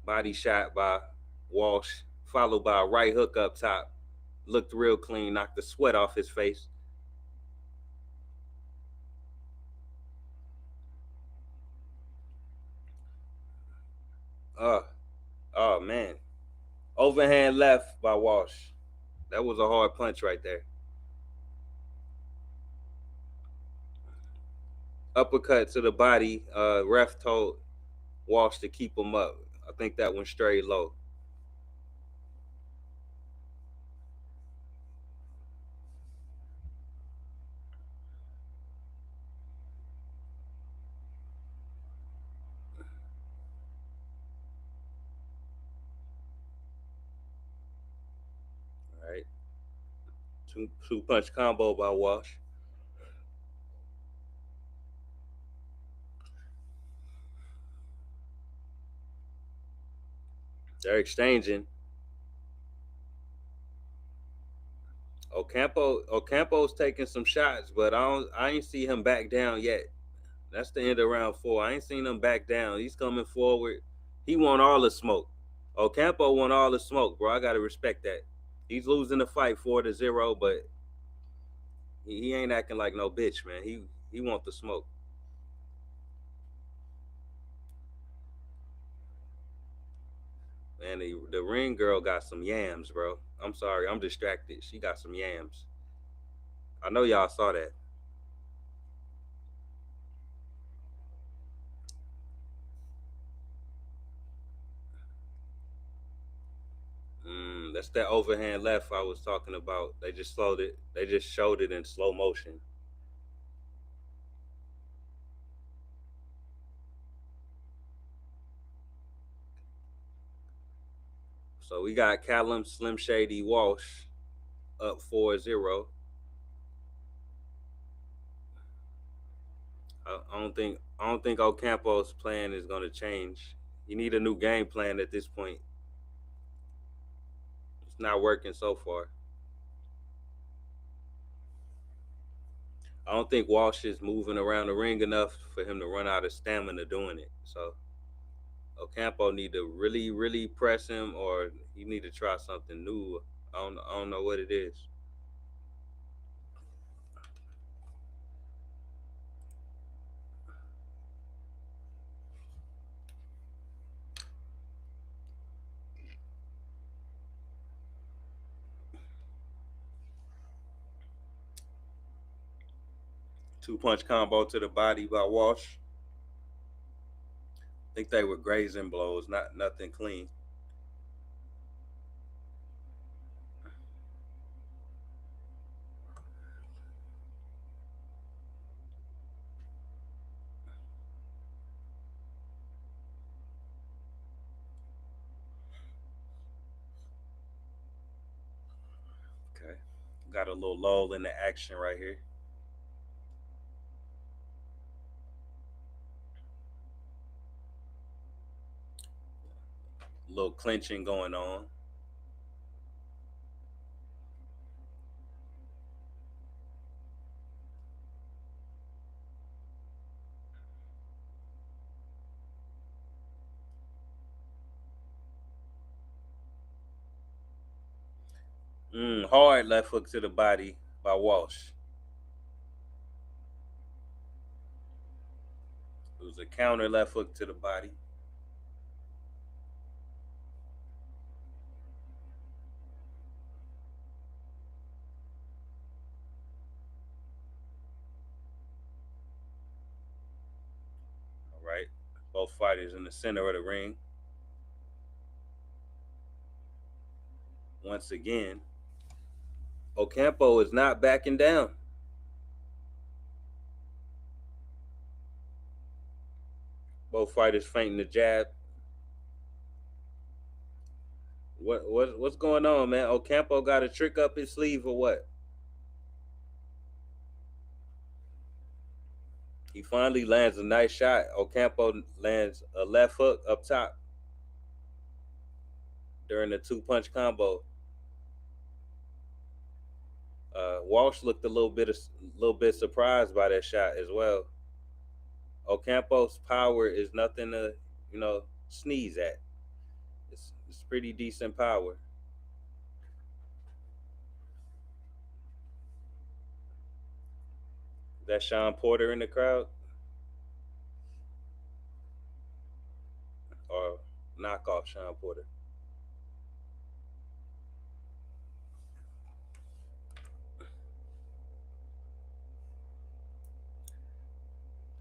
Body shot by Walsh, followed by a right hook up top. Looked real clean, knocked the sweat off his face. Oh, oh man. Overhand left by Walsh. That was a hard punch right there. Uppercut to the body. Ref told Walsh to keep him up. I think that went straight low. All right. Two punch combo by Walsh. They're exchanging. Ocampo's taking some shots, but I ain't see him back down yet. That's the end of round 4. I ain't seen him back down. He's coming forward. He want all the smoke. Ocampo want all the smoke, bro. I gotta respect that. He's losing the fight 4-0, but he ain't acting like no bitch, man. He want the smoke. And the ring girl got some yams, bro. I'm sorry, I'm distracted. She got some yams. I know y'all saw that. That's that overhand left I was talking about. They just slowed it. They just showed it in slow motion. So we got Callum Slim Shady Walsh up 4-0. I don't think Ocampo's plan is gonna change. You need a new game plan at this point. It's not working so far. I don't think Walsh is moving around the ring enough for him to run out of stamina doing it. So Ocampo need to really, really press him, or he need to try something new. I don't know what it is. 2 punch combo to the body by Walsh. I think they were grazing blows, not nothing clean. Okay, got a little lull in the action right here. A little clinching going on. Hard left hook to the body by Walsh. It was a counter left hook to the body. All right. Both fighters in the center of the ring. Once again, Ocampo is not backing down. Both fighters feinting the jab. What's going on, man? Ocampo got a trick up his sleeve or what? He finally lands a nice shot. Ocampo lands a left hook up top during the 2 punch combo. Walsh looked a little bit surprised by that shot as well. Ocampo's power is nothing to sneeze at. It's pretty decent power. That Sean Porter in the crowd or knock off Sean Porter.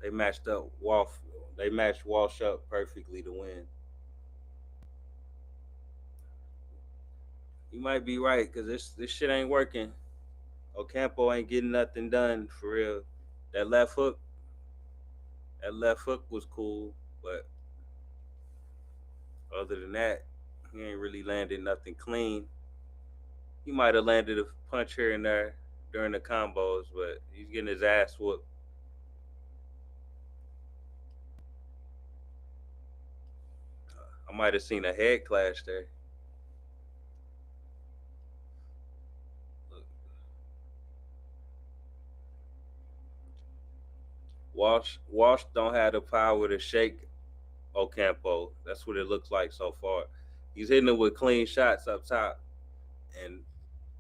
They matched up Walsh. They matched Walsh up perfectly to win. You might be right because this shit ain't working. Ocampo ain't getting nothing done for real. That left hook, that left hook was cool, but other than that, he ain't really landed nothing clean. He might have landed a punch here and there during the combos, but he's getting his ass whooped. I might have seen a head clash there. Walsh don't have the power to shake Ocampo. That's what it looks like so far. He's hitting it with clean shots up top, and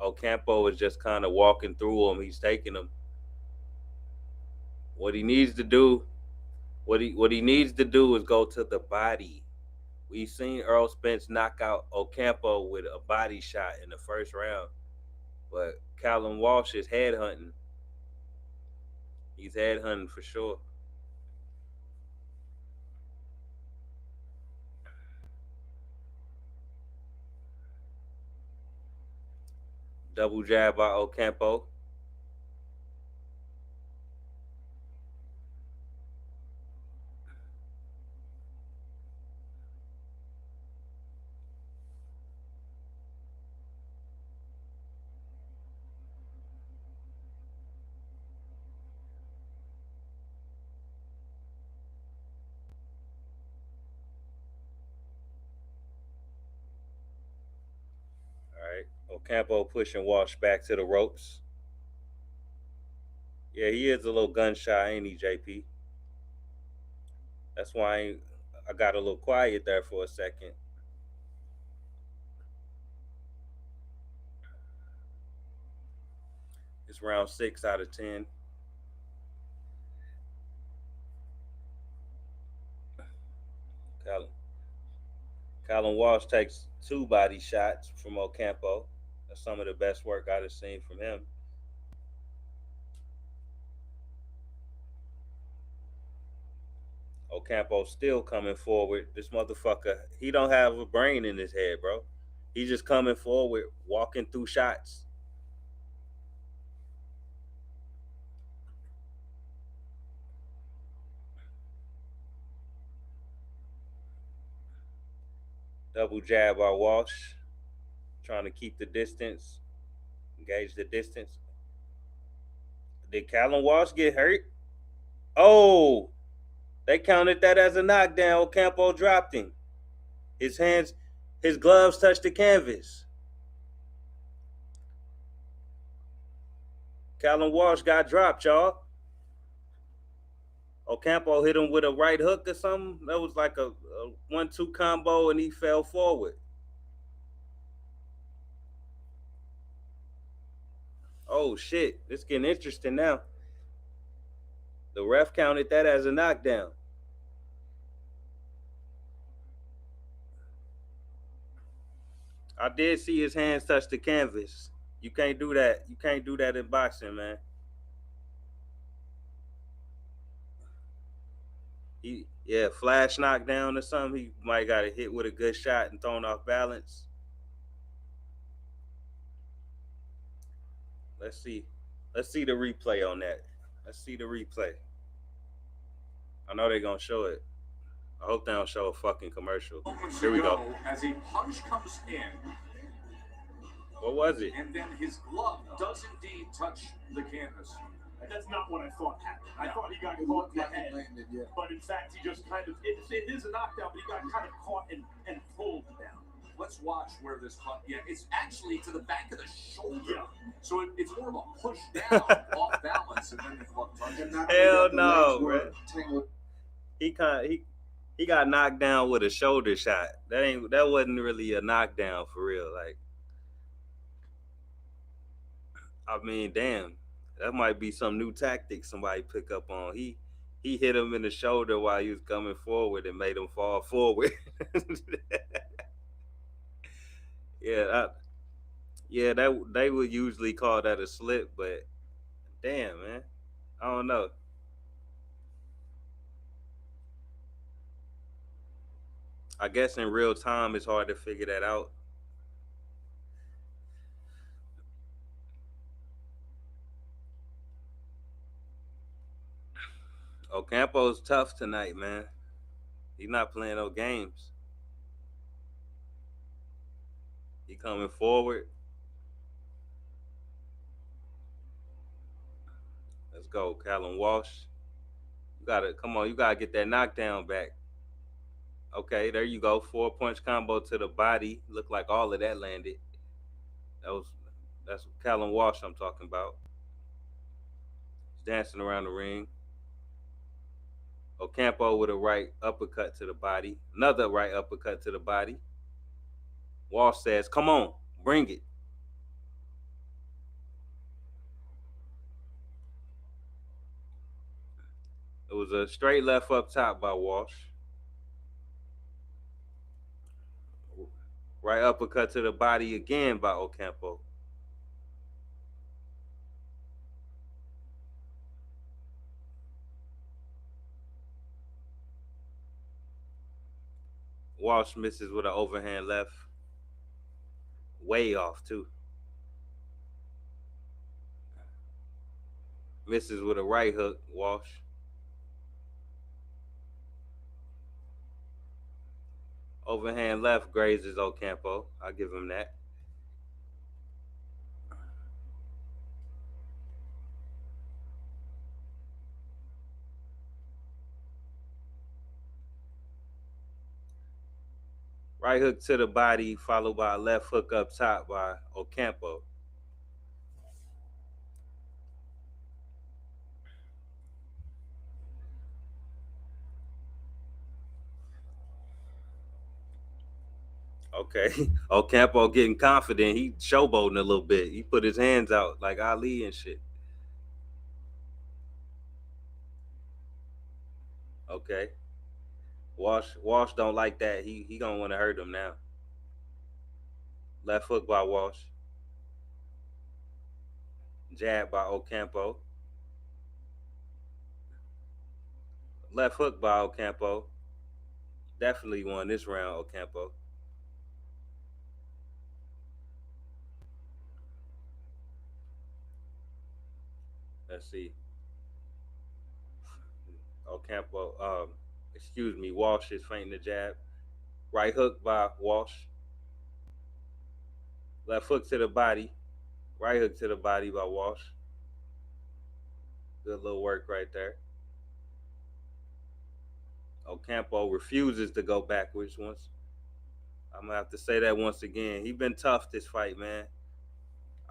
Ocampo is just kind of walking through him. He's taking them. What he needs to do, what he needs to do is go to the body. We've seen Earl Spence knock out Ocampo with a body shot in the first round, but Callum Walsh is headhunting. He's headhunting for sure. Double jab by Ocampo. All right, Ocampo pushing Walsh back to the ropes. Yeah, he is a little gun shy, ain't he, JP? That's why I got a little quiet there for a second. It's round 6 out of 10. Callum, Callum Walsh takes 2 body shots from Ocampo. That's some of the best work I've seen from him. Ocampo still coming forward. This motherfucker, he don't have a brain in his head, bro. He just coming forward, walking through shots. Double jab by Walsh, trying to keep the distance, engage the distance. Did Callum Walsh get hurt? Oh, they counted that as a knockdown. Ocampo dropped him. His hands, his gloves touched the canvas. Callum Walsh got dropped, y'all. Ocampo hit him with a right hook or something. That was like a 1-2 combo, and he fell forward. Oh shit, it's getting interesting now. The ref counted that as a knockdown. I did see his hands touch the canvas. You can't do that. You can't do that in boxing, man. Yeah, flash knockdown or something. He might got a hit with a good shot and thrown off balance. Let's see. Let's see the replay on that. Let's see the replay. I know they're gonna show it. I hope they don't show a fucking commercial. Here we go. As a punch comes in, What was it? and then his glove does indeed touch the canvas. That's not what I thought happened. I thought he got caught in the head, but in fact he just kind of, it is a knockdown, but he got kind of caught and pulled down. Let's watch where this punch, yeah, it's actually to the back of the shoulder. Yeah. So it's more of a push down off balance, and then the glove touches. Hell no, bro. He got knocked down with a shoulder shot. That wasn't really a knockdown for real. Like, I mean, damn, that might be some new tactic somebody pick up on. He hit him in the shoulder while he was coming forward and made him fall forward. yeah, that they would usually call that a slip, but damn, man, I don't know. I guess in real time it's hard to figure that out. Ocampo's tough tonight, man. He's not playing no games. He coming forward. Let's go, Callum Walsh. You gotta come on. You gotta get that knockdown back. Okay, there you go. 4 punch combo to the body. Looked like all of that landed. That was that's Callum Walsh I'm talking about. He's dancing around the ring. Ocampo with a right uppercut to the body. Another right uppercut to the body. Walsh says, "Come on, bring it." It was a straight left up top by Walsh. Right uppercut to the body again by Ocampo. Walsh misses with an overhand left. Way off, too. Misses with a right hook, Walsh. Overhand left grazes Ocampo. I'll give him that. Right hook to the body, followed by a left hook up top by Ocampo. Okay. Ocampo getting confident. He showboating a little bit. He put his hands out like Ali and shit. Okay. Walsh don't like that. He gonna want to hurt him now. Left hook by Walsh. Jab by Ocampo. Left hook by Ocampo. Definitely won this round, Ocampo. Let's see. Ocampo, excuse me, Walsh is feinting the jab. Right hook by Walsh. Left hook to the body. Right hook to the body by Walsh. Good little work right there. Ocampo refuses to go backwards once. I'm gonna have to say that once again. He been tough this fight, man.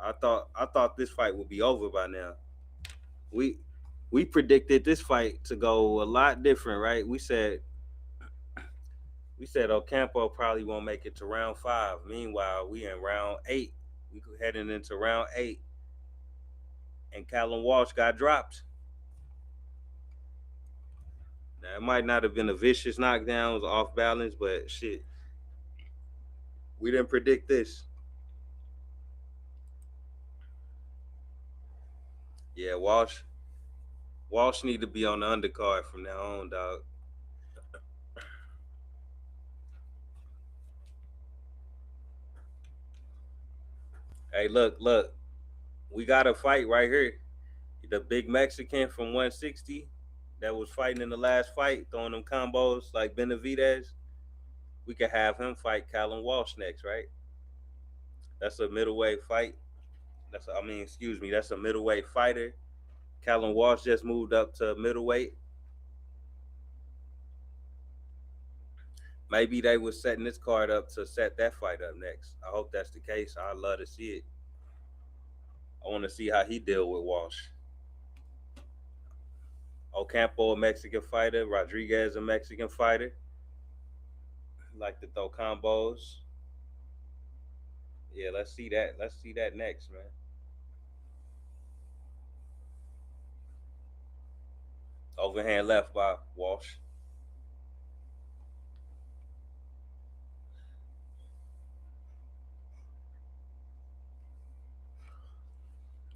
I thought this fight would be over by now. We we predicted this fight to go a lot different, right? We said Ocampo probably won't make it to round 5. Meanwhile, we in round 8. We heading into round 8, and Callum Walsh got dropped. Now it might not have been a vicious knockdown, it was off balance, but shit, we didn't predict this. Yeah, Walsh need to be on the undercard from now on, dog. Hey, look, we got a fight right here. The big Mexican from 160 that was fighting in the last fight, throwing them combos like Benavidez. We could have him fight Callum Walsh next, right? That's a middleweight fight. Excuse me, that's a middleweight fighter. Callum Walsh just moved up to middleweight. Maybe they was setting this card up to set that fight up next. I hope that's the case. I'd love to see it. I want to see how he deal with Walsh. Ocampo, a Mexican fighter. Rodriguez, a Mexican fighter. Like to throw combos. Yeah, let's see that. Let's see that next, man. Overhand left by Walsh.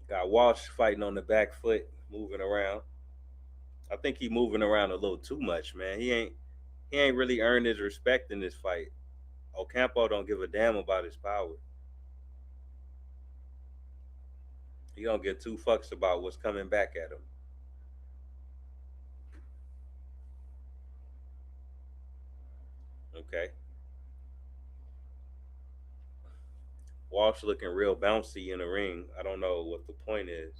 Got Walsh fighting on the back foot, moving around. I think he moving around a little too much, man. He ain't really earned his respect in this fight. Ocampo don't give a damn about his power. He don't give two fucks about what's coming back at him. Okay. Walsh looking real bouncy in the ring. I don't know what the point is.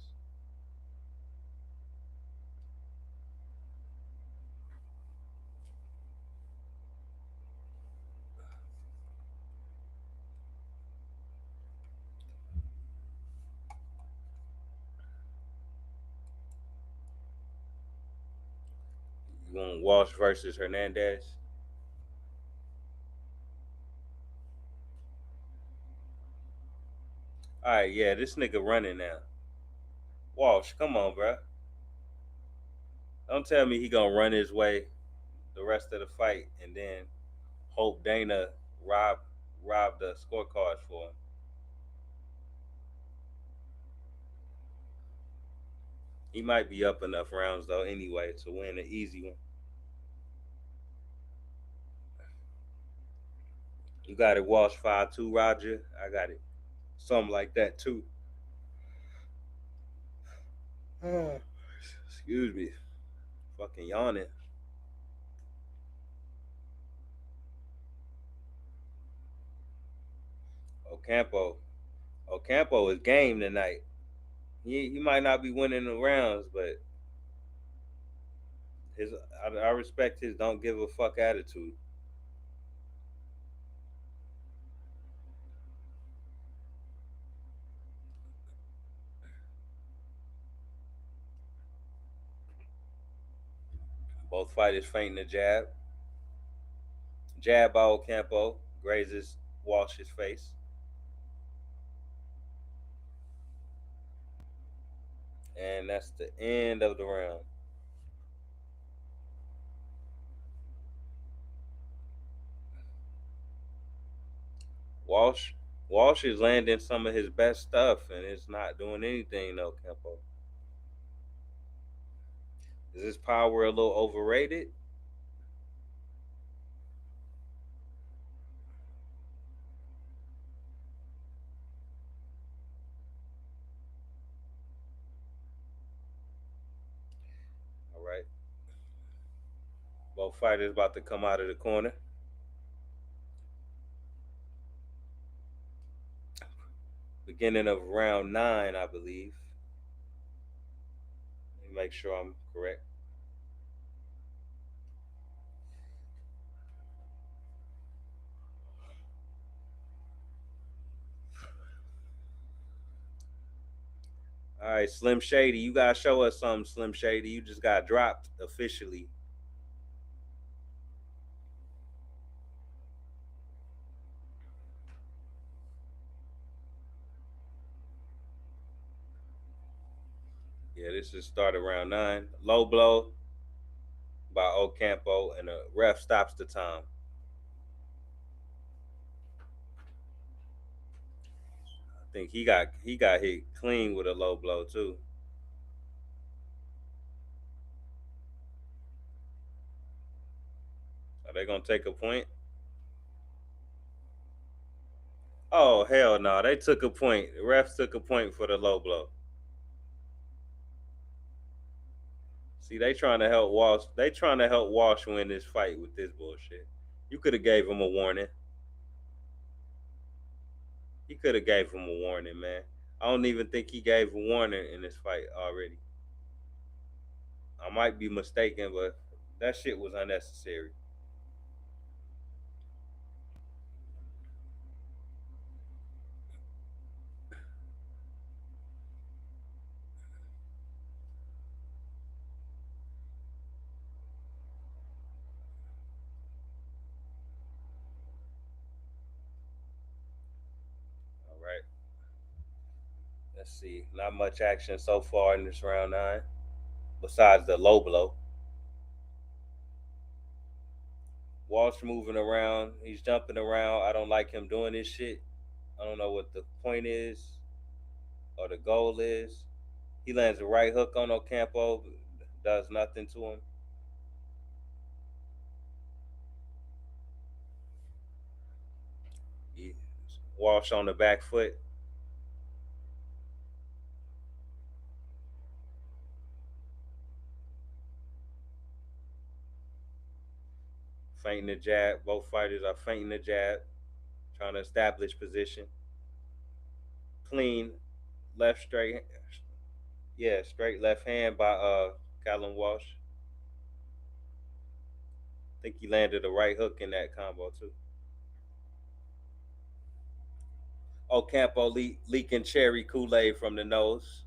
You want Walsh versus Hernandez? All right, yeah, this nigga running now. Walsh, come on, bro. Don't tell me he gonna run his way the rest of the fight and then hope Dana rob rob the scorecards for him. He might be up enough rounds though anyway to win an easy one. You got it, Walsh 5-2, Roger. I got it. Something like that too. Excuse me. Fucking yawning. Ocampo. Ocampo is game tonight. He might not be winning the rounds, but his I respect his don't give a fuck attitude. Both fighters feinting the jab. Jab by Ocampo grazes Walsh's face. And that's the end of the round. Walsh Walsh is landing some of his best stuff and it's not doing anything though, Campo. Is his power a little overrated? All right. Both fighters about to come out of the corner. Beginning of round 9, I believe. Let me make sure I'm correct. All right, Slim Shady, you gotta show us something, Slim Shady. You just got dropped officially. Yeah, this is start of round 9. Low blow by Ocampo, and the ref stops the time. I think he got hit clean with a low blow too. Are they gonna take a point? Oh hell no! They took a point. The refs took a point for the low blow. See, they trying to help Walsh. They trying to help Walsh win this fight with this bullshit. You could have gave him a warning. He could have gave him a warning, man. I don't even think he gave a warning in this fight already. I might be mistaken, but that shit was unnecessary. All right. Let's see. Not much action so far in this round 9, besides the low blow. Walsh moving around. He's jumping around. I don't like him doing this shit. I don't know what the point is or the goal is. He lands a right hook on Ocampo, does nothing to him. He, Walsh on the back foot, feinting the jab. Both fighters are feinting the jab, trying to establish position. Clean left straight, yeah, straight left hand by Callum Walsh. I think he landed a right hook in that combo too. Ocampo leaking cherry Kool Aid from the nose.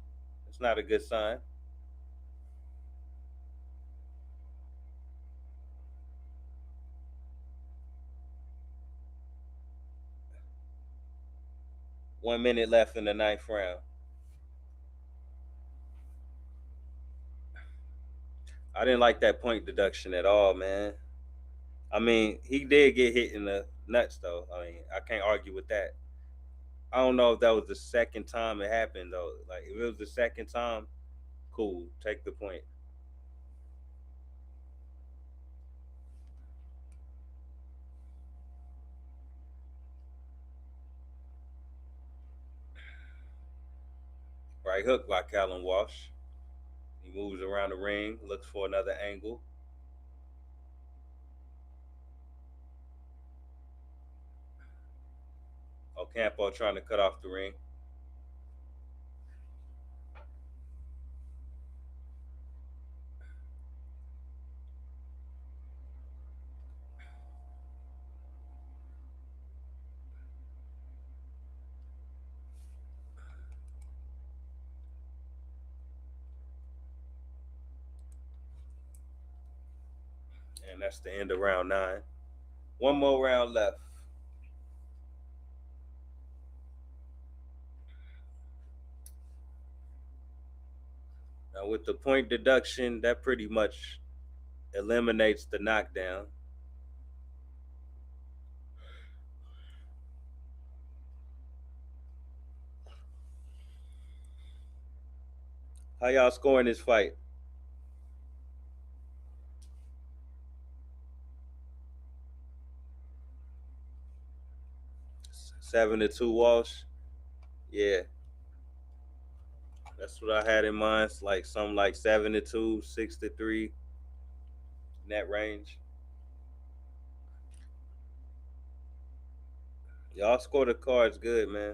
It's not a good sign. 1 minute left in the ninth round. I didn't like that point deduction at all, man. I mean, he did get hit in the nuts, though. I mean, I can't argue with that. I don't know if that was the second time it happened, though. Like, if it was the second time, cool, take the point. Right hook by Callum Walsh. He moves around the ring, looks for another angle. Ocampo trying to cut off the ring. And that's the end of round 9. One more round left. Now, with the point deduction, that pretty much eliminates the knockdown. How y'all scoring this fight? 7-2 Walsh. Yeah, that's what I had in mind. It's like something like 7-2, 6-3, in that range. Y'all score the cards good, man.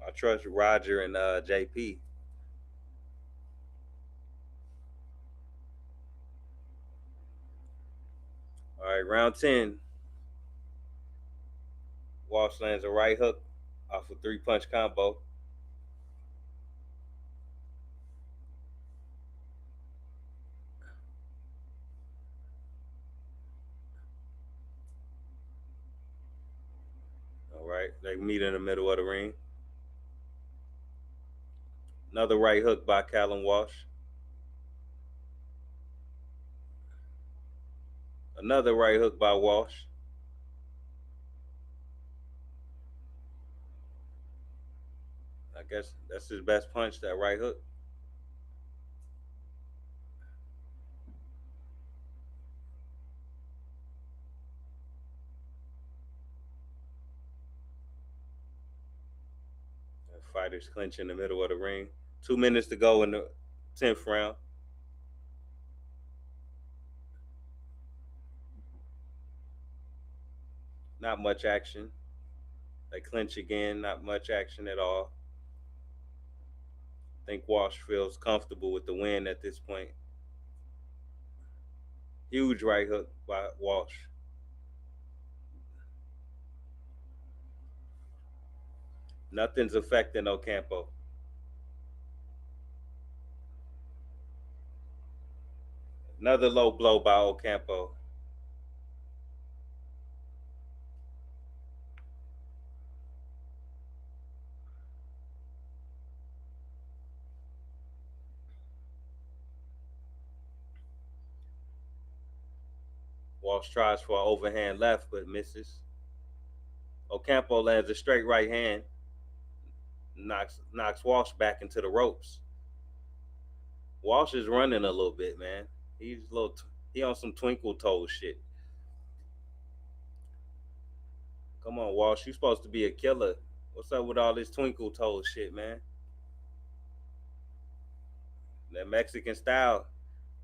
I trust Roger and JP. All right, round 10. Walsh lands a right hook off a 3-punch combo. All right, they meet in the middle of the ring. Another right hook by Callum Walsh. Another right hook by Walsh. I guess that's his best punch, that right hook. The fighters clinch in the middle of the ring. 2 minutes to go in the 10th round. Not much action. They clinch again. Not much action at all. I think Walsh feels comfortable with the win at this point. Huge right hook by Walsh. Nothing's affecting Ocampo. Another low blow by Ocampo. Walsh tries for an overhand left but misses. Ocampo lands a straight right hand, knocks Walsh back into the ropes. Walsh is running a little bit, man. He's a little he on some twinkle toes shit. Come on, Walsh, you supposed to be a killer. What's up with all this twinkle toes shit, man? That Mexican style.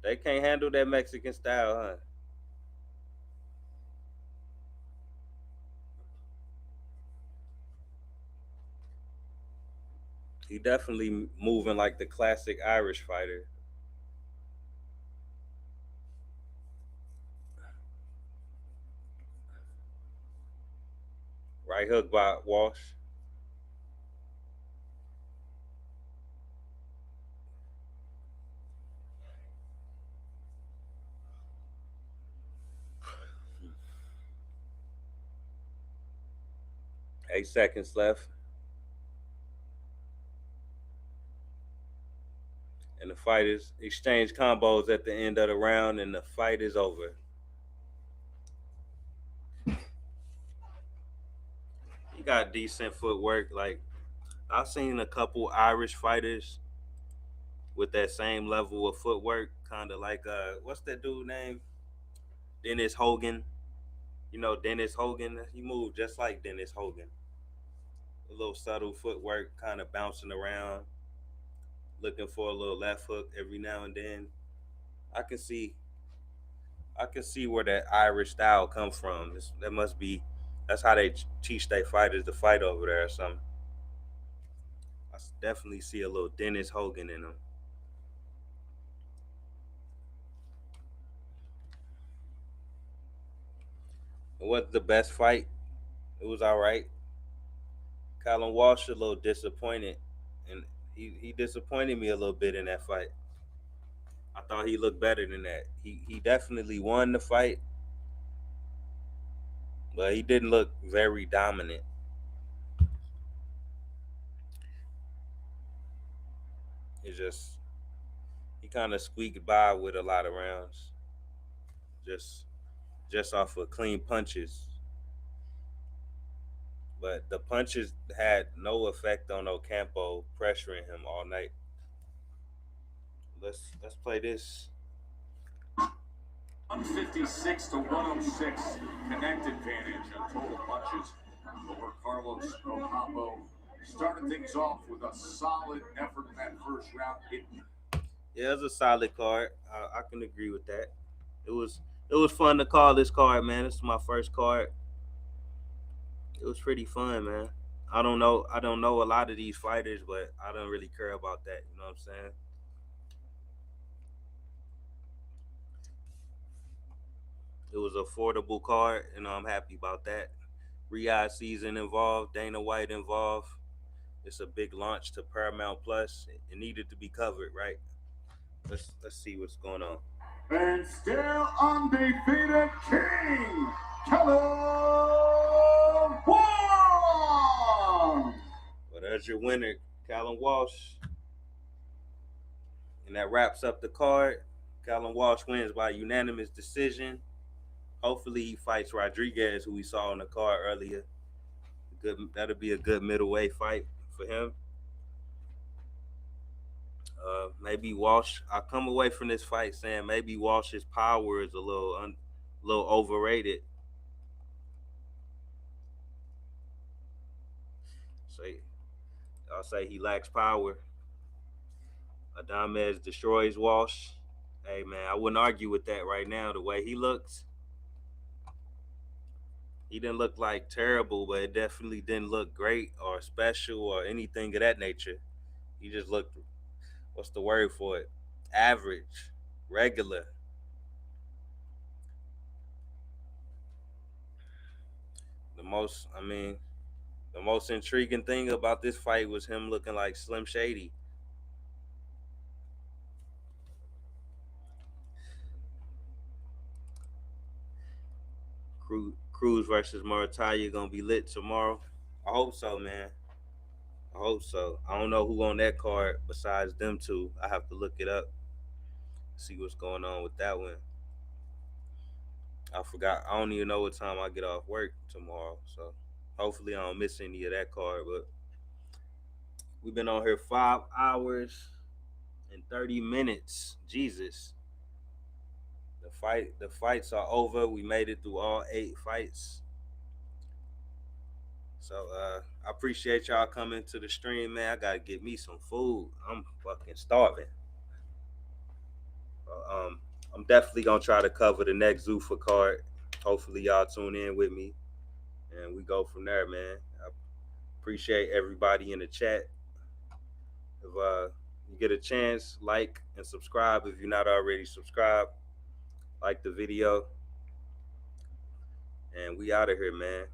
They can't handle that Mexican style, huh? He definitely moving like the classic Irish fighter. Right hook by Walsh. 8 seconds left, and the fighters exchange combos at the end of the round, and the fight is over. He got decent footwork. Like I've seen a couple Irish fighters with that same level of footwork, kind of like what's that dude name? Dennis Hogan. You know Dennis Hogan. He moved just like Dennis Hogan. A little subtle footwork, kind of bouncing around, looking for a little left hook every now and then. I can see, I can see where that Irish style comes from. That must be, that's how they teach their fighters to fight over there or something. I definitely see a little Dennis Hogan in them. It wasn't the best fight. It was all right. Colin Walsh a little disappointed, and he disappointed me a little bit in that fight. I thought he looked better than that. He definitely won the fight, but he didn't look very dominant. It's just he kind of squeaked by with a lot of rounds, just just off of clean punches. But the punches had no effect on Ocampo pressuring him all night. Let's play this. 156 to 106 connect advantage on total punches over Carlos Ocampo. Started things off with a solid effort in that first round. Yeah, it was a solid card. I can agree with that. It was it was fun to call this card, man. This is my first card. It was pretty fun, man. I don't know a lot of these fighters, but I don't really care about that. You know what I'm saying? It was an affordable card, and I'm happy about that. Riyadh season involved, Dana White involved. It's a big launch to Paramount Plus. It needed to be covered, right? Let's see what's going on. And still undefeated King, Kellen Walsh. Well, there's your winner, Callum Walsh, and that wraps up the card. Callum Walsh wins by unanimous decision. Hopefully, he fights Rodriguez, who we saw on the card earlier. Good, that'll be a good middleweight fight for him. Maybe Walsh. I come away from this fight saying maybe Walsh's power is little overrated. So I'll say he lacks power. Adames destroys Walsh. Hey man, I wouldn't argue with that right now. The way he looks, he didn't look like terrible, but it definitely didn't look great or special or anything of that nature. He just looked, what's the word for it? Average, regular. I mean, the most intriguing thing about this fight was him looking like Slim Shady. Cruz versus Morataya gonna be lit tomorrow. I hope so, man. I hope so. I don't know who on that card besides them two. I have to look it up, see what's going on with that one. I forgot. I don't even know what time I get off work tomorrow, so hopefully I don't miss any of that card. But we've been on here 5 hours and 30 minutes. Jesus, the fights are over. We made it through all 8 fights. So I appreciate y'all coming to the stream, man. I gotta get me some food. I'm fucking starving. Um, I'm definitely gonna try to cover the next Zuffa card. Hopefully y'all tune in with me, and we go from there, man. I appreciate everybody in the chat. If you get a chance, like and subscribe if you're not already subscribed. Like the video, and we out of here, man.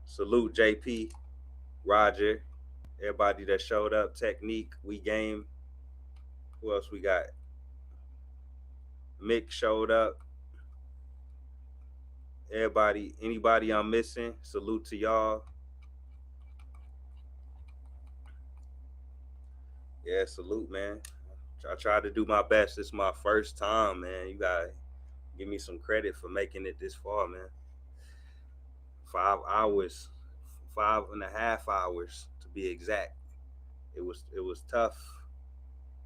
Salute JP, Roger, everybody that showed up. Technique, we game. Who else we got? Mick showed up. Everybody, anybody I'm missing, salute to y'all. Yeah, salute, man. I tried to do my best. This is my first time, man. You gotta give me some credit for making it this far, man. 5 hours, 5.5 hours to be exact. It was tough.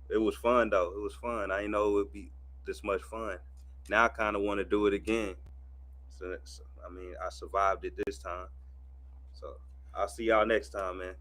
It was fun though. It was fun. I didn't know it would be this much fun. Now I kind of want to do it again. So, I mean, I survived it this time. So I'll see y'all next time, man.